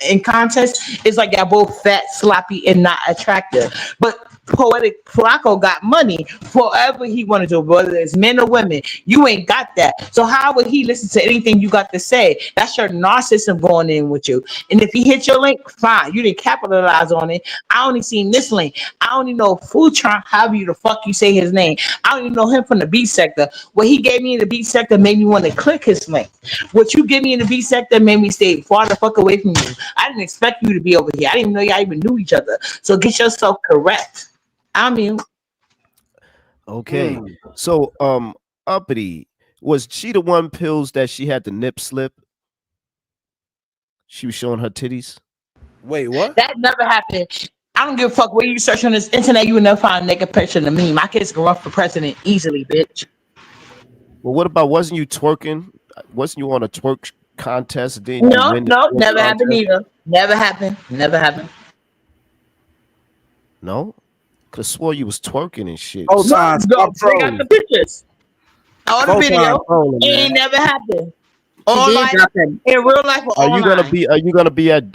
in contest is like y'all both fat, sloppy, and not attractive. But Poetic Flakko got money for whatever he want to do, whether it's men or women. You ain't got that. So how would he listen to anything you got to say? That's your narcissism going in with you. And if he hit your link, fine. You didn't capitalize on it. I only seen this link. I only know Futron, however you the fuck you say his name. I only know him from the B sector. What he gave me in the B sector made me want to click his link. What you give me in the B sector made me stay far the fuck away from you. I didn't expect you to be over here. I didn't even know y'all even knew each other. So get yourself correct. I mean, okay. So, Uppity, was she the one Pillz that she had the nip slip? She was showing her titties. Wait, what? That never happened. I don't give a fuck where you search on this internet. You will never find a naked picture of me. My kids can run for president easily, bitch. Well, what about, wasn't you twerking? Wasn't you on a twerk contest? No, never happened either. Never happened. Never happened. No? Could have swore you was twerking and shit. Oh, no, bring out the pictures. All the video. Ain't never happened. Online, in real life or Are online. you gonna be at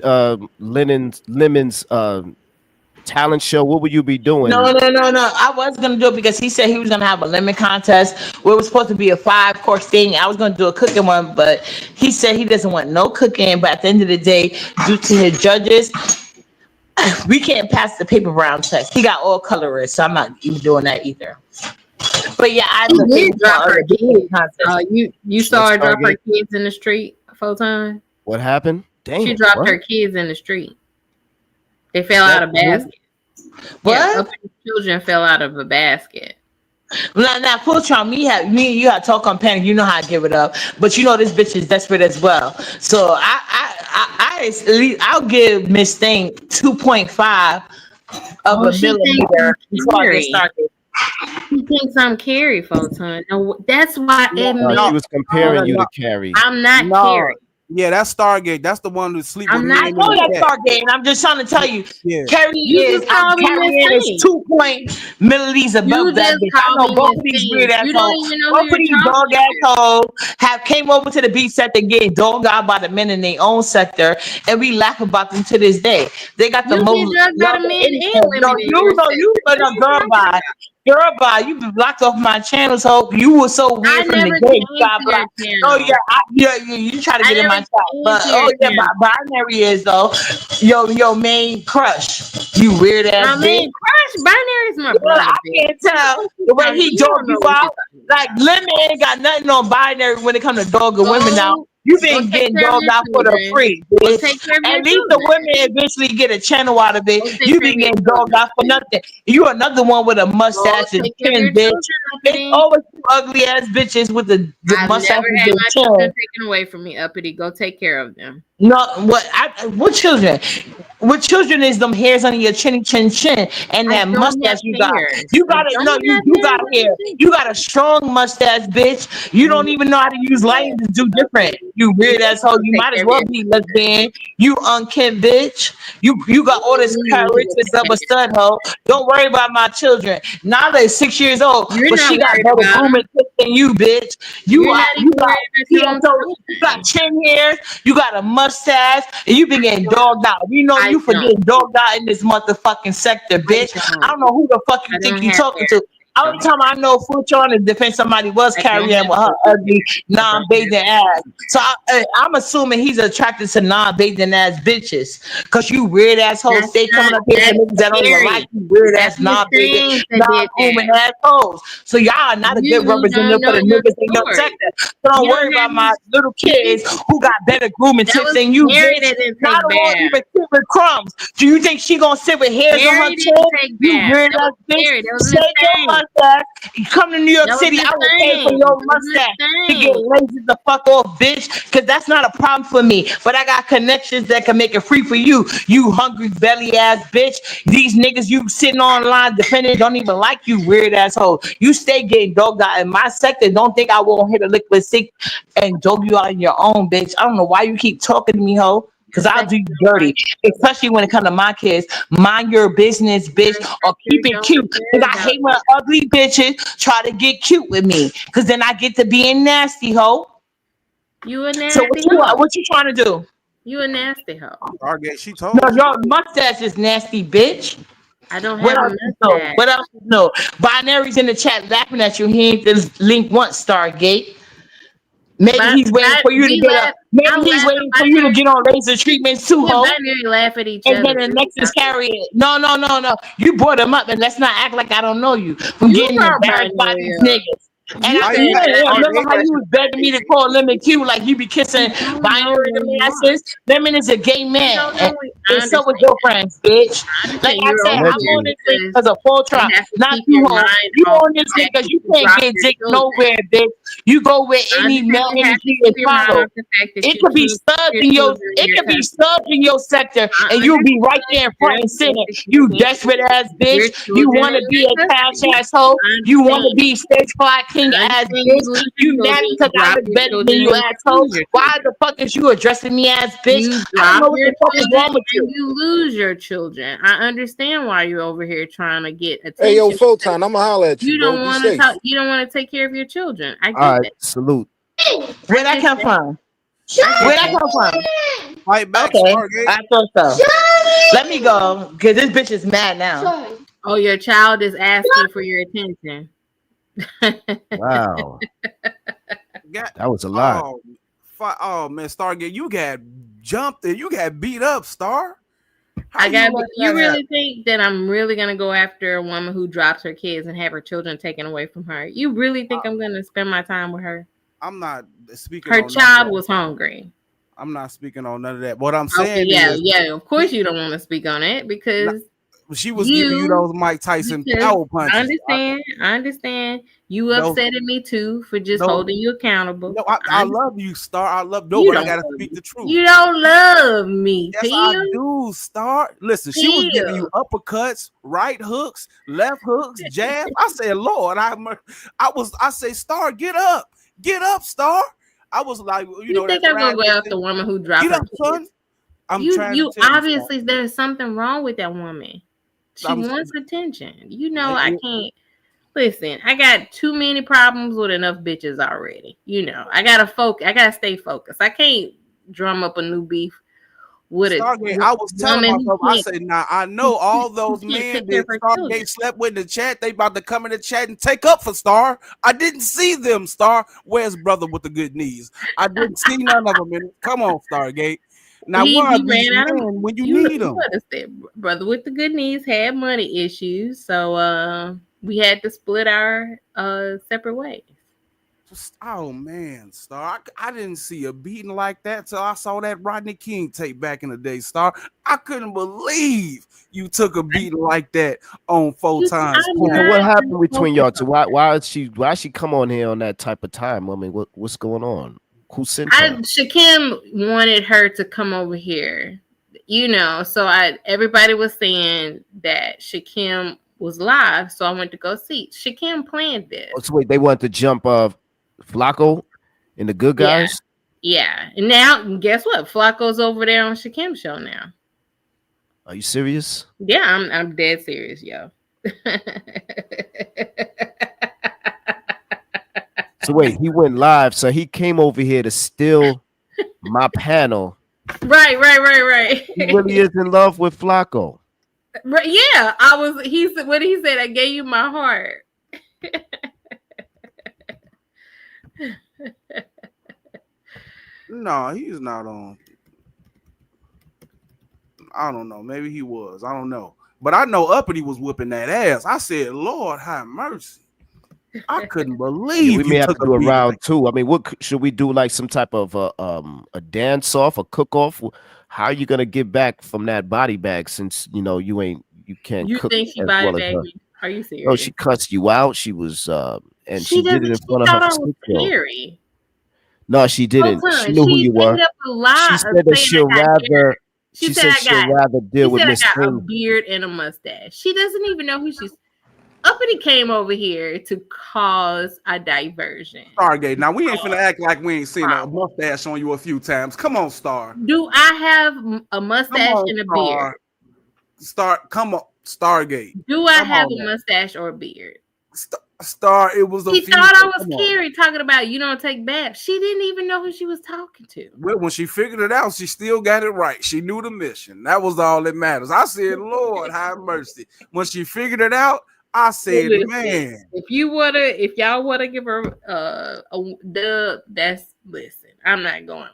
Lemon's talent show? What would you be doing? No. I was gonna do it because he said he was gonna have a lemon contest where it was supposed to be a 5-course thing. I was gonna do a cooking one, but he said he doesn't want no cooking. But at the end of the day, due to his judges, we can't pass the paper brown test. He got all colorists, so I'm not even doing that either. But yeah, I did drop her kids. You saw her drop her kids in the street full time. What happened? Damn, she dropped her kids in the street. They fell out of baskets. What? Yeah, children fell out of a basket. Now, Fultron, me and you had talk on panic. You know how I give it up, but you know this bitch is desperate as well. So I'll give Miss Thing 2.5 of a millimeter before I get started. He thinks I'm Carrie, Photon. No, that's why She was comparing you to Carrie. I'm not Carrie. Yeah, that's Stargate. That's the one who sleep with me. I know that's Stargate, and I'm just trying to tell you, Carrie is 2 milliliters above that bitch. I know both of these weird assholes, both of these dog assholes have came over to the B sector getting dogged out by the men in their own sector, and we laugh about them to this day. They got the most. Girl, bye. You been blocked off my channel, so you were so weird from the gate. Oh yeah, you try to get in my chat, but binary is though your main crush. You weird ass. My main crush, binary is my brother. I can't tell the way he dogged you out. Like Lemon ain't got nothing on binary when it comes to dogging women out. You been getting dogged out for the free, bitch. At least the women eventually get a channel out of it. You been getting dogged out for nothing. You another one with a mustache and chin, bitch. It's always ugly ass bitches with the mustache and chin. Children taken away from me, Uppity. Go take care of them. No, what children? What children is them hairs on your chin and that mustache you got? You got it. No, you got hair. You got a strong mustache, bitch. You don't even know how to use lighting to do different. You weird asshole. You might as well be lesbian. You unkempt bitch. You got all this characteristics of a stud hoe. Don't worry about my children. Nala is 6 years old, but she got better grooming tips than you, bitch. You got chin hairs. You got a mustache, and you been getting dogged out. You know you for getting dogged out in this motherfucking sector, bitch. I don't know who the fuck you think you talking to. Only time I know Futron to defend somebody was carrying with her ugly non-bathing ass. So I'm assuming he's attracted to non-bathing ass bitches. Cause you weird assholes stay coming up here to niggas that don't even like you weird ass non-bathing, non-grooming assholes. So y'all are not a good representative for the niggas in your sector. So don't worry about my little kids who got better grooming tips than you, bitch. Not won't even sit with crumbs. Do you think she gonna sit with hairs on her chin? You weird ass bitch. Save your money. mustache. You come to New York That was City, his I will pay for thing. your That was his mustache to thing. get lazy the fuck off, bitch. Because that's not a problem for me. But I got connections that can make it free for you. You hungry belly ass bitch. These niggas you sitting online defending don't even like you, weird asshole. You stay getting dogged out in my sector. Don't think I won't hit a liquid stick and dog you out in your own, bitch. I don't know why you keep talking to me, ho. Because I'll do you dirty, especially when it comes to my kids. Mind your business, bitch, or keep it cute. Because I hate when ugly bitches try to get cute with me. Because then I get to being nasty, ho. You a So nasty hoe. what you trying to do? You a nasty hoe. Stargate, she No, told you. your mustache is nasty, bitch. I don't What have a else you know? mustache. What else you know? Binary's in the chat laughing at you. He ain't this link once, Stargate. Maybe But he's waiting that for you to we get laugh. up. Maybe I he's laugh waiting at for you to binary. get on laser treatments too, Me and ho. binary laugh at each And other. then the next is carry it. No. You brought him up, and let's not act like I don't know you. From You getting brought embarrassed by binary these up. niggas. And You I said that I remember how did you was begging me to call Lemon Q, like you be kissing You don't know binary where them you are. asses. Lemon is a gay You man, don't know and, where I and so with understand. your friends, bitch. I Like understand I you're said, over I'm here on this link because because of full you trial, have to not keep you, your ho. mind You off on the this link fact because that you you can't dropped get your dick children. nowhere, bitch. You go where I any understand male you have to energy is keep your mind followed. off the fact that It you could be can't studs keep in your your children in it your could be country. studs in your sector, I and you'll be right understand there in you're front and saying center. that You you can't desperate keep ass your bitch. You children want to in be your a cash custody. asshole. I You want to understand. be stage fly king I ass understand bitch. you lose your You mad children, because you I drop look your better than children, you, and you asshole. lose your Why children. the fuck is you addressing me as bitch? You I don't drop know what your the fuck is children wrong with and you. you lose your children. I understand why you're over here trying to get Hey, yo, attention. Photon, I'ma holler at you, You bro. don't Be want to safe. talk. You don't want to take care of your children. I All get right, that. salute. Where'd that come from? Where'd that come from? Fight back, Okay, Stargate. I thought so. Let me go, because this bitch is mad now. Oh, your child is asking for your attention. Wow, Got, that was a lot. oh man, Stargate, you got jumped and you got beat up, Star. How I got. let You that really happen? think that I'm really gonna go after a woman who drops her kids and have her children taken away from her? You really think I'm gonna spend my time with her? I'm not speaking Her on child was hungry. I'm not speaking on none of that. What I'm Okay, saying yeah, is, yeah. Of course, you don't want to speak on it because she was giving you those Mike Tyson because power punches. I understand. You Those- upsetted me too for just those- holding you accountable. No, I love you, Star. I love You but I don't gotta love speak me. the truth. You don't love me, Yes, I Pillz. do, Star. Listen, she was giving you uppercuts, right hooks, left hooks, jabs. I said, Lord, I say, Star, get up, Star. I was like, you know, think that I'm gonna go thrash after the woman who dropped Get her up, kids? son. I'm trying You to tell obviously there's something wrong with that woman. She I'm- wants attention. You know, I can't listen. I got too many problems with enough bitches already. You know, I gotta stay focused. I can't drum up a new beef with Stargate, a I was telling woman myself, who I can't. said, now I know all those can't men take care that of her children. Stargate slept with in the chat. They about to come in the chat and take up for Star. I didn't see them, Star. Where's brother with the good knees? I didn't see none of them. Come on, Stargate. Now, He where are these ran out of men when you need them? understand, brother with the good knees had money issues, so we had to split our separate ways. Oh man, Star! I didn't see a beating like that till I saw that Rodney King tape back in the day, Star. I couldn't believe you took a beating like that on Photon's So what happened between y'all two? Why she come on here on that type of time? I mean, what's going on? Who sent her? Shakim wanted her to come over here, you know. So everybody was saying that Shakim was live, so I went to go see. Shakim planned this. Oh, so wait, they want to jump Flakko and the good guys. Yeah. And now guess what? Flacco's over there on Shakim's show now. Are you serious? Yeah, I'm dead serious, yo. So wait, he went live. So he came over here to steal my panel. Right. He really is in love with Flakko. Right, yeah, he said, what did he say? I gave you my heart. No, he's not on. I don't know. Maybe he was. I don't know. But I know Uppity was whooping that ass. I said, Lord have mercy. I couldn't believe we may have to do a beating. round two. I mean, what should we do? Like some type of a dance off, a cook off? How are you gonna get back from that body bag since you know you can't You cook think she as body well as bagged her? me? Are you serious? No, she cussed you out. She was and she did it in she front of thought her I was 6-year-old. scary. No, she didn't. Hold She on. knew who She you were. made up a She lie of said that saying she'll I got rather. hair. She She said said I she'll got. rather deal She with said I Miss got a Thing. beard and a mustache. She doesn't even know who she's. Uppity came over here to cause a diversion. Stargate. Now we ain't finna act like we ain't seen a mustache on you a few times. Come on, Star. Do I have a mustache and a beard? Come on, Stargate. Do I have a mustache or a beard? Star, it was a He few. thought I was Carrie talking about you don't take baths. She didn't even know who she was talking to. Well, when she figured it out, she still got it right. She knew the mission. That was all that matters. I said, Lord, have mercy. When she figured it out, I said, Listen, man. if y'all wanna give her a dub, that's listen. I'm not going.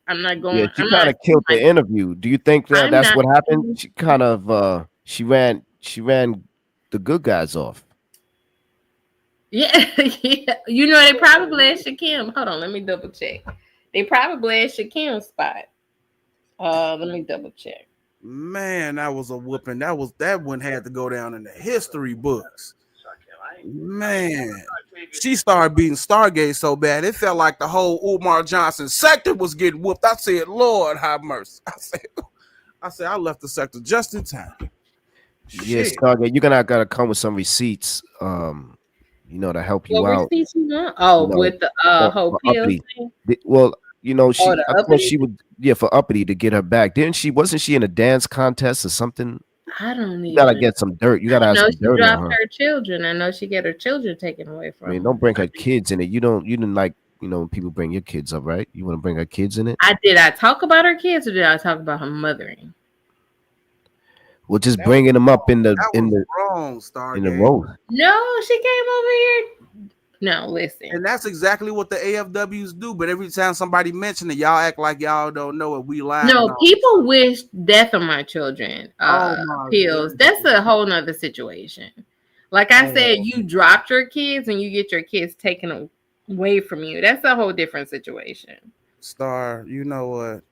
Yeah, she kind of killed the interview. Do you think that that's what happened? She kind of she ran the good guys off. Yeah, yeah. You know, they probably at Shakim. Hold on, let me double check. They probably at Shakim's spot. Let me double check. Man, that was a whooping. That one had to go down in the history books. Man, she started beating Stargate so bad it felt like the whole Umar Johnson sector was getting whooped. I said, Lord have mercy. I said I left the sector just in time. Yes, Stargate, you're gonna gotta come with some receipts. To help you what out. Receipts you want? Oh, with the whole Pillz thing? Well, she the I thought she would for Uppity to get her back. Wasn't she in a dance contest or something? I don't You gotta get some dirt. You gotta have some she dirt dropped on her. her children. I know she got her children taken away from I mean, her. don't bring her kids in it. You didn't like, people bring your kids up, right? You want to bring her kids in it? I talk about her kids or did I talk about her mothering? Well, just bringing them up in the wrong, Stargate. In the road. No, she came over here. No, listen. And that's exactly what the AFWs do. But every time somebody mentions it, y'all act like y'all don't know it. We lie. No, people wish death on my children. Pillz. That's a whole nother situation. Like I said, you dropped your kids and you get your kids taken away from you. That's a whole different situation. Star, you know what?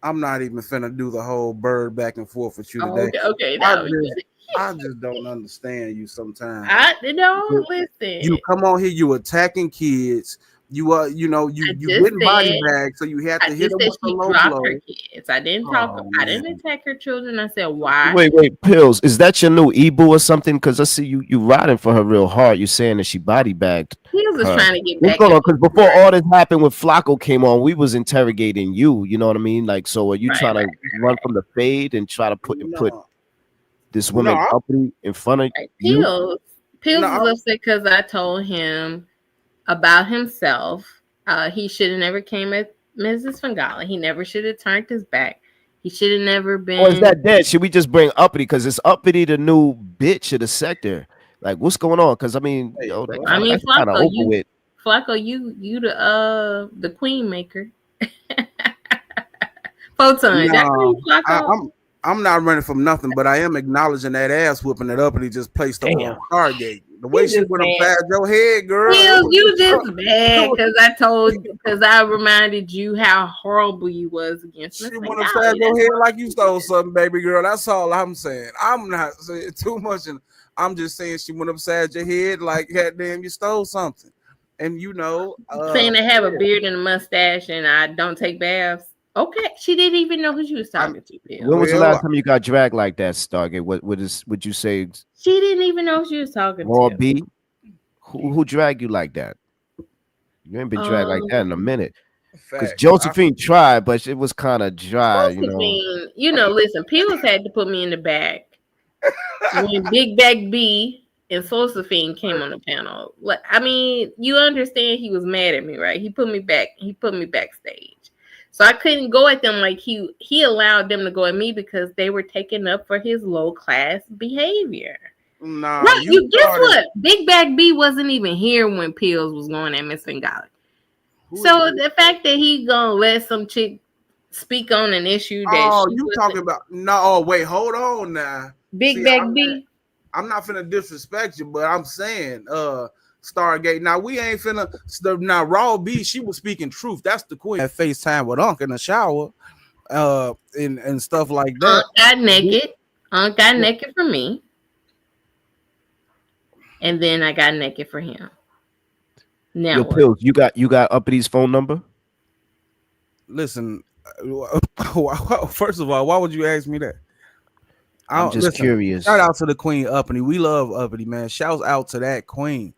I'm not even finna do the whole bird back and forth with you today. Okay. I just don't understand you sometimes. Listen. You come on here, you attacking kids. You getting body bags, so you have to hit them with the low blow. Her kids. I didn't I didn't attack her children. I said why? Wait, Pillz, is that your new Ebu or something? Because I see you riding for her real hard. You're saying that she body bagged. Pillz was trying to get back. What's going on? Because before all this happened, when Flakko came on, we was interrogating you. You know what I mean? Like, so are you trying to run from the fade and try to put this woman up in front of you? Pillz was upset because I told him about himself. He should have never came at Mrs. Fingala. He never should have turned his back. He should have never been. Or is that dead? Should we just bring Uppity? Because it's Uppity the new bitch of the sector. Like, what's going on? Because Flakko, you the queen maker. Photons. No, I'm not running from nothing, but I am acknowledging that ass whooping that Uppity just placed up on Stargate. The way she went upside your head, girl. You just mad because I reminded you how horrible you was against me. She went upside your head like you stole something, baby girl. That's all I'm saying. I'm not saying too much, and I'm just saying she went upside your head like goddamn you stole something. And saying I have a beard and a mustache and I don't take baths. Okay, she didn't even know who she was talking to. When was the last time you got dragged like that, Stargate? What would you say? She didn't even know who she was talking Raw to. B? Who dragged you like that? You ain't been dragged like that in a minute. Because Josephine tried, but it was kind of dry. Listen, Pillz had to put me in the back when Big Back B and Josephine came on the panel. You understand he was mad at me, right? He put me back. He put me backstage. So I couldn't go at them like he allowed them to go at me because they were taking up for his low class behavior. Nah, right. Guess what? Big Back B wasn't even here when Pillz was going at Miss Fingala. So the fact that he gonna let some chick speak on an issue that you talking about? No, wait, hold on now. Big Back B. I'm not finna disrespect you, but I'm saying, Stargate. Now we ain't finna. Now Raw B, she was speaking truth. That's the queen. At FaceTime with Unc in the shower, and stuff like that. Got naked. Got naked for me. and then I got naked for him. Now Yo, what? Pillz, you got Uppity phone number? Listen, first of all, why would you ask me that? I'm just Listen. curious. Shout out to the Queen Uppity. We love Uppity, man. Shouts out to that queen.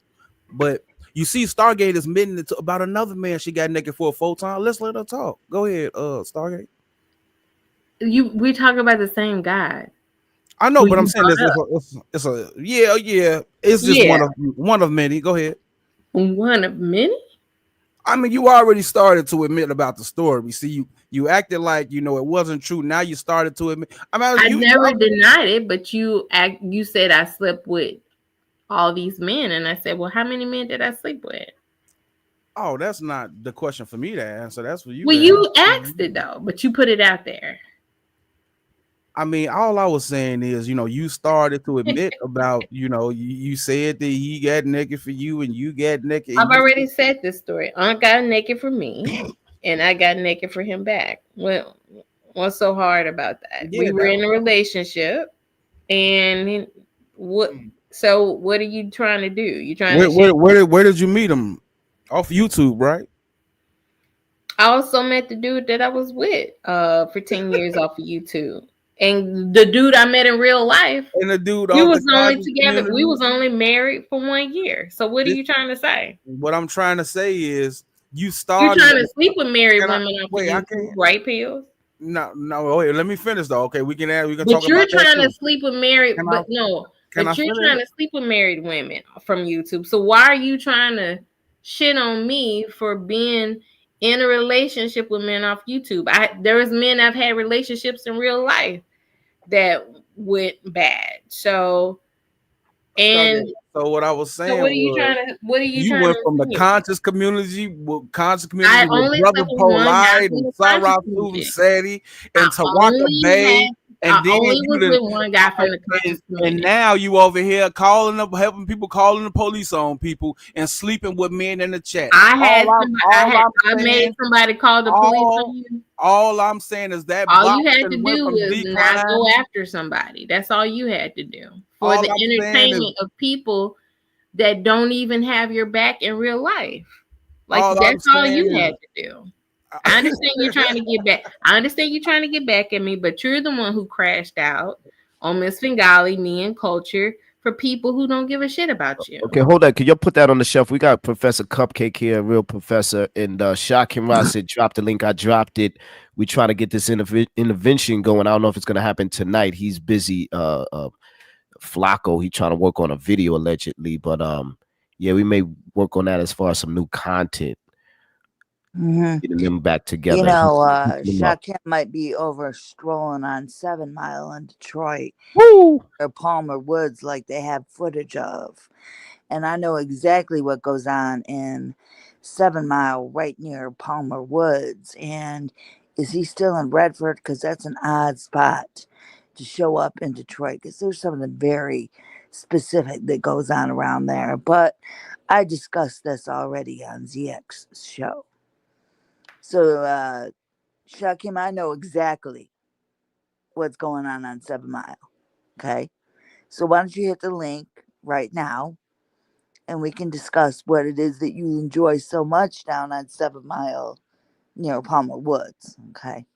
But you see, Stargate is admitting about another man she got naked for a full time. Let's let her talk. Go ahead, Stargate. We talk about the same guy. I know, but I'm saying it's a yeah. It's just one of many. Go ahead. One of many. I mean, you already started to admit about the story. We see you acted like it wasn't true. Now you started to admit. I never denied it, but you said I slept with all these men, and I said, well, how many men did I sleep with? Oh, that's not the question for me to answer. That's for you. Well, you asked it though, but you put it out there. I mean, all I was saying is, you started to admit about, you said that he got naked for you and you got naked. I've already said this story. Aunt got naked for me, and I got naked for him back. Well, what's so hard about that? Yeah, we were in a relationship, and what? So, what are you trying to do? You trying to where did you meet him? Off YouTube, right? I also met the dude that I was with for 10 years off of YouTube. And the dude I met in real life, and the dude we was only together. We was only married for 1 year. So what are you trying to say? What I'm trying to say is you started. You trying to sleep with married women off of YouTube, right, Pillz? No. Wait, let me finish though. Okay, we can talk about that. But you're trying to sleep with married, but you're finish? trying to sleep with married women from YouTube. So why are you trying to shit on me for being in a relationship with men off YouTube? There is men I've had relationships in real life that went bad. So what I was saying. So what are you trying to? You went from the conscious community with Brother Polite and Sarah Susan Sadie and Tawaka Bay. And then only was with one guy from the conscious community. And now you over here helping people, calling the police on people and sleeping with men in the chat. I made somebody call the police on you. All I'm saying is that all you had to do was not go after somebody. That's all you had to do for the entertainment of people that don't even have your back in real life. Like that's all you had to do. I understand you're trying to get back. I understand you're trying to get back at me, but you're the one who crashed out on Miss Fingali, me, and Culture for people who don't give a shit about you. Okay, hold on. Can you put that on the shelf? We got Professor Cupcake here, a real professor, and Shakim Ross said drop the link. I dropped it. We try to get this intervention going. I don't know if it's gonna happen tonight. He's busy. Flakko, he trying to work on a video allegedly, but yeah, we may work on that as far as some new content. Getting them back together. Shakim might be over strolling on 7 Mile in Detroit. Woo! Or Palmer Woods, like they have footage of. And I know exactly what goes on in 7 Mile, right near Palmer Woods. And is he still in Redford? Because that's an odd spot to show up in Detroit. Because there's something very specific that goes on around there. But I discussed this already on ZX's show. So, Shakim, I know exactly what's going on 7 Mile. Okay? So why don't you hit the link right now and we can discuss what it is that you enjoy so much down on 7 Mile near Palmer Woods. Okay?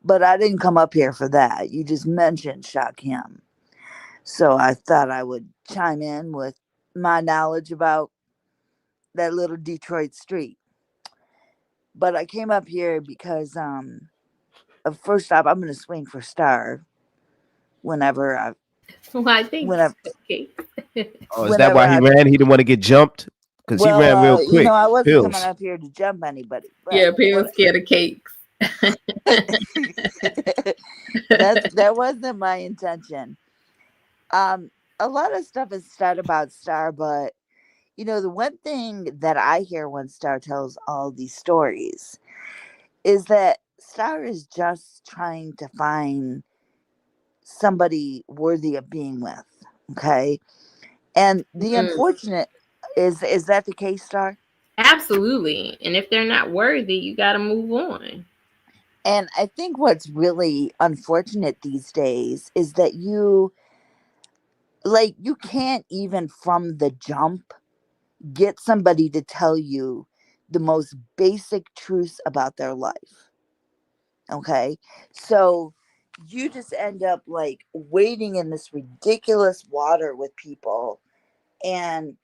But I didn't come up here for that. You just mentioned Shakim. So I thought I would chime in with my knowledge about that little Detroit street. But I came up here because, first off, I'm going to swing for Star whenever I. Well, I think. Okay. Oh, is that why he ran? He didn't want to get jumped? Because he ran real quick. I wasn't coming up here to jump anybody. Yeah, Pillz scared of cakes. That wasn't my intention. A lot of stuff is said about Star, but the one thing that I hear when Star tells all these stories is that Star is just trying to find somebody worthy of being with. Okay. And the unfortunate is that the case, Star? Absolutely. And if they're not worthy, you got to move on. And I think what's really unfortunate these days is that Like, you can't even from the jump get somebody to tell you the most basic truths about their life. Okay? So you just end up like wading in this ridiculous water with people, and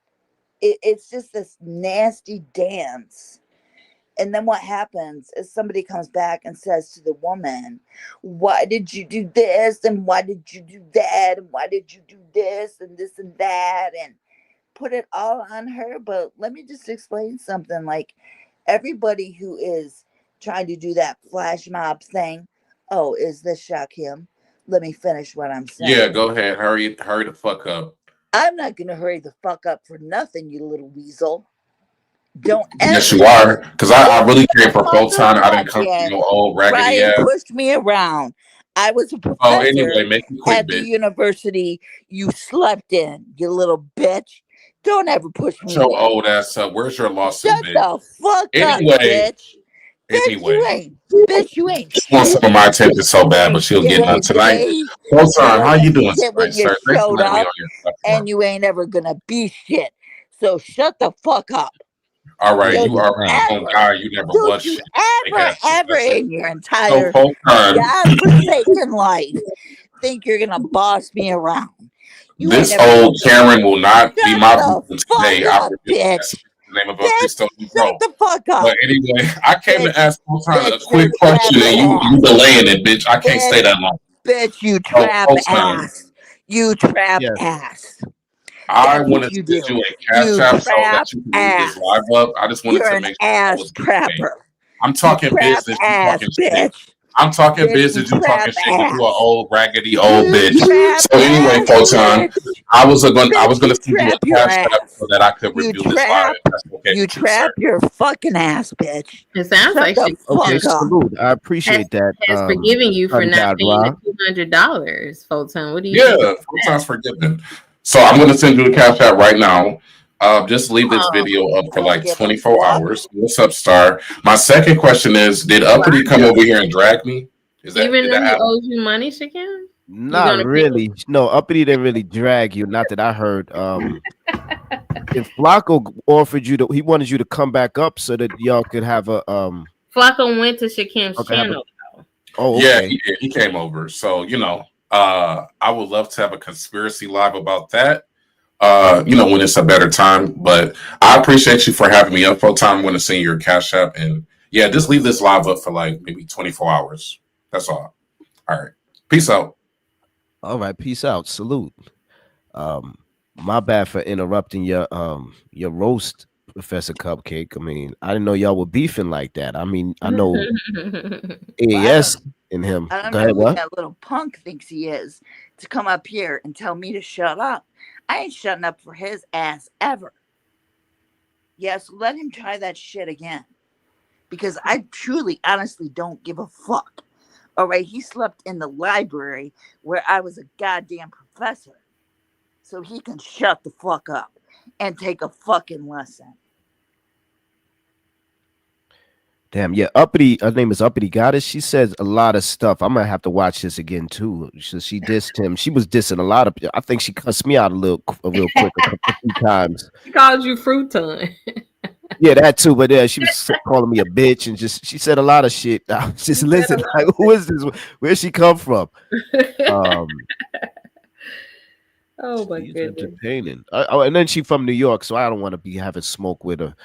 it's just this nasty dance. And then what happens is somebody comes back and says to the woman, why did you do this? And why did you do that? And why did you do this and that? And put it all on her. But let me just explain something. Like, everybody who is trying to do that flash mob thing, oh, is this Shakim? Let me finish what I'm saying. Yeah, go ahead. Hurry the fuck up. I'm not going to hurry the fuck up for nothing, you little weasel. Don't ever. Yes, you are. Because I really came for Photon. I didn't come from your old raggedy Ryan ass. pushed me around. I was a professor Oh, anyway, make it quick, at the bitch. university you slept in, you little bitch. Don't ever push me. Shut your old ass up. Where's your lawsuit, Shut bitch? the fuck Anyway, up, bitch. anyway. Bitch, you ain't. She wants some of my attention so bad, but she'll get none tonight. Photon, how you doing tonight, sir? Thanks for letting me on your platform. And you ain't ever gonna be shit. So shut the fuck up. All right, Don't you already on guy. You never was you shit. ever in your entire So Photon, godforsaken life think you're gonna boss me around. You this ain't never old Karen will not be my the victim today. fuck I up, reveal bitch. the name of a Christo Shut the fuck up. But anyway, I came to ask Photon a Bitch, quick you question, and trap you delaying it, bitch. I can't stay Bitch, that long. bitch, you Oh, trap Photon, ass. You trap Yes. ass. I That's want what to you send do. you a cash You app so trap that you can leave this ass. live up. I just wanted You're to an make sure I ass was okay. trapper. I'm talking trap business. You ass, talking shit. bitch. I'm talking Bitch, business. you You talking trap shit. 'Cause you an ass. old raggedy old You bitch. trap So anyway, ass, Photon, bitch. I was gonna Bitch, send you trap a your cash app ass. so that I could You review this live. trap. If that's okay You with you, sir. trap your fucking ass, bitch. It sounds Shut like the she Okay, fuck up. salute. I appreciate that. has forgiven you for Sun not God paying Ra. the $200, Photon. What do you Yeah, think? Photon's forgiven. So I'm gonna send you a cash app right now. Just leave this video up for like 24 hours. What's up, Star? My second question is: did Uppity come over here and drag me? Even did though that he happen? owes you money, Shakim? Not really. No, Uppity didn't really drag you. Not that I heard. If Flakko offered you he wanted you to come back up so that y'all could have a Flakko went to Shakim's channel. Oh, Yeah, okay. he came over. So I would love to have a conspiracy live about that. When it's a better time. But I appreciate you for having me up for time. I'm going to send you your cash app, and yeah, just leave this live up for like maybe 24 hours. That's all. All right. Peace out. All right, peace out. Salute. My bad for interrupting your roast, Professor Cupcake. I mean, I didn't know y'all were beefing like that. I mean, I know AAS and him. I don't Go know ahead, who what? that little punk thinks he is to come up here and tell me to shut up. I ain't shutting up for his ass ever. Yes, let him try that shit again. Because I truly, honestly don't give a fuck. All right, he slept in the library where I was a goddamn professor. So he can shut the fuck up and take a fucking lesson. Damn, yeah, Uppity. Her name is Uppity Goddess. She says a lot of stuff. I'm gonna have to watch this again too. She dissed him. She was dissing a lot of. I think she cussed me out real quick a few times. She called you fruit ton. Yeah, that too. But yeah, she was calling me a bitch and she said a lot of shit. I was just listen, like, who is this? Where'd she come from? Oh my She's goodness. entertaining. And then she from New York, so I don't want to be having smoke with a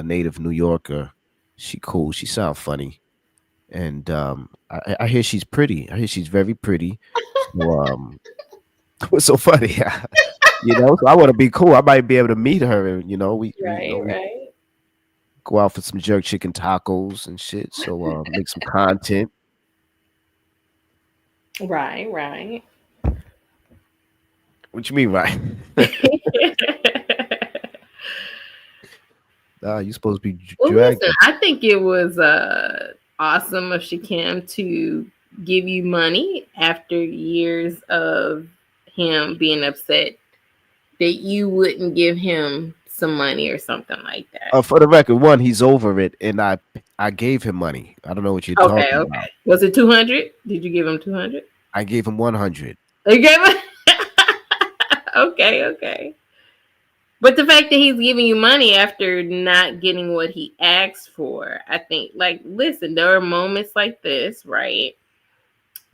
native New Yorker. She cool. She sound funny, and I hear she's pretty. I hear she's very pretty. So, what's so funny? So I want to be cool. I might be able to meet her. We Right. go out for some jerk chicken tacos and shit. So make some content. Right. What you mean, right? You supposed to be Well, dragged. listen, I think it was awesome of Shakim to give you money after years of him being upset that you wouldn't give him some money or something like that. For the record, one, he's over it, and I gave him money. I don't know what you're talking about. Was it 200? Did you give him 200? I gave him 100. You gave him. Okay. But the fact that he's giving you money after not getting what he asked for, I think, like, listen, there are moments like this, right?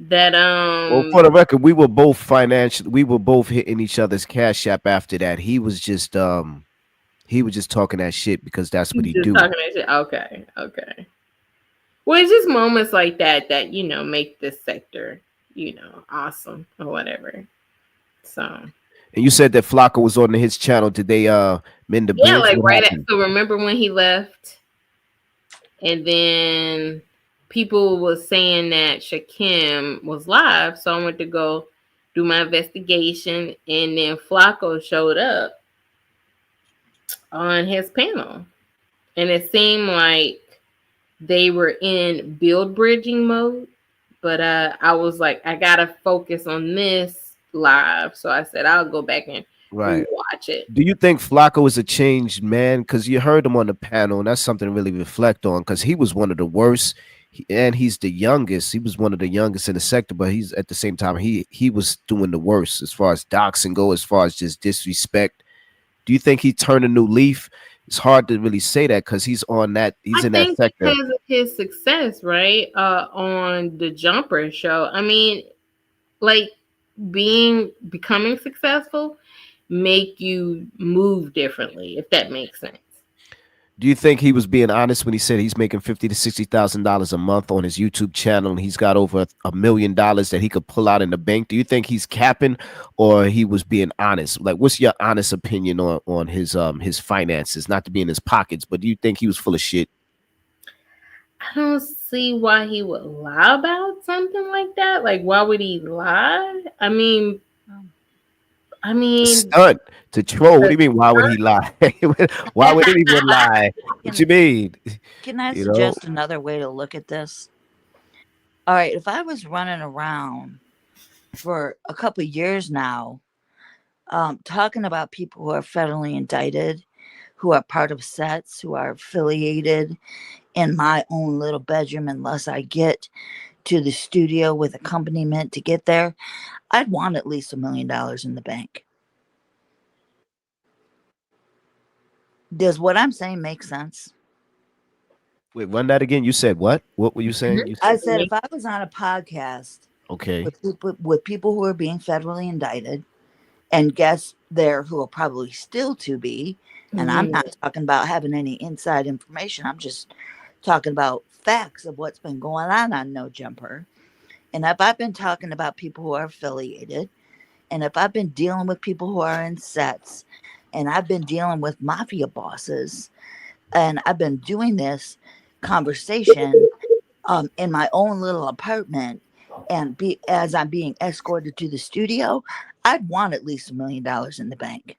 That Well, for the record, we were both hitting each other's cash app after that. He was just talking that shit because that's what he just do. talking that shit. Okay. Well, it's just moments like that make this sector, awesome or whatever. So. And you said that Flakko was on his channel. Did they mend the bridge? Yeah, like What right happened? so remember when he left, and then people was saying that Shakim was live, so I went to go do my investigation, and then Flakko showed up on his panel, and it seemed like they were in build bridging mode, but I was like, I gotta focus on this live, so I said I'll go back and rewatch it. Do you think Flakko is a changed man? Because you heard him on the panel, and that's something to really reflect on. Because he was one of the worst, and he's the youngest. He was one of the youngest in the sector, but he's at the same time he was doing the worst as far as doxing go, as far as just disrespect. Do you think he turned a new leaf? It's hard to really say that because he's on that. He's in that sector because of his success, right? On the Jumper show. I mean, like becoming successful make you move differently, if that makes sense. Do you think he was being honest when he said he's making $50,000 to $60,000 a month on his YouTube channel and he's got over $1 million that he could pull out in the bank? Do you think he's capping or he was being honest? Like, what's your honest opinion on his finances? Not to be in his pockets, but do you think he was full of shit? I don't see why he would lie about something like that. Like, why would he lie? I mean, stunt to troll. What do you mean? Why would he lie? Why would anyone lie? What you mean? Can I suggest another way to look at this? All right, if I was running around for a couple of years now, talking about people who are federally indicted, who are part of sets, who are affiliated in my own little bedroom, unless I get to the studio with accompaniment to get there, I'd want at least $1 million in the bank. Does what I'm saying make sense? Wait, run that again. You said what? What were you saying? I said if I was on a podcast, okay, with people who are being federally indicted, and guests there who are probably still to be, and I'm not talking about having any inside information. I'm just talking about facts of what's been going on No Jumper. And if I've been talking about people who are affiliated, and if I've been dealing with people who are in sets, and I've been dealing with mafia bosses, and I've been doing this conversation in my own little apartment, and as I'm being escorted to the studio, I'd want at least $1 million in the bank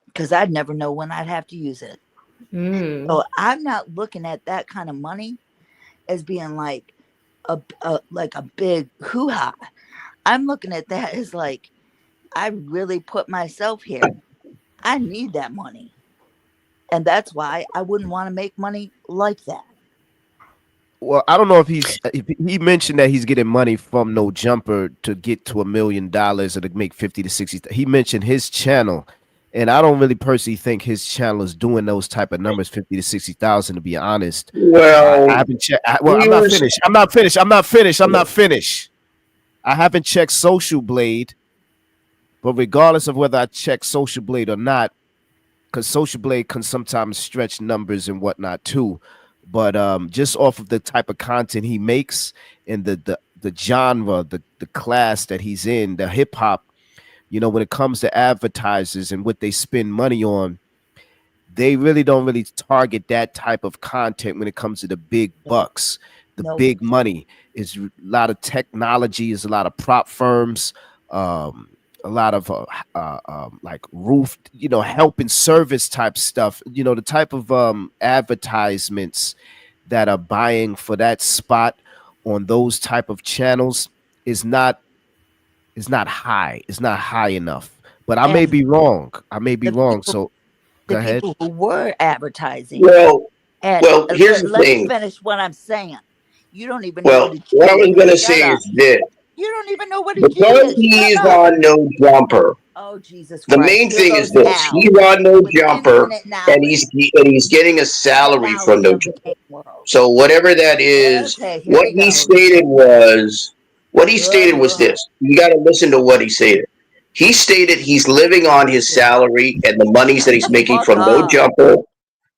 because I'd never know when I'd have to use it. So I'm not looking at that kind of money as being like a big hoo-ha. I'm looking at that as like, I really put myself here. I need that money. And that's why I wouldn't want to make money like that. Well, I don't know if he mentioned that he's getting money from No Jumper to get to $1 million or to make 50 to 60. He mentioned his channel, and I don't really personally think his channel is doing those type of numbers, 50 to 60,000. To be honest, well, I haven't checked. I'm not finished. I haven't checked Social Blade, but regardless of whether I check Social Blade or not, because Social Blade can sometimes stretch numbers and whatnot too. But just off of the type of content he makes and the genre, the class that he's in, the hip hop, when it comes to advertisers and what they spend money on, they really don't really target that type of content when it comes to the big bucks, big money. It's a lot of technology, it's a lot of prop firms, a lot of like roof, help and service type stuff, the type of advertisements that are buying for that spot on those type of channels is not high. It's not high enough. But I may be wrong. So go ahead. People who were advertising. Well, here's the let thing. me finish what I'm saying. You don't even know Well, what I was going to say is this. You don't even know what it Because is. he is on No Jumper, Oh Jesus The Christ! main Here thing is goes this: Al he's on No with Jumper, infinite and knowledge, he's getting a all salary from knowledge No of the Jumper. game world. So whatever that is, Okay, here what he he goes. stated was this. You got to listen to what he stated. He stated he's living on his salary and the monies that Shut he's the making fuck from No up. Jumper,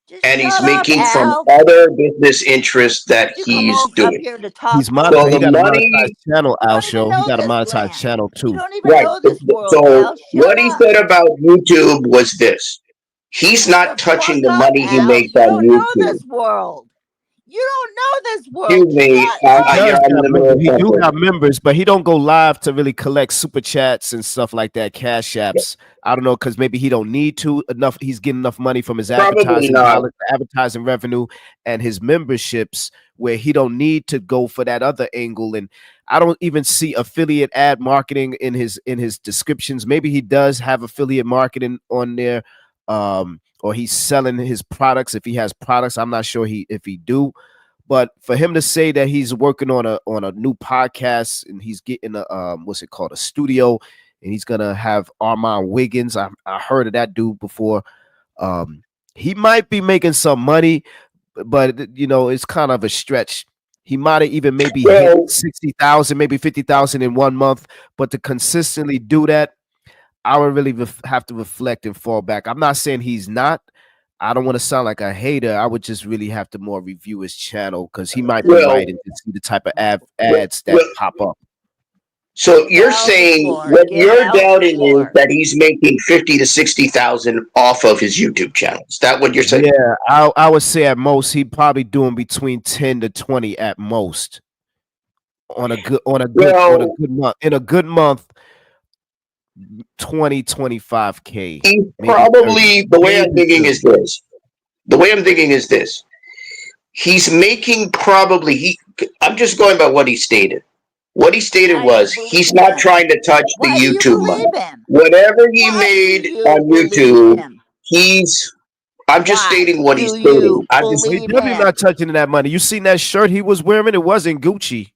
Just and he's shut up, making from Al. other business interests that You come he's up doing. here to talk He's over So monetized. He the got a me. monetized money, channel, You Al don't even Show. He know got a this monetized land. channel You too. don't even right? know this world, So Al. Shut what he up. said about YouTube was this: he's Shut not the touching fuck the up, money he Al. makes You on don't know YouTube. this world. You don't know this world. Excuse me, Shut He you're does up. in got the middle members. of He do something. got members, but he don't go live to really collect super chats and stuff like that, cash apps. I don't know, because maybe he don't need to enough. He's getting enough money from his Probably advertising not. dollars, advertising revenue, and his memberships, where he don't need to go for that other angle. And I don't even see affiliate ad marketing in his descriptions. Maybe he does have affiliate marketing on there, or he's selling his products if he has products. I'm not sure if he do. But for him to say that he's working on a new podcast and he's getting a what's it called, a studio, and he's gonna have Armand Wiggins. I heard of that dude before. He might be making some money, but it's kind of a stretch. He might have even maybe hit 60,000, maybe 50,000 in 1 month, but to consistently do that, I would really have to reflect and fall back. I'm not saying he's not. I don't want to sound like a hater. I would just really have to more review his channel because he might be right and see the type of ads that pop up. So you're saying what you're doubting is that he's making 50 to 60,000 off of his YouTube channel. Is that what you're saying? Yeah, I would say at most he'd probably doing between 10 to 20 at most on a good month. In a good month, 20, 25K. He's maybe probably 30, the way I'm maybe thinking 30. is this. The way I'm thinking is this. He's making probably I'm just going by what he stated. What he stated was he's not trying to touch the YouTube money. Whatever he made on YouTube, I'm just stating what he's stating. He definitely not touching that money. You seen that shirt he was wearing? It wasn't Gucci.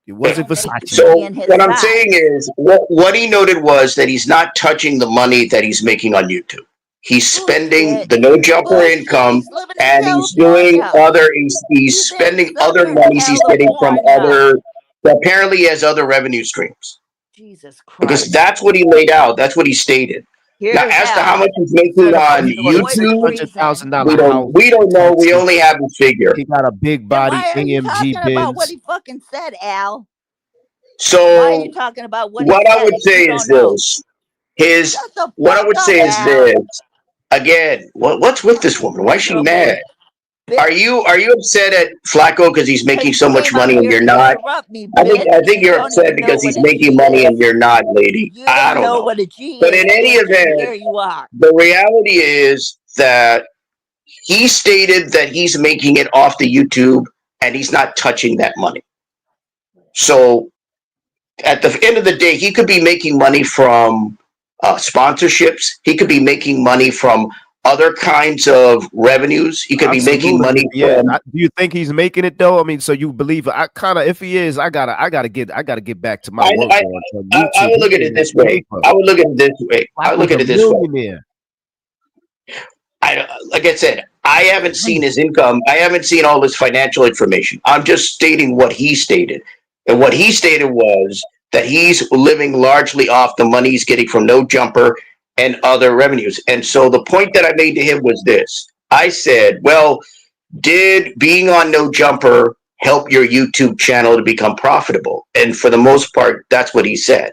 It wasn't Versace. So what I'm saying is what he noted was that he's not touching the money that he's making on YouTube. He's spending the No Jumper income, and he's doing he's spending other monies he's getting from other. Apparently, he has other revenue streams. Jesus Christ! Because that's what he laid out. That's what he stated. Now, as to how much he's making on YouTube, we don't know. We only have a figure. He got a big body AMG Talking about what Benz. he fucking said, Al. So why are you talking about what I would say is this: what I would say is this. Again, what's with this woman? Why is she mad? Are you upset at Flakko because he's making so much money and you're not? I think you're upset because he's making money and you're not, lady. I don't know. What a G But is, in any event, here you are. the reality is that he stated that he's making it off the YouTube and he's not touching that money. So at the end of the day, he could be making money from sponsorships. He could be making money from other kinds of revenues. He could be making money. Yeah. Do you think he's making it though? I mean, so you believe? I kind of, if he is, I gotta get back to my work. I would look at it this way. I would look at it this way. Like I said, I haven't seen his income. I haven't seen all his financial information. I'm just stating what he stated. And what he stated was that he's living largely off the money he's getting from No Jumper and other revenues. And so the point that I made to him was this. I said, well, did being on No Jumper help your YouTube channel to become profitable? And for the most part, that's what he said.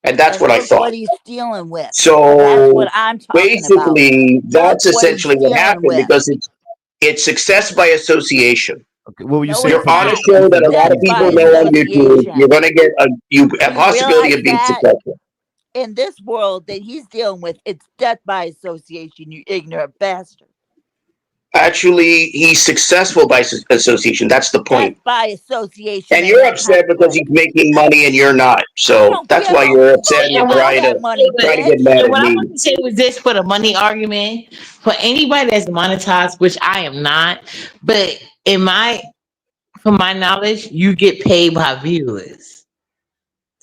And that's what I thought. What he's dealing with. So that's what I'm talking basically, about. that's essentially what happened because it's success by association. Okay, what were you saying? You're on a show that a lot of people know on YouTube. You're going to get a possibility of being successful. In this world that he's dealing with, it's death by association, you ignorant bastard. Actually, he's successful by association. That's the point. Death by association. And you're upset because he's making money and you're not. So that's why you're upset and trying to get mad at What I me. want to say was this for the money argument. For anybody that's monetized, which I am not, but from my knowledge, you get paid by viewers.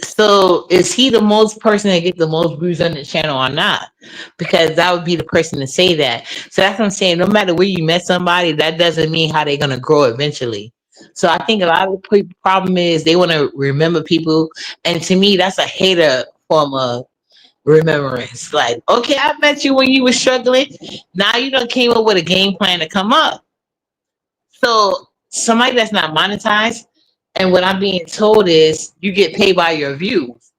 So is he the most person that get the most views on the channel or not? Because that would be the person to say that. So that's what I'm saying. No matter where you met somebody, that doesn't mean how they're gonna grow eventually. So I think a lot of the problem is they want to remember people, and to me, that's a hater form of remembrance. Like, okay, I met you when you were struggling. Now you done came up with a game plan to come up. So somebody that's not monetized, and what I'm being told is you get paid by your views.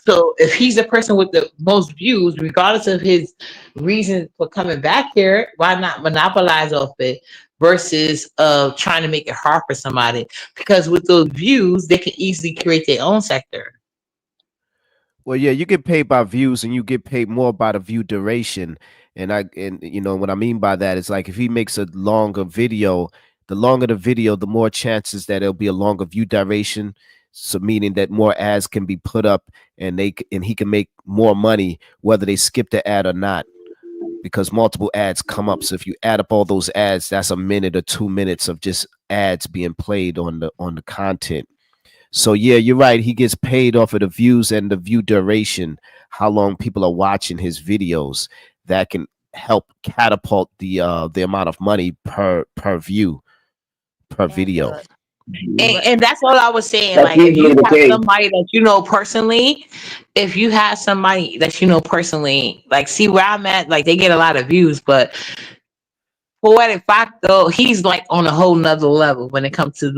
So if he's the person with the most views, regardless of his reason for coming back here, why not monopolize off it versus trying to make it hard for somebody? Because with those views, they can easily create their own sector. Well, yeah, you get paid by views, and you get paid more by the view duration. And you know what I mean by that is like if he makes a longer video, the longer the video, the more chances that it'll be a longer view duration. So meaning that more ads can be put up, and he can make more money whether they skip the ad or not, because multiple ads come up. So if you add up all those ads, that's a minute or 2 minutes of just ads being played on the content. So yeah, you're right. He gets paid off of the views and the view duration, how long people are watching his videos. That can help catapult the amount of money per view, per video. And that's all I was saying. Like, if you have somebody that you know personally, like, see where I'm at, like, they get a lot of views, but poetic fact though, he's like on a whole nother level when it comes to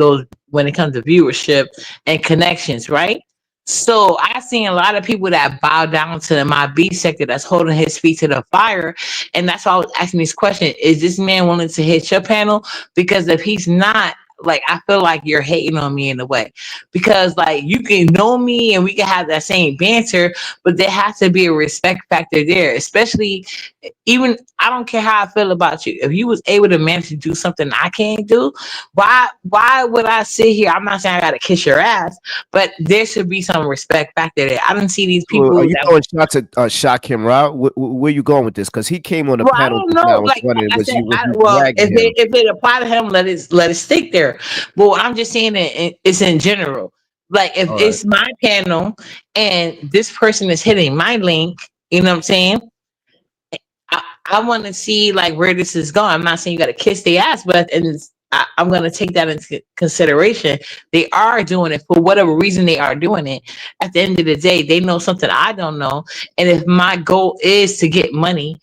viewership and connections, right? So I've seen a lot of people that bow down to my B sector that's holding his feet to the fire. And that's why I was asking this question. Is this man willing to hit your panel? Because if he's not, like, I feel like you're hating on me in a way, because like you can know me and we can have that same banter, but there has to be a respect factor there, especially even I don't care how I feel about you. If you was able to manage to do something I can't do, why would I sit here? I'm not saying I gotta kiss your ass, but there should be some respect factor there. I don't see these people. Well, are you throwing shots at shock him, right? Where you going with this? Because he came on the panel. I don't know. Like I said, if it apply to him, let it stick there. But I'm just saying that it's in general. Like if it's my panel and this person is hitting my link, you know what I'm saying? I want to see like where this is going. I'm not saying you got to kiss the ass, but I'm going to take that into consideration. They are doing it for whatever reason they are doing it. At the end of the day, they know something I don't know. And if my goal is to get money,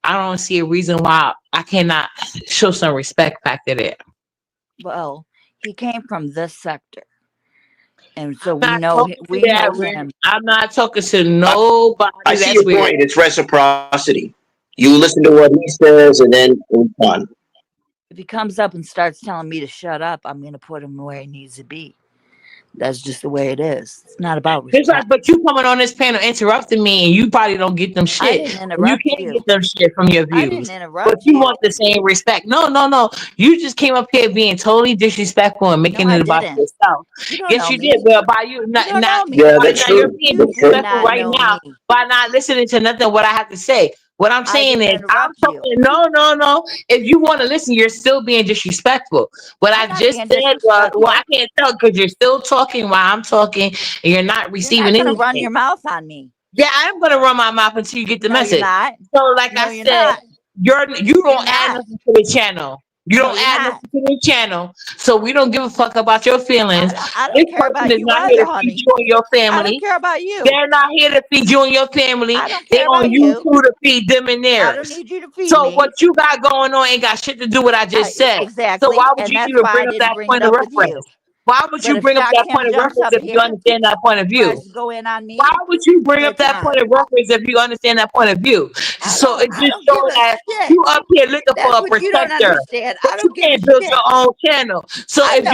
I don't see a reason why I cannot show some respect factor there. Well, he came from this sector. And so we know him. I'm not talking to nobody. I see your point. It's reciprocity. You listen to what he says, and then it's done. If he comes up and starts telling me to shut up, I'm going to put him where he needs to be. That's just the way it is. It's not about respect. It's like, but you coming on this panel interrupting me, and you probably don't get them shit. I didn't interrupt you. Can't get them shit from your views. I didn't interrupt but you want the same respect. No. You just came up here being totally disrespectful and making it about yourself. Yes, you did. Well, by you not yeah, that's true. You're being disrespectful right now by not listening to nothing what I have to say. What I'm saying is, I'm talking. No. If you want to listen, you're still being disrespectful. What I just said was, well, I can't tell because you're still talking while I'm talking, and you're not receiving anything. You're not gonna run your mouth on me. Yeah, I'm gonna run my mouth until you get the message. So, like I said, you don't add nothing to the channel. You don't add nothing to the channel, so we don't give a fuck about your feelings. I don't care about you either, honey. You and your family. I don't care about you. They're not here to feed you and your family. I don't care about you to feed them and theirs. I don't need you to feed me. So what you got going on ain't got shit to do with what I just said. Exactly. So why would you even bring up that point of reference? Why would you bring up that point of reference if you understand that point of view? Go in on me. Why would you bring up that point of reference if you understand that point of view? So it just shows that you up here looking for a protector. But you can't build your own channel. So if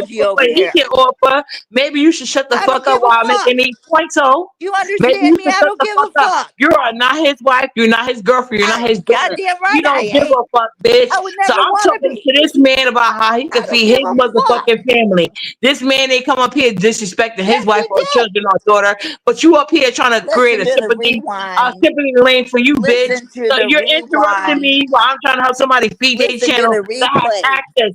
you can't offer, maybe you should shut the fuck up while making these points. You understand me? I don't give a fuck. You are not his wife. You're not his girlfriend. You're not his daughter. Goddamn right. You don't give a fuck, bitch. So I'm talking to this man about how he can feed his motherfucking family. This man, they come up here disrespecting his wife or children or daughter, but you up here trying to create a sympathy lane for you, bitch. So you're interrupting me while I'm trying to help somebody feed their channel that has access.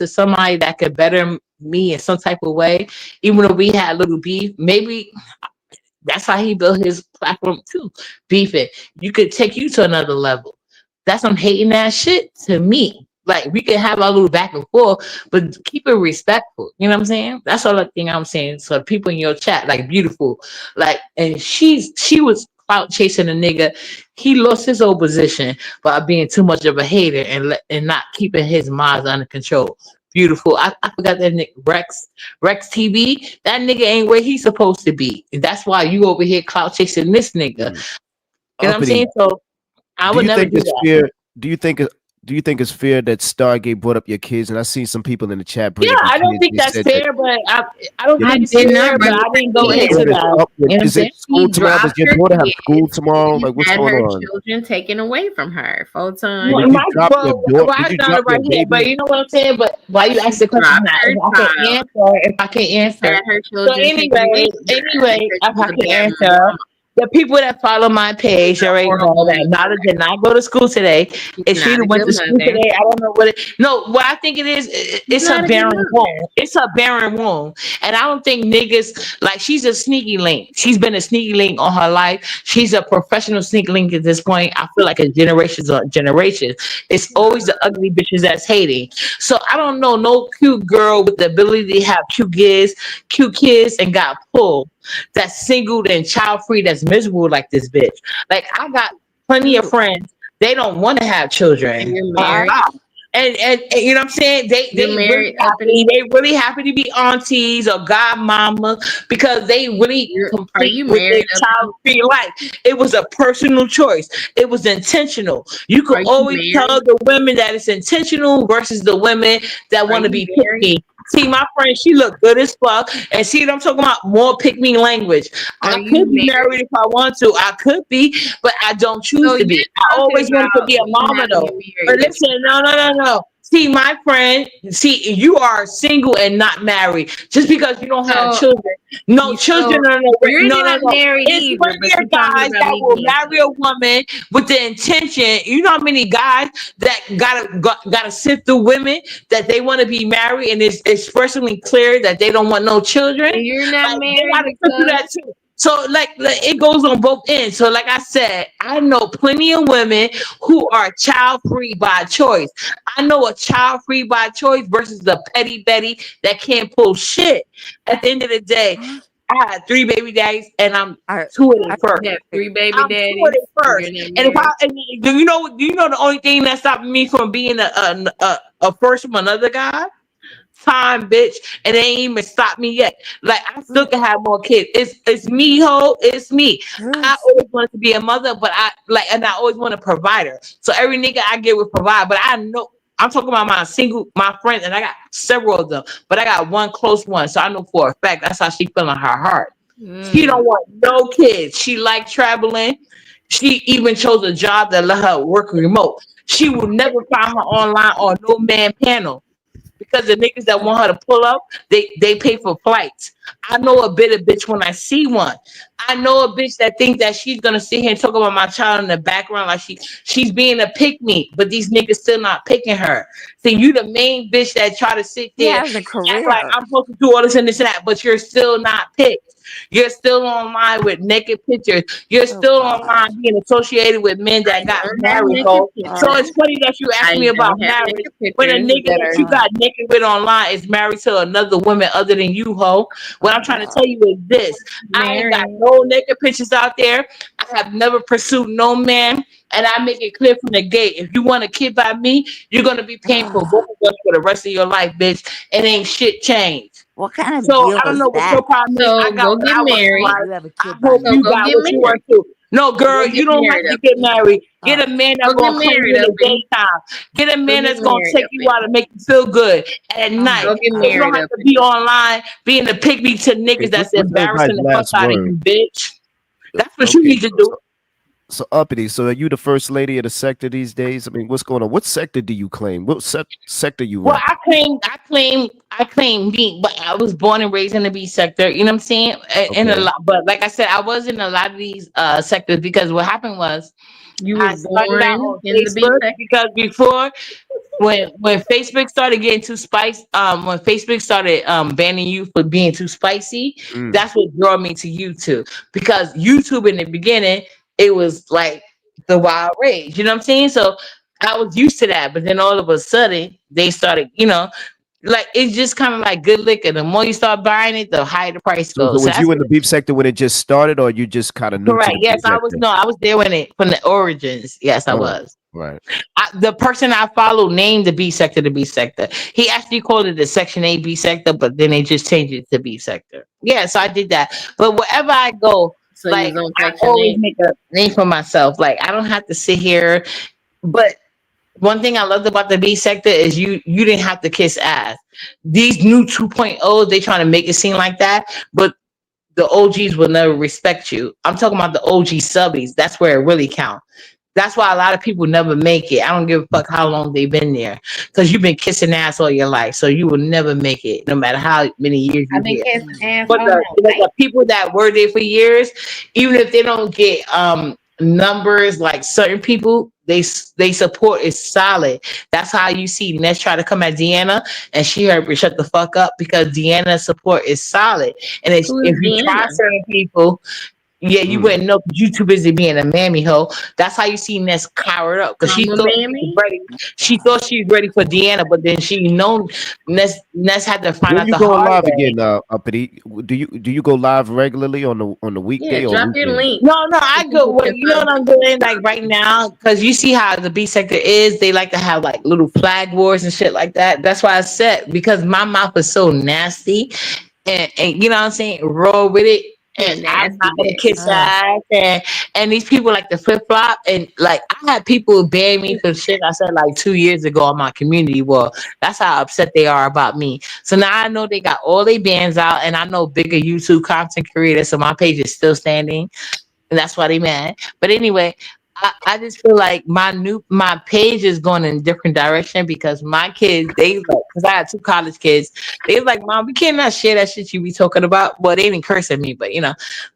to somebody that could better me in some type of way, even though we had a little beef, maybe that's how he built his platform too. Beefing. You could take you to another level. That's some hating ass shit to me. Like we can have our little back and forth, but keep it respectful. You know what I'm saying? That's all the thing I'm saying. So people in your chat, like beautiful, like, and she was clout chasing a nigga. He lost his old position by being too much of a hater and not keeping his minds under control. Beautiful. I forgot that nigga Rex TV. That nigga ain't where he's supposed to be. And that's why you over here clout chasing this nigga. You know what I'm saying? So I would never do that. Fair? Do you think it's fair that Stargate brought up your kids? And I see some people in the chat. Yeah, I don't think that's fair, but I don't think it's fair, but I didn't go into that. Is it school tomorrow? Does your daughter have school tomorrow? Like, what's going on? Children taken away from her full time. But you know what I'm saying? But why you ask the question? If I can answer. So anyway, if I can answer. The people that follow my page already know that Nada did not go to school today. If she went to school today, I don't know what it. No, what I think it is, it's a barren womb. It's a barren womb, and I don't think niggas like she's a sneaky link. She's been a sneaky link all her life. She's a professional sneaky link at this point. I feel like it's generations on generations. It's always the ugly bitches that's hating. So I don't know no cute girl with the ability to have cute kids, and got pulled. That's single and child free, that's miserable like this bitch. Like I got plenty of friends, they don't want to have children. And you're married. And you know what I'm saying? They really happy. They really happy to be aunties or godmamas because they really complete with their child free life. It was a personal choice. It was intentional. You can always tell the women that it's intentional versus the women that want to be picky. See, my friend, she look good as fuck. And see what I'm talking about? More pick-me language. I could be married if I want to. I could be, but I don't choose to be. I always wanted to be a mama, though. But listen, no. See, my friend, you are single and not married. Just because you don't have children. No, children are no. It's plenty of guys that will marry a woman with the intention. You know how many guys that gotta sift through women that they want to be married, and it's expressly clear that they don't want no children. And you're not married. They gotta sift through that too. So like it goes on both ends. So like I said, I know plenty of women who are child free by choice. I know a child free by choice versus the petty Betty that can't pull shit. At the end of the day, I had 3 baby daddies, and I'm 2 of them first. 3 baby daddies. 2 of them first. And do you know the only thing that stopped me from being a first from another guy? Time, bitch, and they ain't even stopped me yet. Like I still can have more kids. It's me, ho. It's me. I always wanted to be a mother, but I always want a provider. So every nigga I get with provide, but I know I'm talking about my friends, and I got several of them, but I got one close one, so I know for a fact that's how she feel in her heart. She don't want no kids. She like traveling. She even chose a job that let her work remote. She will never find her online on no man panel. Because the niggas that want her to pull up, they pay for flights. I know a bitter bitch when I see one. I know a bitch that thinks that she's gonna sit here and talk about my child in the background like she's being a pick me, but these niggas still not picking her. See, you the main bitch that try to sit there and act like I'm supposed to do all this and this and that, but you're still not picked. You're still online with naked pictures. You're still online being associated with men that got married. So it's funny that you asked me about marriage when a nigga that you got naked with online is married to another woman other than you, ho. What I'm trying to tell you is this. I ain't got no naked pictures out there. I have never pursued no man. And I make it clear from the gate. If you want a kid by me, you're going to be paying for both of us for the rest of your life, bitch. It ain't shit changed. What kind of deal I don't know what your problem is. I got go get married. I hope you got what you want to. No, girl, you don't have to get married. Get a man that's going to play you in the daytime. Get a man that's going to take you out and make you feel good at night. You don't have to be online being a pygmy to niggas that's embarrassing the fuck out of you, bitch. That's what you need to do. So Uppity, so are you the first lady of the sector these days? I mean, what's going on? What sector do you claim? What sector you Well, I claim B, but I was born and raised in the B sector. You know what I'm saying? In a lot, but like I said, I was in a lot of these sectors because what happened was I started out on Facebook because before when Facebook started getting too spicy, when Facebook started banning you for being too spicy, that's what drew me to YouTube. Because YouTube in the beginning, it was like the wild rage, you know what I'm saying? So I was used to that, but then all of a sudden they started, like it's just kind of like good liquor. The more you start buying it, the higher the price So goes. So was that's you in the beef sector when it just started, or you just kind of new to correct. the Yes, beef I was. sector? No, I was there when it from the origins. Yes, I Oh, was. right. The person I followed named the B sector the B sector. He actually called it the Section A B sector, but then they just changed it to B sector. Yeah, so I did that. But wherever I go, So you like was on I Section always 8. make a name for myself. Like I don't have to sit here. But one thing I loved about the B sector is you didn't have to kiss ass. These new 2.0, they trying to make it seem like that, but the OGs will never respect you. I'm talking about the OG subbies. That's where it really counts. That's why a lot of people never make it. I don't give a fuck how long they've been there, because you've been kissing ass all your life, so you will never make it, no matter how many years I've you been here. kissing ass But all my life. the people that were there for years, even if they don't get numbers like certain people, they support is solid. That's how you see Ness try to come at Deanna, and she heard me shut the fuck up because Deanna's support is solid. And Who if is you try Deanna? certain people, yeah, you wouldn't know because you too busy being a mammy hoe. That's how you see Ness cowered up because she I'm a thought she was mammy. ready. She thought she was ready for Deanna, but then she known Ness had to find When out you the going hard live way. again, Uppity? Do you go live regularly on the Yeah, weekday or drop your weekend? link No, so I go. people Well, can you know what follow. I'm doing, like right now, because you see how the B sector is. They like to have like little flag wars and shit like that. That's why I said because my mouth is so nasty, and you know what I'm saying, roll with it. You're And a I'm nasty not gonna bitch. kiss ass, and these people like to flip flop, and like I had people ban me for shit I said like 2 years ago on my community wall. That's how upset they are about me. So now I know they got all their bans out, and I know bigger YouTube content creators, so my page is still standing, and that's why they mad. But anyway, I just feel like my page is going in a different direction because my kids, they like, because I had two college kids, they was like, Mom, we cannot share that shit you be talking about. Well, they didn't curse at me, but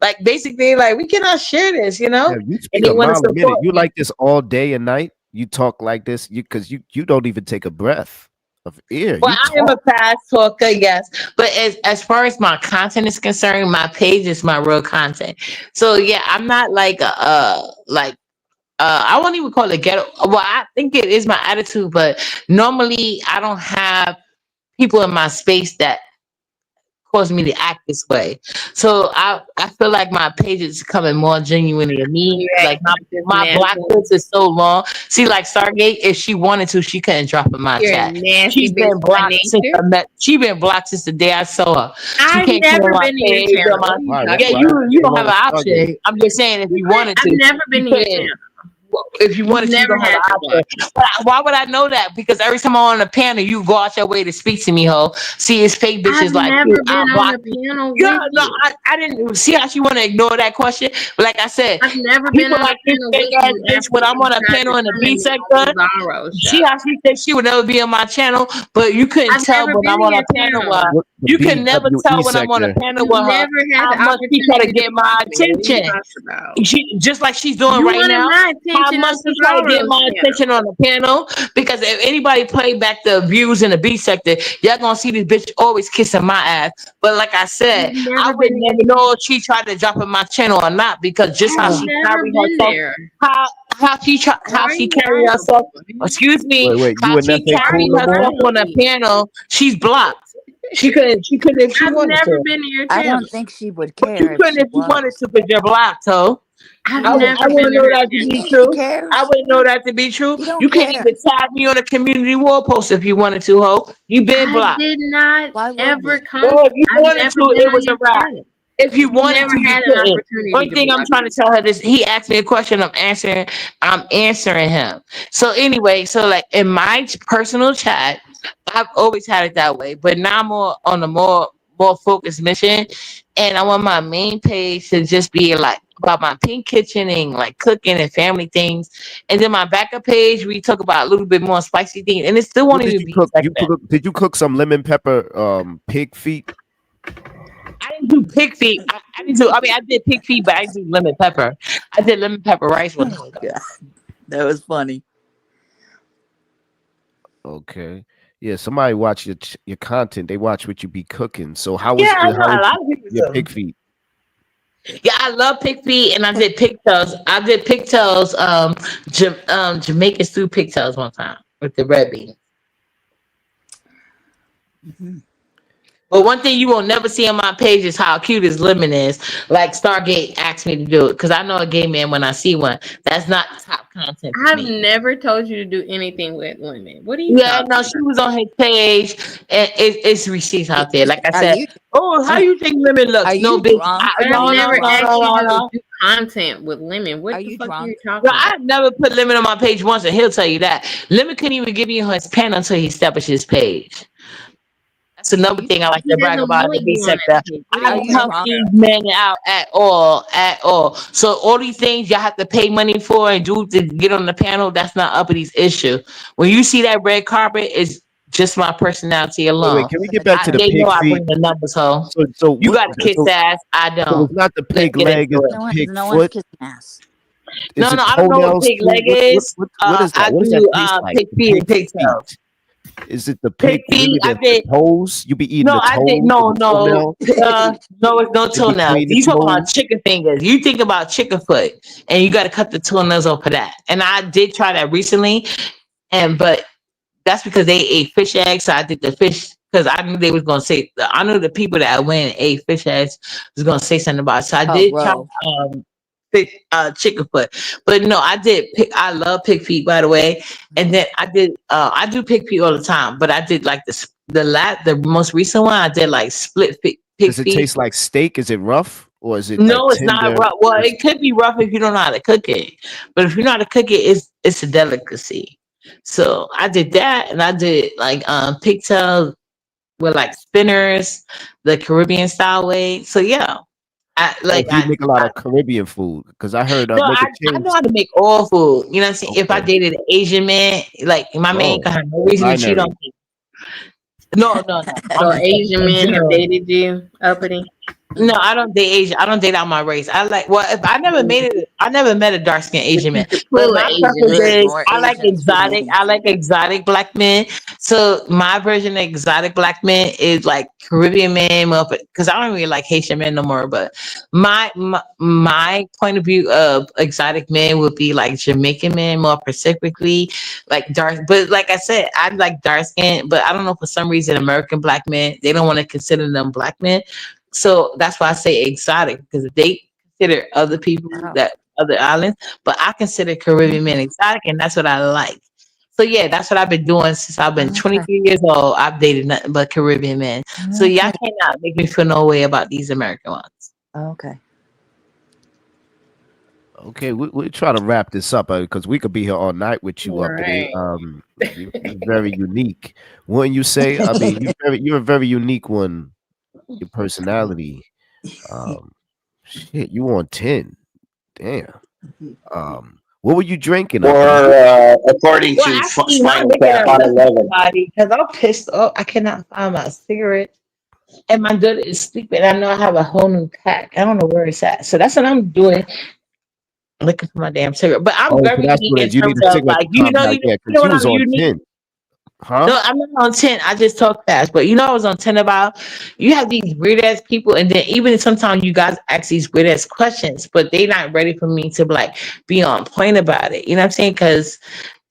like basically like we cannot share this, Yeah, you and speak they a want to mile a minute. support You me. like this all day and night. You talk like this, because you don't even take a breath of air. Well, You I am a talk. fast talker, yes. But as far as my content is concerned, my page is my real content. So yeah, I'm not like I won't even call it ghetto. Well, I think it is my attitude, but normally I don't have people in my space that cause me to act this way. So I feel like my page is becoming more genuine to me. You Like acting like this my block nasty. list is so long. See, like Stargate, if she wanted to, she couldn't drop in my You're a chat. nasty She's bitch been by blocked since nature. she been blocked since the day I saw her. She I've can't come on never my been to your page or channel. my What are you Why? yeah, talking Why? about? you What's don't wrong have an with Stargate? option. I'm just saying if you What? wanted I've to, never you been to your couldn't. channel. If you You've wanted to, you never don't have had an to option. watch. Why would I know that? Because every time I'm on a panel, you go out your way to speak to me, ho. See, it's fake I've bitches like you. never I been on block a you. panel Yeah, with no, you. I didn't see how she want to ignore that question. But like I said, I've never been people on a like this panel fake with ass you bitch after when I'm you on a tried to panel in the come B in the sector. Bizarro See show. how she said she would never be on my channel, but you couldn't I've tell never when been I'm to on your a panel with her. channel. What the You can never BWE tell when I'm on a sector? panel You with her never had how the much she try to opportunity to get talk my to me. What are you attention. talking about? She just like she's doing You right wanted now. my How attention much on she try to get Bizarro's my channel. attention on the panel? Because if anybody play back the views in the B sector, y'all gonna see this bitch always kissing my ass. But like I I've said, I never would been to never your know channel. if she tried to drop in my channel or not. Because just how I've she never carry been herself, there. how Why how are she you carry lying, herself. boy? Excuse me, Wait. how You and Ness she ain't Why are carry cool you no more. herself lying on to a me? panel, she's blocked. She couldn't if she I've wanted never to. been to your I channel. don't think she would But you care if couldn't she if you wanted was. to because you're blocked, so. I've You don't. I never been wouldn't to know her that to be channel. She true. I cares. wouldn't know that to be true. You don't You can't care. even tag me on a community wall post if you wanted to, ho. You been I blocked. did not Why would ever we? come. Or if you I've wanted never to, been it on was a your wrap. channel. If you You wanted never to, you had an couldn't. opportunity One to thing I'm block trying to me. tell her this, he asked me a question, I'm answering him. So anyway, so like in my personal chat, I've always had it that way, but now I'm more on a more focused mission, and I want my main page to just be like about my pink kitchen and like cooking and family things, and then my backup page we talk about a little bit more spicy things, and it still What won't did even you be cook? section. Did you cook some lemon pepper pig feet? I didn't do pig feet. I didn't do. I mean, I did pig feet, but I didn't do lemon pepper. I did lemon pepper rice Oh one my time. god, that was funny. Okay. Yeah, somebody watch your content. They watch what you be cooking. So Yeah, I know a how was lot of people your do. pig feet? Yeah, I love pig feet, and I did pigtails. I did pigtails, Jamaican stew pigtails one time with the red beans. But one thing you will never see on my page is how cute his lemon is. Like Stargate asked me to do it because I know a gay man when I see one. That's not top content for I've me. never told you to do anything with women. What are you Yeah, talking no, about? she was on his page, and it's receipts out there. Like I Are said, you oh, how you think lemon are looks? No, you bitch. drunk? I've Are No, you no, never no, drunk? asked no, you no, to no. do content with women. Are What the you fuck are you drunk? No, talking about? I've never put lemon on my page once, and he'll tell you that. Lemon couldn't even give you his pen until he established his page. That's Are another you thing I like He to brag doesn't about in the want B you on sector. that page. What are I are you don't you help talking drunk? these about? men out at all, at all. So all these things y'all have to pay money for and do to get on the panel. That's not Uppity issue. When you see that red carpet, it's just my personality Wait. alone. Can we get back to the They know pig I feet? bring the numbers home. So You what? got to kiss So, ass. I so don't. it's not the Let's pig get into leg, it's it. the No pig one's no one's foot. kissing ass. Is No, it I don't know what toenails pig too? leg is. What is that? I What does that do taste like? pig feet and Pig pigtails. feet. Is it the Pig pig? feet. Maybe I the did. toes? You be eating No, the I did. toes or No, the no, toenail no. It's no in toenails. between the You talking about toes? chicken fingers? You think about chicken foot, and you got to cut the toenails off of that. And I did try that recently, but that's because they ate fish eggs. So I did the fish because I knew they was gonna say. I knew the people that went and ate fish eggs was gonna say something about it. So I Oh, did try bro. fish, chicken foot, but no, I did. I love pig feet, by the way. And then I did. I do pig feet all the time, but I did like the most recent one. I did like split pig Does it feet. taste like steak? Is it rough or is it like No, it's not tender? rough. Well, it could be rough if you don't know how to cook it, but if you know how to cook it, it's a delicacy. So I did that, and I did like pigtails with like spinners, the Caribbean style way. So yeah, I Oh, like so you make a lot of Caribbean food because I heard no, make a I know change. how to make all food. You know what I'm saying? If I Okay. dated an Asian man, like my man Oh, can have no reason to cheat on binary. me. No, no, no. I'm So just saying Asian in men have general. dated you, Uppity? No, I don't date Asian. I don't date out my race. I like well, if I never made it, I never met a dark skinned But Asian you man. could But pull an my Asian preference There's man. is more Asians for me. I like exotic black men. So my version of exotic black men is like Caribbean men, because I don't really like Haitian men no more. But my point of view of exotic men would be like Jamaican men, more specifically, like dark. But like I said, I like dark skin, but I don't know for some reason American black men they don't want to consider them black men. So that's why I say exotic because they consider other people Oh. that other islands, but I consider Caribbean men exotic, and that's what I like. So yeah, that's what I've been doing since I've been Okay. 23 years old. I've dated nothing but Caribbean men. So y'all Okay. cannot make me feel no way about these American ones. Okay. Okay, we try to wrap this up because we could be here all night with you, Uppity. Right. You're very unique. Wouldn't you say? I mean, you're a very unique one. Your personality. Um, shit, you on 10. Damn. What were you drinking, Or Uppity? according Well, to actually, not Spinal looking Tap at on listen 11. somebody because I'm pissed off. I cannot find my cigarette, and my daughter is sleeping. I know I have a whole new pack. I don't know where it's at. So that's what I'm doing. Looking for my damn cigarette. But I'm Oh, so very that's unique what it in is. You need terms a of cigarette to like calm down. Yeah, you know because you what was I'm on unique. 10. Huh? No, I'm not on 10. I just talk fast. But you know I was on 10 about you have these weird ass people, and then even sometimes you guys ask these weird ass questions, but they not ready for me to like be on point about it. You know what I'm saying? Because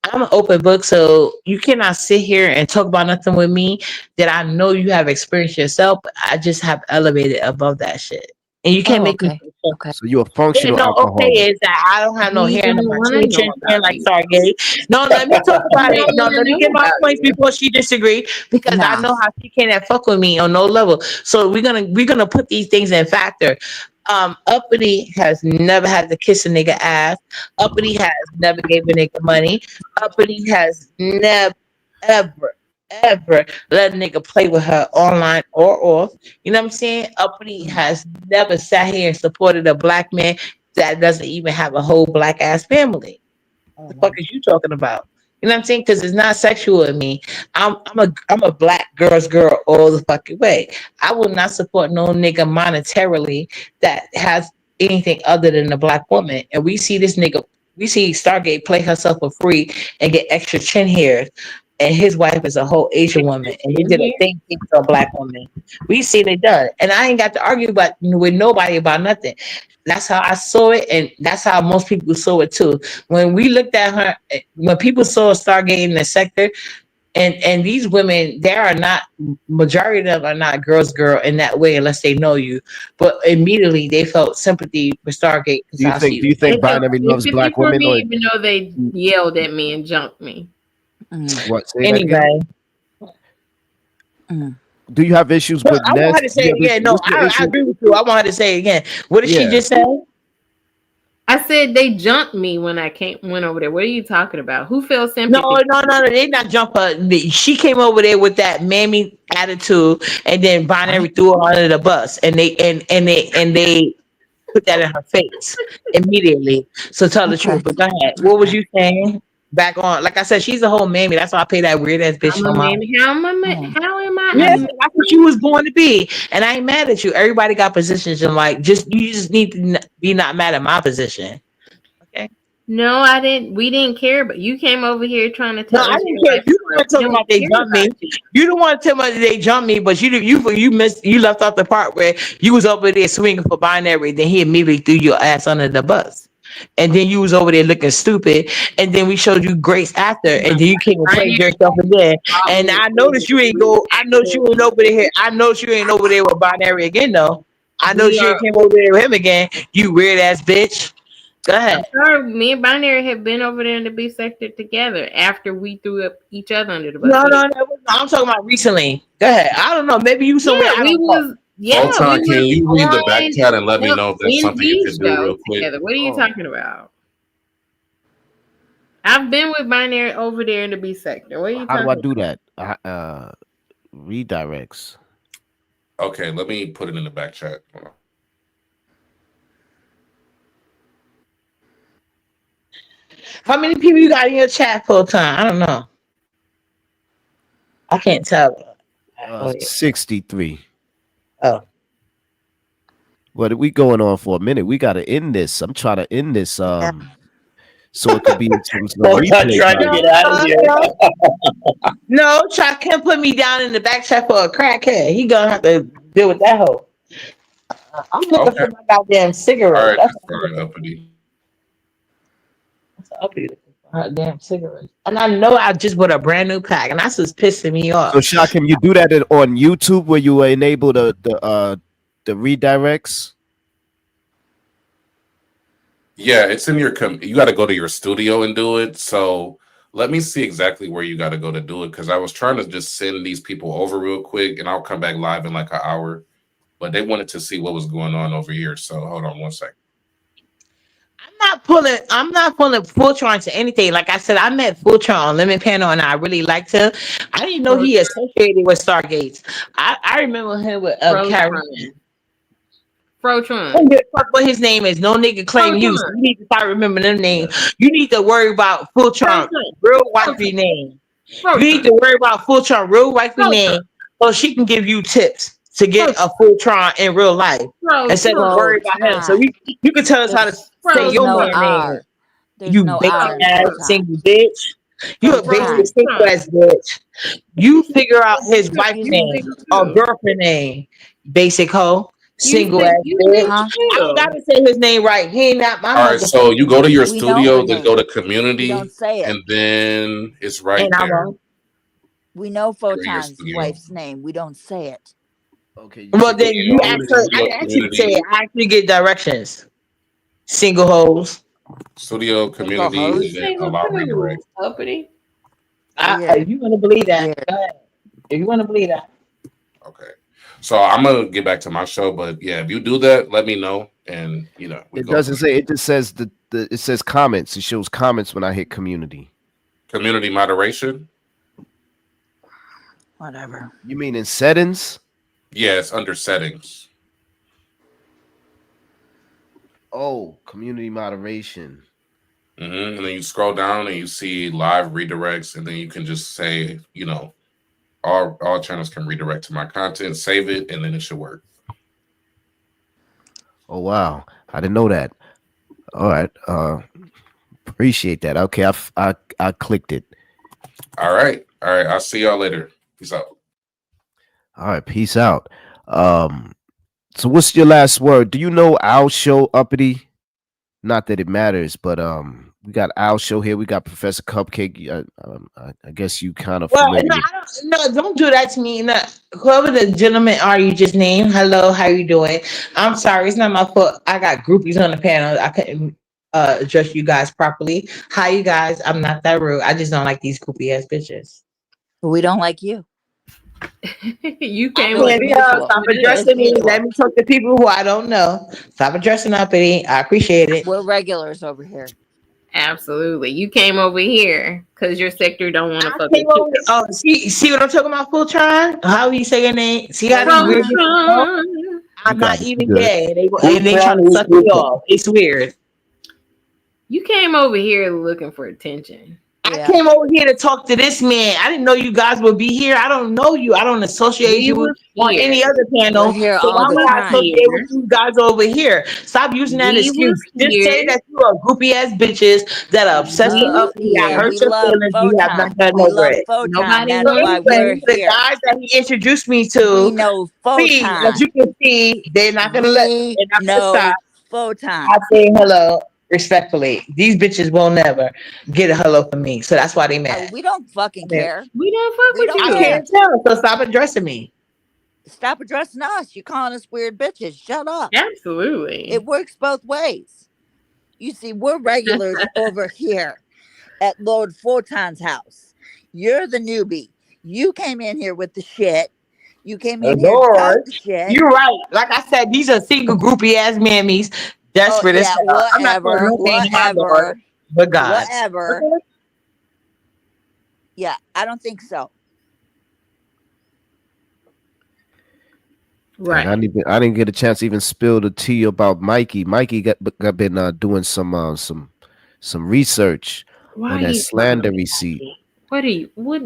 I'm an open book, so you cannot sit here and talk about nothing with me that I know you have experienced yourself. But I just have elevated above that shit, and you can't Oh, make me. okay. Okay. So you're a Yeah, functional no, okay, alcoholic. is that I don't have no We hair in don't my want to chin know chin chin about like you. Stargate. No, let me talk We about it. don't No, want let to me know get my about points you. before she disagree because I Nah. know how she can't fuck with me on no level. So we're gonna put these things in factor. Uppity has never had to kiss a nigga ass. Uppity has never gave a nigga money. Uppity has never ever ever let a nigga play with her online or off. You know what I'm saying? Uppity has never sat here and supported a black man that doesn't even have a whole black ass family. What the fuck is you talking about? You know what I'm saying? Because it's not sexual in me. I'm a black girl's girl all the fucking way. I will not support no nigga monetarily that has anything other than a black woman. And we see this nigga, we see Stargate play herself for free and get extra chin hairs. and his wife is a whole Asian woman, and they did a thing to a black woman. We see they done, and I ain't got to argue about with nobody about nothing. That's how I saw it, and that's how most people saw it too. When we looked at her, when people saw Stargate in the sector, and these women, there are not, majority of them are not girl in that way unless they know you. But immediately they felt sympathy for Stargate. Do you think Binary loves black for women? me, Or even though they yelled at me and jumped me. what? Say that again? Mm. Do you have issues No, with I want Ness? her to say it again. No, What's your I issue? agree with you. I want her to say it again. What did she Yeah. just say? I said they jumped me when I went over there. What are you talking about? Who felt sympathy? No, they not jump her. She came over there with that mammy attitude, and then Binary threw her under the bus, and they put that in her face immediately. So tell the truth. But go ahead. What was you saying? Back on, like I said, she's a whole mammy. That's why I pay that weird ass bitch I'm no a mind. mammy. How am I? Yeah, that's what you was born to be, and I ain't mad at you. Everybody got positions, and like, you just need to be not mad at my position. Okay. No, I didn't. We didn't care, but you came over here trying to No, tell I us. didn't care. You don't want to tell me about they jumped me. You don't want to tell me that they jumped me, but you missed. You left off the part where you was over there swinging for Binary. Then he immediately threw your ass under the bus, and then you was over there looking stupid. And then we showed you grace after, and then you came and played yourself again. And I noticed you ain't go. I noticed you ain't over there. I noticed you ain't over there with Binary again, though. I noticed you ain't came over there with him again. You weird ass bitch. Go ahead. Me and Binary have been over there in the B sector together after we threw up each other under the bus. No, I'm talking about recently. Go ahead. I don't know. Maybe you somewhere. Yeah, we was. Yeah, Photon, we can was you read the back on chat and let me know if there's in something you these can do real shows quick? together. What are you talking about? I've been with Binary over there in the B sector. What are you How talking do I about? do that? Redirects. Okay, let me put it in the back chat. Hold on. How many people you got in your chat full time? I don't know. I can't tell. 63. Oh. What are we going on for a minute? We gotta end this. I'm trying to end this. So it could be some replay. Trying to get out of here. No, Chuck can't put me down in the back chat for a crackhead. He gonna have to deal with that hoe. I'm looking for my goddamn cigarette. All right, That's fine, uppity. damn cigarette. And I know I just bought a brand new pack, and that's just pissing me off. So, Shaq, can you do that on YouTube where you enable the redirects? Yeah, it's in your. You got to go to your studio and do it. So let me see exactly where you got to go to do it, because I was trying to just send these people over real quick, and I'll come back live in like an hour. But they wanted to see what was going on over here. So hold on one second. I'm not pulling Fultron to anything. Like I said, I met Fultron on Lemon Panel, and I really liked him. I didn't know he associated with Stargates. I remember him with Karen. Frotron. Fuck what his name is. No nigga claim you. So you need to start remembering them names. You need to worry about Fultron, real wifey name. You need to worry about Fultron, real wifey name, so she can give you tips to get a Fultron in real life instead of worry about him. So you can tell us how to say your man name. You basic ass single bitch. You a basic single ass bitch. You figure out his wife's name or girlfriend name. Basic hoe. Single ass bitch. I don't gotta say his name right. He ain't not my. All right, so you go to your We studio, know then go to community, don't say it. and then it's right there. We know Go to your Photon's studio. wife's name. We don't say it. Okay. Well, then you actually, I actually say it. I actually get directions. Single hoes. Studio, community, and then allow redirect. Uppity. If you want to believe that, go ahead. If you want to believe that. Okay. So I'm gonna get back to my show, but yeah, if you do that, let me know, and it doesn't say. It just says it says comments. It shows comments when I hit community. Community moderation. Whatever. You mean in settings? Yeah, it's under settings. Oh, community moderation. And then you scroll down and you see live redirects, and then you can just say, all channels can redirect to my content, save it, and then it should work. Oh wow, I didn't know that. All right, appreciate that. Okay, I clicked it. All right. All right, I'll see y'all later. Peace out. All right, peace out. So what's your last word? Do you know our show, Uppity? Not that it matters, but we got our show here. We got Professor Cupcake. I guess you kind of Well, familiar. don't do that to me. No, whoever the gentleman are you just named, hello, how you doing? I'm sorry, it's not my fault. I got groupies on the panel. I couldn't address you guys properly. Hi, you guys. I'm not that rude. I just don't like these groupie ass bitches. We don't like you. You came Feel over it's here. Stop addressing me. Let me talk to people who I don't know. Stop addressing Uppity. I appreciate it. We're regulars over here. Absolutely. You came over here because your sector don't want to fuck with Came you. over, oh, see what I'm talking about, Fultron? How you say your name? See how these weird bitches talk? I'm not even gay. They trying to suck me off. It's weird. You came over here looking for attention. I came over here to talk to this man. I didn't know you guys would be here. I don't know you. I don't associate you on any other panel. We're here So all why the would I time. associate with you guys over here? Stop using that excuse. Just say that you are goopy ass bitches that are obsessed with uppity. I hurt your feelings. You have not gotten over it. Nobody So why we're anyway, the here. guys that he introduced me to, We know see, Photon. as you can see, they're not gonna let. They're not gonna No stop. Photon. I say hello. Respectfully, these bitches will never get a hello from me, so that's why they mad. We don't fucking care. We don't fuck with you. I can't tell, so stop addressing me. Stop addressing us. You're calling us weird bitches. Shut up. Absolutely. It works both ways. You see, we're regulars over here at Lord Photon's house. You're the newbie. You came in here with the shit. You came in here to talk the shit. You're right. Like I said, these are single groupie ass mammies. Desperate as hell. I'm not going to no my Lord, but God. Whatever. Yeah, I don't think so. Right. I didn't get a chance to even spill the tea about Mikey. Mikey got been doing some research on that slander receipt. What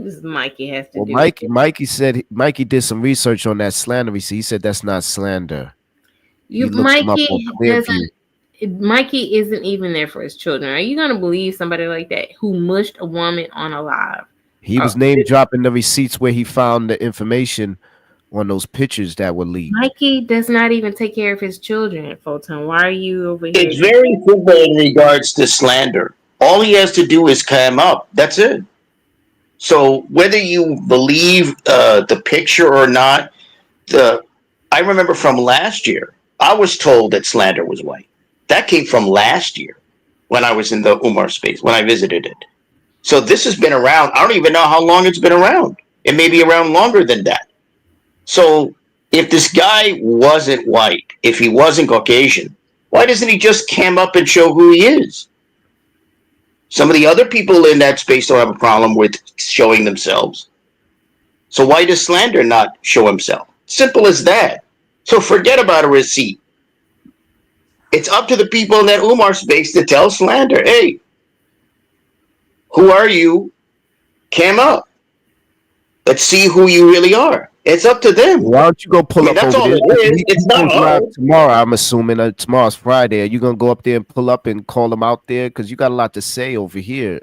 does Mikey have to do? Mikey said Mikey did some research on that slander receipt. He said that's not slander. Mikey isn't even there for his children. Are you gonna believe somebody like that who mushed a woman on alive? He was name dropping the receipts where he found the information on those pictures that were leaked. Mikey does not even take care of his children, Fulton. Why are you over here? It's very simple in regards to slander. All he has to do is come up. That's it. So whether you believe the picture or not, I remember from last year, I was told that slander was white. That came from last year when I was in the Umar space, when I visited it. So this has been around. I don't even know how long it's been around. It may be around longer than that. So if this guy wasn't white, if he wasn't Caucasian, why doesn't he just cam up and show who he is? Some of the other people in that space don't have a problem with showing themselves. So why does slander not show himself? Simple as that. So forget about a receipt. It's up to the people in that Umar space to tell slander, hey, who are you? Cam up. Let's see who you really are. It's up to them. Why don't you go pull up that's over all there? it is. It's not hard. Tomorrow, I'm assuming. Tomorrow's Friday. Are you going to go up there and pull up and call them out there? Because you got a lot to say over here,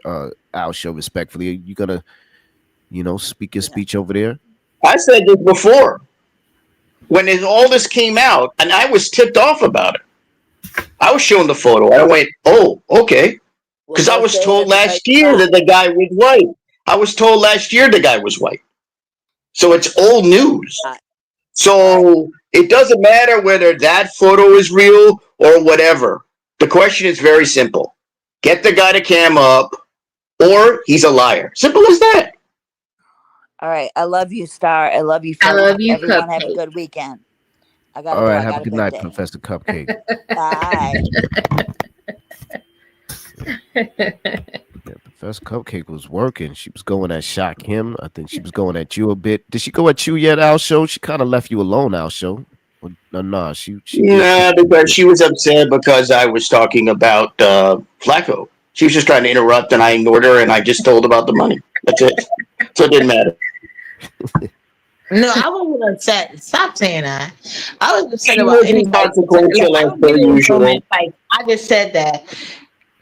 Al Show, respectfully. Are you going to, speak your speech over there? I said this before. When all this came out, and I was tipped off about it. I was showing the photo. I went, oh, okay. Because I was told last year that the guy was white. I was told last year the guy was white. So it's old news. So it doesn't matter whether that photo is real or whatever. The question is very simple. Get the guy to cam up or he's a liar. Simple as that. All right. I love you, Star. I love you. I love you, Everyone Cupcake. have a good weekend. All right. Have a good night, Professor Cupcake. Bye. Professor Cupcake was working. She was going at Shock Him. I think she was going at you a bit. Did she go at you yet, Al Show? She kind of left you alone, Al Show. No, she because she was upset because I was talking about Flakko. She was just trying to interrupt, and I ignored her, and I just told about the money. That's it. So it didn't matter. No, I wasn't upset. Stop saying that. I was upset She about was anything. inconsequential as per usual. I just said that.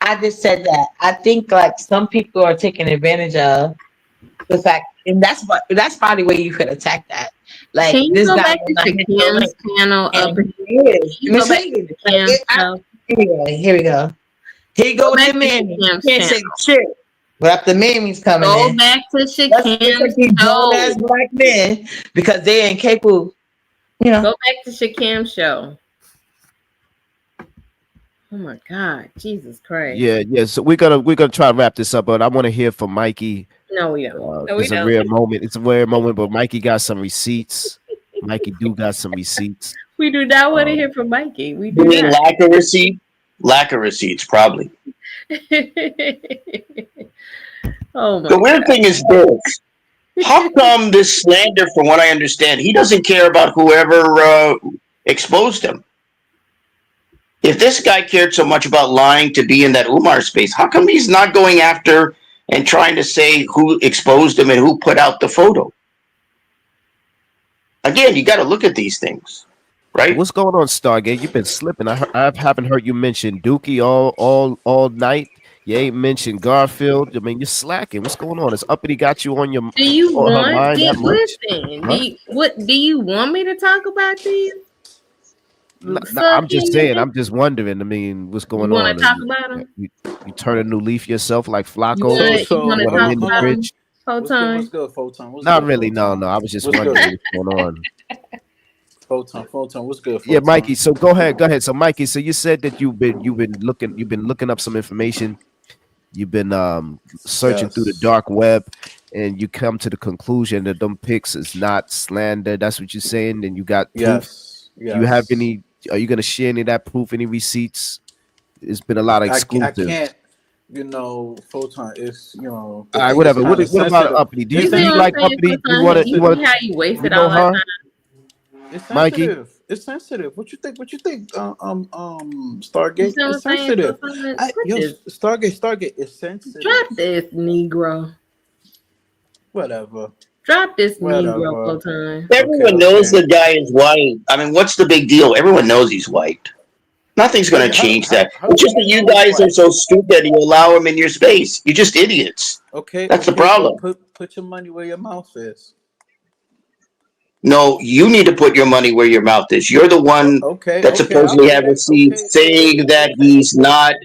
I think like some people are taken advantage of The fact, and that's probably where you could attack that. Like Can you this go guy back will to not hit your Shakim's link, panel up? and he is. You go back to Shakim's show. Anyway, here we go. Here you go with the Mammy. You can't say shit. But after Mammy's coming Go in, back to let's Shakim's these grown ass show. black men because they ain't capable. You know. Go back to Shakim's show. Oh my God, Jesus Christ! Yeah. So we're gonna try to wrap this up, but I want to hear from Mikey. No, we don't. No, we It's a don't. rare moment. It's a rare moment, but Mikey got some receipts. Mikey got some receipts. We do not want to hear from Mikey. We do You mean not. lack of receipt? Lack of receipts, probably. Oh my The weird God. thing is this. How come this slander, from what I understand, he doesn't care about whoever exposed him? If this guy cared so much about lying to be in that Umar space, how come he's not going after and trying to say who exposed him and who put out the photo? Again, you got to look at these things, right? What's going on, Stargate? You've been slipping. I haven't heard you mention Dookie all night. You ain't mentioned Garfield. I mean, you're slacking. What's going on? Has Uppity got you on your Do you on her want mind that it? much? Listen. Huh? Do you want me to talk about these? No, I'm just saying. I'm just wondering. I mean, what's going You on? want to talk about them? You turn a new leaf yourself like Flakko. You want to talk in the about them? bridge? Photon. What's good, Photon? What's Not good, really. Photon? No. I was just What's wondering good? what's going on. Photon, what's good? Yeah, Photon? Mikey. So go ahead. So Mikey, so you said that you've been looking up some information. You've been searching through the dark web, and you come to the conclusion that them pics is not slander. That's what you're saying. And you got proof. Yes. Do you have any? Are you gonna share any of that proof? Any receipts? It's been a lot of exclusive. I can't. Photon is. All right, whatever. What about Uppity? Do you like Uppity? You want to? How you wasted know all that her? time? It's Mikey? sensitive. It's sensitive. What you think? Stargate. You see what It's I'm saying? sensitive. So Stargate is sensitive. drop this Negro. Whatever. Drop this Negro Photon. Everyone knows the guy is white. I mean, what's the big deal? Everyone knows he's white. Nothing's going to change that. It's just that you guys are so stupid you allow him in your space. You're just idiots. Okay. That's the problem. Put your money where your mouth is. No, you need to put your money where your mouth is. You're the one that supposedly have received saying that he's not,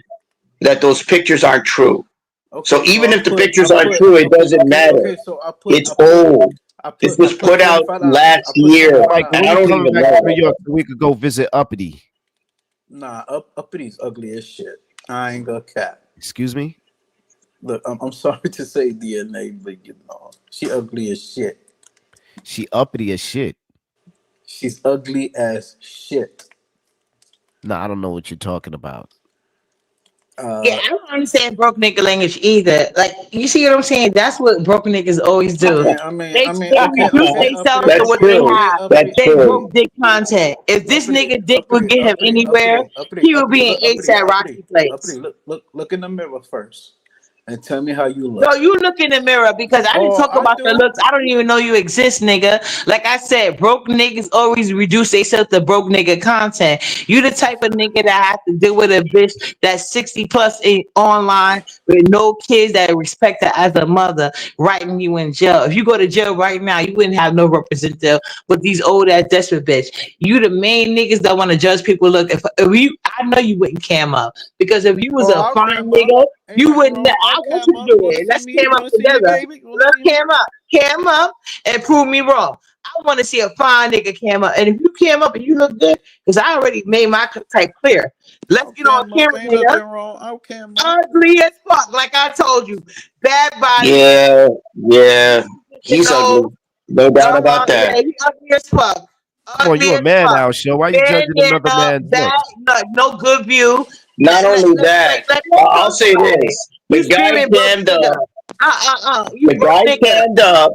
that those pictures aren't true. So even if the pictures aren't true, it doesn't matter. It's old. This was put out last year. Like, And when I you don't coming even back to know. New York, so we could go visit Uppity. Nah, Uppity's ugly as shit. I ain't gonna cap. Excuse me? Look, I'm sorry to say DNA, but she ugly as shit. She uppity as shit. She's ugly as shit. No, I don't know what you're talking about. Yeah, I don't understand broke nigga language either. Like, you see what I'm saying? That's what broke niggas always do. They reduce themselves to what they have. They broke dick content. If this nigga dick would get him anywhere, he would be in ASAP Rocky place. Look in the mirror first and tell me how you look. No, you look in the mirror because I didn't talk about the looks. I don't even know you exist, nigga. Like I said, broke niggas always reduce themselves to broke nigga content. You the type of nigga that have to deal with a bitch that's 60 plus online with no kids that respect her as a mother, writing you in jail. If you go to jail right now, you wouldn't have no representative with these old ass desperate bitch. You the main niggas that want to judge people. Look, if you, I know you wouldn't cam up because if you was a fine nigga, you wouldn't. I want you to do it. Let's cam up together. Let's cam up, and prove me wrong. I want to see a fine nigga cam up, and if you cam up and you look good, because I already made my type clear. Let's get on camera, nigga. Ugly as fuck, like I told you. Bad body. Yeah. He's ugly. No doubt about that. Yeah, he ugly as fuck. Oh, you a man now, show. Why you judging another man's look? No good view. Not only that, I'll say this: the guy cammed up.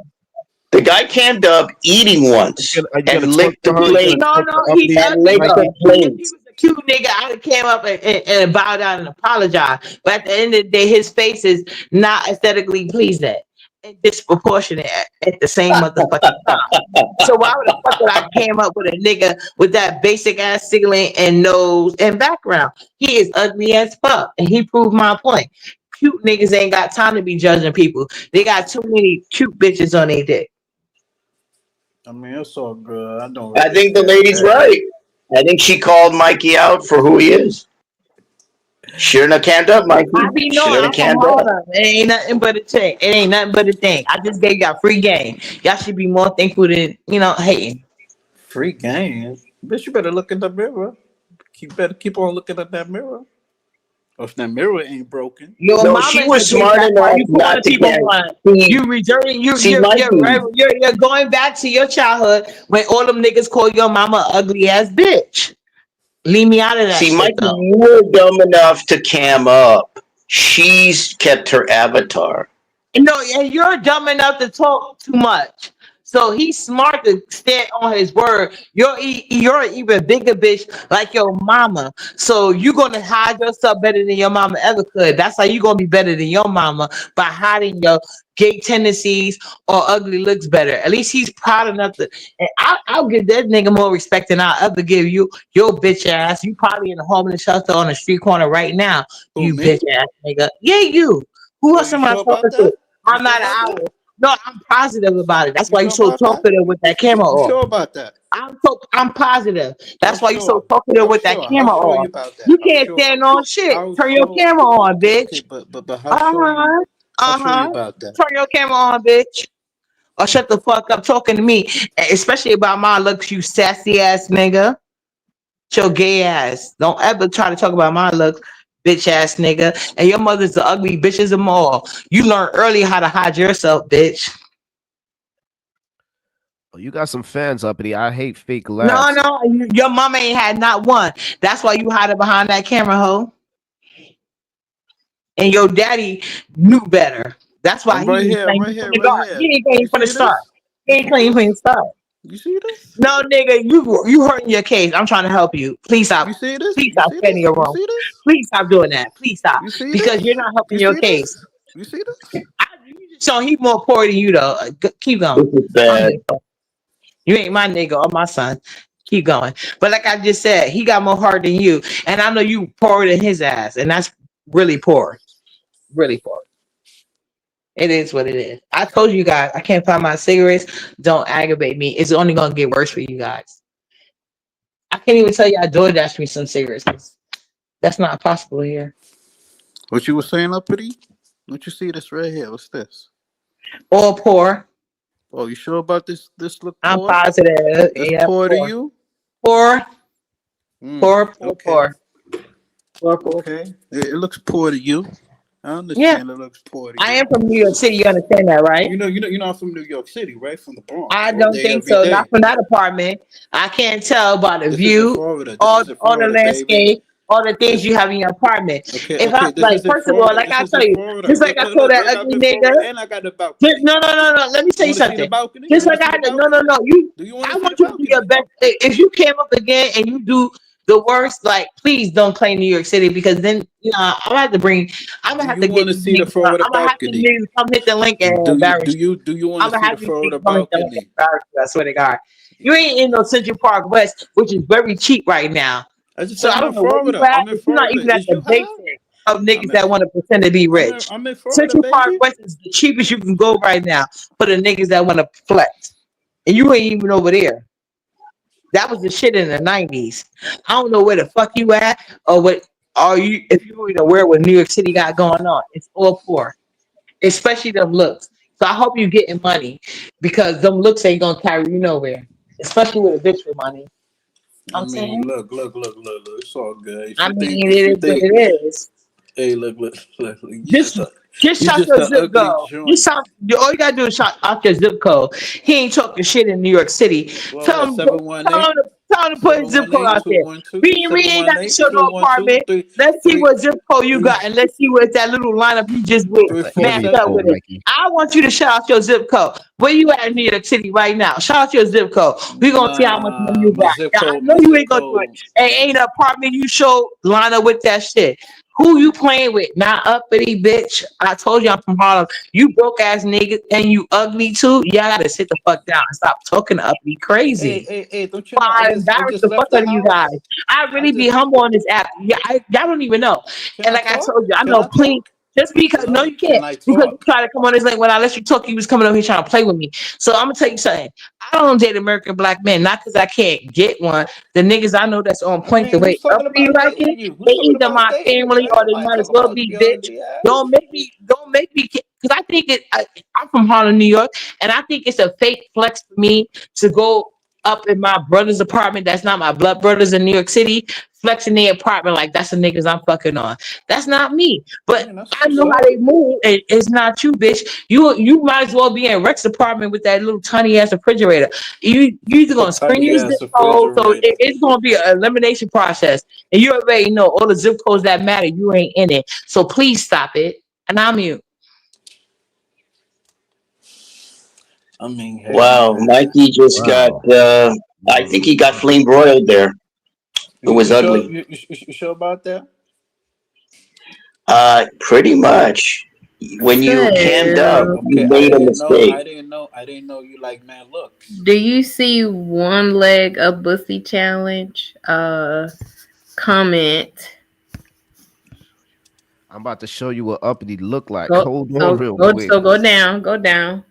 The guy cammed up eating once and licked the plate. No, he's and licked the plate. He was a cute nigga. I'd have came up and bowed down and apologized. But at the end of the day, his face is not aesthetically pleasing and disproportionate at the same motherfucking time. So why would the fuck would I came up with a nigga with that basic ass ceiling and nose and background? He is ugly as fuck, and he proved my point. cute niggas ain't got time to be judging people. They got too many cute bitches on their dick. I mean, it's all good. I don't I really think the care. lady's right. I think she called Mikey out for who he is. Shouldn't have canned up, Mikey. I be knowing. Shouldn't have I'm from canned up. Harlem. It ain't nothing but a thing. It ain't nothing but a thing. I just gave y'all free game. Y'all should be more thankful than hating. Free game, bitch. You better look in the mirror. Better keep on looking at that mirror. Or if that mirror ain't broken. Your No, mama she is was a bitch. smart That's why enough you calling not to people can. on. You reserving. You're going back to your childhood when all them niggas call your mama ugly ass bitch. Leave me out of that See, shit Mikey, though. you were dumb enough to cam up. She's kept her avatar. No, and you're dumb enough to talk too much. So he's smart to stand on his word. You're an even bigger bitch like your mama. So you're gonna hide yourself better than your mama ever could. That's how you're gonna be better than your mama, by hiding your gay tendencies or ugly looks better. At least he's proud enough to. And I'll give that nigga more respect than I'll ever give you. Your bitch ass. You probably in a homeless shelter on a street corner right now. Who, You me? bitch ass nigga. Yeah, you. Who else You am I sure about talking that? to? I'm not an owl. No, I'm positive about it. That's You why sure you're so about that? talkative with that camera You off. sure about that? I'm positive. How That's why you're so sure? talkative How with that sure? How camera sure you off. about that? You How can't sure? stand on shit. How Turn your sure? camera on, Okay, bitch. but how sure you? How sure you about that? Turn your camera on, bitch. Or shut the fuck up talking to me, especially about my looks, you sassy ass nigga. Your gay ass. Don't ever try to talk about my looks, bitch ass nigga. And your mother's the ugly bitches of them all. You learned early how to hide yourself, bitch. Oh, you got some fans up there. I hate fake No, laughs. your mama ain't had not one. That's why you hiding behind that camera, hoe. And your daddy knew better. That's why I'm he right ain't here. I'm claim right you from here. the Right start. here. He ain't claim You you from the see start. this? He ain't claim you from the start. You see this? No, nigga, you hurting your case. I'm trying to help you. Please stop. You see this? Please You stop see spending this? your You room. see this? Please stop doing that. Please stop. You see Because you're this? not helping You your see case. this? You see this? So he's more poor than you though. Keep going. This is bad. You ain't my nigga or my son. Keep going. But like I just said, he got more heart than you. And I know you poorer than his ass. And that's really poor. Really poor. It is what it is. I told you guys, I can't find my cigarettes. Don't aggravate me. It's only gonna get worse for you guys. I can't even tell you I DoorDash me some cigarettes. That's not possible here. What you was saying, uppity? Don't you see this right here? What's this? All poor. Oh, you sure about this? This look I'm poor? positive. This Yeah, poor to poor. you? Poor. Poor. Okay. Poor. Okay. It looks poor to you. I Yeah. understand it looks poor to I you. am from New York City. You understand that, right? You know I'm from New York City, right? From the Bronx, I all don't day, think every so. Not day. from that apartment. I can't tell by the This isn't view, Florida. This all isn't the Florida, baby. landscape, all the things This you have in your apartment. okay, If I okay. This like, isn't first of all, Florida. like This I tell isn't you, Florida. just like Look, I look, told look, that look. I'm ugly in nigga. Florida, and I got the Just, balcony. no. Let me You tell you want to see the something. balcony? Just You want like to see I the had to, balcony? no. You, Do you want I to see the want you to do your balcony? best. If you came up again and you do the worst, like please don't claim New York City because then I'm gonna have to bring. I'm gonna Do have you to get want to these see the niggas. Florida I'm gonna have to balcony? niggas come hit the link and embarrass you. Do you want I'm to gonna see the have these Florida niggas come hit the link and balcony? embarrass you. I swear to God, you ain't in no Central Park West, which is very cheap right now. I just So said I I'm in don't know where you Florida. at, I'm in but you're not Florida. even at Is the you high? basic of niggas that want to pretend to be rich. I'm in Florida, Central Park baby. West is the cheapest you can go right now for the niggas that want to flex. And you ain't even over there. That was the shit in the 90s. I don't know where the fuck you at or what are you if you even aware what New York City got going on. It's all poor. Especially them looks. So I hope you getting money because them looks ain't gonna carry you nowhere. Especially with a bitch with money. I I'm mean, saying. look. It's all good. I mean it is what it is. Hey, look. Just You shout just your an zip ugly code. joint. All you gotta do is shout out your zip code. He ain't talking shit in New York City. What? Tell him, tell 718 him, tell him to put his zip code 718 out there. 212 We ain't got to 718 show no 212 apartment. Let's see what zip code you got, and let's see what that little lineup you just with Give me matched a 347. up code, with it. Mikey. I want you to shout out your zip code. Where you at in New York City right now? Shout out your zip code. We gonna see how much money Nah, you got. Now, I know my you zip ain't gonna do it. code. Ain't an apartment you show line up with that shit. Who you playing with? Not uppity bitch. I told you I'm from Harlem. You broke ass niggas and you ugly too. Y'all gotta sit the fuck down and stop talking uppity crazy. Hey, don't you know I embarrass just the left fuck the out of you guys. house? I I really be just humble on this app. Yeah, y'all don't even know. Can And I like I talk? told you, I Can know I talk? Just because, no, you can't. Can I Because you talk? try to come on this link when I let you talk, you was coming over here trying to play with me. So I'm gonna tell you something. I don't date American black men, not because I can't get one. The niggas I know that's on I point the mean, way who's talking uppity about like dating it, you? they Who's talking either about my dating you? family Ain't or they nobody might as talking well about be, you on bitch. the ass. Don't make me, because I think I'm from Harlem, New York, and I think it's a fake flex for me to go up in my brother's apartment. That's not my blood brothers in New York City, flexing their apartment like that's the niggas I'm fucking on. That's not me. I But mean, that's I what's know how up. they move, and it's not you, bitch. You might as well be in Rex's apartment with that little tiny ass refrigerator. You either gonna screen Tiny your zip ass code, so refrigerator. it's gonna be an elimination process, and you already know all the zip codes that matter. You ain't in it, so please stop it. And I'm you. I mean, hey Wow, man, Mikey just got. Wow. I think he got flame broiled there. It you, was you sure ugly. you sure about that? Pretty much. When you cammed up, So, you Okay, I made a didn't know. mistake. I didn't know you like man looks. do you see one leg of bussy challenge? Comment. I'm about to show you what uppity look like. Go Hold on so real go quick. so go down. Go down.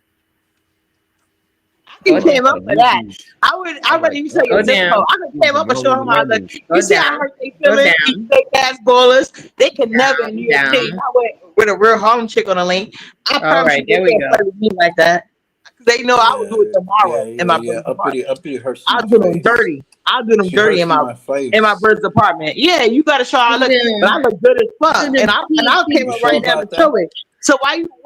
He Go Hold on. came down. up for that. I I'm would like even tell Go your zip uppity. code. down. I could He's came a up and show young him how look. lemon. You Go see how down. hurt they Go feeling? These down. fake ass ballers. They can never in Down. New York City. Down. Not with a real Harlem chick on the link. I All promise you right, they there we can't go. play with me like that. Because they know I would do it Yeah, tomorrow in my yeah. brother's apartment. Uppity hurts I'll my do them face. dirty. I'll do them She dirty hurts my in my face. brother's apartment. Yeah, you gotta show how I Do look, but I them. look good as Do fuck. them And pink I came You up sure right now to about show that? it. So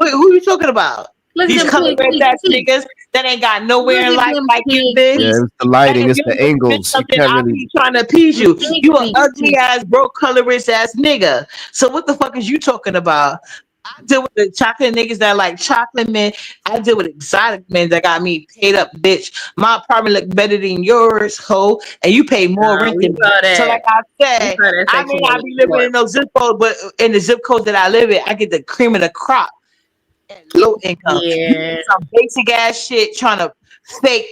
who you talking about? Look at These them color pink, red pink ass cheeks. niggas that ain't got nowhere Look in at life them like you, pink bitch. Yeah, cheeks. it's the And lighting. if It's your the nigga did angles. You something, can't I'll really. be trying to appease Them you. pink, You a pink ugly cheeks. ass, broke, colorist ass nigga. So what the fuck is you talking about? I deal with the chocolate niggas that like chocolate men. I deal with exotic men that got me paid up, bitch. My apartment look better than yours, ho, and you pay more Nah, rent we than me. saw So like that. I We said, saw that I may Section not 8 be living report. in those zip codes, but in the zip codes that I live in, I get the cream of the crop and low income. You Yeah. get some basic ass shit trying to fake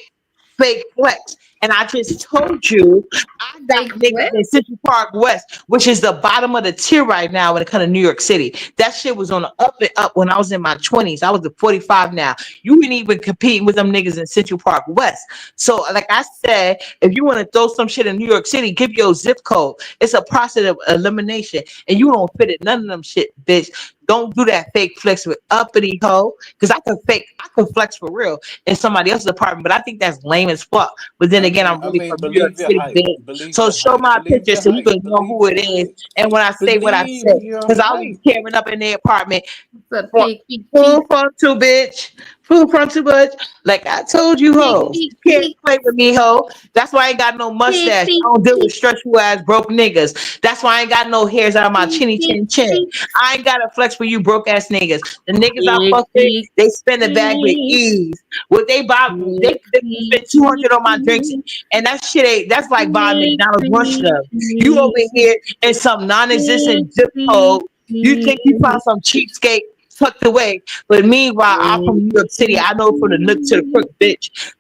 flex. And I just told you, I got Fake niggas what? in Central Park West, which is the bottom of the tier right now when it comes to New York City. That shit was on the up and up when I was in my 20s. I was at 45 now. You ain't even competing with them niggas in Central Park West. So, like I said, if you want to throw some shit in New York City, give your zip code. It's a process of elimination. And you don't fit it, none of them shit, bitch. Don't do that fake flex with uppity hoe. Because I could flex for real in somebody else's apartment, but I think that's lame as fuck. But then again, I'm I really mean, from New York believe your City, hype. bitch. Believe So your show hype. my Believe picture your so you hype. can know Believe who your it is. hype. And when I say what I Believe say, your because I'll be hype. tearing up in their apartment. What's up, Full pink, pink cheeks? frontal, bitch. Full frontal, bitch. Like I told you, Pink, hoes. pink You can't cheeks. play with me, hoe. That's why I ain't got no Pink, mustache. I pink don't deal with cheeks. stressful ass broke niggas. That's why I ain't got no hairs out of my Pink, chinny pink chin chin. cheeks. I ain't got to flex for you broke ass niggas. The niggas I Big fuck with, feet they spend the bag with cheeks. ease. What they buy, Big they can feet spend 200 on my drinks, cheeks. and that shit ain't. That's like buying Big McDonald's lunch feet club. You over cheeks. here in some Big non-existent zip feet code. You think you found cheeks. some cheapskate tucked away, but meanwhile, I'm Big from New York City. feet I know from the nook to the crook, cheeks. bitch.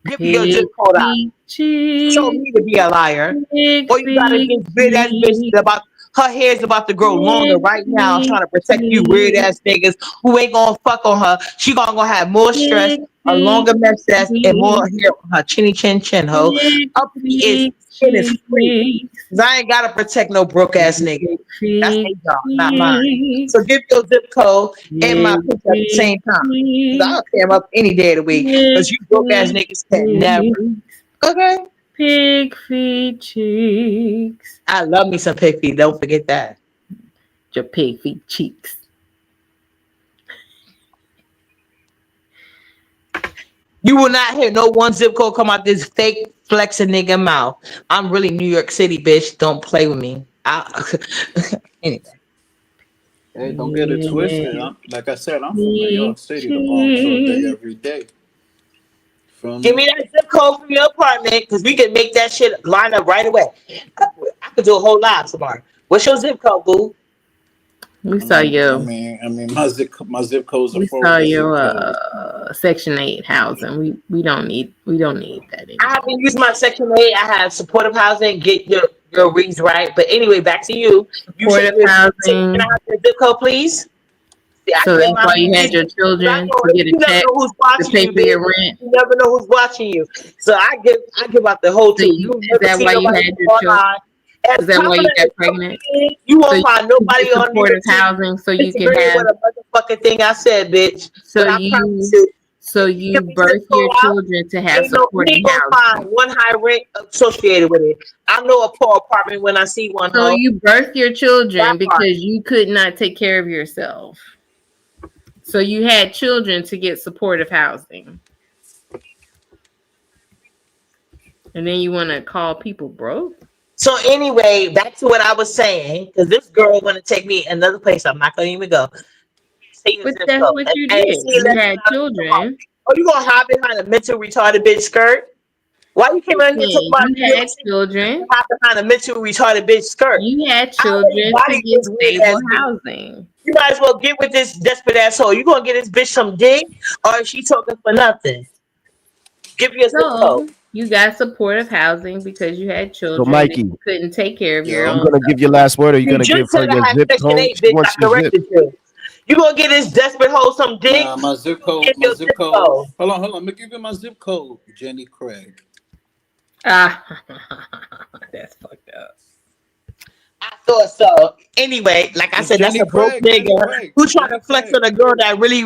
Give me your zip Big code out. feet Show cheeks. me to be a liar. Big Or you gotta feet get weird ass bitch cheeks. about her hair's about to grow longer Big right now, feet trying to protect you weird cheeks. ass niggas who ain't gonna fuck on her. She gonna have more stress, Big a feet longer mustache, and more cheeks. hair on her chinny chin chin hoe. Big Uppity is feet it is free. cheeks. Cause I ain't gotta protect no broke ass nigga. Big That's feet their job, not mine. cheeks. So give your zip code and my Big picture at the feet same time. Cause cheeks. I'll tear 'em up any day of the week. Big Cause you broke ass feet niggas can never. cheeks. Okay. Pig feet cheeks. I love me some pig feet. Don't forget that. Your pig feet cheeks. You will not hear no one zip code come out this fake flexing nigga mouth. I'm really New York City, bitch. Don't play with me. Anyway. Hey, don't get it twisted. Pig Like I said, I'm from New feet York City, the Bronx all day, cheeks. every day. Feel Give me? me that zip code from your apartment because we can make that shit line up right away. I could do a whole live tomorrow. What's your zip code, boo? We saw your My zip code's a we saw Florida zip your code. Section 8 housing. We don't need that anymore. I haven't used my Section 8. I have supportive housing. Get your reads right. But anyway, back to you. You said Supportive can housing. I have your zip code, please? So that's why you had your children to get a check to pay for your rent. You never know who's watching you. So I give out the whole truth. You Is that why you had your children? Is that why you got pregnant? You won't find nobody on supportive housing, so you can have what a motherfucking thing I said, bitch. So you birth your children to have supportive housing. Find one high rent associated with it. I know a poor apartment when I see one. So you birth your children because you could not take care of yourself. So you had children to get supportive housing. And then you want to call people broke? So anyway, back to what I was saying, because this girl want to take me another place I'm not going to even go. But that's what you did. You had children. Oh, you gonna hide behind a mental retarded bitch skirt? Why you came in here talking about you had children? Hide behind a mental retarded bitch skirt. You had children to get stable housing. You might as well get with this desperate asshole. You gonna get this bitch some dick, or is she talking for nothing? Give me a zip code. You got supportive housing because you had children. So Mikey, and you couldn't take care of your own. I'm gonna give your last word, or you gonna give her your zip code? You gonna get this desperate hoe some dick? My zip code. My zip code. Hold on. Let me give you my zip code. Jenny Craig. That's fucked up. I thought so. Anyway, like I said, that's a broke nigga who trying to flex on a girl that really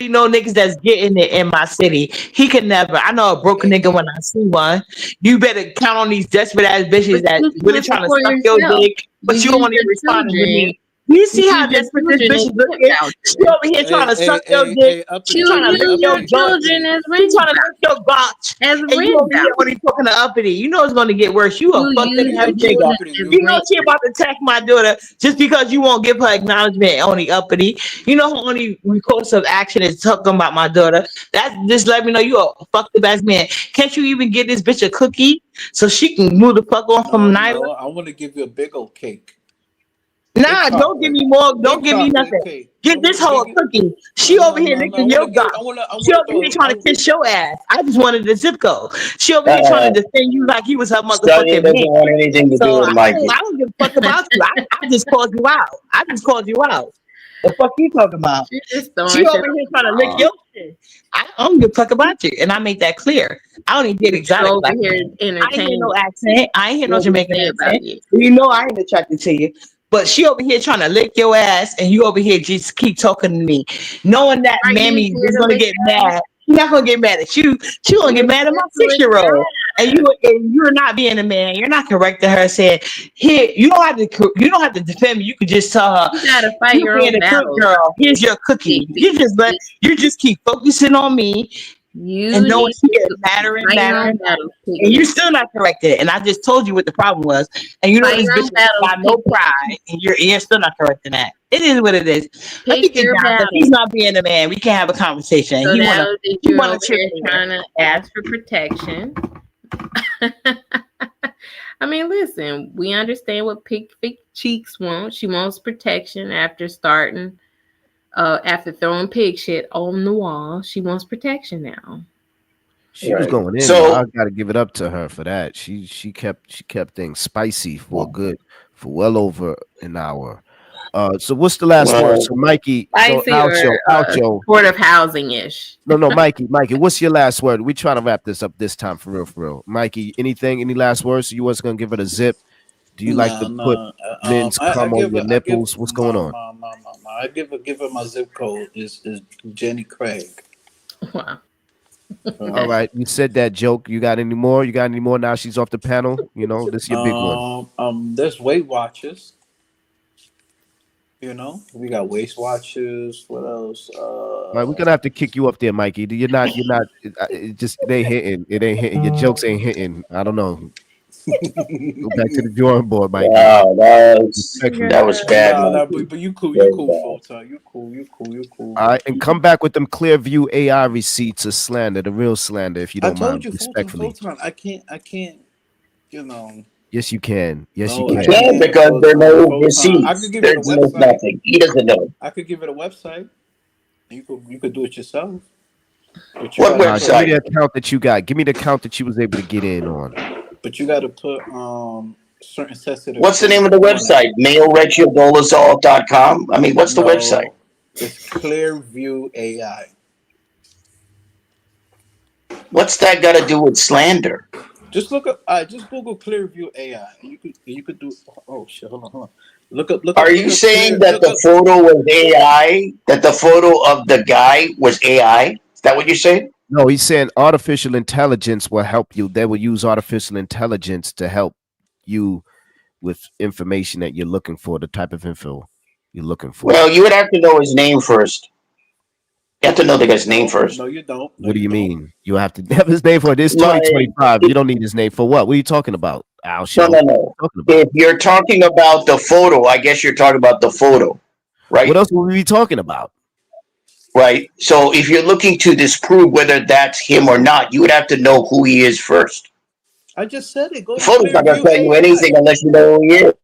know niggas that's getting it in my city. He can never. I know a broke nigga when I see one. You better count on these desperate ass bitches that really trying to suck your dick, but you don't want to respond to me. You see how desperate this bitch is looking? She over here trying to suck your dick. She trying to lick your children as rent. She trying to lick your botch. And you over here only talking to uppity. You know it's going to get worse. You a fucked up nigga. You know she about to attack my daughter just because you won't give her acknowledgement on the uppity. You know her only recourse of action is talking about my daughter. That just let me know you a fucked up ass man. Can't you even get this bitch a cookie so she can move the fuck on from Nyla? I want to give you a big old cake. Nah, don't give me more. Don't give me nothing. Get this hoe a cookie. She over here licking your gut. She over here trying to kiss your ass. I just wanted the zip code. She over here trying to defend you like you was her motherfucking man. Want anything to do with Mikey. I don't give a fuck about you. I just called you out. The fuck you talking about? She over here trying to lick your shit. I don't give a fuck about you, and I make that clear. I don't even get exotic. Like I ain't hear no accent. I ain't hear no Jamaican accent. You know I ain't attracted to you. But she over here trying to lick your ass, and you over here just keep talking to me, knowing that mammy is gonna get mad. She's not gonna get mad at you. She gonna get mad at my 6-year-old. And you're not being a man. You're not correcting her. Saying here, you don't have to defend me. You can just tell her. You gotta fight your own battle, girl. Here's your cookie. You just keep focusing on me. And knowing she gets madder and madder, and you're still not correcting it. And I just told you what the problem was. And you know this bitch got no pride, and you're still not correcting that. It is what it is. Let me get down. He's not being a man. We can't have a conversation. So now that you're over here trying to ask for protection. I mean, listen, we understand what Pig Cheeks wants. She wants protection after starting. After throwing pig shit on the wall, she wants protection now. She was going in. So I got to give it up to her for that. She kept things spicy for well over an hour. So what's the last word? So Mikey, outro, supportive housing ish. No, Mikey, what's your last word? We trying to wrap this up this time for real. Mikey, any last words? So you was gonna give it a zip? Do you like to put men's cum on your nipples? What's going on? I give her my zip code is Jenny Craig. Wow. All right, you said that joke. You got any more? Now she's off the panel. You know, this is your big one. There's Weight Watchers. You know, we got Weight Watchers. What else? All right, we're gonna have to kick you up there, Mikey. You're not. It just it ain't hitting. It ain't hitting. Your jokes ain't hitting. I don't know. Go back to the drawing board, Mike. Wow, that was bad. But you cool, Fulton. You cool. All right, and come back with them Clearview AI receipts of slander, the real slander, if you don't mind, respectfully. Fulton, I can't. You know. Yes, you can. Yes, you can. Because there are no receipts. I could give it a website. Nothing. He doesn't know. I could give it a website. You could do it yourself. What website? Give me the account that you got. Give me the account that you was able to get in on. But you got to put certain sensitive. What's the name of the website? MaleRegioDolazol.com? I mean, what's the website? No, it's Clearview AI. What's that got to do with slander? Just look up. Just Google Clearview AI. You could do. Oh shit! Hold on. Look up. Are you saying that the photo was AI? That the photo of the guy was AI? Is that what you're saying? No, he's saying artificial intelligence will help you. They will use artificial intelligence to help you with information that you're looking for, the type of info you're looking for. Well, you would have to know his name first. You have to know the guy's name first. No, you don't. What do you mean? You have to have his name for this 2025. You don't need his name for what? What are you talking about? Al show. No. If you're talking about the photo, I guess you're talking about the photo, right? What else would we be talking about? Right. So if you're looking to disprove whether that's him or not, you would have to know who he is first. I just said it. Go The to photo's not going to Clearview tell you AI. anything unless you know who he is.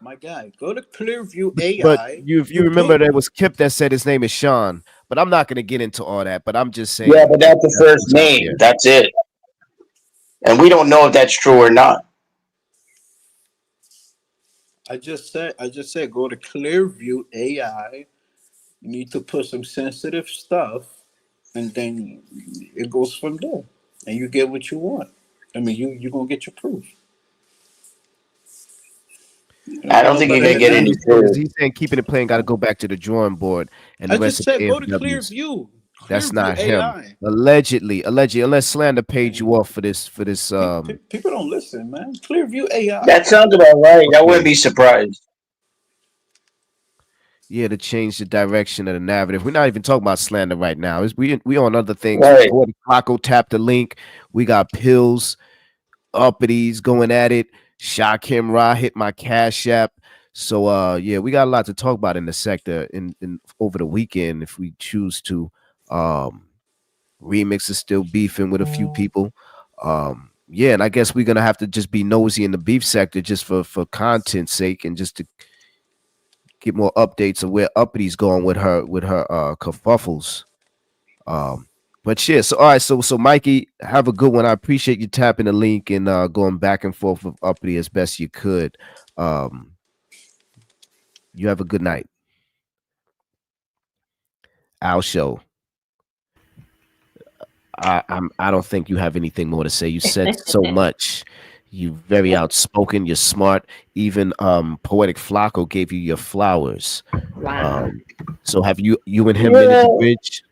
My guy, go to Clearview AI. But you remember there was Kip that said his name is Sean, but I'm not going to get into all that. But I'm just saying. Yeah, but that's the first name. That's it. And we don't know if that's true or not. I just said go to Clearview AI. You need to put some sensitive stuff, and then it goes from there, and you get what you want. I mean, you're gonna get your proof. I don't think you're gonna get any proof. He's saying keeping it plain, got to go back to the drawing board. And the I rest just said of go to AFWs. Clearview. That's not him. AI. Allegedly, unless slander paid you off for this. People don't listen, man. Clearview AI. That sounds about right. I wouldn't be surprised. Yeah, to change the direction of the narrative. We're not even talking about slander right now. We on other things. Right. Flakko tapped the link. We got Pillz, Uppities going at it. Shakim Ra hit my Cash App. So yeah, we got a lot to talk about in the sector in over the weekend if we choose to. Remix is still beefing with a few people. Yeah, and I guess we're gonna have to just be nosy in the beef sector just for content's sake and just to get more updates of where Uppity's going with her kerfuffles. But yeah, so all right, so Mikey, have a good one. I appreciate you tapping the link and going back and forth with Uppity as best you could. You have a good night. Al show. I don't think you have anything more to say. You said so much. You're very outspoken. You're smart. Even Poetic Flakko gave you your flowers. Wow. So have you and him been at the bridge?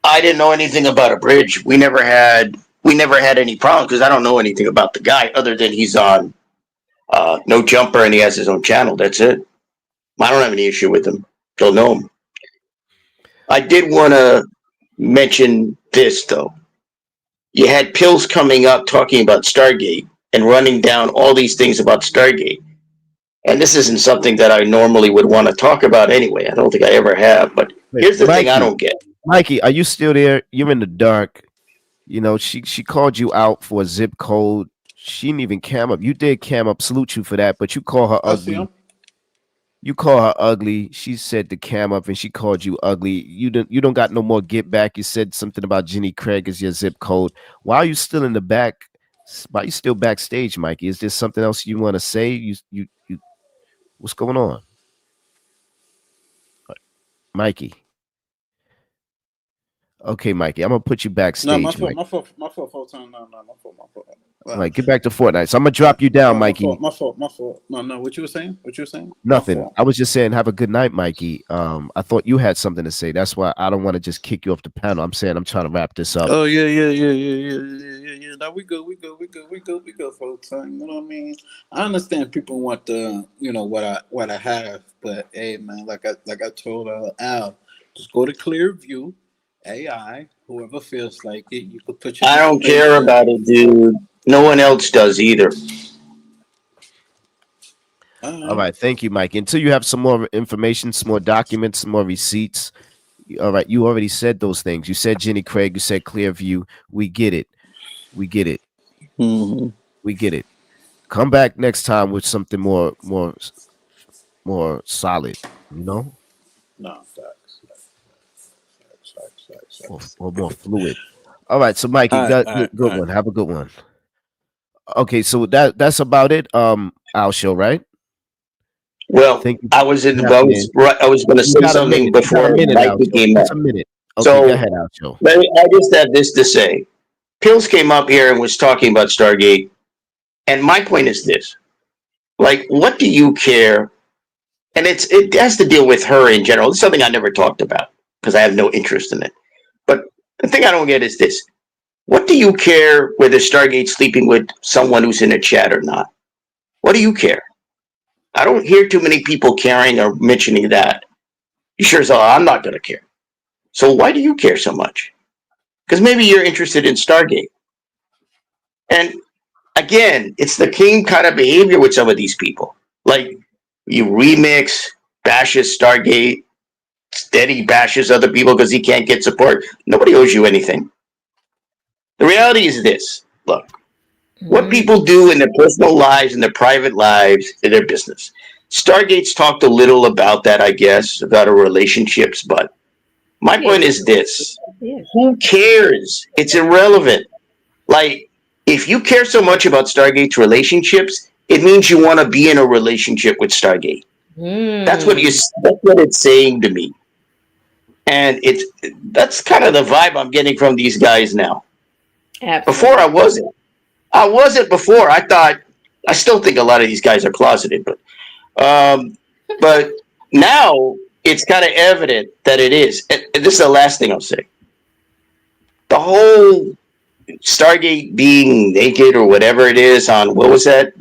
I didn't know anything about a bridge. We never had any problem because I don't know anything about the guy other than he's on No Jumper and he has his own channel. That's it. I don't have any issue with him. Don't know him. I did want to mention this though. You had Pillz coming up talking about Stargate and running down all these things about Stargate. And this isn't something that I normally would want to talk about anyway. I don't think I ever have. But here's the thing I don't get. Mikey, are you still there? You're in the dark. You know, she called you out for a zip code. She didn't even cam up. You did cam up. Salute you for that. But you call her ugly. You call her ugly. She said to cam up and she called you ugly. You don't got no more get back. You said something about Jenny Craig as your zip code. Why are you still in the back? Why are you still backstage, Mikey? Is there something else you want to say? You what's going on? Mikey. Okay, Mikey, I'm gonna put you backstage. No, my fault. No, my fault. All right, get back to Fortnite. So I'm gonna drop you down, Mikey. My fault. No, what you were saying? Nothing. I was just saying, have a good night, Mikey. I thought you had something to say. That's why I don't want to just kick you off the panel. I'm saying I'm trying to wrap this up. Oh yeah. Now we go, folks. You know what I mean? I understand people want the, what I have, but hey, man, like I told Al, just go to Clearview AI. Whoever feels like it, you could put your. I don't care about it, dude. No one else does either. All right, thank you, Mike. Until you have some more information, some more documents, some more receipts. All right, you already said those things. You said Jenny Craig. You said Clearview. We get it. Mm-hmm. We get it. Come back next time with something more solid. You know. No, facts. Or more fluid. All right, so Mikey, good one. Have a good one. Okay, so that's about it. Our show, right? Well, I was in. I was right. I was going to You say got a something minute. You got a before minute, Mikey Aljo. came up. Just a minute. Okay, go So ahead, Aljo. I just have this to say. Pillz came up here and was talking about Stargate, and my point is this: like, what do you care? And it has to deal with her in general. It's something I never talked about because I have no interest in it. But the thing I don't get is this: what do you care whether Stargate's sleeping with someone who's in a chat or not? What do you care? I don't hear too many people caring or mentioning that. You sure as hell, I'm not going to care. So why do you care so much? Because maybe you're interested in Stargate. And again, it's the same kind of behavior with some of these people. Like, you remix, bashes Stargate, steady bashes other people because he can't get support. Nobody owes you anything. The reality is this. Look, what people do in their personal lives and their private lives is their business. Stargate's talked a little about that, I guess, about our relationships, but my point is this. Who cares? It's irrelevant. Like, if you care so much about Stargate's relationships, it means you want to be in a relationship with Stargate. That's what it's saying to me. And that's kind of the vibe I'm getting from these guys now. Absolutely. Before I wasn't. I wasn't before. I still think a lot of these guys are closeted, but now it's kind of evident that it is. And this is the last thing I'll say. The whole Stargate being naked or whatever it is on, what was that?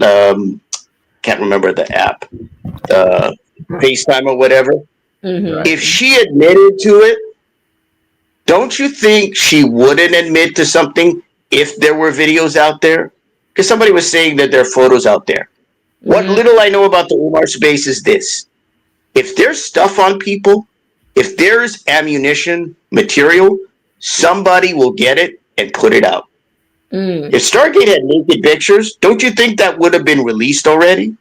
Can't remember the app. FaceTime or whatever. Mm-hmm. If she admitted to it, don't you think she wouldn't admit to something if there were videos out there? Because somebody was saying that there are photos out there. What little I know about the Umar space is this. If there's stuff on people, if there's ammunition, material, somebody will get it and put it out. If Stargate had naked pictures, don't you think that would have been released already?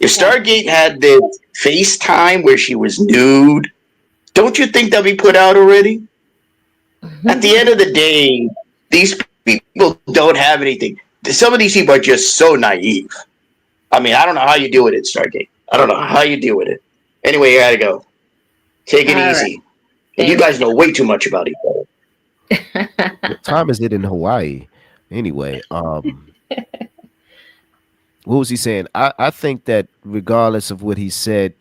If Stargate had the FaceTime where she was nude, don't you think that'd be put out already? At the end of the day, these people don't have anything. Some of these people are just so naive. I mean, I don't know how you deal with it, Stargate. I don't know how you deal with it. Anyway, you gotta go. Take it easy. Right. And you guys know way too much about each other. What time is it in Hawaii? Anyway, what was he saying? I think that regardless of what he said,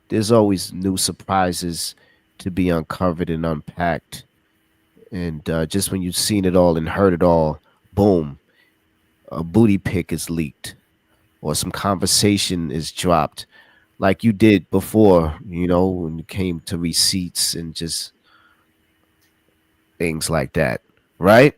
there's always new surprises to be uncovered and unpacked. And just when you've seen it all and heard it all, boom, a booty pic is leaked or some conversation is dropped like you did before, when it came to receipts and just things like that, right?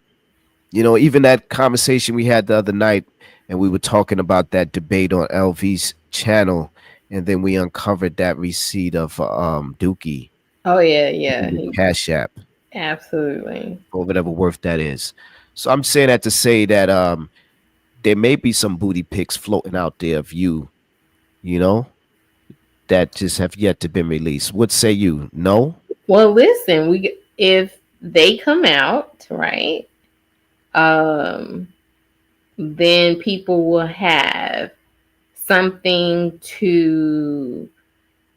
Even that conversation we had the other night, and we were talking about that debate on LV's channel, and then we uncovered that receipt of Dookie. Oh yeah. Cash App. Absolutely. Or whatever worth that is. So I'm saying that to say that there may be some booty pics floating out there of you, that just have yet to be released. What say you? No? Well, listen, if they come out, right, then people will have something to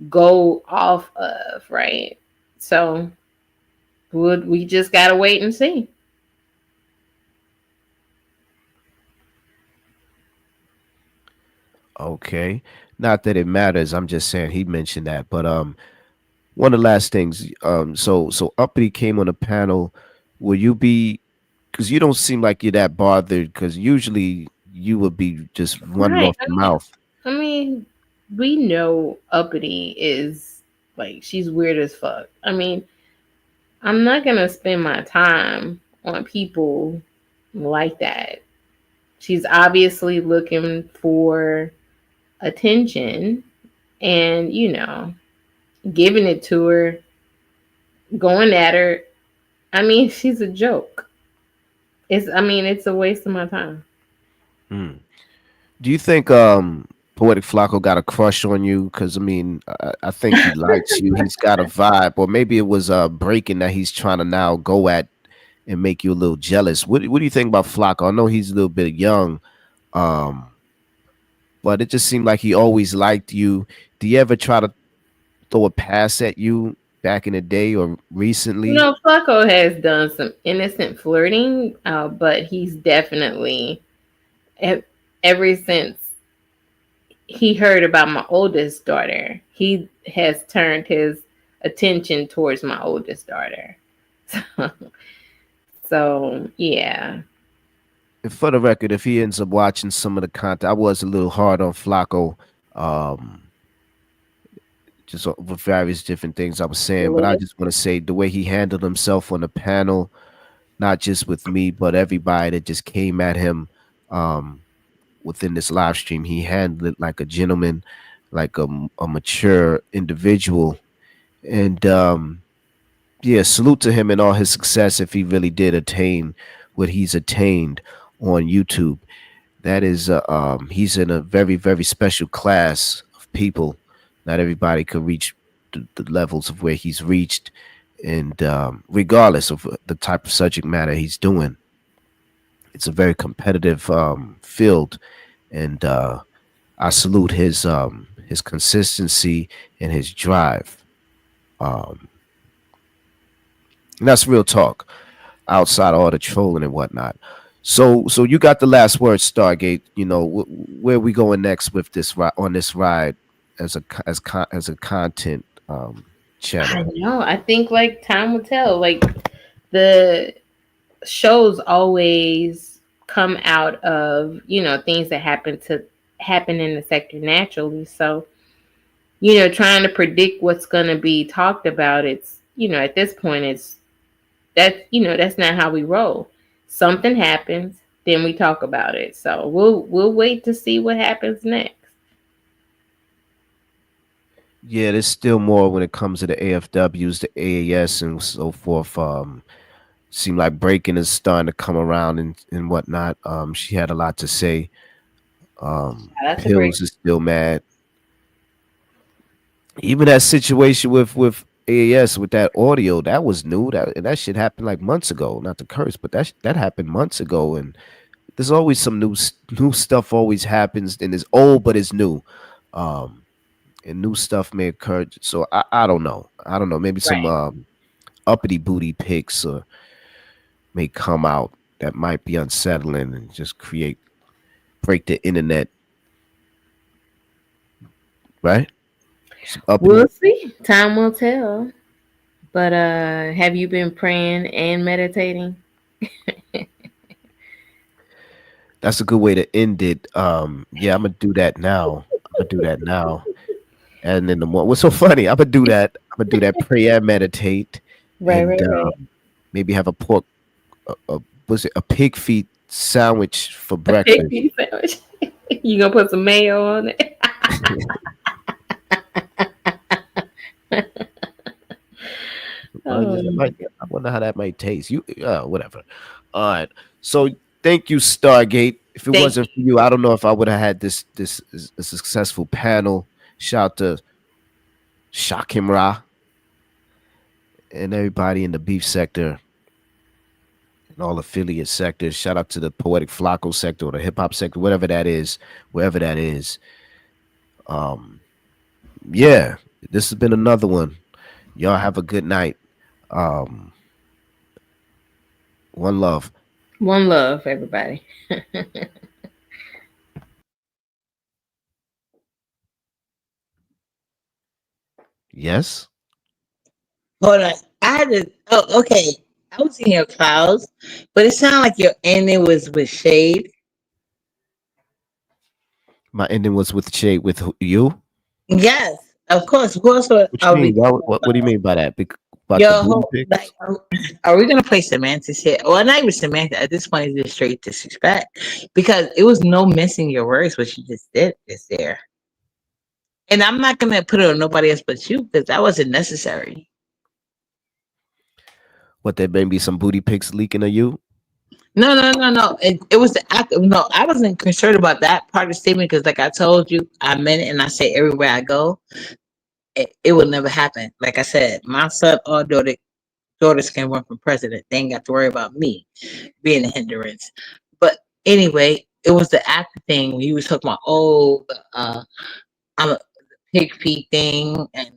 go off of, right? So we just gotta wait and see. Okay. Not that it matters. I'm just saying he mentioned that. But one of the last things, so Uppity came on the panel. Will you be, because you don't seem like you're that bothered, because usually you would be just running off the mouth. I mean, we know Uppity is like, she's weird as fuck. I mean, I'm not gonna spend my time on people like that. She's obviously looking for attention and, giving it to her, going at her. I mean, she's a joke. It's a waste of my time. Do you think Poetic Flakko got a crush on you? Because I think he likes you. He's got a vibe, or maybe it was breaking that he's trying to now go at and make you a little jealous. What do you think about Flakko? I know he's a little bit young, But it just seemed like he always liked you. Do you ever try to throw a pass at you back in the day or recently? Flakko has done some innocent flirting, but he's definitely, ever since he heard about my oldest daughter, he has turned his attention towards my oldest daughter. So yeah. And for the record, if he ends up watching some of the content, I was a little hard on Flacco, just with various different things I was saying. But I just want to say the way he handled himself on the panel, not just with me, but everybody that just came at him within this live stream, he handled it like a gentleman, like a mature individual. And yeah, salute to him and all his success if he really did attain what he's attained on YouTube. That is, he's in a very, very special class of people. Not everybody can reach the levels of where he's reached, and regardless of the type of subject matter he's doing, it's a very competitive field, and I salute his consistency and his drive. And that's real talk, outside of all the trolling and whatnot. So you got the last word, Stargate. You know where are we going next with this on this ride as a content channel? I know. I think like time will tell. Like the shows always come out of things that happen in the sector naturally. So trying to predict what's going to be talked about, it's at this point that's not how we roll. Something happens, then we talk about it. So we'll wait to see what happens next. Yeah, there's still more when it comes to the AFWs, the AAS, and so forth. Seem like Breaking is starting to come around and whatnot. She had a lot to say. Pillz is still mad. Even that situation with AAS with that audio, that was new. That shit happened like months ago. Not to curse, but that happened months ago. And there's always some new stuff always happens, and it's old but it's new. And new stuff may occur. So I don't know. Maybe some uppity booty pics may come out that might be unsettling and just break the internet. Right? We'll see. Time will tell. But have you been praying and meditating? That's a good way to end it. Yeah, I'm gonna do that now. And in the morning, what's so funny? I'm gonna do that. Pray and meditate. Right. Maybe have a pork. Was it a pig feet sandwich for breakfast? Pig feet sandwich. You gonna put some mayo on it? I wonder how that might taste. Whatever. All right. So thank you, Stargate. If it wasn't for you, I don't know if I would have had this a successful panel. Shout out to Shakim Ra and everybody in the beef sector and all affiliate sectors. Shout out to the Poetic Flakko sector or the hip hop sector, whatever that is, wherever that is. Yeah, this has been another one. Y'all have a good night. One love. One love, everybody. Yes. Hold on. I had to. Oh, okay. I was in your clouds, but it sounded like your ending was with shade. My ending was with shade with you. Yes, of course. Of course. What do you mean? What do you mean by that? Are we gonna play semantics here? Well, not even semantics. At this point, it's just straight disrespect because it was no missing your words. What you just did is there, and I'm not gonna put it on nobody else but you because that wasn't necessary. What, there may be some booty pics leaking of you? No. It was the act. No, I wasn't concerned about that part of the statement because, like I told you, I meant it, and I say everywhere I go, it will never happen. Like I said, my son or daughters can run for president. They ain't got to worry about me being a hindrance. But anyway, it was the actor thing when you was talking about I'm a pig feet thing and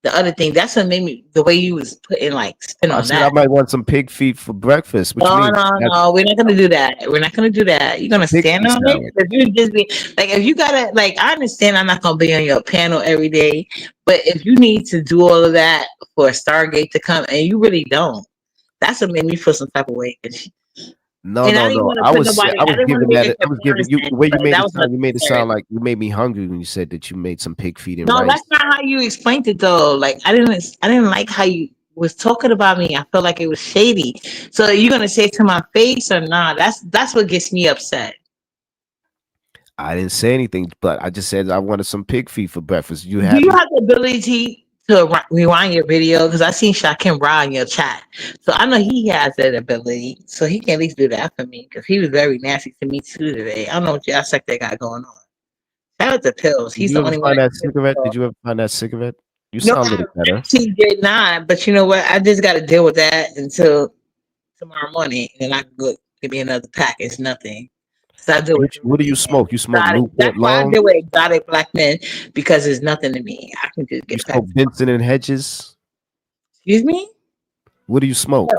the other thing. That's what made me the way you was putting like spin I on said I that. might want some pig feet for breakfast. What you No, mean? no, That's no. We're not gonna do that. We're not gonna do that. You're gonna pig stand feet on it. sandwich. If you just be like, if you gotta like, I understand. I'm not gonna be on your panel every day, but if you need to do all of that for a Stargate to come, and you really don't, that's what made me feel some type of way. No, And I no, didn't no. want to put nobody. I I was didn't want to giving make that. a I was giving you comparison, the way you but made that it was sound. You made it necessary. sound like you made me hungry when you said that you made some pig feet and No, rice. that's not how you explained it though. Like I didn't like how you was talking about me. I felt like it was shady. So are you gonna say it to my face or not? That's what gets me upset. I didn't say anything, but I just said I wanted some pig feet for breakfast. You Do you happy? have the ability to rewind your video? Because I seen Shakim Ra in your chat, so I know he has that ability. So he can at least do that for me because he was very nasty to me too today. I don't know what y'all sect they got going on. Shout out to Pills. Did He's you the ever only one find that that can get cigarette? me. Did you ever find that cigarette? You No, sound a I little better. actually did not. But you know what? I just got to deal with that until tomorrow morning, and then I can go give me another pack. It's nothing. So I deal with What do you smoke? You smoke exotic. Newport That's why I Long? deal with exotic black men because it's nothing to me. I can just You get a pack. smoke Benson and Hedges? Excuse me? What do you smoke?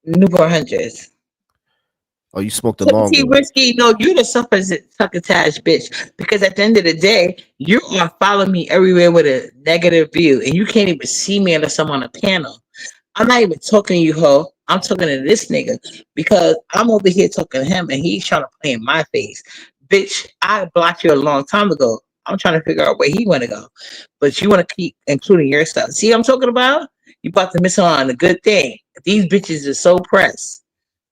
Newport Hundreds. Oh, you smoke the long See, one. Whiskey, no, you're the succotash bitch. Because at the end of the day, you are following me everywhere with a negative view, and you can't even see me unless I'm on a panel. I'm not even talking to you, ho. I'm talking to this nigga because I'm over here talking to him, and he's trying to play in my face. Bitch, I blocked you a long time ago. I'm trying to figure out where he want to go, but you want to keep including your stuff. See what I'm talking about? You about to miss on a good thing. These bitches are so pressed.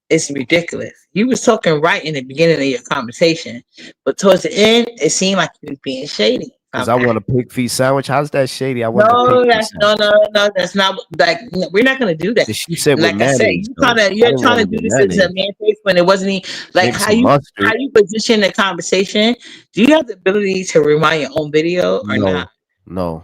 It's ridiculous. You was talking right in the beginning of your conversation, but towards the end, it seemed like you was being shady. Because I want a pig feet sandwich. How's that shady? I want the pig No, feet that's no, sandwich. no, no. That's not like we're not gonna do that. And she said with Like I said, mayonnaise though. I you're didn't trying want to it do with this as a mayonnaise. man face when it wasn't like Maybe some how mustard. you position the conversation. Do you have the ability to rewind your own video or No, not? no.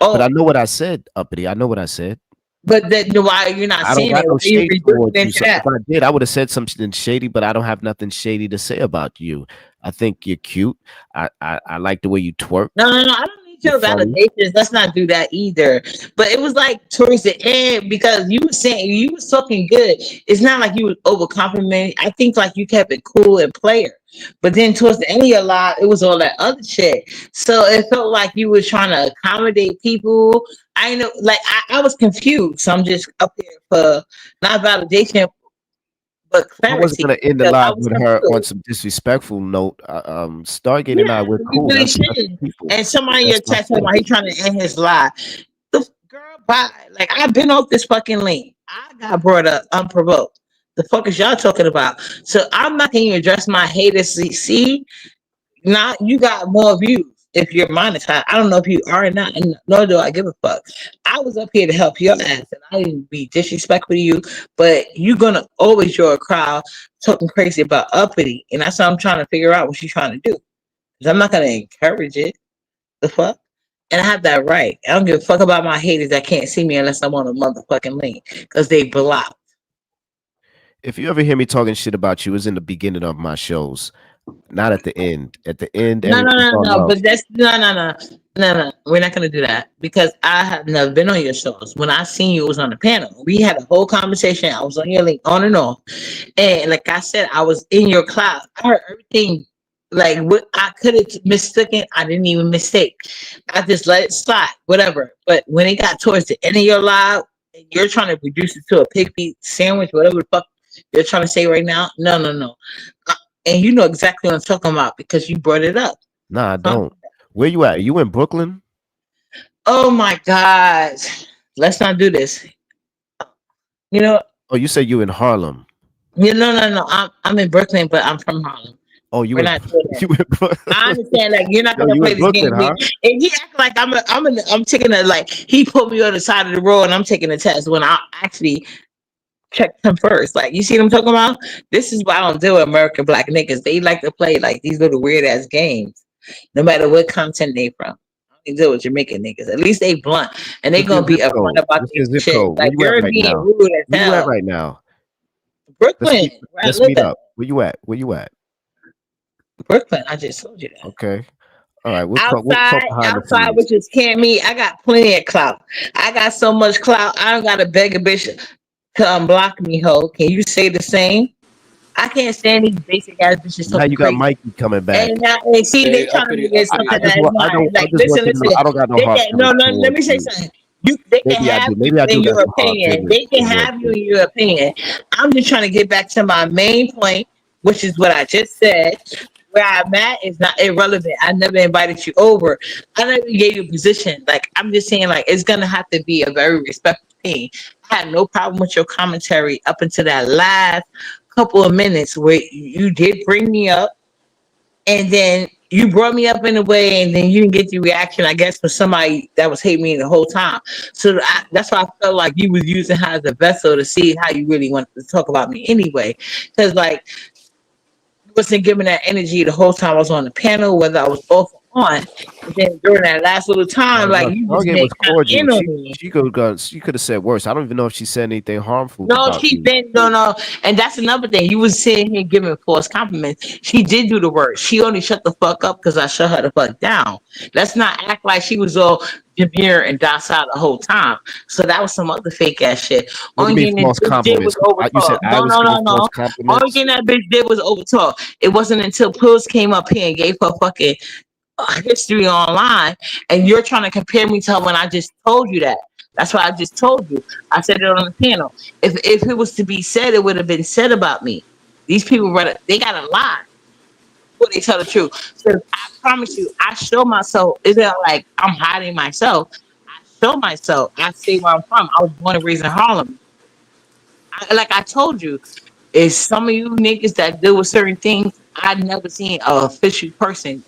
But I Oh, know what I said, uppity. I know what I said. but then why you're not I don't seeing got it? Why no are you shade reducing towards it you. to So if that? I did, I would have said something shady, but I don't have nothing shady to say about you. I think you're cute. I like the way you twerk. No, no, no. I don't need You're your funny. validations. Let's not do that either. But it was like towards the end because you were saying you was talking good. It's not like you was over complimenting. I think like you kept it cool and player. But then towards the end of your life, it was all that other shit. So it felt like you were trying to accommodate people. I know, like I was confused. So I'm just up here for not validation, but I wasn't clarity gonna end the because I live was with her on confused. some disrespectful note. Stargate and I, Yeah, we're we cool. really That's shouldn't. people. And somebody in That's your my text talking thing. about he trying to end his life. The girl, bye. Like I've been off this fucking lane. I got brought up unprovoked. The fuck is y'all talking about? So I'm not gonna even address my haters. See, now you got more views if you're monetized. I don't know if you are or not, and nor do I give a fuck. I was up here to help your ass, and I didn't be disrespectful to you, but you're gonna always draw a crowd talking crazy about uppity, and that's what I'm trying to figure out what she's trying to do. Because I'm not gonna encourage it. The fuck? And I have that right. I don't give a fuck about my haters that can't see me unless I'm on a motherfucking link because they blocked. If you ever hear me talking shit about you, it's in the beginning of my shows, not at the end. At the end, No, no, it's no, all no. love. But that's no. We're not gonna do that because I have never been on your shows. When I seen you, it was on the panel. We had a whole conversation. I was on your link on and off, and like I said, I was in your class. I heard everything. Like what I could have mistaken, I didn't even mistake. I just let it slide, whatever. But when it got towards the end of your live, and you're trying to reduce it to a pig feet sandwich, whatever the fuck you're trying to say right now, no, no, no. And you know exactly what I'm talking about because you brought it up. Nah, I Huh? don't. Where you at? You in Brooklyn? Oh my God. Let's not do this. You know, Oh, you said you in Harlem. no. I'm in Brooklyn, but I'm from Harlem. Oh, you We're in not doing that. you in Brooklyn? I understand that you're not Yo, gonna you play in this game Brooklyn, with me. huh? And he act like I'm taking a like he put me on the side of the road and I'm taking a test when I actually checked him first. Like you see what I'm talking about? This is why I don't deal with American black niggas. They like to play like these little weird ass games, no matter what content they from. I only deal with Jamaican niggas. At least they blunt and they What's your gonna be zip upfront code? about What's their your zip shit. code? Where Like you at you're right being now? rude as Where you at hell. right now? Brooklyn, where I Let's live meet at. up. Where you at? Where you at? Brooklyn. I just told you that. Okay. All right. We'll talk Outside, behind the outside, scenes. which is can't me. I got plenty of clout. I got so much clout. I don't gotta beg a bitch to unblock me, ho. Can you say the same? I can't stand these basic ass bitches Now talking you got crazy. Mikey coming back. And see, they Hey, trying to uppity, make it uppity, something I just that is uppity. want I not. don't I Like, just want listen, you to know listen. I don't got no They hard can no, feelings no. Let towards me say you. something. They can Maybe I have do. you Maybe I do in got your some hard opinion. feelings They can towards have you you. in your opinion. I'm just trying to get back to my main point, which is what I just said. Where I'm at is not irrelevant. I never invited you over. I never gave you a position. Like, I'm just saying, like, it's gonna have to be a very respectful thing. I had no problem with your commentary up until that last couple of minutes where you did bring me up, and then you brought me up in a way, and then you didn't get the reaction, I guess, from somebody that was hating me the whole time. So that's why I felt like you was using her as a vessel to see how you really wanted to talk about me anyway. Because, like, you wasn't giving that energy the whole time I was on the panel, whether I was off or on. And then during that last little time, like, No, you just Stargate been was kind of cordial. in on me. She could have said worse. I don't even know if she said anything harmful No, about she you. didn't. No, no, and that's another thing. You was sitting here giving false compliments. She did do the work. She only shut the fuck up because I shut her the fuck down. Let's not act like she was all demure and docile the whole time. So that was some other fake ass shit. What do you Only mean thing that false bitch did was compliments? You said overtalk. I No, was no, giving no, false no. Only compliments. thing that bitch did was overtalk. It wasn't until Pillz came up here and gave her fucking history online, and you're trying to compare me to her when I just told you that. That's what I just told you. I said it on the panel. If it was to be said, it would have been said about me. These people they got to lie before they tell the truth. So I promise you, I show myself. It's not like I'm hiding myself. I show myself. I say where I'm from. I was born and raised in Harlem. Like I told you, is some of you niggas that deal with certain things. I've never seen an official person.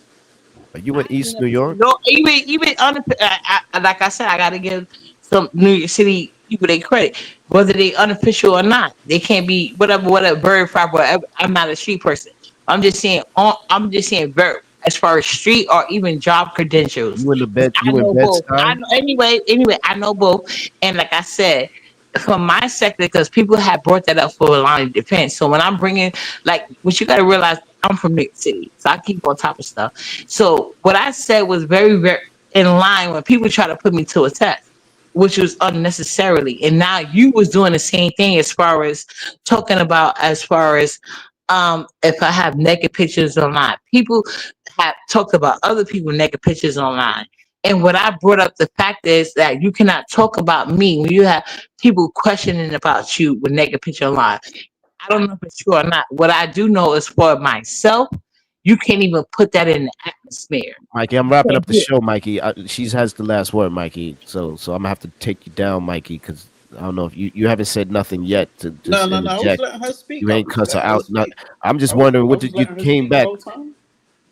Are you in East New York? No, even like I said, I gotta give some New York City people their credit, whether they unofficial or not. They can't be whatever bird fry, whatever. I'm not a street person. I'm just saying. I'm just saying, very as far as street or even job credentials. You in the 'Cause bed? I You in know Bed both. I Stuy? know anyway. I know both, and like I said. From my sector, because people have brought that up for a line of defense. So when I'm bringing, like, what you got to realize, I'm from New York City, so I keep on top of stuff. So what I said was very, very in line when people try to put me to a test, which was unnecessarily. And now you was doing the same thing as far as talking about as far as if I have naked pictures online. People have talked about other people naked pictures online. And what I brought up, the fact is that you cannot talk about me when you have people questioning about you with naked picture online. I don't know if it's true or not. What I do know is for myself, you can't even put that in the atmosphere. Mikey, I'm You wrapping can't up the do it. show, Mikey. She has the last word, Mikey. So I'm gonna have to take you down, Mikey, because I don't know if you haven't said nothing yet to No, just no, no. I was interject. letting her speak. You I ain't was cuss her letting her out. Not, speak. I'm just wondering I what was did you letting her came speak the back? whole time.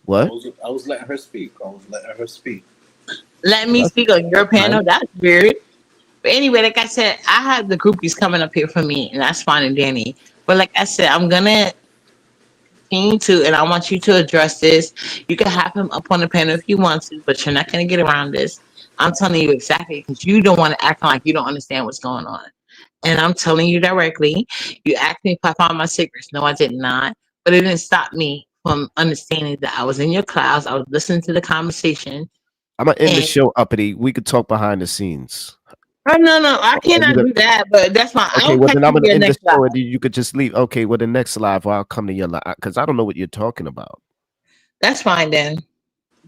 What? I was letting her speak. I was letting her speak. Let Well, me speak on your that's nice. panel. That's weird. But anyway, like I said, I have the groupies coming up here for me, and that's fine and dandy. But like I said, I'm gonna continue to, and I want you to address this. You can have him up on the panel if you want to, but you're not gonna get around this. I'm telling you exactly because you don't want to act like you don't understand what's going on. And I'm telling you directly. You asked me if I found my secrets. No, I did not. But it didn't stop me from understanding that I was in your class. I was listening to the conversation. I'm gonna end the And show, uppity. We could talk behind the scenes. oh, no, I Or you cannot got, do that. But that's fine. okay, I'll well catch then I'm you gonna here end the next live. show and then you could just leave. Okay, well the next live, I'll come to your live because I don't know what you're talking about. That's fine then.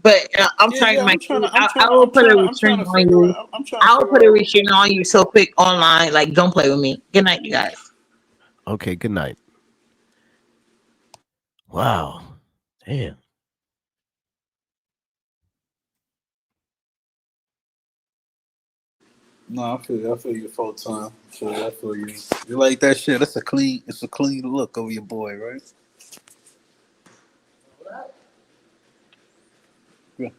But I'm Yeah, trying, yeah. my. I'm trying I to, will I'm put trying a to, I'm trying restraint to on figure you. out. I'm trying to I will figure put a out. restraint on you so quick online. Like, don't play with me. Good night, you guys. Okay, good night. Wow. Damn. No, I feel you full time. I feel you. You like that shit? It's a clean look over your boy, right? Yeah.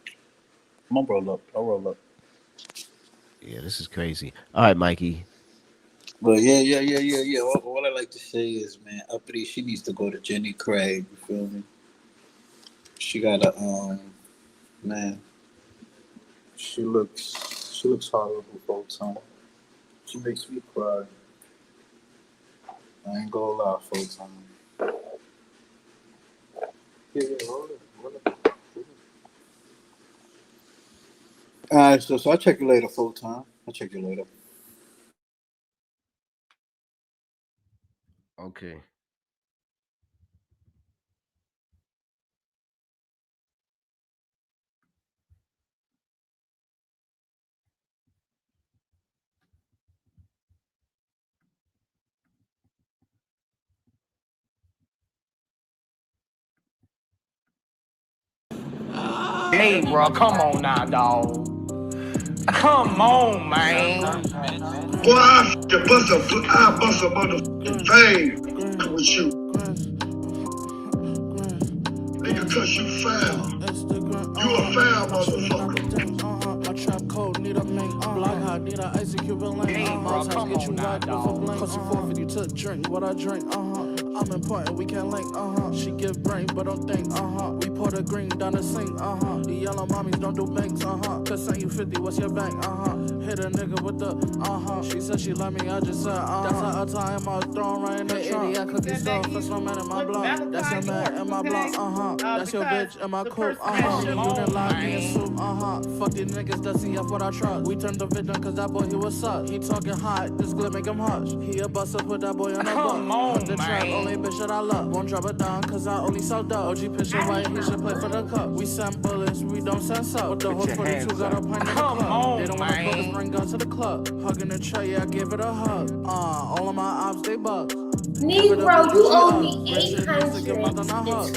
I'm gonna roll up. I'll roll up. Yeah, this is crazy. All right, Mikey. But yeah. What I like to say is, man, uppity. She needs to go to Jenny Craig. You feel me? She got a man. She looks horrible full time. She makes me cry. I ain't gonna lie, full time. Yeah, hold it. All right, so I'll check you later, full time. I'll check you later. Okay. Hey, bro, come on now, dog. Come on, man. Boy, I bust a motherfucking vein with you. Nigga, cause you foul. You a foul motherfucker. My trap code need a make block hot, need a icy Cuban lane. Hey, bro, come on now, dog. Cause you 450 to drink what I drink, I'm important, we can't link, She give brain, but don't think, We pour the green down the sink, The yellow mommies don't do banks, Cause send you 50, what's your bank, Hit a nigga with the, She said she love me, I just said, That's how I tie him out, throwing right in the trunk. I cookie stuff, that's no man in my block. That's your man in my block, That's your bitch in my coupe, You done lock me in soup, Fuck these niggas that see up with our truck. We turned the victim cause that boy, he was suck. He talking hot, this glip make him hush. He a buster, put that boy on the buck. Put the trap, only bitch that I love. Won't drop it down cause I only sell dope. OG picture white, he should play for the cup. We send bullets, we don't send suck. But the whole 42 got a pint in the club. They don't wanna focus, bring guns to the club. Hugging the tray, yeah, I give it a hug. All of my ops, they bugs. Negro, you owe me $820.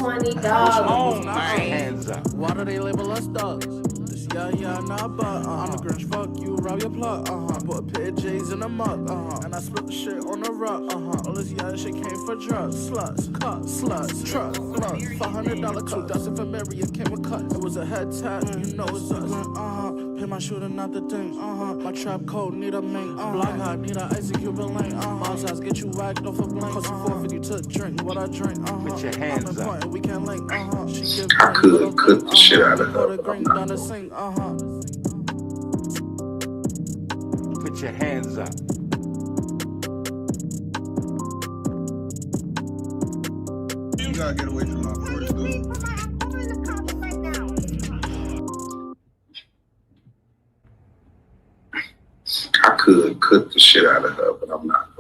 Hands up. Why do they label us thugs? This yeah, nah, but I'm a Grinch, fuck you, rob your plug, Put a pair of J's in a mug, And I split the shit on the rug, All this shit came for drugs, sluts, cuts, sluts, truck, sluts, $500 cut, that's if America came with cut. It was a head tap, you know it's us, Pay my shooter, not the thing, My trap code need a mink, Block hot, need a icy Cuban lane, Mom's house get you whacked off a blank, Cause you 450 to drink what I drink, Put your hands up. We can't link, She give I could cook the shit out of her, the but I'm green not down the gonna. sink, Put your hands up. You gotta get away from my horse, dude. I could cook the shit out of her, but I'm not.